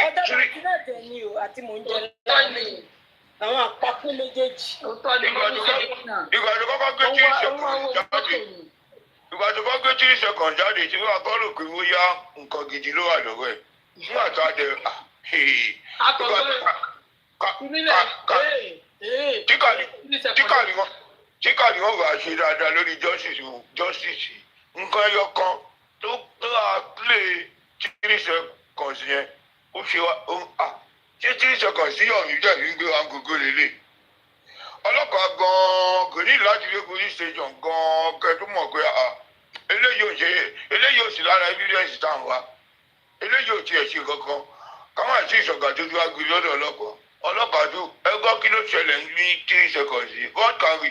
ọ̀dọ́ bàtí náà dẹ̀ ni o àti mò ń jẹ láàrin àwọn àpapọ̀ méjèèjì. Ìgbà tó kọ́kọ́ gbé 3 seconds jáde. Ìgbà tó kọ́kọ́ gbé 3 seconds jáde tí wọ́n kọ́ rò pé ó yá nǹkan gidi ló wà lọ́wọ́ ẹ̀. Nígbà tó a dẹ̀ tíkà ni wọ́n wà ṣe dáadáa lórí justice nǹkan ẹyọ kan tó a lè 3 seconds yẹn ó ṣe wá ṣé 3 seconds sí ọ̀hún jẹ́ ìgbé wa gbogbo lélẹ̀ ọlọ́pàá gan-an kò ní láti lé police station gan-an kẹ́ tó mọ̀ pé eléyìí ò sí lára evidence tá à ń wá eléyìí ò tiẹ̀ ṣe kankan káwọn àti ìṣọ̀gà tó dúró agbèrè lọ́dọ̀ ọlọ́pàá tó ẹgbọ́n kí ló ṣẹlẹ̀ ní 3 seconds yìí what can we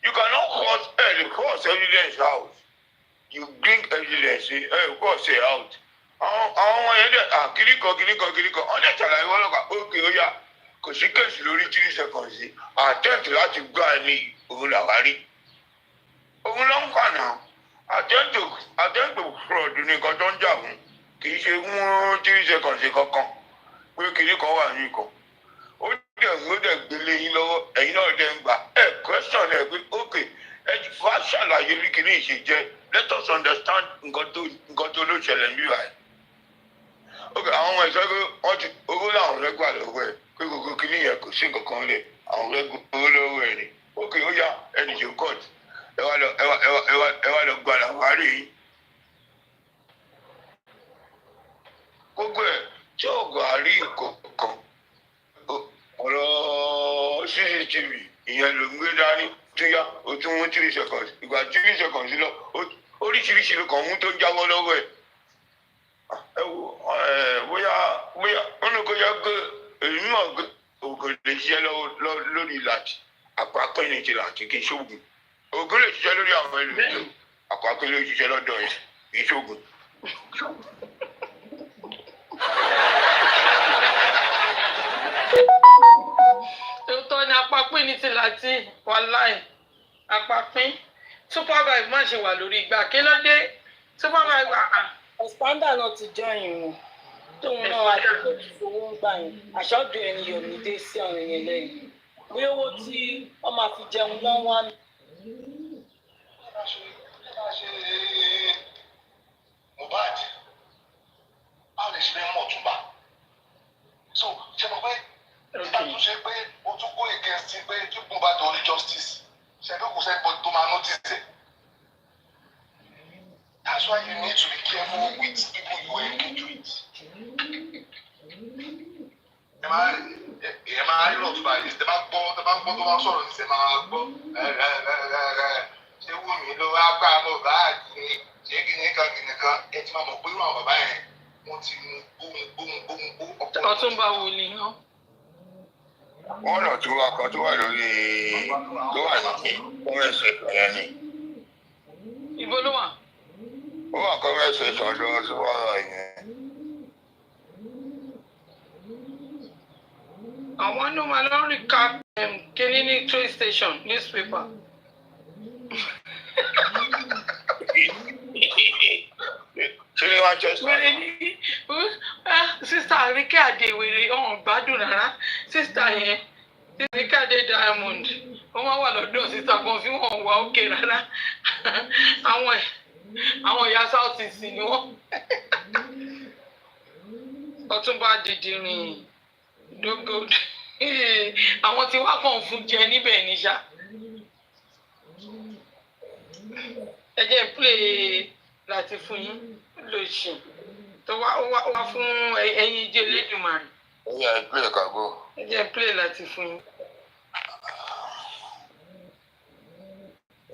you cannot force evidence out you bring evidence force it out àwọn ọmọ yẹn dẹ̀ kìnnìkan wọ́n dẹ̀ ṣàlàyé wọ́n lọ́kà ókè ó yá kò sí kéèsì lórí 3 seconds yìí attempt láti gbá ẹni òun làwárí òun ló ń kà náà attempt fraud ní nǹkan tó ń jà fún kì í ṣe mú 3 seconds kankan pé kìnnìkan wà ní nǹkan ó dẹ̀ gbélé yín lọ́wọ́ ẹ̀yin náà dẹ̀ ń gbà question ẹ̀ pé ókè ẹ wá ṣàlàyé bí kìnnì ṣe jẹ́ let us understand nǹkan tó ló ṣẹlẹ̀ níbí báyìí. ókè àwọn ọmọ ìṣẹ́ pé wọ́n ti owó làwọn rẹ̀ gbà lọ́wọ́ ẹ̀ pé gbogbo kìnnì yẹn kò sí nǹkan kan lẹ̀ àwọn rẹ̀ owó lọ́wọ́ ẹ̀ ni ókè ó yá ẹnì ṣe court ẹ wá lọ gbà làwárí yìí. gbogbo ẹ̀ tí ọ̀gá rí nǹkan kan ọ̀rọ̀ cctv ìyẹn ló ń gbé dání tó yá o tún mú 3 seconds ìgbà 3 seconds lọ oríṣiríṣi ló kàn mú tó ń jáwọ́ lọ́wọ́ ẹ̀ ẹ wo bóyá wọn ní kó yá gbé èyí náà gbé ògùn lè ṣiṣẹ́ lórí ìlàjì àpapọ̀ ní ti làjì kì í ṣoògùn ògùn lè ṣiṣẹ́ lórí àwọn ẹlòmíràn àpapọ̀ lè ṣiṣẹ́ lọ́dọ̀ ẹ̀ kì í ṣoògùn. Tòótọ́ ni apapín ní ti láti wàláì apapín supervisor má ṣe wà lórí ìgbà kí ló dé supervisor expander náà ti jọ ìrùn tóun náà wá tó tó ti fowó ń gbà yẹn àṣọdún ẹni Yomi dé sí ọ̀rìn yẹn lẹ́yìn bí owó tí wọ́n máa fi jẹun lọ́n wá. Mohbad báwo lè ṣe fẹ́ mọ̀ túbà so ṣe mọ̀ pé nígbà tó ṣe pé o tún kó against pé tí kò bá dọ̀rí justice ṣe pé kò sẹ́ni tó máa notice it. That's why you need to be careful with people you engage with. Ẹ ẹ máa rí lọ́tún báyìí tẹ bá gbọ́ tó bá sọ̀rọ̀ ní sẹ́ máa gbọ́ ṣé wù mí ló wá gbà mọ́ báàgì ni ṣé kìnìkan ẹ ti máa mọ̀ pé irú àwọn bàbá yẹn wọ́n ti mú gbó Ọ̀túnba wo ni hàn. wọ́n lọ tó wá kan tó wà lórí tó wà ní kọ́mẹ́sì ìpínlẹ̀ ni. Ibo ló wà? ó wà kọ́mẹ́sì ìṣọ̀dọ̀ tó wà lọ yẹn. Àwọn ló máa lọ rí cap kíní ní train station newspaper. ṣé ní Manchester? Wèrè ní sísá Àríkẹ́ Àdèwèrè ọ̀hún gbádùn rárá. Sísá yẹn Àríkẹ́ Àdè Diamond wọ́n máa wà lọ́dọ̀ sísá kan fi wọ́n wà òkè rárá. Àwọn ìyá South East ni wọ́n. Ọ̀túnba Dìdìrìn dógó àwọn tí wá kàn fún jẹ níbẹ̀ ní ṣá. Ẹ jẹ́ play láti fún yín lóṣì tó wá fún ẹyin jẹ́ Elédùmarè. ó yà ẹ play kàgó. Ẹ jẹ́ play láti fún yín.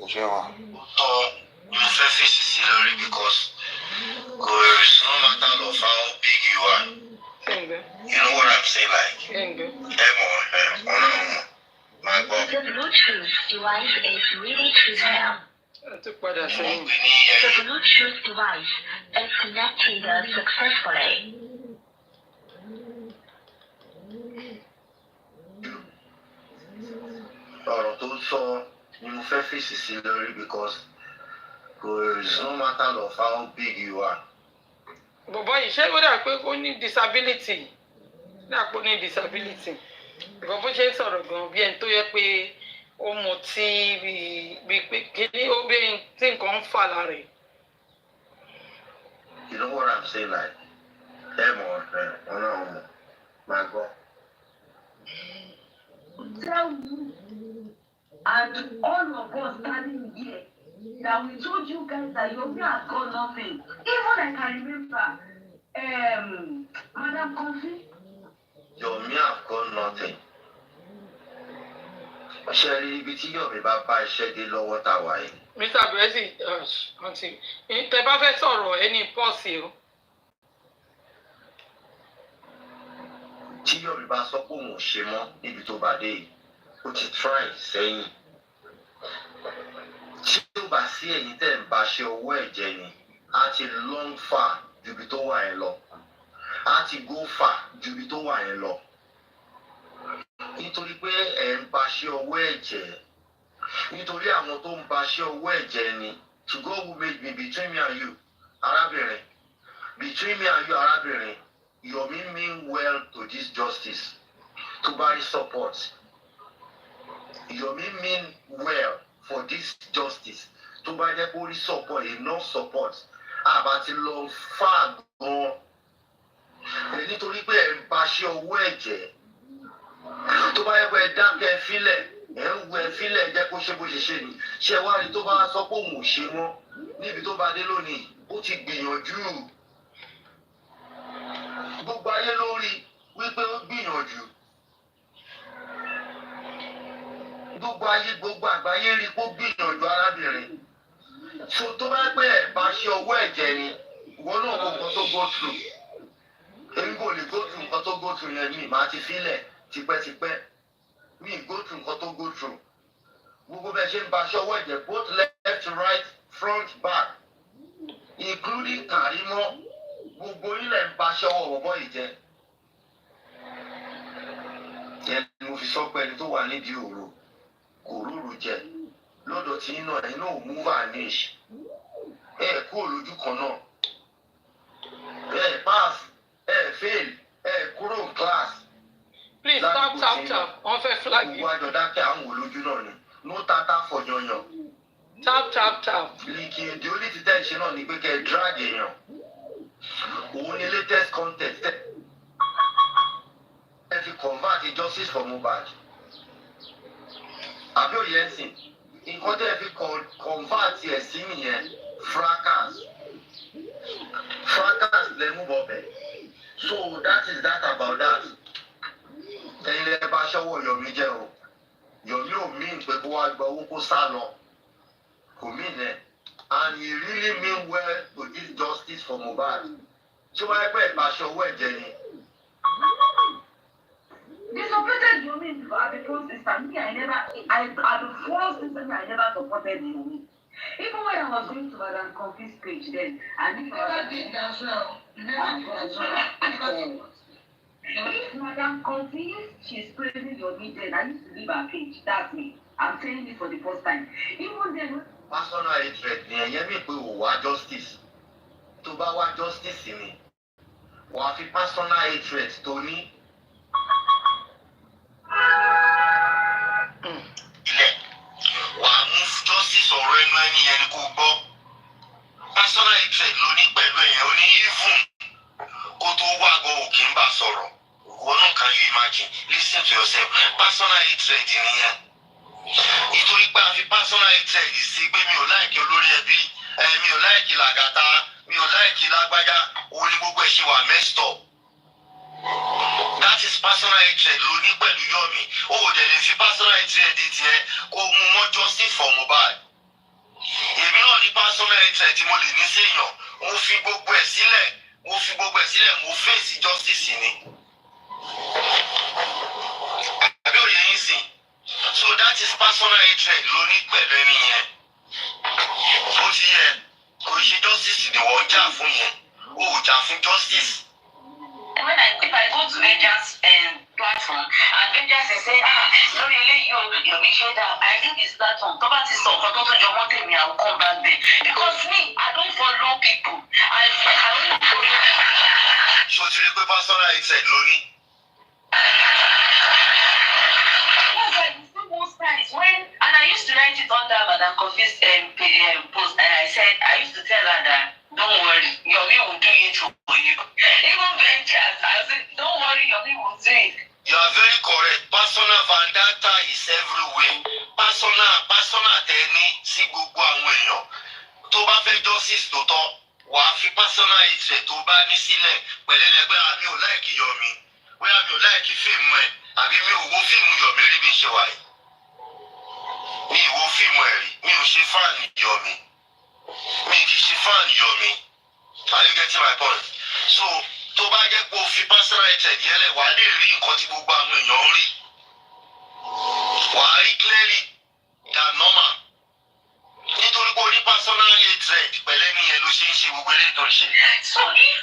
ẹ ṣe wọn. You fẹ́ fèsì sí lórí because it's no matter of how big you are. You know what I'm saying, like, my God. The Bluetooth device is ready to pair. The Bluetooth device is connected successfully. Ọ̀rọ̀ tó sọ ni mo fẹ́ fèsì sí lórí because it's no matter of how big you are. Bọ̀bọ̀ yìí ṣé ó dà pé ó ní disability dàpọ̀ ní disability ìbọn bó ṣe ń sọ̀rọ̀ gan bí ẹni tó yẹ pé ó mu tí bíi pé kíní ó bí ẹni tí nǹkan ń fà lára ẹ̀. You know what I'm saying, like, my God. Tell you and all of us standing here that we told you guys that Yomi has got nothing. Even I can remember, Madam Kofi. Yomi have got nothing. Ṣé rí ibi tí Yomi bá bá iṣẹ́ dé lọ́wọ́ tá a wà yìí? Mr. Brezi, àǹtí, tẹ bá fẹ́ sọ̀rọ̀ ẹni pọ́ọ̀sì o. Tí Yomi bá sọ pé òun ò ṣe mọ́ níbi tó bá dé yìí, ó ti try sẹ́yìn. Tí ó bá sí ẹ̀yin tẹ̀ ń bá ṣe owó ẹ̀jẹ̀ ni, á ti long far ju ibi tó wà yẹn lọ. Á ti go far ju ibi tó wà yẹn lọ. Nítorí pé ẹ̀ ń bá ṣe owó ẹ̀jẹ̀. Nítorí àwọn tó ń bá ṣe owó ẹ̀jẹ̀ ni. To God who made me between me and you, arábìnrin. Between me and you, arábìnrin. Yomi mean well to this justice. To buy support. Yomi mean well for this justice. To buy the police support, enough support. Àbá ti lọ fà gan. Nítorí pé ẹ̀ ń bá ṣe owó ẹ̀jẹ̀. Tó bá yẹ pé ẹ dákẹ́ fílẹ̀, ẹ̀ ń wẹ fílẹ̀ jẹ́ kó ṣe bó ṣe ṣe ni. Ṣé wá rí tó bá sọ pé òun ò ṣe mọ́ níbi tó bá dé lónìí, ó ti gbìyànjú. Gbogbo ayé lórí wípé ó gbìyànjú. Gbogbo àgbáyé rí pé ó gbìyànjú arábìnrin. So tó bá pẹ́ ẹ̀ bá ṣe owó ẹ̀jẹ̀ ni, ìwọ náà kò nǹkan tó go through. Èmi kò lè go through nǹkan tó go through yẹn mi, màá ti fílẹ̀ tipẹ́tipẹ́. Mi go through nǹkan tó go through. Gbogbo bẹ́ẹ̀ ṣe ń bá ṣe owó ẹ̀jẹ̀ both left, right, front, back, including Kàrímọ́. Gbogbo ilẹ̀ ń bá ṣe ọwọ́ bọ̀bọ̀ yìí jẹ́. Yẹn ni mo fi sọ pé ẹni tó wà nídìí òru kò rúru jẹ. Lọ́dọ̀ tí iná ẹ̀yin náà mú vanish. Kú olójú kan náà. Pass, fail, kúrò class. Please tap. Wọ́n fẹ́ flag yìí. Gbogbo àjọ dákẹ́ àwọn olójú náà ni. No tata for yanyan. Tap. Líkì èdè ó ní ti tẹ́ ìṣe náà ni pé kẹ́ ẹ drag èèyàn. Òun ni latest content. Ẹ fi convert justice for Mohbad. Àbí òye ẹ̀sìn. Nǹkan tẹ́ ẹ fi convert ẹ̀ sí nìyẹn. Fracas lẹ mú bọ̀ bẹ̀. So that is that about that. ṣọwọ́ Yomi jẹ́ o. Yomi ò mean pé kó wá gba owó kó sá lọ. Kò mean ẹ̀. And he really mean well to give justice for Mohbad. Ṣé wáyé pé ìbá ṣọwọ́ ẹ̀jẹ̀ ni? They supported Yomi because sister me, I the first sister I never supported Yomi. Even when I was going to Madam Confused page then, and if never did as well. You never did as well. If Madam Confused, she's praising Yomi then, I used to leave her page. That's me. I'm saying this for the first time. Even then. Personal hatred ni ẹ̀yẹ́ mi pé ò wá justice. Tó bá wá justice ni, wàá fi personal hatred tó ní. Ilẹ̀ wàá mú justice ọ̀rọ̀ ẹnu ẹni yẹn ni kò gbọ́. Personal hatred ló ní pẹ̀lú ẹ̀yẹn ó ní even kó tó wá gan òkè ń bá sọ̀rọ̀. Wọ́n náà can you imagine? Listen to yourself. Personal hatred nìyẹn. Nítorí pé a fi personal hatred sí pé mi ò láìkí olórí ẹbí, mi ò láìkí làgàtà, mi ò láìkí lágbájá, òun ni gbogbo ẹ̀ ṣe wà messed up. That is personal hatred ló ní pẹ̀lú Yomi. Ó ò dẹ̀ lè fi personal hatred di tiẹ̀ kó mú mọ́ justice for Mohbad. Èmi náà ní personal hatred tí mo lè ní séèyàn. Mo fi gbogbo ẹ̀ sílẹ̀, mo face justice ni. Àbí òye yín sìn. So that is personal hatred ló ní pẹ̀lú ẹni yẹn. Ó ti yẹ kò ṣe justice ni wọ́n jà fún yẹn. Ó ò jà fún justice. If I go to Angels platform and Angels is saying, sorry, Yomi showed up, I think it's platform. Tó bá ti sọ nǹkan tó tún jọ mọ́ tèmi, I will come back there. Because me, I don't follow people. I only follow. Ṣé o ti rí pé personal hatred ló ní? And I used to write it under Madam Confused post, and I used to tell her that, don't worry, Yomi will do it for you. Even Ventures, I said, don't worry, Yomi will do it. You are very correct. Personal vendetta is everywhere. Personal tẹ́ni sí gbogbo àwọn èèyàn. Tó bá fẹ́ justice tó tọ́, wàá fi personal hatred tó bá ní sílẹ̀ pẹ̀lẹ́ pé àbí ò láìkí Yomi, bóyá mi ò láìkí fíìmù ẹ̀, àbí mi ò wo fíìmù Yomi rí bí ṣe wà yìí. Mi ò wo fíìmù ẹ̀ rí, mi ò ṣe fan Yomi. Mi kì í ṣe fan Yomi. Are you getting my point? So tó bá jẹ́ pé o fi personal hatred yẹn lẹ̀, wàá lè rí nǹkan tí gbogbo àwọn èèyàn ń rí. Wàá rí clearly that normal. Nítorí pé o ní personal hatred pẹ̀lẹ́ ní yẹn ló ṣe ń ṣe gbogbo eléyìí tó ń ṣe. So if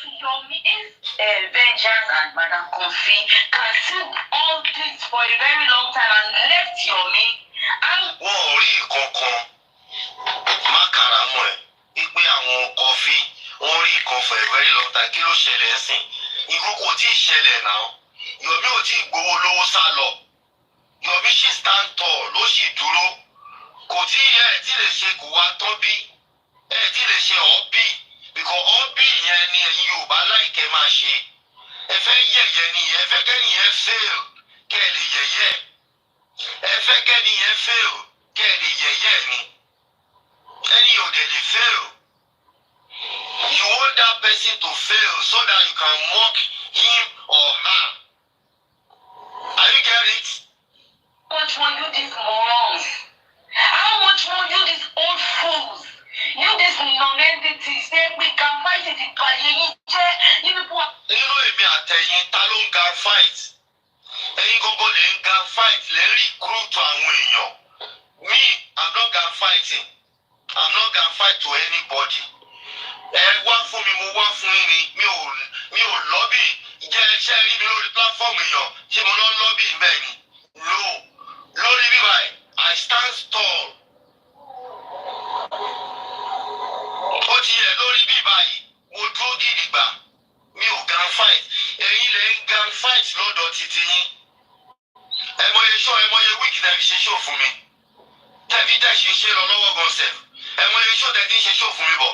Vengeance and Madam Kofi can see all this for a very long time and left Yomi, wọ́n ò rí ìkankan má kàràmọ́ ẹ̀ wípé àwọn Kofi wọ́n rí ìkan for a very long time. Kí ló ṣẹlẹ̀ ẹ̀sìn? Irú kò tí ì ṣẹlẹ̀ náà. Yomi ò tí ì gbowó lówó sá lọ. Yomi ṣì stand tall ló ṣì dúró. Kò tí ẹ̀ tí lè ṣe kò wá tán bí. Ẹ̀ tí lè ṣe ọ́bì. Because ọ́bì yẹn ni ẹ̀yin Yorùbá láìkẹ́ máa ṣe. Ẹ fẹ́ yẹ̀yẹ́ ni ẹ fẹ́ kẹ́ni yẹn fail kẹ́ ẹ lè yẹ̀yẹ́. Ẹ fẹ́ kẹ́ni yẹn fail kẹ́ ẹ lè yẹ̀yẹ́ ni. Ẹni ò dẹ̀ lè fail. You want that person to fail so that you can mock him or her. Are you get it? how much more you these morons? How much more you these old fools? You these non-entities, we can fight it by you people. Nínú èmi àtẹ̀yìn ta ló ń ga fight? Ẹ̀yin gbogbo lè ń ga fight lè recruit àwọn èèyàn. Me, I'm not ga fighting. I'm not ga fight to anybody. Ẹ wá fún mi, mo wá fún yín ni, mi ò lọ́bì. Ìjẹ́ iṣẹ́ rí mi lórí platform èèyàn, ṣé mo lọ lọ́bì bẹ́ẹ̀ ni? No. Lórí bíbá ẹ̀, I stand tall. Ó ti yẹ lórí bíbá yìí, mo dúró gidi gbà. Mi ò gan fight. Ẹ̀yin lè ń gan fight lọ́dọ̀ títí yín. Ẹ mọye wíìkì tẹ̀bi ṣe ṣó fún mi. Tẹ̀bi tẹ̀ ṣe ń ṣe lọ lọ́wọ́ gan sef. Ẹ mọye ṣó tẹ̀ kí ń ṣe ṣó fún mi bọ̀.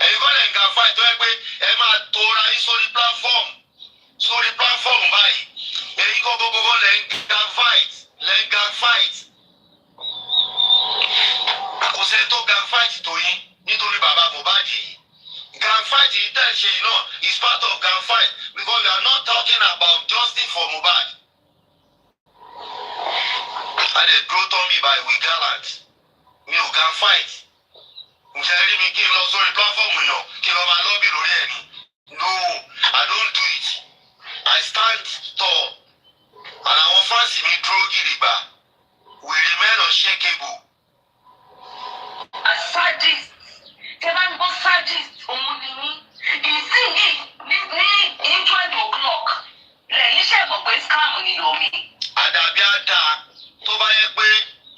Ẹ̀yin kọ́ lẹ̀ ń gan fight tó yẹ pé ẹ máa tora yín sórí platform báyìí. Ẹ̀yin kọ́ gbogbo lẹ̀ ń gan fight. Kò sẹ́ni tó gan fight tó yín nítorí bàbá Mohbad yìí. Gunfight yìí tẹ̀ ṣe yìí náà is part of gunfight because we are not talking about justice for Mohbad. a lè dúró tán bí báyìí we gallant mi ò gan fight ǹjẹ́ rí mi kí n lọ sórí platform yàn kí n lọ máa lọ́bì lórí ẹ̀ ni no I don't do it I stand tall and àwọn fáǹsì mi dúró gidigba we remain unshakable. A sadist tẹ bá ń gbọ́ sadist òun ni mí ìsinyìí ní 12 o'clock lẹ́yìn ṣe mọ̀ pé scam ni yomi. àdàbí àdá tó bá yẹ pé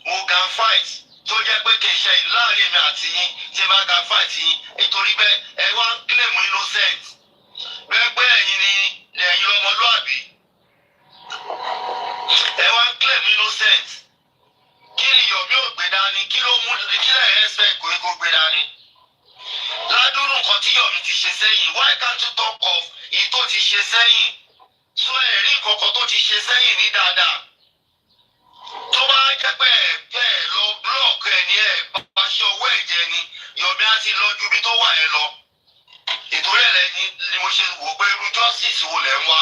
mo gan fight tó jẹ́ pé kì í ṣe ìlú láàrin mi àti yín tí bá gan fight yín nítorí bẹ́ẹ̀ ẹ wá ń claim innocent bẹ́ẹ̀ pé ẹ̀yin ni ẹ̀yin ọmọlúàbí ẹ wá ń claim innocent kí ni Yomi ò gbé dání kí ló mú kí lẹ́yìn respect kò ní kó gbé dání ládùúrú nǹkan tí Yomi ti ṣe sẹ́yìn why can't you talk of èyí tó ti ṣe sẹ́yìn sọ ẹ̀rí nǹkan tó ti ṣe sẹ́yìn ní dáadáa tó bá jẹ́ pé ẹ̀ lọ block ẹ̀ ní ẹ̀ bá ṣe owó ẹ̀jẹ̀ ni Yomi á ti lọ ju ibi tó wà ẹ̀ lọ ìtorí ẹ̀ lẹ́yìn ni mo ṣe wò pé irú justice wo lẹ̀ ń wá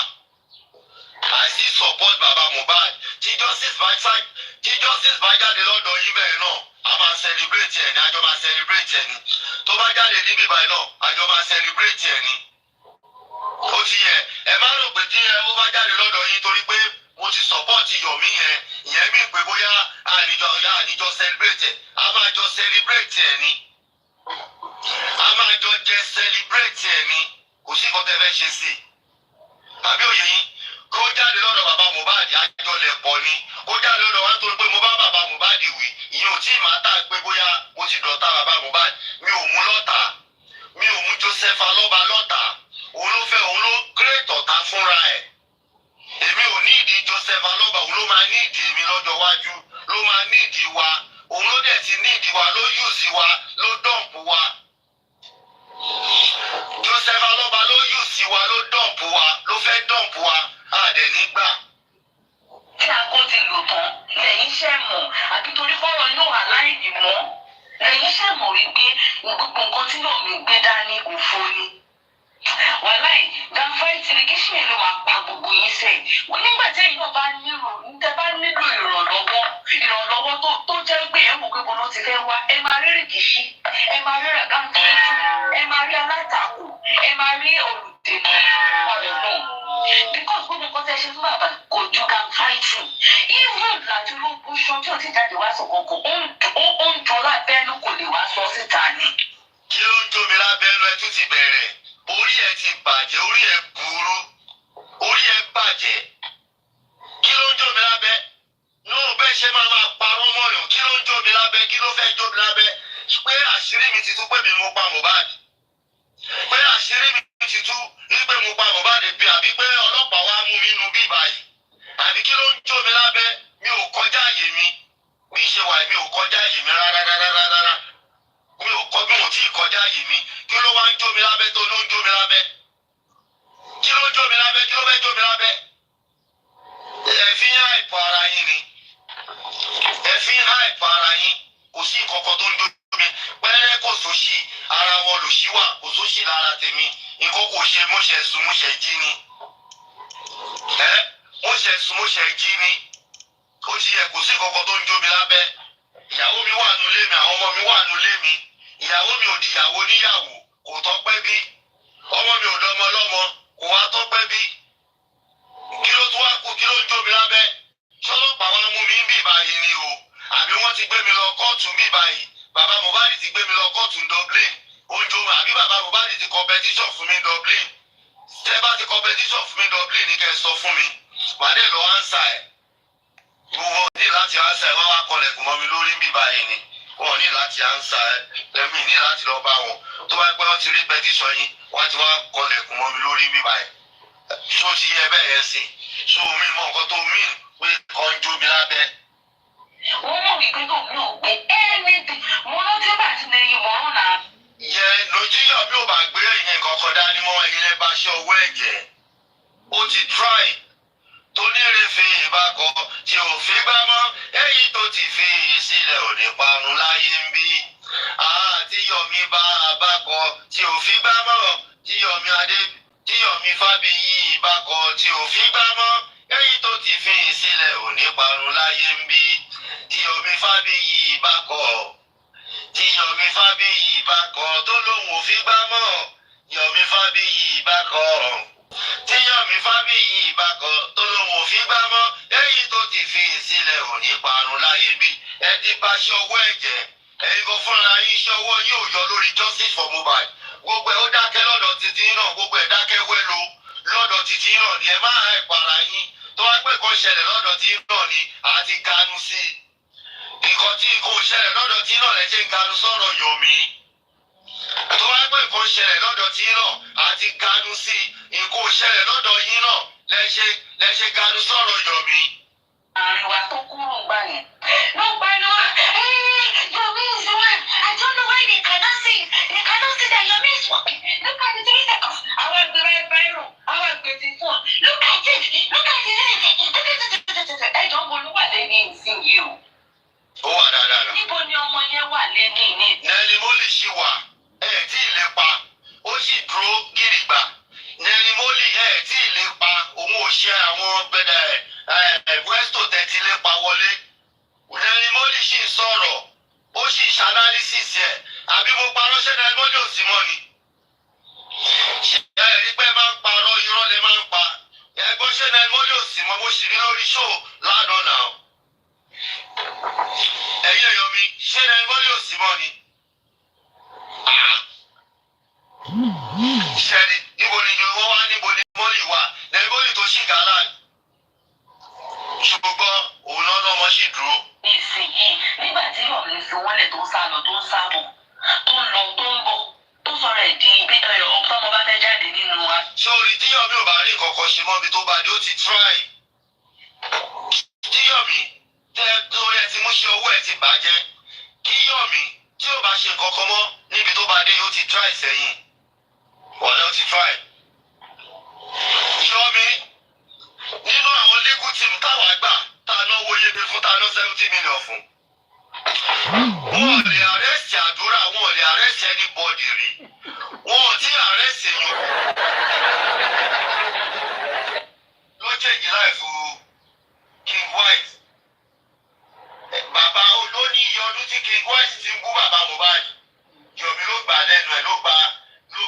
I still support Baba Mohbad tí justice bá jáde lọ́dọ̀ yín bẹ́ẹ̀ náà a máa celebrate ẹ̀ ní àjọ máa celebrate ẹ̀ ní tó bá jáde níbí báyìí náà àjọ máa celebrate ẹ̀ ní ó ti yẹ ẹ má rò pé tí ó bá jáde lọ́dọ̀ yín torí pé mo ti support Yomi yẹn ìyẹn mi pé bóyá àníjọ celebrate ẹ̀ a máa jọ celebrate ẹ̀ ní a máa jọ jẹ celebrate ẹ̀ ní kò sí nǹkan tẹ́ fẹ́ ṣe sí i àbí òye yín kó jáde lọ́dọ̀ bàbá Mohbad àjọlẹ̀ pọ̀ ni kó jáde lọ́dọ̀ wa nítorí pé mo bá bàbá Mohbad wí ìyẹn ò tí ì máa tà pé bóyá mo ti dọ̀tá bàbá Mohbad mi ò mú lọ́tà mi ò mú Joseph Alọ́ba lọ́tà òun ló fẹ́ òun ló great ọ̀tá fúnra ẹ̀ èmi ò ní ìdí Joseph Alọ́ba òun ló máa ní ìdí èmi lọ́jọ́ iwájú ló máa ní ìdí wa òun ló dẹ̀ ti ní ìdí wa ló use wa ló dọ̀mpù wa Joseph Alọ́ba ló use wa ló dọ̀mpù wa ló fẹ́ dọ̀mpù wa àdẹ̀ nígbà. tí aago ti lò tán lẹ́yìn iṣẹ́ mọ̀ àbí torí fọ́rọ̀ yóò wà láìní mọ́ lẹ́yìn iṣẹ́ mọ̀ wípé gbogbo nǹkan tí Yomi gbé dání òfo ni. wàláì ganfáìtì rìkíṣì ló máa pa gbogbo yín sẹ́yìn wọ́n nígbà tí ẹ̀yin náà bá nílò ìrànlọ́wọ́ tó jẹ́ pé ẹ̀ mọ̀ pé bọ́lá ti fẹ́ wá ẹ máa rí rìkíṣì ẹ máa rí ganfáìtì ẹ máa rí alátakò ẹ máa rí olùdènà ọ̀rọ̀ náà because gbogbo nǹkan tẹ́ ṣe fún bàbá kò ju ganfáìtì even láti ló kú ṣan tí ò ti jáde wá sọ kankan ó ń jọ lábẹ́nu kò lè wá sọ síta ni. kí ló ń jómi lábẹ́nu ẹ tún ti bẹ̀rẹ̀ orí ẹ ti bàjẹ́ orí ẹ burú orí ẹ bàjẹ́ kí ló ń jómi lábẹ́ náà bẹ́ẹ̀ ṣe máa parọ́ mọ́yàn kí ló ń jómi lábẹ́ kí ló fẹ́ jómi lábẹ́ pé àṣírí mi ti tú pé mi mo pa Mohbad pé àṣírí mi ti tú wípé mo pa Mohbad bí àbí pé ọlọ́pàá wá mú mi nu bí báyìí àbí kí ló ń jómi lábẹ́ mi ò kọjá àyè mi bí ṣe wà mi ò kọjá àyè mi rárá mi ò tí ì kọjá àyè mi kí ló wá ń jómi lábẹ́ tó ló ń jómi lábẹ́ kí ló ń jómi lábẹ́ kí ló fẹ́ jómi lábẹ́ ẹ fi ń háìpù ara yín ni ẹ fi ń háìpù ara yín kò sí nǹkan tó ń jómi pẹ́ẹ́rẹ́ kò sóṣì ara wọn lò sí wà kò sóṣì lára tèmi nǹkan kò ṣe mo ṣe sùn mo ṣe jí ni mo ṣe sùn mo ṣe jí ni ó ti yẹ kò sí nǹkan tó ń jómi lábẹ́ ìyàwó mi wà nulé mi àwọn ọmọ mi wà nulé mi ìyàwó mi ò dìyàwó níyàwó kò tọ́pẹ́ bí ọmọ mi ò dọ́mọ lọ́mọ kò wá tọ́pẹ́ bí kí ló tún wá kú kí ló ń jómi lábẹ́ ṣọlọ́pàá wa mú mi ń bì báyìí ni o àbí wọ́n ti gbé mi lọ kóòtù ń bì báyìí bàbá Mohbad ti gbé mi lọ kóòtù ń Dublin oúnjẹ omi àbí bàbá Mohbad ti competition fún mi Dublin tẹ́ bá ti competition fún mi Dublin ní kẹ́ ẹ sọ fún mi màdé lọ ánsà ẹ̀ gbogbo ní láti ánsà ẹ̀ wọ́n wá kọlẹ̀kùn mọ́ mi lórí ń bì báyìí ni wọ́n ní láti ánsà ẹ̀ lẹ́mí ní láti lọ bá wọn tó bá pẹ́ wọ́n ti rí petition yín wọ́n ti wá kọlẹ̀kùn mọ́ mi lórí ń bì báyìí ṣó ti yẹ bẹ́ẹ̀ yẹn sìn ṣó mi mọ nǹkan tó mí pé kan jó mi lábẹ́. wọ́n mọ̀ wípé kò ní òpè anything mo rántí bá ti lè yin mọ́rún náà. yẹ lójú Yomi ò bá gbé ìyẹn kankan dání mọ́ ẹ̀yin lẹ́ bá ṣe owó ẹ̀jẹ̀ ó ti try tó ní rèéfé ìbákọ tí ò fi gbá mọ́ èyí tó ti fi sílẹ̀ ò ní parun láyé ń bí àti Yomi bá abákọ tí ò fi gbá mọ́ tí Yomi Fábíyì ìbákọ tí ò fi gbá mọ́ èyí tó ti fi sílẹ̀ ò ní parun láyé ń bí tí Yomi Fábíyì bá kọ̀ tí Yomi Fábíyì bá kọ̀ tó lóun ò fi gbá mọ́ Yomi Fábíyì bá kọ̀ tí Yomi Fábíyì bá kọ̀ tó lóun ò fi gbá mọ́ èyí tó ti fi sílẹ̀ ò ní parun láyé bí ẹ ti bá ṣọwọ́ ẹ̀jẹ̀ ẹ̀yin kan fúnra yín ṣọwọ́ yóò yọ lórí justice for Mohbad gbogbo ẹ̀ ó dákẹ́ lọ́dọ̀ títí náà gbogbo ẹ̀ dákẹ́ wẹ́lo lọ́dọ̀ títí náà ni ẹ máa ẹ̀ para yín tó wá pé kò ṣẹlẹ̀ lọ́dọ̀ tí náà ni àti ganu sí i nǹkan tí kò ṣẹlẹ̀ lọ́dọ̀ tí náà lẹ́jẹ̀ ń ganu sọ̀rọ̀ Yomi tó wá pé kò ṣẹlẹ̀ lọ́dọ̀ tí náà àti ganu sí i nǹkan ò ṣẹlẹ̀ lọ́dọ̀ yín náà lẹ́ṣẹ̀ ganu sọ̀rọ̀ Yomi. àárín wa tó kúrò gbà yẹn ló pariwo Yomi is the one. I don't know why they cannot see it. They cannot see that Yomi is working. Look at the 3 seconds. Àwọn ẹgbẹ́ báyìí àwọn ẹgbẹ́ ti fún ọ. Look at it. Look at it. Ẹjọ́ ń bolú wà lẹ́ni ìsìn yìí o. Ó wà dáadáa. Níbo ni ọmọ yẹn wà lẹ́ni ní? Nẹ́ẹ̀lì Mólì ṣì wà tí ì lè pa ó sì dúró gírígbà. Nẹ́ẹ̀lì Mólì tí ì lè pa òun ò ṣe àwọn gbẹdẹ Westo tẹ̀tí lè pa wọlé. Nẹ́ẹ̀lì Mólì ṣì ń sọ̀rọ̀ ó sì ṣanálísìsì ẹ̀ àbí mo parọ́ ṣẹ́ Nẹ́ẹ̀lì Mólì ò sí mọ́ ni. Ẹ̀rí pé máa ń parọ́ irọ́ lè máa ń pa. Ẹgbọ́n ṣẹ́ Nẹ́ẹ̀lì Mólì ò sí mọ́ mo sì rí lórí ṣó lánàá náà. Ẹ̀yin èèyàn mi ṣé Nẹ́ẹ̀lì Mólì ò sí mọ́ ni. Ṣẹ́ni níbo ni wọ́n wá níbo ni Mólì wà Nẹ́ẹ̀lì Mólì tó ṣì gàlá. Ṣùgbọ́n òun náà lọ́mọ sì dúró. Ìsìnyí nígbà tí Yomi fi wọ́n lẹ̀ tó ń sá lọ tó ń sá bọ̀ tó ń lọ tó ń bọ̀ tó sọ̀rọ̀ ẹ̀ di ibi tọ́mọ bá fẹ́ jáde nínú wa. Sórí tí Yomi ò bá rí kọ̀ọ̀kan ṣe mọ́bi tó bá dé ó ti try. Tí Yomi lórí ẹ ti mú ṣe owó ẹ ti bàjẹ́ kí Yomi tí ò bá ṣe kankan mọ́ níbi tó bá dé ó ti try sẹ́yìn. Wọ́n lọ ti try. Yomi nínú àwọn legal team táwọn àgbà tá a náwó yébe fún tá a ná 70 million fún. Wọ́n ò lè arrest àdúrà wọ́n ò lè arrest anybody rí. Wọ́n ò tí arrest èèyàn. Ló change life King White. Bàbá olóní iye ọdún tí King White ti ń bú bàbá Mohbad. Yomi ló gbà lẹ́nu ẹ̀ ló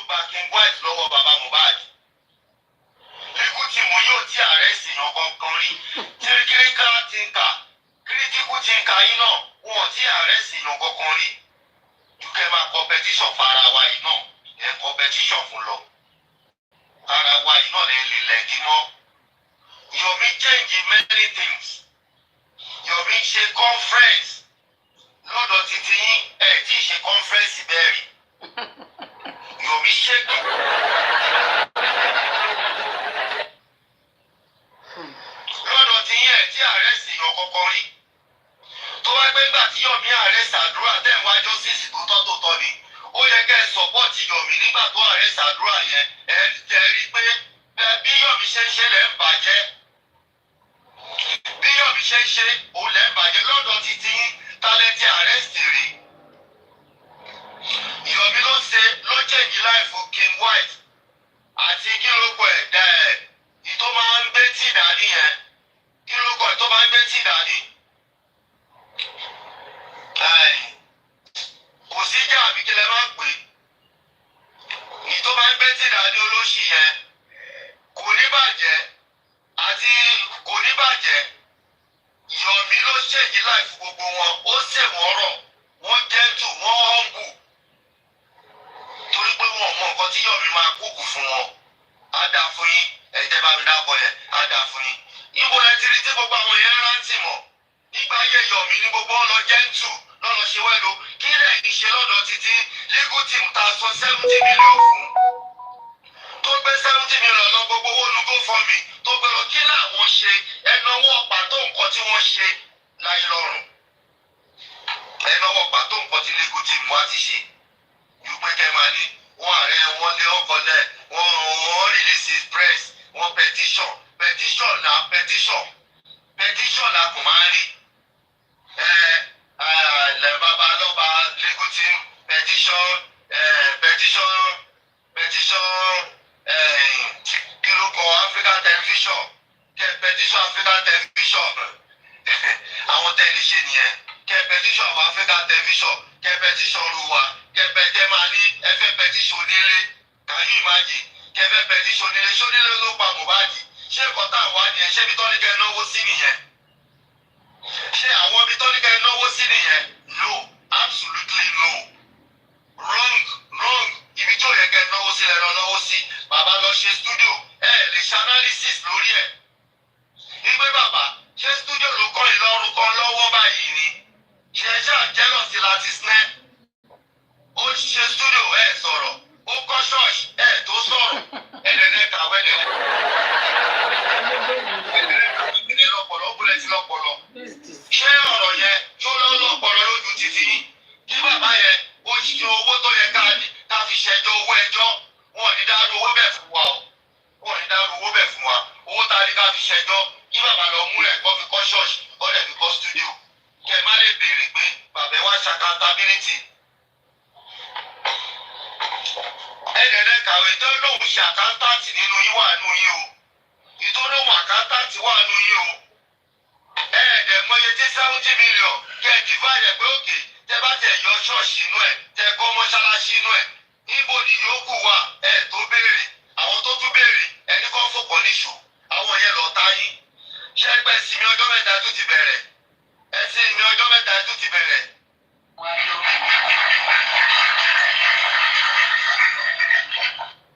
gba King White lọ́wọ́ bàbá Mohbad. Legal team yóò tí arrest èèyàn kankan rí. Critical thinker yín náà wọn ò tí arrest èèyàn kankan rí. Dúkẹ́ máa competition fún ara wa yìí náà ẹ̀ competition fún lọ. Ara wa yìí náà lè lẹ́gí mọ́. Yomi change many things. Yomi ṣe conference lọ́dọ̀ títí yín ẹ̀ tí ì ṣe conference bẹ́ẹ̀ rí. Yomi ṣègbè. Lọ́dọ̀ tí yín ẹ̀ tí arrest èèyàn kankan rí. Tó wá gbé gbà tí Yomi arrest àdúrà tẹ̀ wá justice tó tọ́ ni. Ó yẹ kẹ́ ẹ support Yomi nígbà tó arrest àdúrà yẹn. Ẹ jẹ́ rí i pé bí Yomi ṣe ń ṣe lẹ́ ń bàjẹ́. Bí Yomi ṣe ń ṣe òun lẹ́ ń bàjẹ́ lọ́dọ̀ títí yín tálẹ́tì arrest rí. Yomi ló change life King White àti kí ló kọ ẹ̀ ìtò máa ń gbé tí dání yẹn kí ló kọ ẹ̀ tó máa ń gbé tí dání. Kò sí jà àbí kí lẹ máa ń pè ìtò máa ń gbé tí dání olóṣì yẹn kò ní bàjẹ́ àti kò ní bàjẹ́. Yomi ló change life gbogbo wọn ó ṣèwọ́n rọ̀ wọ́n gentle wọ́n humble torí pé wọn mọ nǹkan tí Yomi máa kúkú fún wọn. Á dà fún yín ẹ̀jẹ̀ bá mi dákọ̀ yẹn á dà fún yín. Ibo ẹ ti rí tí gbogbo àwọn yẹn rántí mọ̀ nígbà ayé Yomi ní gbogbo ọlọ gentle lọ́nà ṣe wẹ́lo kí lẹ́yìn ṣe lọ́dọ̀ títí legal team ta sọ 70 million fún. Tó gbé 70 million lọ gbogbo owó olúgbó fún mi tó gbé lọ kí làwọn ṣe ẹnáwó pàtó nǹkan tí wọ́n ṣe láyé lọ́rùn. Ẹnáwó pàtó nǹkan tí legal team wá ti ṣe. Yùgbẹ́ kẹ́ máa ní wọ́n ààrẹ wọn lé ọkọ̀ lẹ̀ wọ́n release his press wọ́n petition la kò máa rí. Bàbá lọ́ba legal team petition kí ló kọ African television petition African television àwọn tẹ́lẹ̀ ṣe nìyẹn kẹ́ pẹtíṣọ̀n wa African television kẹ́ pẹtíṣọ̀n ru wa kẹ́ pẹtẹ́ máa ní ẹfẹ́ pẹtíṣọ̀n onílé can you imagine kẹ́ fẹ́ pẹtíṣọ̀n onílé ṣónílé ló pa Mohbad ṣé nǹkan tá à ń wá nìyẹn ṣé ibi tó ní kẹ́ náwó sí nìyẹn ṣé àwọn ibi tó ní kẹ́ náwó sí nìyẹn no absolutely no wrong ibi tó yẹ kẹ́ náwó sí lẹ́nu náwó sí bàbá lọ ṣe studio lè ṣe analysis lórí ẹ̀ ìgbé bàbá ṣé studio ló kọ́ ìlọrun kan lọ́wọ́ báyìí ni ṣe ṣáà jẹ́lọ̀sí láti snẹ́ ó ṣe studio sọ̀rọ̀ ó kọ́ ṣọ́ọ̀ṣì tó sọ̀rọ̀ ẹ̀dẹ̀dẹ̀ kàwé ẹ̀dẹ̀ lọ́pọ̀lọ́ búlẹ̀ sí lọ́pọ̀lọ́ ṣé ọ̀rọ̀ yẹn tó lọ́pọ̀lọ́ lójú títì yìí kí bàbá yẹn ó ṣe owó tó yẹ ká fi ṣẹjọ́ owó ẹjọ́ wọn ò ní dá owó bẹ́ẹ̀ fún wa owó tá a ní ká fi ṣẹjọ́ kí bàbá lọ múlẹ̀ kó fi kọ́ ṣọ́ọ̀ṣì kó dẹ̀ fi kọ́ studio kẹ́ ẹ má lè béèrè pé bàbá wa ṣe accountability. ẹ̀ẹ́dẹ̀ẹ́dẹ́ kàwé tó lóun ṣe àkáńtàǹtì nínú yín wà nù yín o ìtọ́lóhùn àkáńtàǹtì wà nù yín o mọye tí 70 million kẹ́ ẹ divide pé òkè tẹ́ bá tẹ̀ yọ ṣọ́ọ̀ṣì inú ẹ̀ tẹ́ kọ́ mọ́ṣáláṣí inú ẹ̀ níbo ni yòókù wà tó béèrè àwọn tó tún béèrè ẹni kan fòkàn níṣù àwọn yẹn lọ ta yín ṣé ẹgbẹ́ sinmi ọjọ́ mẹ́ta tó ti bẹ̀rẹ̀ sinmi ọjọ́ mẹ́ta tó ti bẹ̀rẹ̀.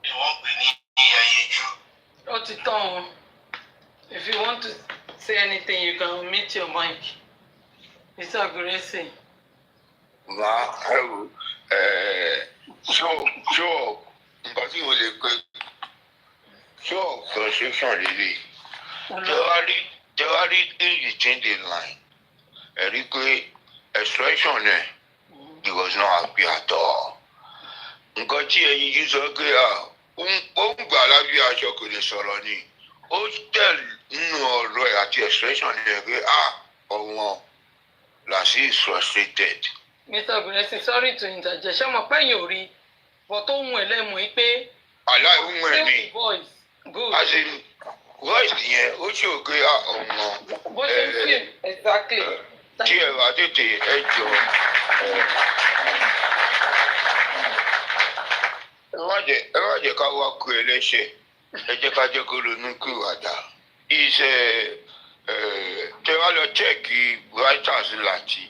ìwọ́n pè ní ẹ̀yìn jù. Ó ti tán o. If you want to say anything, you can mute your mic. It's a great thing. Sure, nǹkan tí mo lè pe sure frustration lele tẹwárí in between the line ẹ̀rí pé expression ẹ̀ he was not happy at all. nǹkan tí ẹyin yìí sọ pé ó ń gbà lábí aṣọ kò lè sọ̀rọ̀ ni ó tẹ̀ nínú ọ̀rọ̀ ẹ̀ àti expression ẹ̀ pé ọ̀wọ́n Lassie is frustrated. Mr. Blessing, sorry to interject. Ṣé mo pẹ́ yín ò rí bọ́ tó ń ẹlẹ́mu yìí pé. Aláìwúmọ̀ ẹ̀ ni. Voice good. As in voice yẹn ó ṣe òkè ọ̀wọ́n. Bó ṣe ń feel exactly. Tí ẹ bá tètè ẹ jọ. Ẹ má jẹ́ ká wá kú ẹlẹ́ṣẹ̀. Ẹ jẹ́ ká jẹ́ kó ronú kú ìwàdà. Tẹ wá lọ chẹ́ẹ̀kì writers láti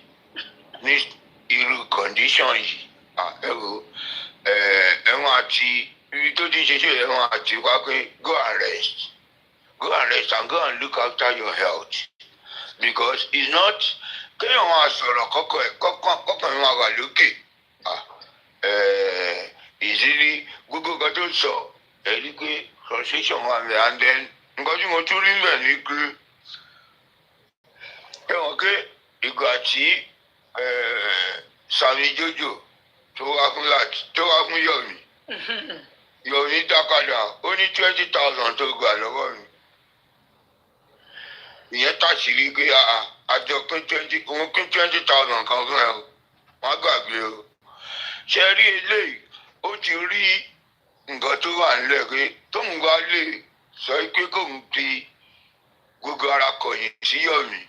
ní irú condition yìí ẹ̀wọ̀n àti ibi tó ti ń ṣe ẹ̀wọ̀n àti wá pé go and rest and go and look after your health because it's not kéèyàn máa sọ̀rọ̀ kọ́kàn máa wà lókè ìṣírí gbogbo nǹkan tó sọ ẹ̀rí pé frustration wà mí and then nǹkan tí mo tún rí bẹ̀ ni pé ẹ̀wọ̀n ké ìgbà tí Sami Jojo tó wá fún Yomi dákadà ó ní 20,000 tó gbà lọ́wọ́ mi ìyẹn tàṣírí pé àjọ pín 20,000 kan fún ẹ o wọ́n gbàgbé o ṣe rí eléyìí ó ti rí nǹkan tó wà nílẹ̀ pé tóun bá lè sọ pé kóun fi gbogbo ara kọ̀yìn sí Yomi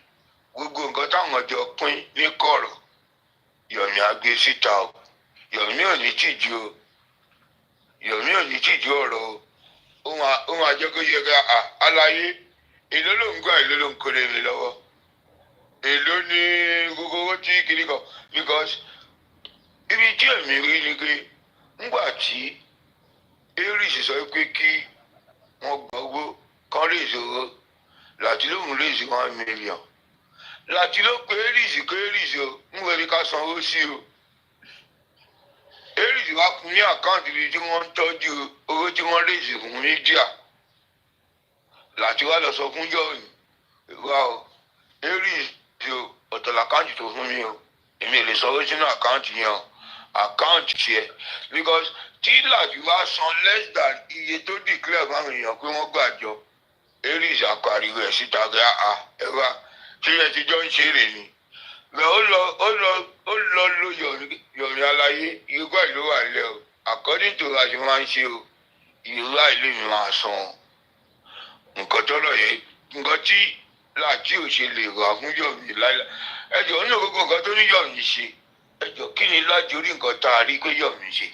gbogbo nǹkan táwọn jọ pín ní kọ̀rọ̀ Yomi á gbé síta o Yomi ò ní tìjú o Yomi ò ní tìjú ọ̀rọ̀ o ó máa jẹ́ kó yẹ ká aláyé èló ló ń gbà èló ló ń kórè mi lọ́wọ́ èló ní gbogbo owó tí kiri kan because ibi tí èmi rí ni pé ńgbà tí Aries sọ pé kí wọ́n gbọ́ owó kan lè ṣòro láti lóhùn lè ṣe 1 million láti ló pe Aries o ń wọlé ká sanwó sí o Aries wá fún ní àkáǹtì bíi tí wọ́n ń tọ́jú owó tí wọ́n rèézì fún mídíà láti wá lọ sọ fún Yomi wá o Aries o ọ̀tọ̀ làkáǹtì tó fún mi o èmi ò lè sanwó sínú àkáǹtì yẹn o àkáǹtì tiẹ̀ because tí láti wá san less than iye tó declare fáwọn èèyàn pé wọ́n gbàjọ Aries àpariwo ẹ̀ síta gẹ́ ẹ wá tí ẹ ti jọ ń ṣeré ni bẹ́ẹ̀ ó lọ lo Yomi aláyé irú àìló wà lẹ́ o according to àṣẹ máa ń ṣe o irú àìló mi máa san nǹkan tọ́lọ̀ yẹn nǹkan tí láti ò ṣe lè rà fún Yọ̀mí láìla ẹjọ́ ní gbogbo nǹkan tó ní Yọ̀mí ṣe ẹjọ́ kí ni láti orí nǹkan tá a rí pé Yọ̀mí ṣe.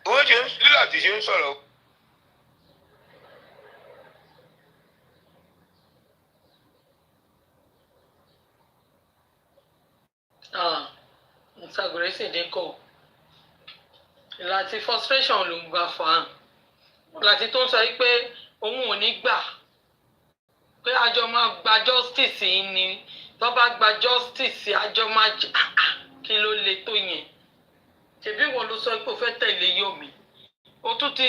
wọ́n ṣe ń láti ṣe ń sọ̀rọ̀. Nsàgòrè sì dínkù láti frustration ló ń gbà fà á láti tó ń sọ yìí pé òun ò ní gbà pé àjọ máa gba justice yìí ni tó bá gba justice àjọ máa kí ló le tó yẹn ṣèbí wọn ló sọ pé ó fẹ́ tẹ̀lé Yomi ó tún ti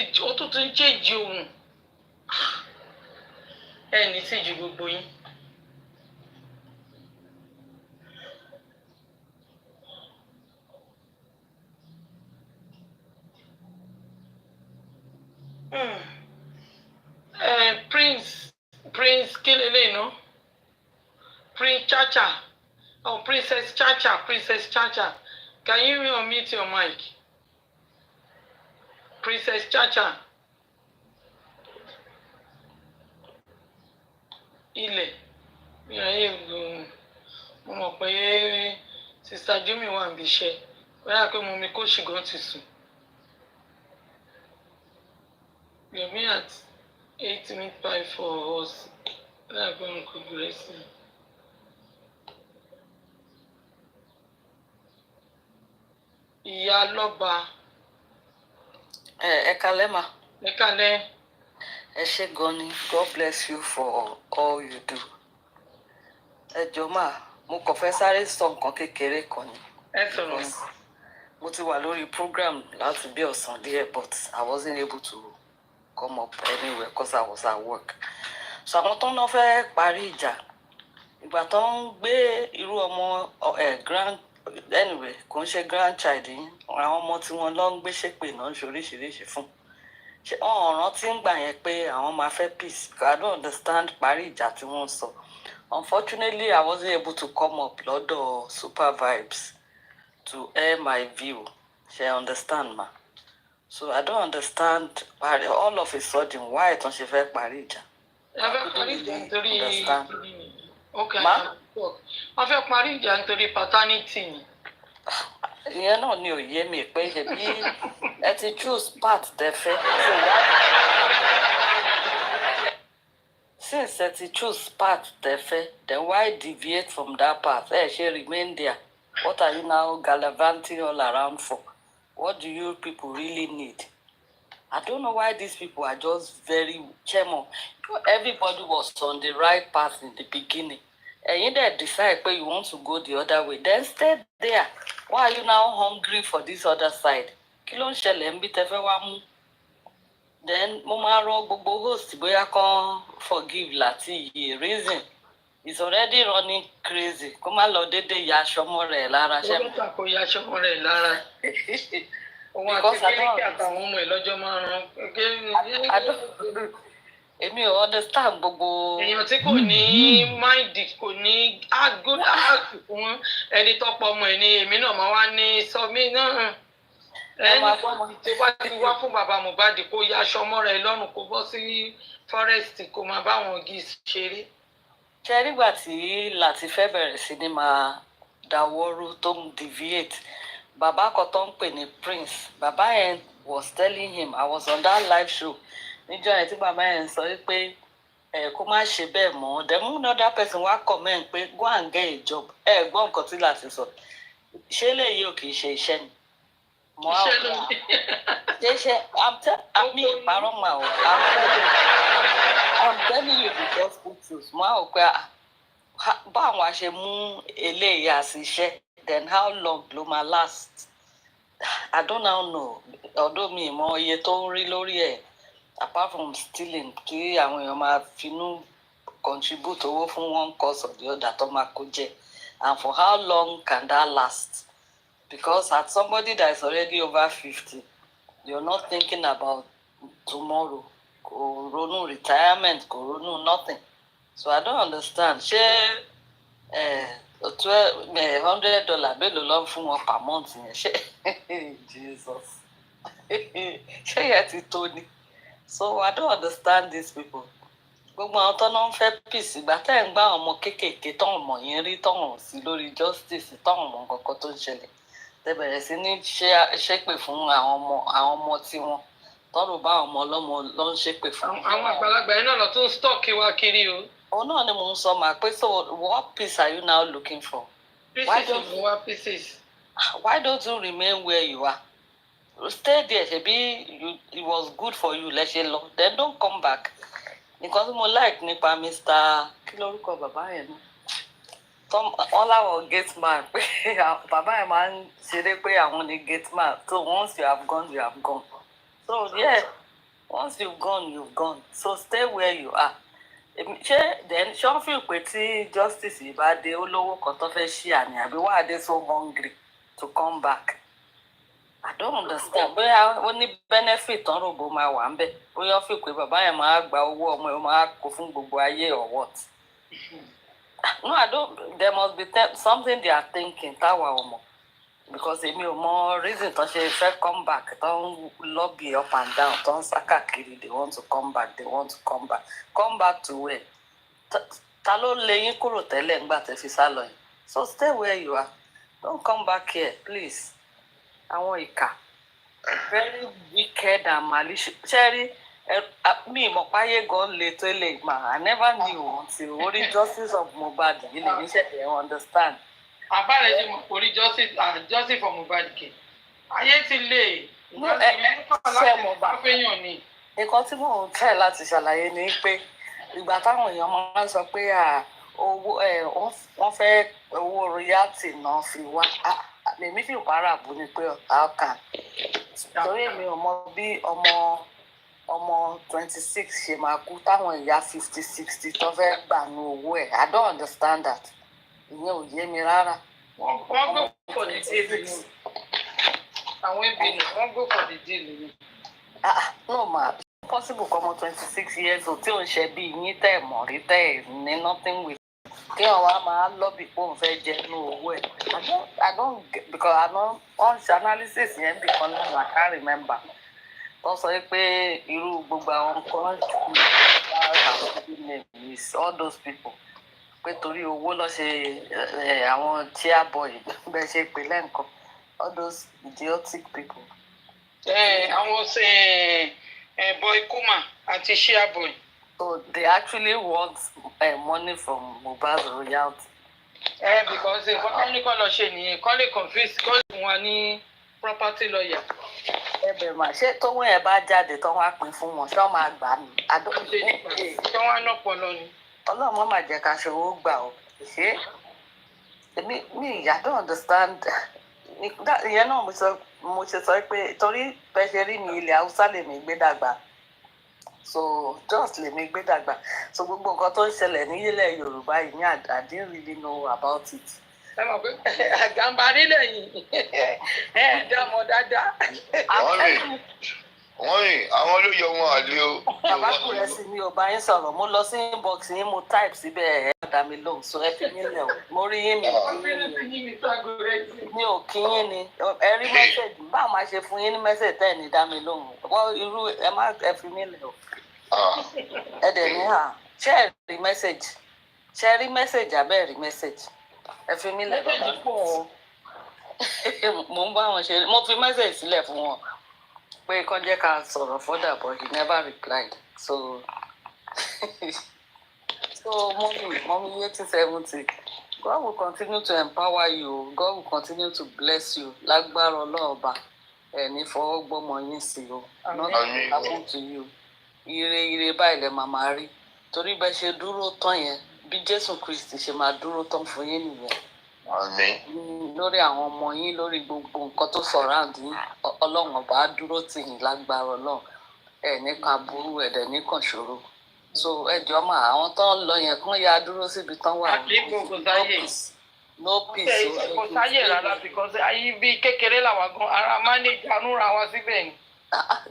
ń change ohun ẹ ní sí ju gbogbo yín. Prince Kilele, no? Prince Chacha. Oh, Princess Chacha. Can you unmute your mic? Princess Chacha. Ilé. Mo mọ̀ pé Sister Jimmy wà níbi iṣẹ́. Bóyá pé mo mi kó ṣùgbọ́n ti sùn. Yomi at 8 minutes by 4 us. Bóyá pé mo kò gbèrè sí i. Ìyá lọ́ba. Ẹ kálẹ́ mà. Ẹ kálẹ́. Ẹ ṣé gan ni. God bless you for all you do. Ẹ jọ̀ọ́ mà, mo kàn fẹ́ sáré sọ nǹkan kékeré kan ni. Ẹ sọ̀rọ̀. Mo ti wà lórí program láti bí ọ̀sán díẹ̀ but I wasn't able to come up anywhere because I was at work. So àwọn tó ń lọ fẹ́ parí ìjà ìgbà tó ń gbé irú ọmọ anyway kò ń ṣe grandchild yín àwọn ọmọ tí wọ́n lọ ń gbé ṣépè náà ṣoríṣiríṣi fún ṣe ọ̀ràn tí ń gbà yẹn pé àwọn máa fẹ́ peace I don't understand parí ìjà tí wọ́n sọ. Unfortunately I wasn't able to come up lọ́dọ̀ Super Vibes to air my view she understand ma so I don't understand all of a sudden why ìtàn ṣe fẹ́ parí ìjà. Wọ́n fẹ́ parí ìjà nítorí wọ́n fẹ́ parí ìjà nítorí paternity ni. Ìyẹn náà ni ò yé mi pé ṣe bí ẹ ti choose part tẹ́ fẹ́ since ẹ ti choose part tẹ́ fẹ́ then why deviate from that path ẹ ṣe remain there. What are you now gallivanting all around for? What do you people really need? I don't know why these people are just very chemo. Everybody was on the right path in the beginning. And you then decide you want to go the other way. Then stay there. Why are you now hungry for this other side? Kilon ṣẹlẹ̀ nbi tẹ́ fẹ́ wá mú. Then mo máa rọ gbogbo host bóyá kan forgive láti yìí reason. He's already running crazy. Kó má lọ dédé ya aṣọ mọ́ rẹ̀ lára ṣe. Ó bá kó ya aṣọ mọ́ rẹ̀ lára. Because I don't èmi ò understand gbogbo. Èèyàn tí kò ní mind kò ní good heart fún ẹni tọ́pọ̀ ọmọ ẹ̀ ni èmi náà máa wá ní sọ mí náà. Ẹni tí wá ti wá fún bàbá Mohbad kó ya aṣọ mọ́ rẹ̀ lọ́rùn kó bọ́ sí forest kó máa bá wọn gí ṣeré. Ṣé nígbà tí láti fẹ́ bẹ̀rẹ̀ sí ni máa dáwọ́rú tó ń deviate bàbá kan tó ń pè ní Prince bàbá yẹn was telling him I was on that live show níjọ́ yẹn tí bàbá yẹn sọ pé kó má ṣe bẹ́ẹ̀ mọ́ then another person wá comment pé go and get a job gbọ́ nǹkan tí láti sọ ṣé léyìí ò kì í ṣe iṣẹ́ ni mo á wò ṣe àmì ìparọ́ mà ó I'm telling you the gospel truth mo á wò pé báwọn a ṣe mú eléyìí àṣìṣe then how long ló máa last I don't now know ọdún mi mọ iye tó ń rí lórí ẹ̀ apart from stealing kí àwọn èèyàn máa finú contribute owó fún one cause or the other tó máa kó jẹ and for how long can that last because as somebody that is already over 50 you're not thinking about tomorrow kò ronú retirement kò ronú nothing so I don't understand ṣé $100 mélòó ló ń fún wọn per month yẹn ṣé Jesus ṣé yẹn ti tó ni so I don't understand these people gbogbo àwọn tó náà ń fẹ́ peace ìgbà tẹ́ ẹ̀ ń gbá àwọn ọmọ kéékèèké tó ọmọ yẹn rí tó hàn sí lórí justice tó ọmọ nǹkan tó ń ṣẹlẹ̀ tẹ́ bẹ̀rẹ̀ sí ní ṣépè fún àwọn ọmọ tiwọn tọ́rọ̀ bá àwọn ọmọ ọlọ́mọ ló ń ṣépè fún. àwọn àgbàlagbà yẹn náà lọ tún stock wa kiri o. òun náà ni mò ń sọ màá pé so what peace are you now looking for? Why don't you remain where you are? Stay there ṣebí it was good for you lẹ́ṣẹ̀ lọ then don't come back. Nǹkan tí mo like nípa Mr. kí lórúkọ bàbá yẹn náà wọ́n láwọn gate man pé bàbá yẹn máa ń ṣeré pé àwọn ni gate man so once you have gone you have gone so yeah once you've gone so stay where you are. Ṣé wọ́n fi pé tí justice yìí bá dé olówó kan tó fẹ́ ṣí àní àbí why are they so hungry to come back? I don't understand. Bóyá ó ní benefit tán rògbò máa wà ń bẹ̀. Bóyá ó fi pé bàbá yẹn máa gba owó ọmọ ẹ̀ máa kó fún gbogbo ayé or what? No, I don't. There must be something they are thinking. Táwa ọmọ. Because èmi ò mọ reason tán ṣe fẹ́ come back. Tán lobby up and down. Tán sá káàkiri. They want to come back. They want to come back. Come back to where? Ta ló lé yín kúrò tẹ́lẹ̀ ńgbà tẹ́ fi sá lọ yìí? So stay where you are. Don't come back here, please. Àwọn ìkà very wicked and malicious. Ṣẹ́rí mi ìmọ̀páyé gan le tó lè mà I never knew until orí justice of Mohbad yìí lè ní ṣẹ̀ṣẹ̀ understand. Àbálẹ̀ ṣe mọ̀ orí justice for Mohbad kì. Ayé ti lè. Ṣé Mohbad nǹkan tí mò ń tẹ̀ láti ṣàlàyé ni pé ìgbà táwọn èèyàn máa ń sọ pé owó wọ́n fẹ́ owó royalty náà fi wá. Èmi fi ìpara bù ni pé ọkàn torí mi ò mọ bí ọmọ 26 ṣe máa kú táwọn ìyá 50 60 tó fẹ́ gbà ní owó ẹ̀ I don't understand that ìyẹn ò yé mi rárá. wọ́n gbé for the deal ni àwọn ẹbí ni wọ́n gbé for the deal ni. No ma possible kọ́ ọmọ 26 years old tí ò ń ṣe bí yín tẹ̀ mọ̀ rí tẹ̀ ní nothing with kí ọ̀wá máa lọ́bì pé òun fẹ́ jẹ inú owó ẹ̀ I don't because I don't on analysis yẹn because I can't remember wọ́n sọ pé irú gbogbo àwọn nǹkan all those people pé torí owó lọ ṣe àwọn chair boy bẹ́ẹ̀ ṣe pè lẹ́ǹkan all those idiotic people. Àwọn boy Kuma àti chair boy. So they actually want money from Mohbad's royalty. Because wọ́n ní kọ́ lọ ṣe nìyẹn kọ́ lè confuse kọ́ lè fún wa ní property lawyer. Ẹbẹ̀ mà ṣé tówó ẹ̀ bá jáde tán wá pín fún wọn ṣé wọ́n máa gbà ní. Ṣé wọ́n á nọ́pọ̀ lọ ni? Ọlọ́run má jẹ́ ká ṣòwò gbà ó. Ṣé mi I don't understand. Ìyẹn náà mo ṣe sọ pé torí bẹ́ẹ̀ ṣe rí mi ilẹ̀ Haúsá lèmi gbé dàgbà. So just lèmi gbé dàgbà so gbogbo nǹkan tó ń ṣẹlẹ̀ nílẹ̀ Yorùbá yìí ní I didn't really know about it. Ẹ mọ̀ pé àgàmbárí lẹ́yìn dámọ̀ dáadáa. wọ́n rìn àwọn ló yọ wọn àlè o. Bàbá kù rẹ̀ sí mi ò bá yín sọ̀rọ̀ mo lọ sí inbox yín mo type síbẹ̀ ẹ̀ dá mi lóhùn so ẹ fi mí lẹ̀ o mo rí yín mi ò kí yín ni ẹ rí mẹ́sẹ̀gì báwo máa ṣe fún yín ní mẹ́sẹ̀gì tẹ́ ẹ̀ ní dá mi lóhùn wọ́n irú ẹ fi mí lẹ̀ o. Ẹ dẹ̀ ní ṣé ẹ rí mẹ́sẹ̀gì abẹ́ ẹ rí mẹ́sẹ̀gì ẹ fi mí lẹ̀ bàbá mo ń bá wọn ṣe mo fi mẹ́sẹ̀gì sílẹ̀ fún wọn pé kán jẹ́ ká sọ̀rọ̀ further but he never replied so mommy YETTY70 God will continue to empower you God will continue to bless you lágbára ọlọ́ọ̀ba ẹni fọwọ́ gbọ́mọ yín sí o nothing happen to you ire báyìí lẹ máa rí torí bẹ́ẹ̀ ṣe dúró tán yẹn bí Jésù Kristi ṣe máa dúró tán fún yín nìyẹn. Lórí àwọn ọmọ yín lórí gbogbo nǹkan tó surround yín Ọlọ́run ọba á dúró tì yín lágbára Ọlọ́run nìkan burú ẹ̀dẹ̀ nìkan ṣòro so ẹjọ́ mà àwọn tó ń lọ yẹn kán yá dúró síbi tán wà no peace. Kò sáyè rárá because ayé bíi kékeré làwọn gan ara manage ànúra wa síbẹ̀ ni.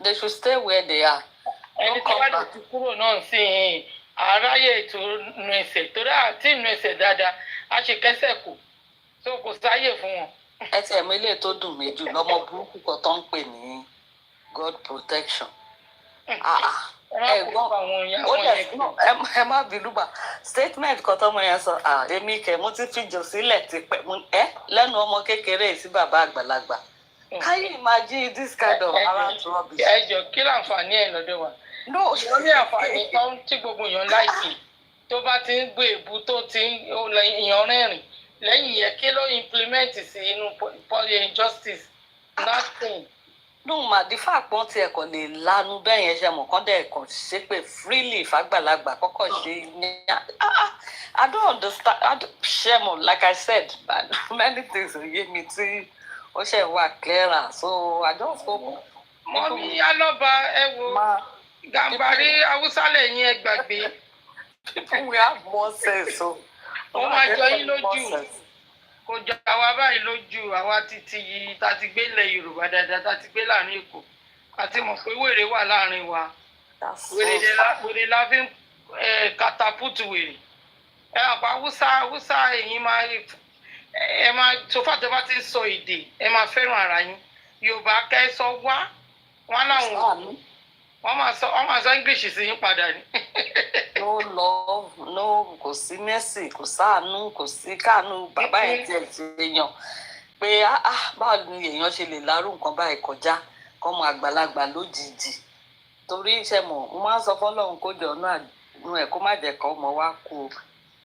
They should stay where they are. Ẹni tí wàá ti kúrò náà sí i aráyè ètò nu ẹsẹ̀ torí àti nu ẹsẹ̀ dáadáa a ṣe kẹsẹ̀ kù so kò sáyè fún wọn. Ẹsẹ̀ mi lè tó dùn mí jù lọ́mọ burúkú kan tó ń pè ní God protection. ẹ má bínú bá statement kan tọmọ yẹn sọ èmi kẹ mo ti fìjò sílẹ̀ tipẹ́ lẹ́nu ọmọ kékeré sí bàbá àgbàlagbà. Can you imagine this kind of around rubbish? Ẹjọ kí láǹfààní ẹ lọ́dọ̀ wa. Wọ́n ní àǹfààní kan tí gbogbo èèyàn láìsí tó bá ti ń gbé èbú tó ti ń èèyàn rẹ́rìn lẹ́yìn yẹn kí ló implement sí inú justice nothing. No ma the fact pọ́n tiẹ̀ kàn lè lanu bẹ́ẹ̀ yẹn ṣe mọ̀ kán dẹ̀ kàn ṣe pé freely fàgbàlagbà kọ́kọ́ ṣe ní I don't understand ṣe mọ̀ like I said many things ò yé mi tí ó ṣe wà clearer so I just hope. Mo ní alọ́ba ẹ wo Gàmbàrí Haúsá lẹ́yìn ẹ gbàgbé. People will have more sense o. Ó máa jọ yín lójú. Kò jọ àwa báyìí lójú àwa títí yìí tá ti gbé ilẹ̀ Yorùbá dáadáa tá ti gbé láàrin Èkó àti mọ̀ pé wèrè wà láàrin wa. Wèrè la fi ń katapult wèrè. Ẹ àpá Haúsá èyí máa sọfà tó bá ti ń sọ èdè ẹ máa fẹ́ràn ara yín. Yorùbá kẹ́ sọ wá wọn láwọn wọ́n máa sọ English sí yín padà ni. No love, no kò sí mercy, kò sáànú, kò sí káànú bàbá yẹn tiẹ̀ ti èèyàn pé báwo ni èèyàn ṣe lè lárú nǹkan báyìí kọjá kọ́mọ àgbàlagbà lójijì torí iṣẹ́ mọ̀ mo máa ń sọ fọ́lọ́run kó jọ náà nu ẹ̀ kó má jẹ́ kán ọmọ wa kú o.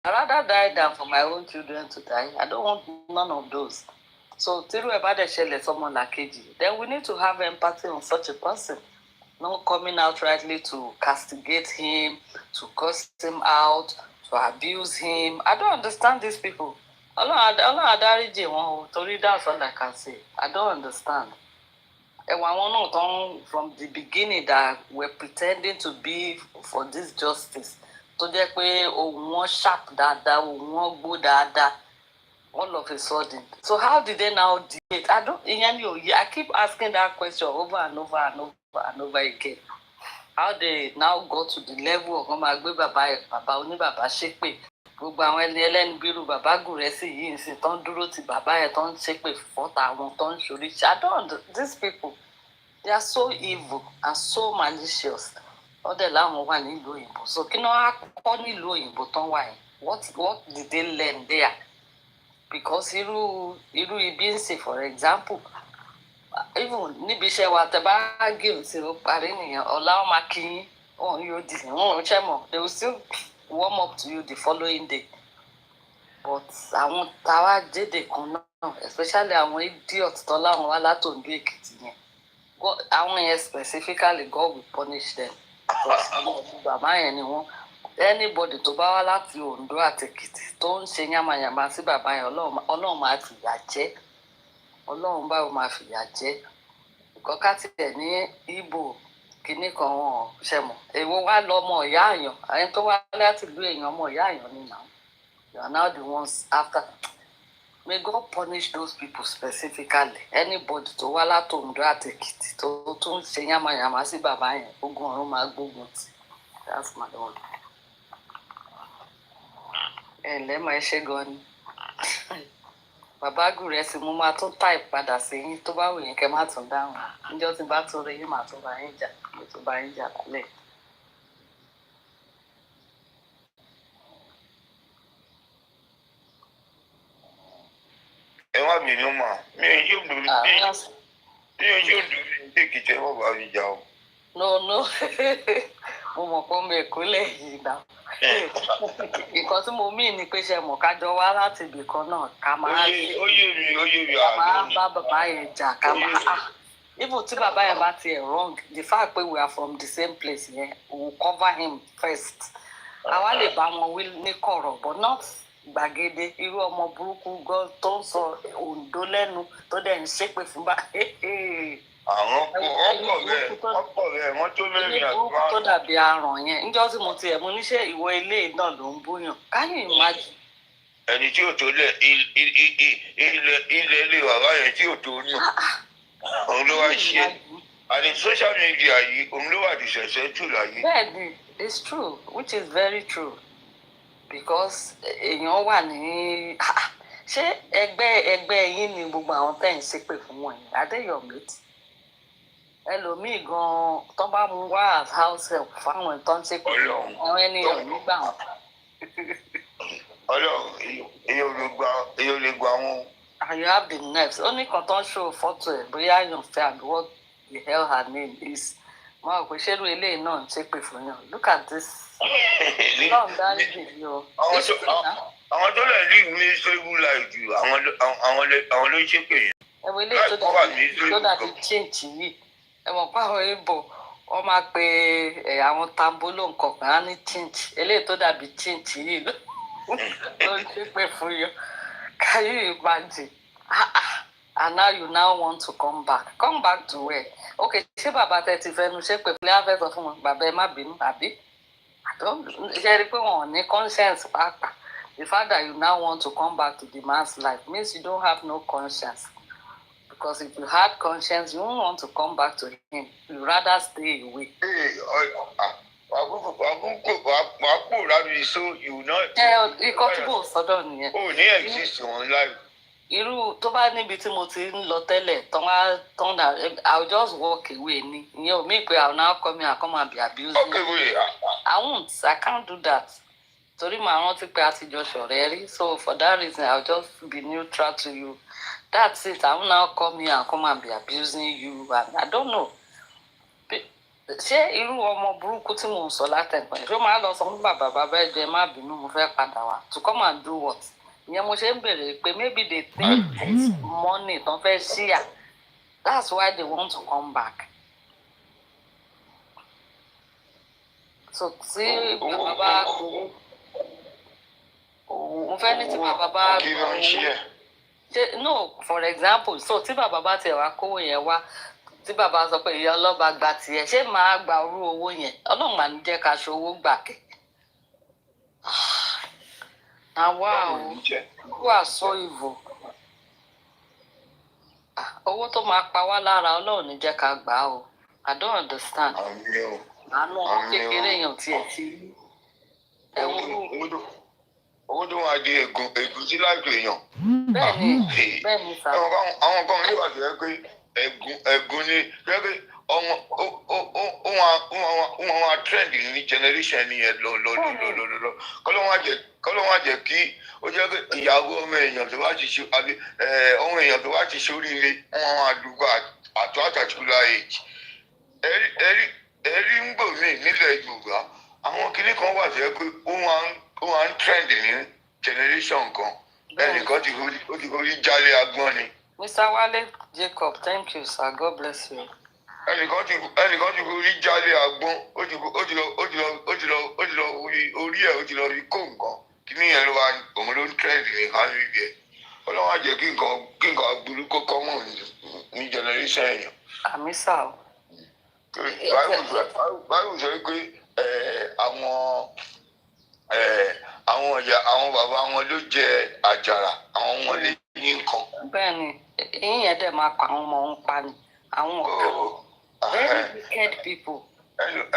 I rather die than for my own children to die. I don't want none of those. So tírú ẹ̀ bá dẹ̀ ṣẹlẹ̀ sọmọ làkejì then we need to have empathy on such a person. Not coming out rightly to castigate him, to curse him out, to abuse him. I don't understand these people. Allah adáríjì wọn o, torí that's all I can say. I don't understand. Ẹ̀wọ̀n àwọn náà tán from the beginning that were pretending to be for this justice. Tó jẹ́ pé ohùn wọn sharp dáadáa, ohùn wọn gbó dáadáa. All of a sudden. So how did they now debate? I keep asking that question over and over and over and over again. How they now got to the level of ọmọ àgbẹ̀ bàbá oníbàbá ṣépè. Gbogbo àwọn ẹni ẹlẹ́ni bírú bàbá Gùrẹ́sì yìí ń sìn tán dúró ti bàbá yẹn tán ṣépè fọ́tà àwọn tán ṣoríṣi. These people, they are so evil and so malicious. Wọ́n dẹ̀ láwọn wà nílùú òyìnbó. So kí náà á kọ́ nílùú òyìnbó tán wà yẹn? What did they learn there? Because irú ibi ń sìn for example even níbi iṣẹ́ wa tẹ bá gíìmù sí ó parí nìyẹn ọ̀la wọn máa kí yín wọn yóò di wọn ò ṣẹ́ mọ̀ they will still warm up to you the following day but àwọn táwa jédè kan náà especially àwọn idiot tó láwọn wá látòǹdó Èkìtì yẹn àwọn yẹn specifically God will punish them bàbá yẹn ni wọn anybody tó bá wá láti Oǹdó àti Èkìtì tó ń ṣe yánmayànmá sí bàbá yẹn Ọlọ́run máa fìyà jẹ Ọlọ́run báwo máa fìyà jẹ nǹkan ká tiẹ̀ ní Ìgbò kìíní kan wọn ṣẹmọ èwo wá lọ ọmọ ìyá àyàn ẹni tó wá láti ìlú èèyàn ọmọ ìyá àyàn ni now you are now the ones after. May God punish those people specifically. Anybody tó wá láti Oǹdó àti Èkìtì tó tún ṣe yánmayànmá sí bàbá yẹn ogun ọ̀run máa gbógun tì. That's my own. Lẹ́mọ̀ ẹ ṣe gan ni bàbá Gùrẹ́sì mo máa tún type padà sí yín tó bá wù yín kẹ́ má tún dáhùn níjọ́ tí bá tún rí yín màá tún bá yín jà mo tún bá yín jà lálẹ́. ẹ wá mi ní mà mi ò yóò dùn ní Èkìtì ẹ wọ́n bá mi jà o. No mo mọ̀ pé ọmọ Èkó lẹ́yìn náà nǹkan tí mo mí ni pé ṣe mọ̀ ká jọ wá láti ibì kan náà ká máa bá bàbá yẹn jà ká máa even tí bàbá yẹn bá tiẹ̀ wrong the fact pé we are from the same place yẹn we will cover him first àwa lè bá wọn wí ní kọ̀rọ̀ but not gbàgede irú ọmọ burúkú gan tó ń sọ Oǹdó lẹ́nu tó dẹ̀ ń ṣépè fún bá àwọn ọkọ rẹ wọn tó mẹ́rin àgbà tó dàbí aràn yẹn níjọ́ tí mo tiẹ̀ mo níṣẹ́ ìwọ ilé náà ló ń bóyàn káyọ̀ ìmájì. ẹni tí ò tó lẹ ilẹ̀ ilé bàbá yẹn tí ò tó nù òun ló wá ṣe àní social media yìí òun ló wà dìṣẹ̀ṣẹ̀ jù láyé. bẹ́ẹ̀ni it's true which is very true because èèyàn wà ní ṣé ẹgbẹ́ yín ni gbogbo àwọn tẹ̀ ń ṣépè fún wọn yìí adéyọ̀mẹ́tì. ẹlòmíì gan tó bá mú wá as house help fáwọn tó ń ṣe pé àwọn ènìyàn nígbà wọn. Ọlọ́run èyí ò lè gba wọn. And you have the nerves ó ní kan tó ń show photo ẹ̀ bóyá yàn fẹ́ àbí what the hell her name is mo rò pé ṣérú eléyìí náà ń ṣépè fún yàn look at this. Ọlọ́run dárí bèbí o. Àwọn tó lè rí mi stable life jù àwọn ló ń ṣépè yẹn. Ẹ̀wọ̀n eléyìí tó dàbí change yìí ẹ̀wọ̀n pàwọn ìbò wọ́n máa pe àwọn tambolo nǹkan kan á ní change eléyìí tó dàbí change yìí ló ń ṣépè fún yàn. Can you imagine? And now you now want to come back. Come back to where? Okay, ṣé bàbá tẹ ti fẹnu ṣé pé pé á fẹ́ sọ fún wọn bàbá ẹ má bínú àbí? Ṣé rí pé wọn ò ní conscience pàápàá? The fact that you now want to come back to the man's life means you don't have no conscience. Because if you had conscience, you won't want to come back to him. You rather stay away. Wàá kó rábì so you know. Ikọ́ tí kò sọ́dọ̀ nìyẹn. O ní exist wọn life. Irú tó bá níbi tí mo ti ń lọ tẹ́lẹ̀ tán dà I will just walk away ni. Ìyẹn ò mí pé I will now come here and come and be abused. Okay, I won't. I can't do that. Torí màá rántí pé a ti jọ ṣọ̀rẹ́ rí. So for that reason I will just be neutral to you. That's it. I will now come here and come and be abusing you. And I don't know. Ṣé irú ọmọ burúkú tí mò ń sọ látẹ̀pẹ́ ṣé ó máa lọ sọ fún bàbá ẹ̀jẹ̀ má bínú mo fẹ́ padà wá to come and do what? Ìyẹn mo ṣe ń bèrè pé maybe they think it's money tán fẹ́ ṣíyà. That's why they want to come back. So tí bàbá bá mo fẹ́ ní tí bàbá bá no for example so tí bàbá bá tiẹ̀ wá kówó yẹn wá tí bàbá sọ pé ìyá ọlọ́ba gba tiẹ̀ ṣé màá gba orú owó yẹn ọlọ́run máa ń jẹ́ ká ṣòwò gbà kẹ́. Àwa o who are so evil. Owó tó máa pa wá lára ọlọ́run ní jẹ́ ká gbà o. I don't understand. Àánú ọmọ kékeré èèyàn tiẹ̀ ti owó tó máa di ègún sí láìpẹ́ èèyàn. Bẹ́ẹ̀ni sá. Àwọn kan nígbà tó yẹ pé ẹ̀gún ni pé ọmọ ó máa trend ní generation yẹn lọ kọ́lọ́ wá jẹ́ kí ó jẹ́ pé ìyàwó ọmọ èèyàn tó bá ti ṣe àbí ọmọ èèyàn tó bá ti ṣoríire wọn máa dùgbò àtọ́ àtàkùlà age ẹ̀rí ń gbò mí nílẹ̀ Yorùbá àwọn kinní kan wà tó yẹ pé ó máa ń trend ní generation kan ẹnìkan ti forí jálé agbọ́n ni. Mr. Wale Jacob, thank you, sir. God bless you. Ẹnìkan ti forí jálé agbọ́n ó ti lọ orí ẹ̀ ó ti lọ rí kó nǹkan kí ní yẹn ló wá òun ló ń trend ní family bíẹ̀ ọlọ́wọ́ àjẹ́ kí nǹkan aburú kó kọ́mọ̀ ní generation èèyàn. Àmì sá o. Báyìí sọ pé àwọn bàbá wọn ló jẹ àjàrà àwọn ọmọ lè ní nǹkan. Bẹ́ẹ̀ni ìyẹn dẹ̀ máa pa àwọn ọmọ wọn pa ni àwọn ọ̀gá very wicked people.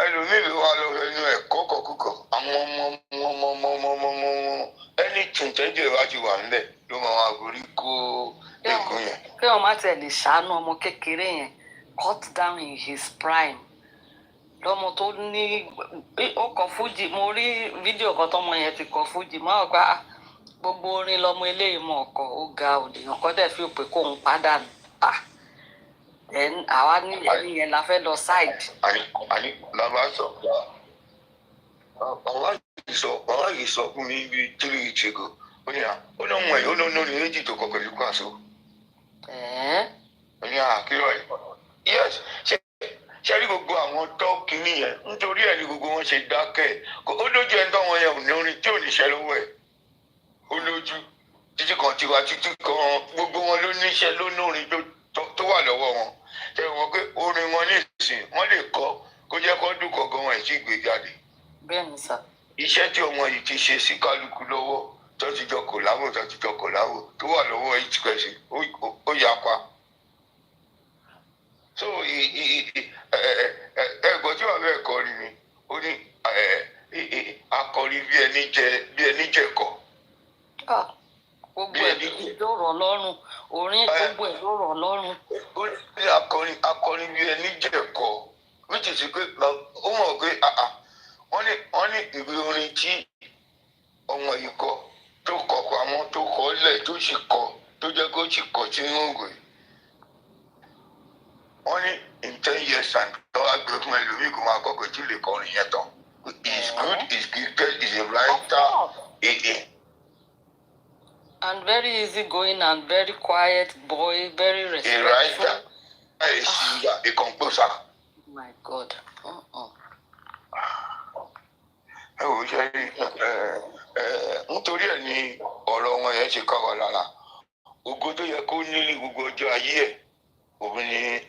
Ẹlòmíì ló wà lọ ẹnu ẹ̀kọ́ kọ̀ọ̀kọ̀ àwọn ọmọ ẹni tìǹtẹ́jẹ̀ wá ti wà nílẹ̀ ló máa wá gorí kó ègún yẹn. Kí wọ́n má tiẹ̀ lè ṣàánú ọmọ kékeré yẹn cut down in his prime lọ́mọ tó ní ó kọ fújì mo rí fídíò kan tọ́mọ yẹn ti kọ fújì máa gba gbogbo orin lọ́mọ eléyìí mọ̀ ọkọ̀ ó ga òdìyàn kọ́ dẹ̀ fi òpè kóun pàdánù then àwa ní ẹni yẹn la fẹ́ lọ side. àní làbá sọ bàbá yìí sọ fún mi bíi 3 weeks ago ó ní ó náà wọ̀nyí ó náà ní méjì tó kọ pẹ̀lú kwàsó. ó ní àkírọ̀ ẹ̀ yes ṣe rí gbogbo àwọn tọ́ọ̀kì nìyẹn nítorí ẹ̀ ní gbogbo wọn ṣe dákẹ́ ó lójú ẹni táwọn yẹn ò ní orin tí ò ní ṣẹ́ lọ́wọ́ ẹ̀ ó lójú títí kan tiwa títí kan gbogbo wọn ló níṣẹ́ ló ní orin tó wà lọ́wọ́ wọn ṣe wọ́n pé orin wọn ní ìsìn wọ́n lè kọ́ kó jẹ́ kó dùn kọ̀ọ̀kan wọn ìsì gbé jáde. Bẹ́ẹ̀ni sà. Iṣẹ́ tí ọmọ yìí ti ṣe sí kálukú lọ́wọ́ tó ti jọ kò láwò tó wà lọ́wọ́ each person ó yapa. So ẹ̀gbọ́n tí wàá bẹ́ẹ̀ kọrin ni ó ní akọrin bí ẹni jẹ̀kọ. Gbogbo ẹ̀ ló rọ̀ lọ́rùn orin gbogbo ẹ̀ ló rọ̀ lọ́rùn. ó ní akọrin bí ẹni jẹ̀kọ́ which is pé ó mọ̀ pé wọ́n ní ìwé orin tí ọmọ yìí kọ tó kọ pamọ́ tó kọ lẹ̀ tó sì kọ tó jẹ́ kó sì kọ sínú ìwé wọ́n ní in 10 years and tọ́wọ́ gbé fún ẹlòmíì kó máa kọ́kọ́ tí lè kọrin yẹn tán is good is gifted is a writer and very easy going and very quiet boy, very respectful. A writer, a singer, a composer. Oh my God. Nítorí ẹ̀ ni ọ̀rọ̀ wọn yẹn ṣe ká wa lára. Ògo tó yẹ kó ní ní gbogbo ọjọ́ ayé ẹ̀.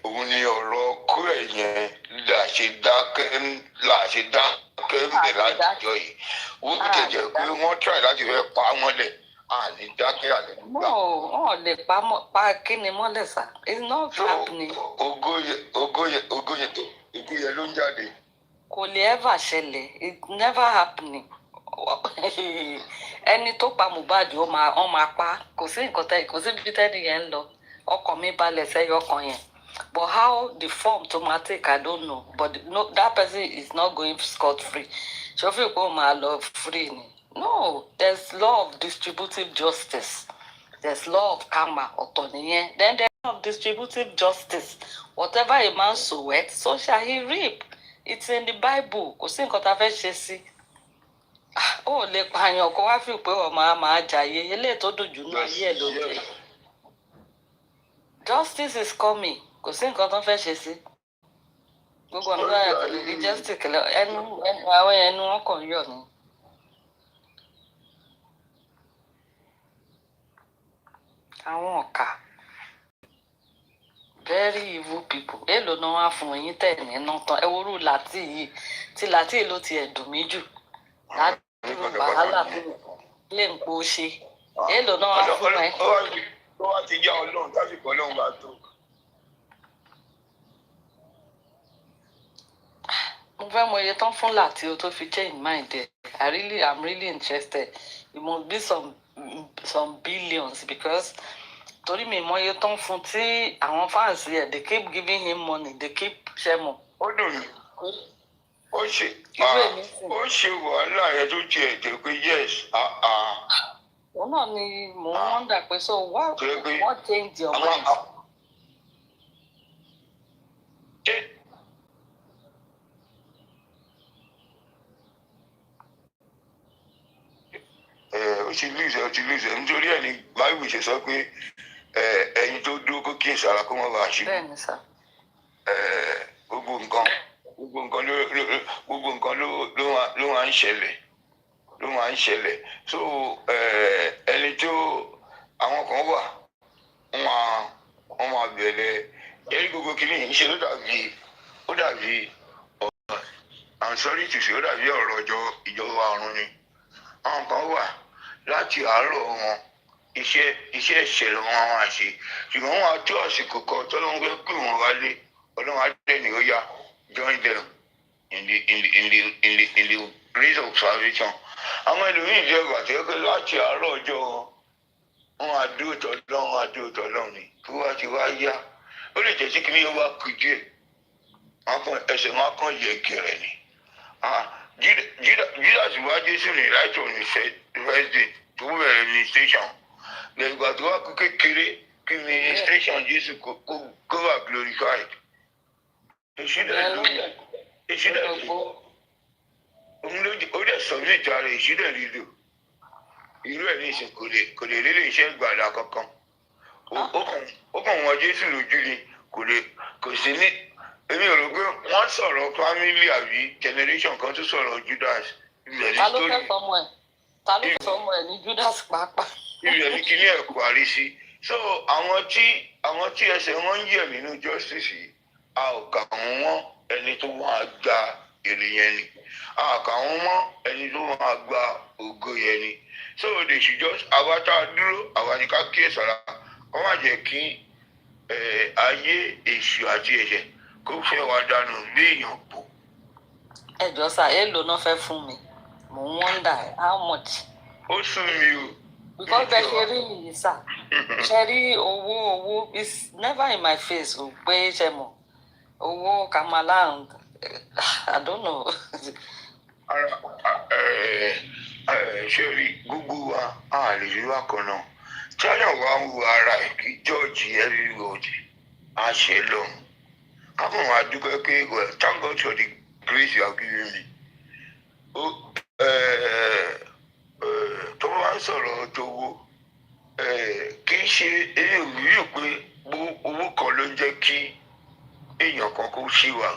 Òun ni ọ̀rọ̀ kú ẹ̀ yẹn là ṣe dákẹ́ ń bẹ̀ látijọ́ yìí. Wọ́n ti jẹ́ pé wọ́n try láti fẹ́ pa wọ́n lẹ̀. Àní dákẹ́ àlẹ́ nígbà. No, wọ́n lè pa kíni mọ́lẹ̀ sá. It's not happening. Ògo yẹn ló ń jáde. Kò lè ever ṣẹlẹ̀. It's never happening. Ẹni tó pa Mohbad ó máa pa. Kò sí ibi tẹ́ni yẹn ń lọ. Ọkàn mi balẹ̀ sẹ́yọ ọkàn yẹn. But how the form to ma take, I don't know. But no, that person is not going scot-free. Ṣé o fi kó máa lọ free ni? No, there's law of distributive justice. There's law of karma, ọ̀tọ̀ nìyẹn. Then there's law of distributive justice. Whatever a man soweth, so shall he reap. It's in the Bible. Kò sí nǹkan tá a fẹ́ ṣe sí. Ó lè pààyàn kó wá fi pé ọmọ máa jàyè. Eléyìí tó dùn jù náà yẹ̀ ló jẹ́. Justice is coming. Kò sí nǹkan tó fẹ́ ṣe sí. Gbogbo ọ̀nà náà kò lè rí justice ẹnu àwọn ẹnu wọn kàn yọ̀ ni. Àwọn ọ̀kà very evil people èlò náà wá fún yín tẹ̀ nínú tán ẹ worú Láti yìí tí Láti ló ti ẹ̀dùn mí jù láti wàhálà tó lè ń po ṣe èlò náà wá fún ẹ. Ó wá ti yá Ọlọ́run tásìkò Ọlọ́run bá tó. Mo fẹ́ mọ iye tán fún Láti o tó fi change mind ẹ̀. I'm really interested. It must be some billions because torí mi mọ iye tán fún tí àwọn fans yẹ they keep giving him money they keep ṣẹmọ. Ó dùn mí. Ó ṣe wàhálà yẹn tó tiẹ̀ jẹ́ pé yes. Òun náà ni mò ń wonder pé so what changed your mind? Ó ti lùsẹ̀ nítorí ẹ̀ ní báyìí ṣe sọ pé ẹyin tó dúró kó kí ìsara kó má bàa ṣe. Bẹ́ẹ̀ni sá. Gbogbo nǹkan ló máa ń ṣẹlẹ̀ so ẹni tó àwọn kan wà wọ́n máa bẹ̀rẹ̀ ẹni gbogbo kìíní ṣe ó dàbí I'm sorry to say ó dàbí ọ̀rọ̀ ìjọba ọ̀run ni. Àwọn kan wà láti àárọ̀ wọn iṣẹ́ ìṣẹ̀lẹ̀ wọn máa ṣe ṣùgbọ́n wọn á tó àsìkò kan tọ́lọ́wọ́n fẹ́ pè wọ́n wálé Ọlọ́run á dẹ̀ ní ó yá join them in the place of salvation. Àwọn ẹlòmíì jẹ́ gbàtẹ́ pé láti àárọ̀ ọjọ́ wọn àdúró tọ́lọ́run ni kí wọ́n ti wá yá ó lè jẹ́ sí kí ní yóò wá kú díẹ̀ ẹsẹ̀ wọn kàn yẹ gẹ̀rẹ̀ ni. Jesus wá Jésù ní right on his first day tó bẹ̀rẹ̀ administration lẹ́gbàá tó wá kú kékeré kí administration Jésù kó wà glorified. Èṣù dẹ̀ ó dẹ̀ submit ara èṣù dẹ̀ lílo irú ẹ̀ ní ìsìn kò lè lélẹ̀ iṣẹ́ ìgbàlá kankan ó kàn wọ́n Jésù lójú ni kò sí ní èmi ò rò pé wọ́n sọ̀rọ̀ family àbí generation kan tó sọ̀rọ̀ Judas. Ta ló fẹ́ sọmọ ẹ̀ ní Judas pàápàá. Ibẹ̀ ni kíní ẹ̀ parí sí. So àwọn tí ẹsẹ̀ wọn ń yẹ̀ nínú justice yìí a ò kà wọ́n mọ́ ẹni tó máa gba èrè yẹn ni a ò kà wọ́n mọ́ ẹni tó máa gba ògo yẹn ni. So they should just àwa tá a dúró àwa ni ká kíyèsára kó má jẹ́ kí ayé èṣù àti ẹ̀ṣẹ̀ kó fẹ́ wá dànù bí èèyàn pò. Ẹ jọ̀ọ́ sà èèlò náà fẹ́ fún mi mò ń wonder how much. Ó sú mi o because bẹ́ẹ̀ ṣe rí nìyí sà ṣe rí owó is never in my face o pé ṣe mọ̀ owó kamala I don't know. Ṣé rí gbogbo wa a lè rí wa kan náà China wa ń wo ara ẹ̀ kí George everybody a ṣe lọ́hùn káfọ́n wa dúpẹ́ pé thank God for the grace you have given me. Tó bá ń sọ̀rọ̀ tó wó kì í ṣe èyí pé owó kan ló ń jẹ́ kí èèyàn kan kó ṣì wà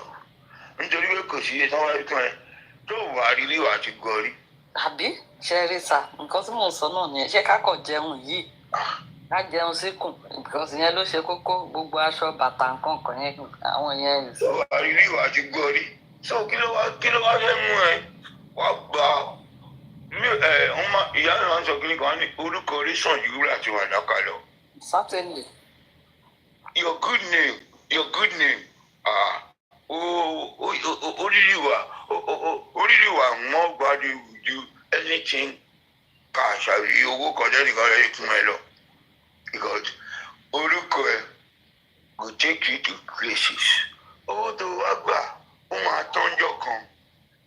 nítorí pé kò sí ẹ̀sán wáyé fún ẹ tó wà rí wà ti gọ rí. Àbí ṣe rí sà nǹkan tí mò ń sọ náà nìyẹn ṣé ká kọ̀ jẹun yìí ká jẹun síkùn because ìyẹn ló ṣe kókó gbogbo aṣọ bàtà nǹkan kan yẹn àwọn yẹn. tó wà rí wà ti gọ rí so kí ló wá fẹ́ mú ẹ wá gba ìyá mi máa ń sọ kí ni kan ní orúkọ orí sàn ju wúrà àti wàdákà lọ. Certainly. Your good name orílẹ̀ wa wọ́n gbádùn do anything ká ṣàbí owó kọjá nìkan lẹ́yìn fún ẹ lọ because orúkọ ẹ go take you to places owó tó wá gbà ó máa tọ́jọ́ kan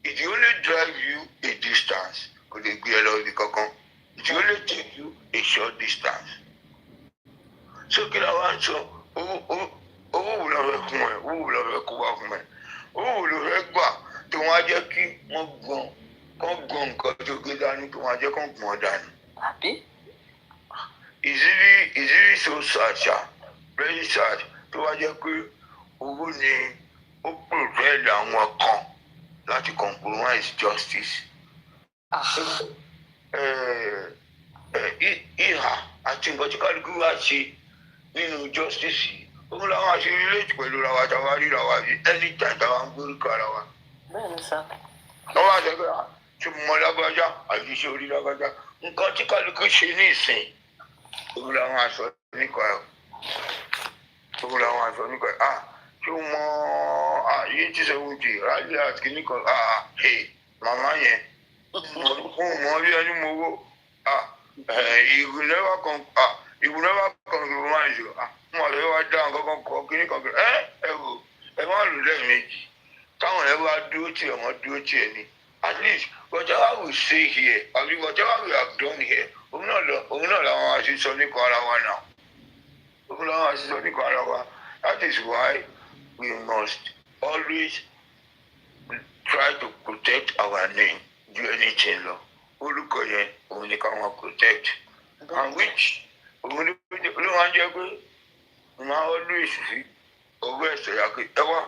it will only drive you a distance kò lè gbé ẹ lọ ibi kankan it will only take you a short distance so kí la wá ń sọ owó wò lọ fẹ́ fún ẹ owó wò lọ fẹ́ kó wá fún ẹ owó wò lọ fẹ́ gbà tí wọ́n á jẹ́ kí wọ́n gbọ́n nǹkan tó gbé dání tí wọ́n á jẹ́ kó gbọ́n dání. Àbí? It's really so sad sha very sad tó wá jẹ́ pé owó ni ó prevent àwọn kan láti compromise justice. Ìhà àti nǹkan tí kálukú wá ṣe nínú justice yìí òun làwọn àṣírí relate pẹ̀lú ra wa táwa ríra wa yìí anytime táwa ń gbórúkọ ara wa. Bẹ́ẹ̀ni sá. wọ́n wá sọ pé ṣé mo lágbájá àyíṣe orí lágbájá nǹkan tí kálukú ṣe ní ìsìn òun làwọn aṣọ nípa ẹ̀ ṣé o mọ YETTY70 rally at kìnnìkan màmá yẹn mo rí ẹni mo wó it will never compromise you mo lè wá dá nǹkan kan kọ kìnnìkan ẹ wò ẹ má lò lẹ́ẹ̀mejì táwọn ẹ bá dúró tì ẹ wọ́n dúró tì ẹ ní at least whatever we say here or whatever we have done here òun náà làwọn àṣìṣọ nípa ara wa náà òun làwọn àṣìṣọ nípa ara wa that is why we must always try to protect our name do anything lọ orúkọ yẹn òun ni káwọn protect and which òun ló máa ń jẹ́ pé mo máa always sí owó ẹ̀sẹ̀ yà pé ẹ wá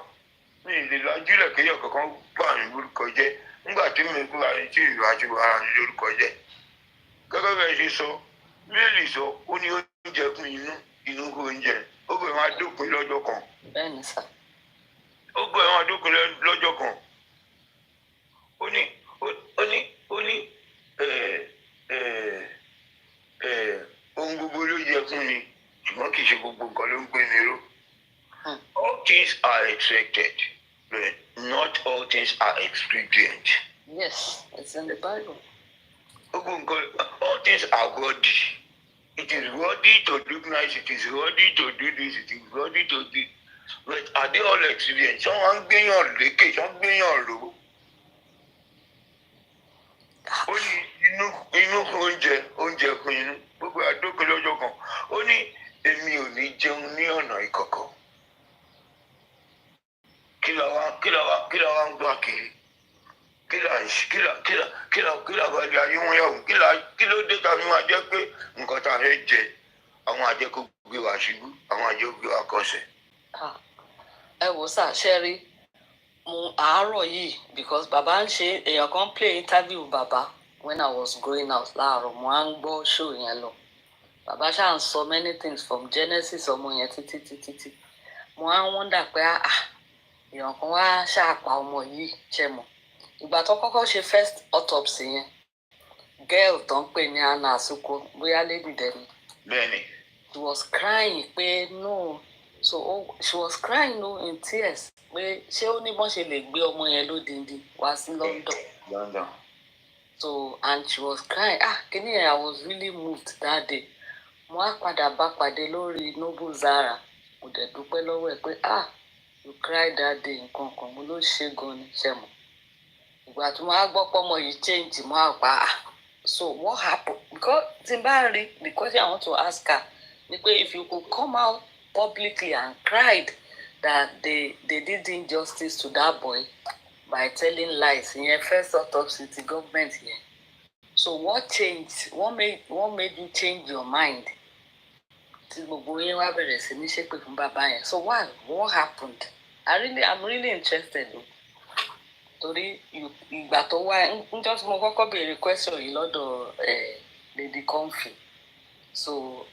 mi lè lajúlẹ̀ kéèyàn kankan bá mi lórúkọ jẹ́ nígbà tí mi kúrò àyè tí ìlú àti ara mi lórúkọ jẹ́ gẹ́gẹ́ bẹ́ẹ̀ ṣe sọ bíbélì sọ ó ní oúnjẹ fún inú oúnjẹ ó bẹ̀rẹ̀ máa dópin lọ́jọ́ kan. Bẹ́ẹ̀ni sá. ó bẹ̀rẹ̀ máa dópin lọ́jọ́ kan ó ní ohun gbogbo ló yẹ fún mi ṣùgbọ́n kì í ṣe gbogbo nǹkan ló ń gbé mi ró. All things are expected, but not all things are expedient. Yes, it's in the Bible. All things are worthy. It is worthy to look nice, it is worthy to do this, it is worthy to do. But are they all expedient? Some ń gbéyàn lékè, some ń gbéyàn ró. Ó ní inú oúnjẹ fún inú, gbogbo àdókè lọ́jọ́ kan. Ó ní èmi ò ní jẹun ní ọ̀nà ìkọ̀kọ̀. Kí la wá ń gbà kiri? Kí la bá di ayé wọn yàwó? Kí ló dé tàbí máa jẹ́ pé nǹkan tá a fẹ́ jẹ àwọn àjẹkù gbé wa ṣubú, àwọn àjẹkù gbé wa kọsẹ̀? Ẹ wò sá ṣe rí mo àárọ̀ yìí because bàbá ń ṣe èèyàn kan play interview bàbá when I was going out láàárọ̀ mo á ń gbọ́ show yẹn lọ. Bàbá ṣáà ń sọ many things from Genesis ọmọ yẹn títí mo á ń wonder pé èèyàn kan wá ṣàpà ọmọ yìí ṣe mọ̀ ìgbà tó kọ́kọ́ ṣe first autopsy yẹn girl tó ń pè ní Anna Asuko bóyá lady dẹni. Bẹ́ẹ̀ni. She was crying pé no she was crying in tears pé ṣé ó ní bọ́n ṣe lè gbé ọmọ yẹn lódindi wá sí London. So, and she was crying. Kini, I was really moved that day. Mo á padà bá pàdé lórí Noble Zara. Mo dẹ̀ dúpẹ́ lọ́wọ́ ẹ̀ pé you cried that day nǹkan kan mo ló ṣe gan ni ṣe mọ̀. Ìgbà tí mo á gbọ́ pé ọmọ yìí change mo á pa so what happened? Because tí n bá rí the question I want to ask her ni pé if you could come out publicly and cried that they did injustice to that boy by telling lies ìyẹn first autopsy ti government yẹn. So what changed? What made you change your mind? Tí gbogbo yín wá bẹ̀rẹ̀ sí ní ṣépè fún bàbá yẹn. So what happened? I'm really interested o. Torí ìgbà tó wá níjọ́ tí mo kọ́kọ́ béèrè question yìí lọ́dọ̀ Lady Comfy. So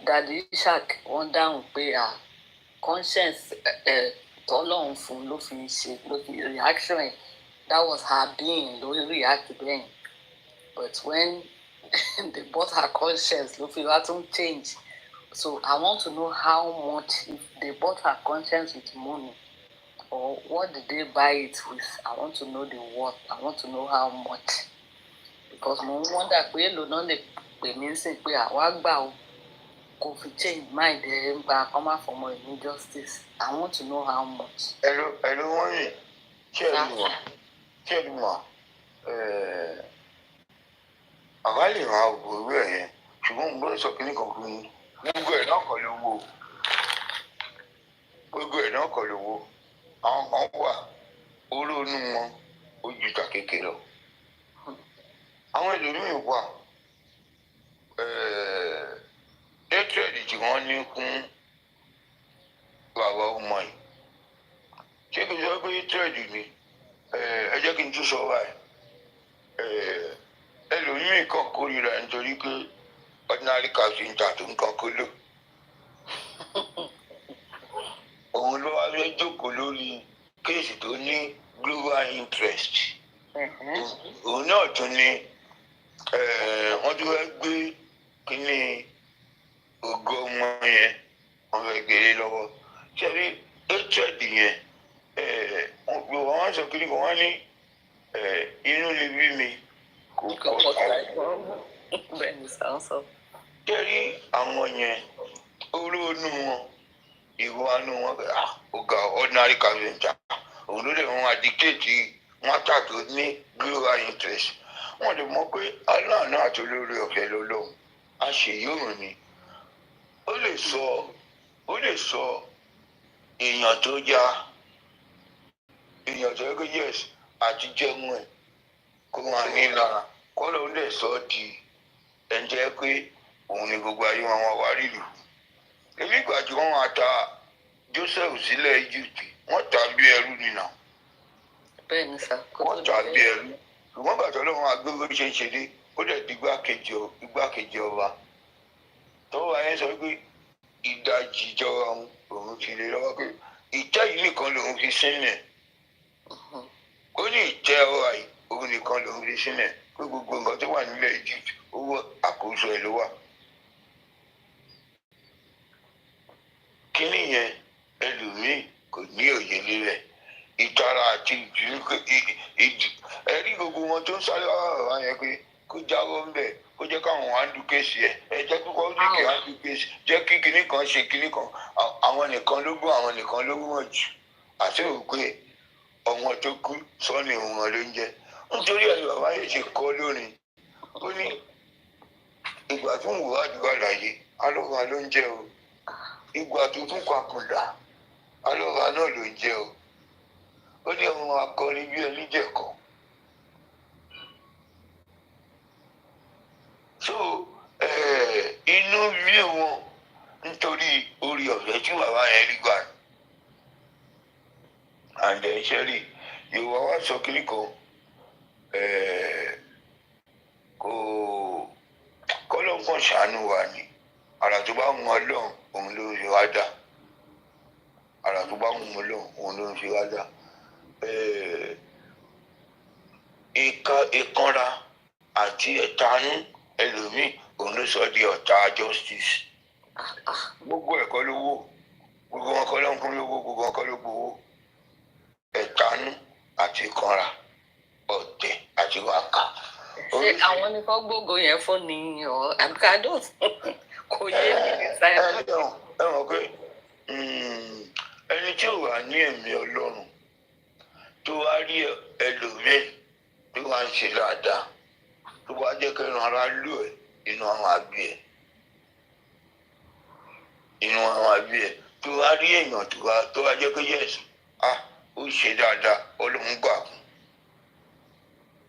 Daddy Ishaq wọ́n dáhùn pé conscience tọ́lọ́run fún ló fi reaction ẹ̀ that was her being ló react bẹ́ẹ̀. But when they bought her conscience ló fi wá tún change. So I want to know how much, if they bought her conscience with money or what did they buy it with. I want to know the worth. I want to know how much. Because mo wonder pé èlò náà lè pè mí sí pé àwa gbà ó kò fi change mind ẹ̀ ń gba come out for more injustice. I want to know how much. Hello, wọ́n yìí kí ẹ mọ̀ àwa lè ra òwúrò ẹ̀ yẹn ṣùgbọ́n mo gbọ́dọ̀ sọ kí ní kan fún yín gbogbo ẹ̀ náà kọ́ lówó àwọn kan wà olóònú wọn ó ju ta kékeré lọ àwọn ẹlòmíín wà dẹ́tírẹ̀dì tí wọ́n ní kún bàbá ọmọ yìí ṣé kí n sọ pé dẹ́tírẹ̀dì ni ẹ jẹ́ kí n tún sọ báyìí ẹlòmíín kan kórìíra nítorí pé ordinary carpenter tó ń kan kó lò òun ló wá fẹ́ jókòó lórí kéèsì tó ní global interest òun náà tún ní wọ́n tún fẹ́ gbé kínní ògo ọmọ yẹn wọ́n fẹ́ gbélé lọ́wọ́ ṣẹ́rí hatred yẹn wọ́n sọ kínní kan wọ́n ní inú ni bí mi kò pọ̀ táwọn kẹ́rí àwọn yẹn olóònú wọn ìwọ́nú wọn ọ̀gá ordinary carpenter òun ló lè wọn àdìkéètì wọn tàtó ní global interest wọn lè mọ̀ pé aláàánú àti olórí ọ̀fẹ́ lọ́lọ́run àṣeyọrùn ni ó lè sọ èèyàn tó yá èèyàn tó yẹ kó yes àti jẹun ẹ kó wọn ní lára kọ́ ló lè sọ di ẹ̀ǹjẹ́ pé òun ni gbogbo ayé wọn wá rírù èmi ìgbà tí wọ́n wá ta Joseph sílẹ̀ Egypt wọ́n tà bí ẹrú nínà wọ́n tà bí ẹrú ṣùgbọ́n bàtà lọ́wọ́ agbègbè ṣe ń ṣe dé ó dẹ̀ di igbákejì ọba tọ́wọ́ ayé sọ pé ìdajì ìjọba òun fi lè lọ́wọ́ pé ìtẹ́ yìí nìkan lòun fi sílẹ̀ ó ní ìtẹ́ ọ̀rọ̀ yìí òun nìkan lòun fi sílẹ̀ pé gbogbo nǹkan tó wà nílẹ̀ Egypt owó àkóso ẹ̀ ló wà. kíní yẹn ẹlòmíì kò ní òye lílẹ̀ ìtara àti ìjì ẹ̀rí gbogbo wọn tó ń sáré wá yẹn pé kó jáwọ́ ń bẹ̀ kó jẹ́ káwọn handle kéèsì ẹ̀ ẹ jẹ́ kó kọ́ńtìkì handle kéèsì jẹ́ kí kinní kan ṣe kinní kan àwọn nìkan ló gbọ́ àwọn nìkan ló mọ̀ jù àti òpè ọmọ tó kú sọ́ni òun ló ń jẹ́ nítorí ẹ̀rí bàbá yìí ṣe kọ́ lónìí ó ní ìgbà tó ń wò àdúrà láyé alọ́wà ló ń jẹ́ o ìgbà tó tún papòdà alọ́wà náà ló ń jẹ́ o ó ní ọmọ akọrin bí ẹni jẹ̀kọ́. so inú bí wọn nítorí orí ọ̀fẹ́ tí bàbá yẹn rí gbà àǹdẹ̀ iṣẹ́ rí yorùbá wá sọ kiri kan kọ́lọ́ǹkan ṣàánú wa ni àrà tó bá wọn ọlọ́run òun ló ń fi wá dá àrà tó bá wọn ọlọ́run òun ló ń fi wá dá ìkanra àti ẹ̀tanú ẹlòmíì òun ló sọ di ọ̀tá justice gbogbo ẹ̀kọ́ ló wó gbogbo wọn kọ́ ló ń kún lówó gbogbo wọn kọ́ ló gbowó ẹ̀tanú àti ìkanra ọ̀tẹ̀ àti wákà ṣé àwọn ní kọ́ gbogbo yẹn fún ni ọ̀ àbíkádò kò yé mi ní sáyẹn. ẹ mọ̀ pé ẹni tí ò wà ní ẹ̀mí Ọlọ́run tó wá rí ẹlòmíì tó wá ń ṣe dáadáa tó wá jẹ́ kẹ́rin ara lù ẹ̀ inú àwọn àbí ẹ̀ tó wá rí èèyàn tó wá jẹ́ pé yẹ̀sùn ó ṣe dáadáa Ọlọ́run gbà fún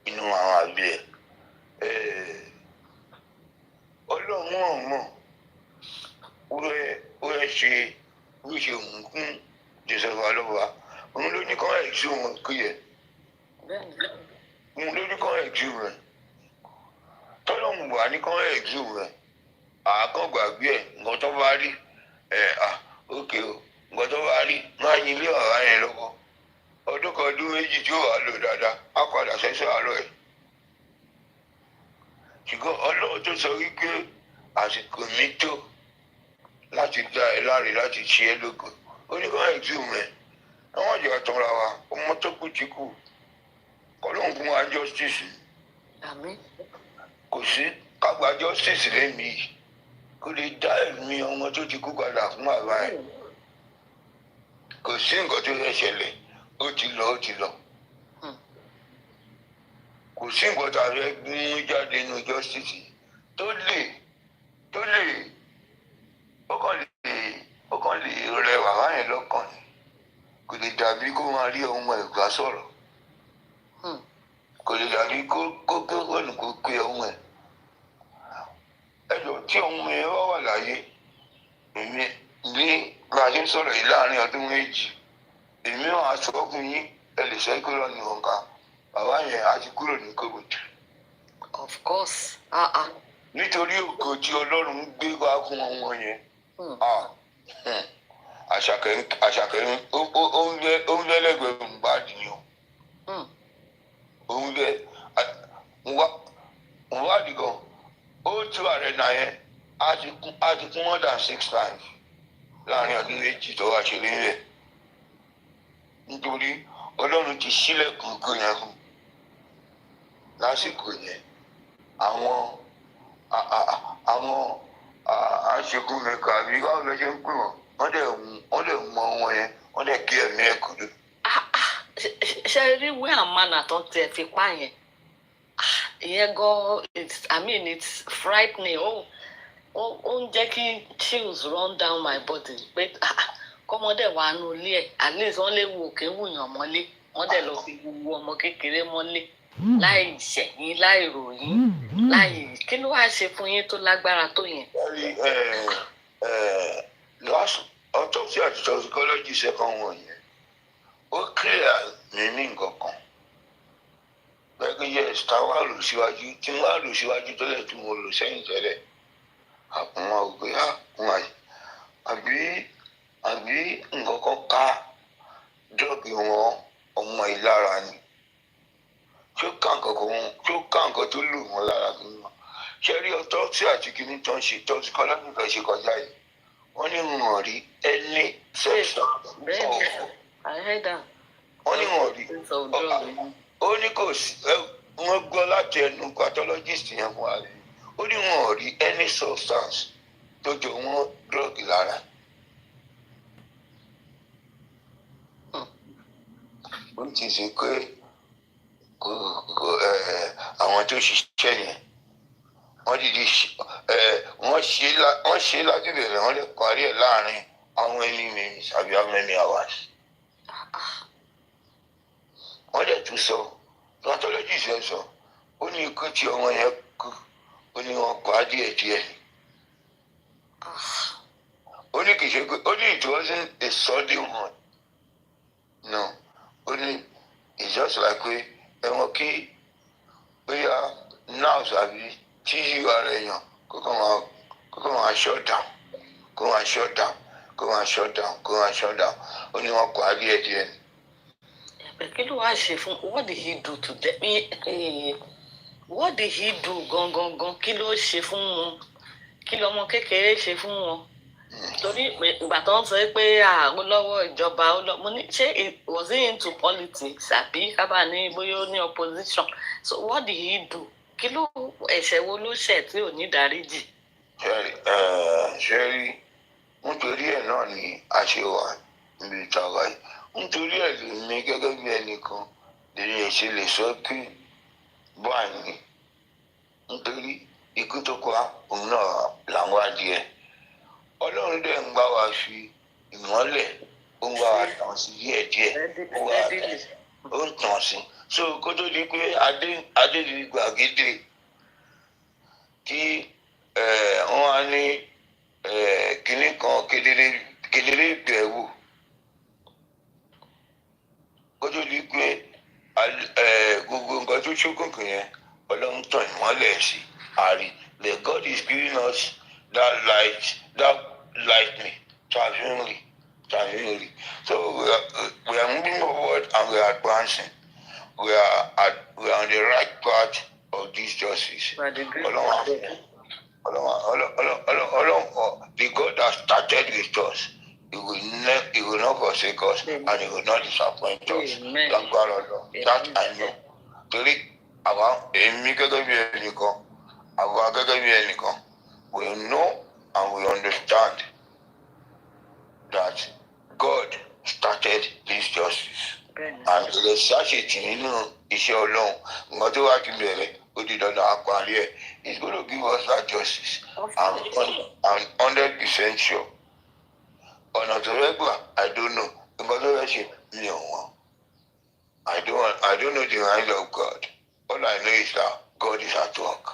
inú àwọn àbí ẹ̀ Ọlọ́run ọ̀mọ̀ ó yẹ ṣe ó ṣe òun kún Joseph alọ́wà òun ló ní kọ́ ẹ̀jú wọn kú yẹ òun ló ní kọ́ ẹ̀jú rẹ̀ tọ́lọ́hún wà ní kọ́ ẹ̀jú rẹ̀ àákàn gbàgbé ẹ̀ nǹkan tó bá rí ókè o nǹkan tó bá rí máa yin ilé ọ̀rá yẹn lọ́wọ́ ọdún kan ọdún méjì tí ó wà lò dáadáa á padà sẹ́sẹ́ àárọ̀ ẹ̀ ṣùgbọ́n Ọlọ́run tó sọ wípé àsìkò mi tó láti dá ẹ láre láti ṣe ẹ lógo ó ní kọ́ ẹ̀jú rẹ̀ àwọn ìjọ àtọ́ra wa ọmọ tó kù tí kù Ọlọ́run fún wa justice kò sí kágbá justice lẹ́mí yìí kò lè dá ẹ̀mí ọmọ tó ti kú padà fún bàbá ẹ̀ kò sí nǹkan tó yẹ ṣẹlẹ̀ ó ti lọ kò sí nǹkan tó fẹ́ mú jáde nínú justice tó lè ó kàn lè rẹ bàbá yẹn lọ́kàn ni kò lè dàbí kó máa rí ọmọ ẹ̀gbá sọ̀rọ̀ kò lè dàbí kó pe ọmọ ẹ̀ ẹjọ́ tí ọmọ ẹ̀ wà láyé èmi ní bá a ṣe ń sọ̀rọ̀ yìí láàrin ọdún méjì èmi náà aṣọ fún yín ẹ lè ṣe kúrò ní ọ̀ǹkà bàbá yẹn á ti kúrò ní kòbòtì. Of course. Nítorí ògo tí Ọlọ́run gbé wá fún ọmọ yẹn àṣàkẹ́ ó ń lẹ́lẹ́gbẹ̀ẹ́ Mohbad ni o ó ń lẹ́ Mohbad gan ó tú ààrẹ náà yẹn á ti kún more than 6 times láàrin ọdún méjì tó wá ṣe nílẹ̀ nítorí Ọlọ́run ti ṣílẹ̀kùn ògo yẹn fún lásìkò yẹn àwọn aṣekún mẹ́ka àbí báwo lọ ṣe ń pè wọ́n lè mọ wọn yẹn wọ́n lè kí ẹ̀mí ẹ̀ kúrò. ṣe rí wí àmàna tó tẹ fi pa yẹn ìyẹn gan it's frightening ó ń jẹ́ kí chills run down my body pé kọ́mọdé wà nù ilé ẹ̀ at least wọ́n lè wo òkè wùyàn mọ́lé wọ́n dẹ̀ lọ fi wo ọmọ kékeré mọ́lé láì ṣẹ̀yìn láì ròyìn láì kí ló wá ṣe fún yín tó lágbára tó yẹn. autopsy àti toxicology second one yẹn ó clear mi ní nǹkan kan bẹ́ẹ̀ yes tá wàá lò síwájú tí wàá lò síwájú tẹ́lẹ̀ tí mo lò sẹ́yìn tẹ́lẹ̀ àwọn ògbé àbí nǹkan kan ká dọ́ọ̀gì wọn ọmọ ìlara ni tí ó ká nǹkan tó lù wọn lára bí wọn ṣe rí autopsy àti kíní tó ń ṣe toxicology fẹ́ ṣe kọjá yìí wọ́n ní wọn rí ẹni substance wọ́n ní wọn rí ó ní kò sí wọ́n gbọ́ láti ẹnu pathologist yẹn fún wa rí ó ní wọn rí any substance tó jọ wọn drug lára. ó ti ṣe pé àwọn tó ṣiṣẹ́ yẹn wọ́n dìde wọ́n ṣe láti bẹ̀rẹ̀ wọ́n lè parí ẹ̀ láàrin àwọn minutes àbí how many hours. wọ́n dẹ̀ tún sọ pathologist yẹn sọ ó ní ikú tí ọmọ yẹn kú ó ní wọn pa á díẹ̀díẹ̀ ó ní kì í ṣe pé ó ní it wasn't a sudden one no ó ní it's just like pé ẹ̀wọ̀n kí bóyá nerves àbí tíṣù ara èèyàn kó kàn máa shut down ó ní wọn kọ á díẹ̀díẹ̀. kí ló wá ṣe fún what did he do to them what did he do gangan kí ló ṣe fún wọn kí lọmọ kékeré ṣe fún wọn torí ìgbà tó ń sọ pé lọ́wọ́ ìjọba mo ní ṣé was he into politics àbí kábà ní bóyá ó ní opposition so what did he do kí ló ẹ̀ṣẹ̀ wo ló ṣẹ̀ tí ò ní dáríjì. ṣẹ́rí nítorí ẹ̀ náà ni a ṣe wà níbi ìtara yìí nítorí ẹ̀ lèmi gẹ́gẹ́ bí ẹnìkan lèmi ṣe lè sọ pé báyìí nítorí ikú tó pa òun náà làwọn adìẹ ọlọ́run dẹ̀ ń bá wa fi ìmọ́lẹ̀ ó ń bá wa tàn sí díẹ̀díẹ̀ ó ń tàn sí so kó tó di pé adé di gbàgede tí wọ́n á ní kinní kan kedere ìbẹ̀wò kó tó di pé gbogbo nǹkan tó ṣókùnkùn yẹn ọlọ́run tàn ìmọ́lẹ̀ sí àrí the God is giving us that lightning transparently so we are moving forward and we are advancing we are on the right path of this justice the God that started with us he will not forsake us and he will not disappoint us thank God Lord that I know torí àwa èmi gẹ́gẹ́ bí ẹnìkan àwa gẹ́gẹ́ bí ẹnìkan we know and we understand that God started this justice and lè ṣàṣetì nínú iṣẹ́ ọlọ́run nǹkan tó wá ti bẹ̀rẹ̀ ó di dandan àparí ẹ̀ he's going to give us that justice I'm 100% sure ọ̀nà tó fẹ́ gbà I don't know nǹkan tó fẹ́ ṣe mi ò wọ́n I don't know the mind of God all I know is that God is at work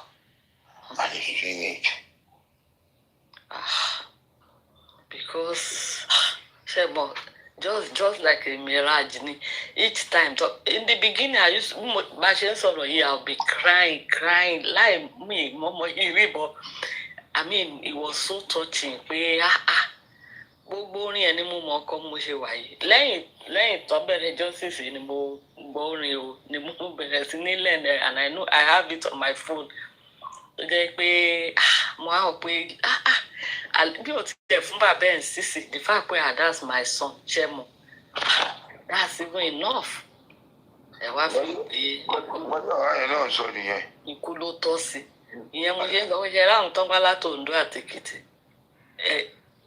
and he's doing it. Because Shebo, just like a mirage, each time. In the beginning, I used I'll be crying, like me, Momo Iribo. I mean, it was so touching. Gbogbo orin ẹni mo mọ ọkọ mo ṣe wà yìí lẹ́yìn tó bẹ̀rẹ̀ justice ni mo gbọ́ orin o ni mo bẹ̀rẹ̀ sí ní lẹ́nu and I know I have it on my phone tó jẹ́ pé mo á rò pé bí o ti tẹ̀ fún bàbá ẹ̀ sísì the fact pé that's my son ṣe mo that's even enough ẹ wá fi pé ikú ló tọ́ sí ìyẹn mo ṣe ń sọ pé ṣe ráhùn tán wá láti Ondo àti Èkìtì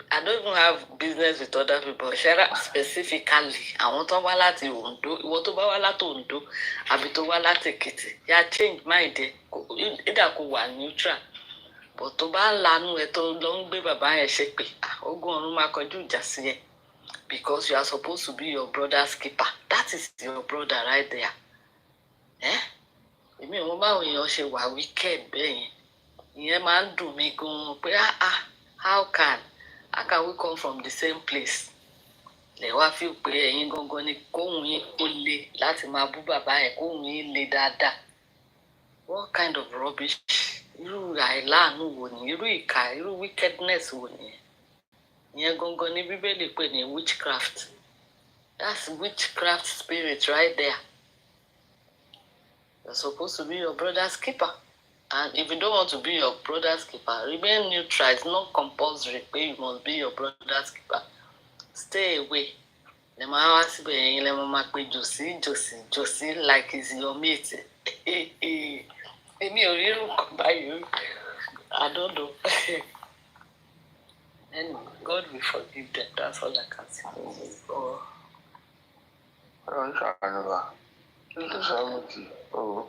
I don't even have business with other people. Share specifically. I want to wá láti Ondo. Ìwọ tó bá wá láti Ondo, àbí tó wá láti Èkìtì. Ya change mind ẹ. Either kò wà neutral. But tó bá lanu ẹ tó lọ ń gbé bàbá yẹn ṣe pé ogun ọ̀run máa kọjú ìjà sí ẹ. Because you are supposed to be your brother's keeper. That is your brother right there. Èmi ò mọ̀ báwo èèyàn ṣe wà wicked bẹ́ẹ̀ yẹn. Ìyẹn máa ń dùn mí gan-an pé how can we come from the same place? Lè wá fi pé ẹ̀yin gangan ni kóhùn yín ó le láti máa bú bàbá ẹ̀ kóhùn yín le dáadáa. What kind of rubbish? Irú àìláàánú wo ni? Irú ìkà, irú wickedness wo ni? Ìyẹn gangan ni Bíbélì pè ní witchcraft. That's witchcraft spirit right there. You're supposed to be your brother's keeper. And if you don't want to be your brother's keeper, remain neutral. It's not compulsory, but you must be your brother's keeper. Stay away. The man was saying, "Let me make Josie like he's your mate." I don't know. Anyway, God will forgive them. That's all I can say. I don't know.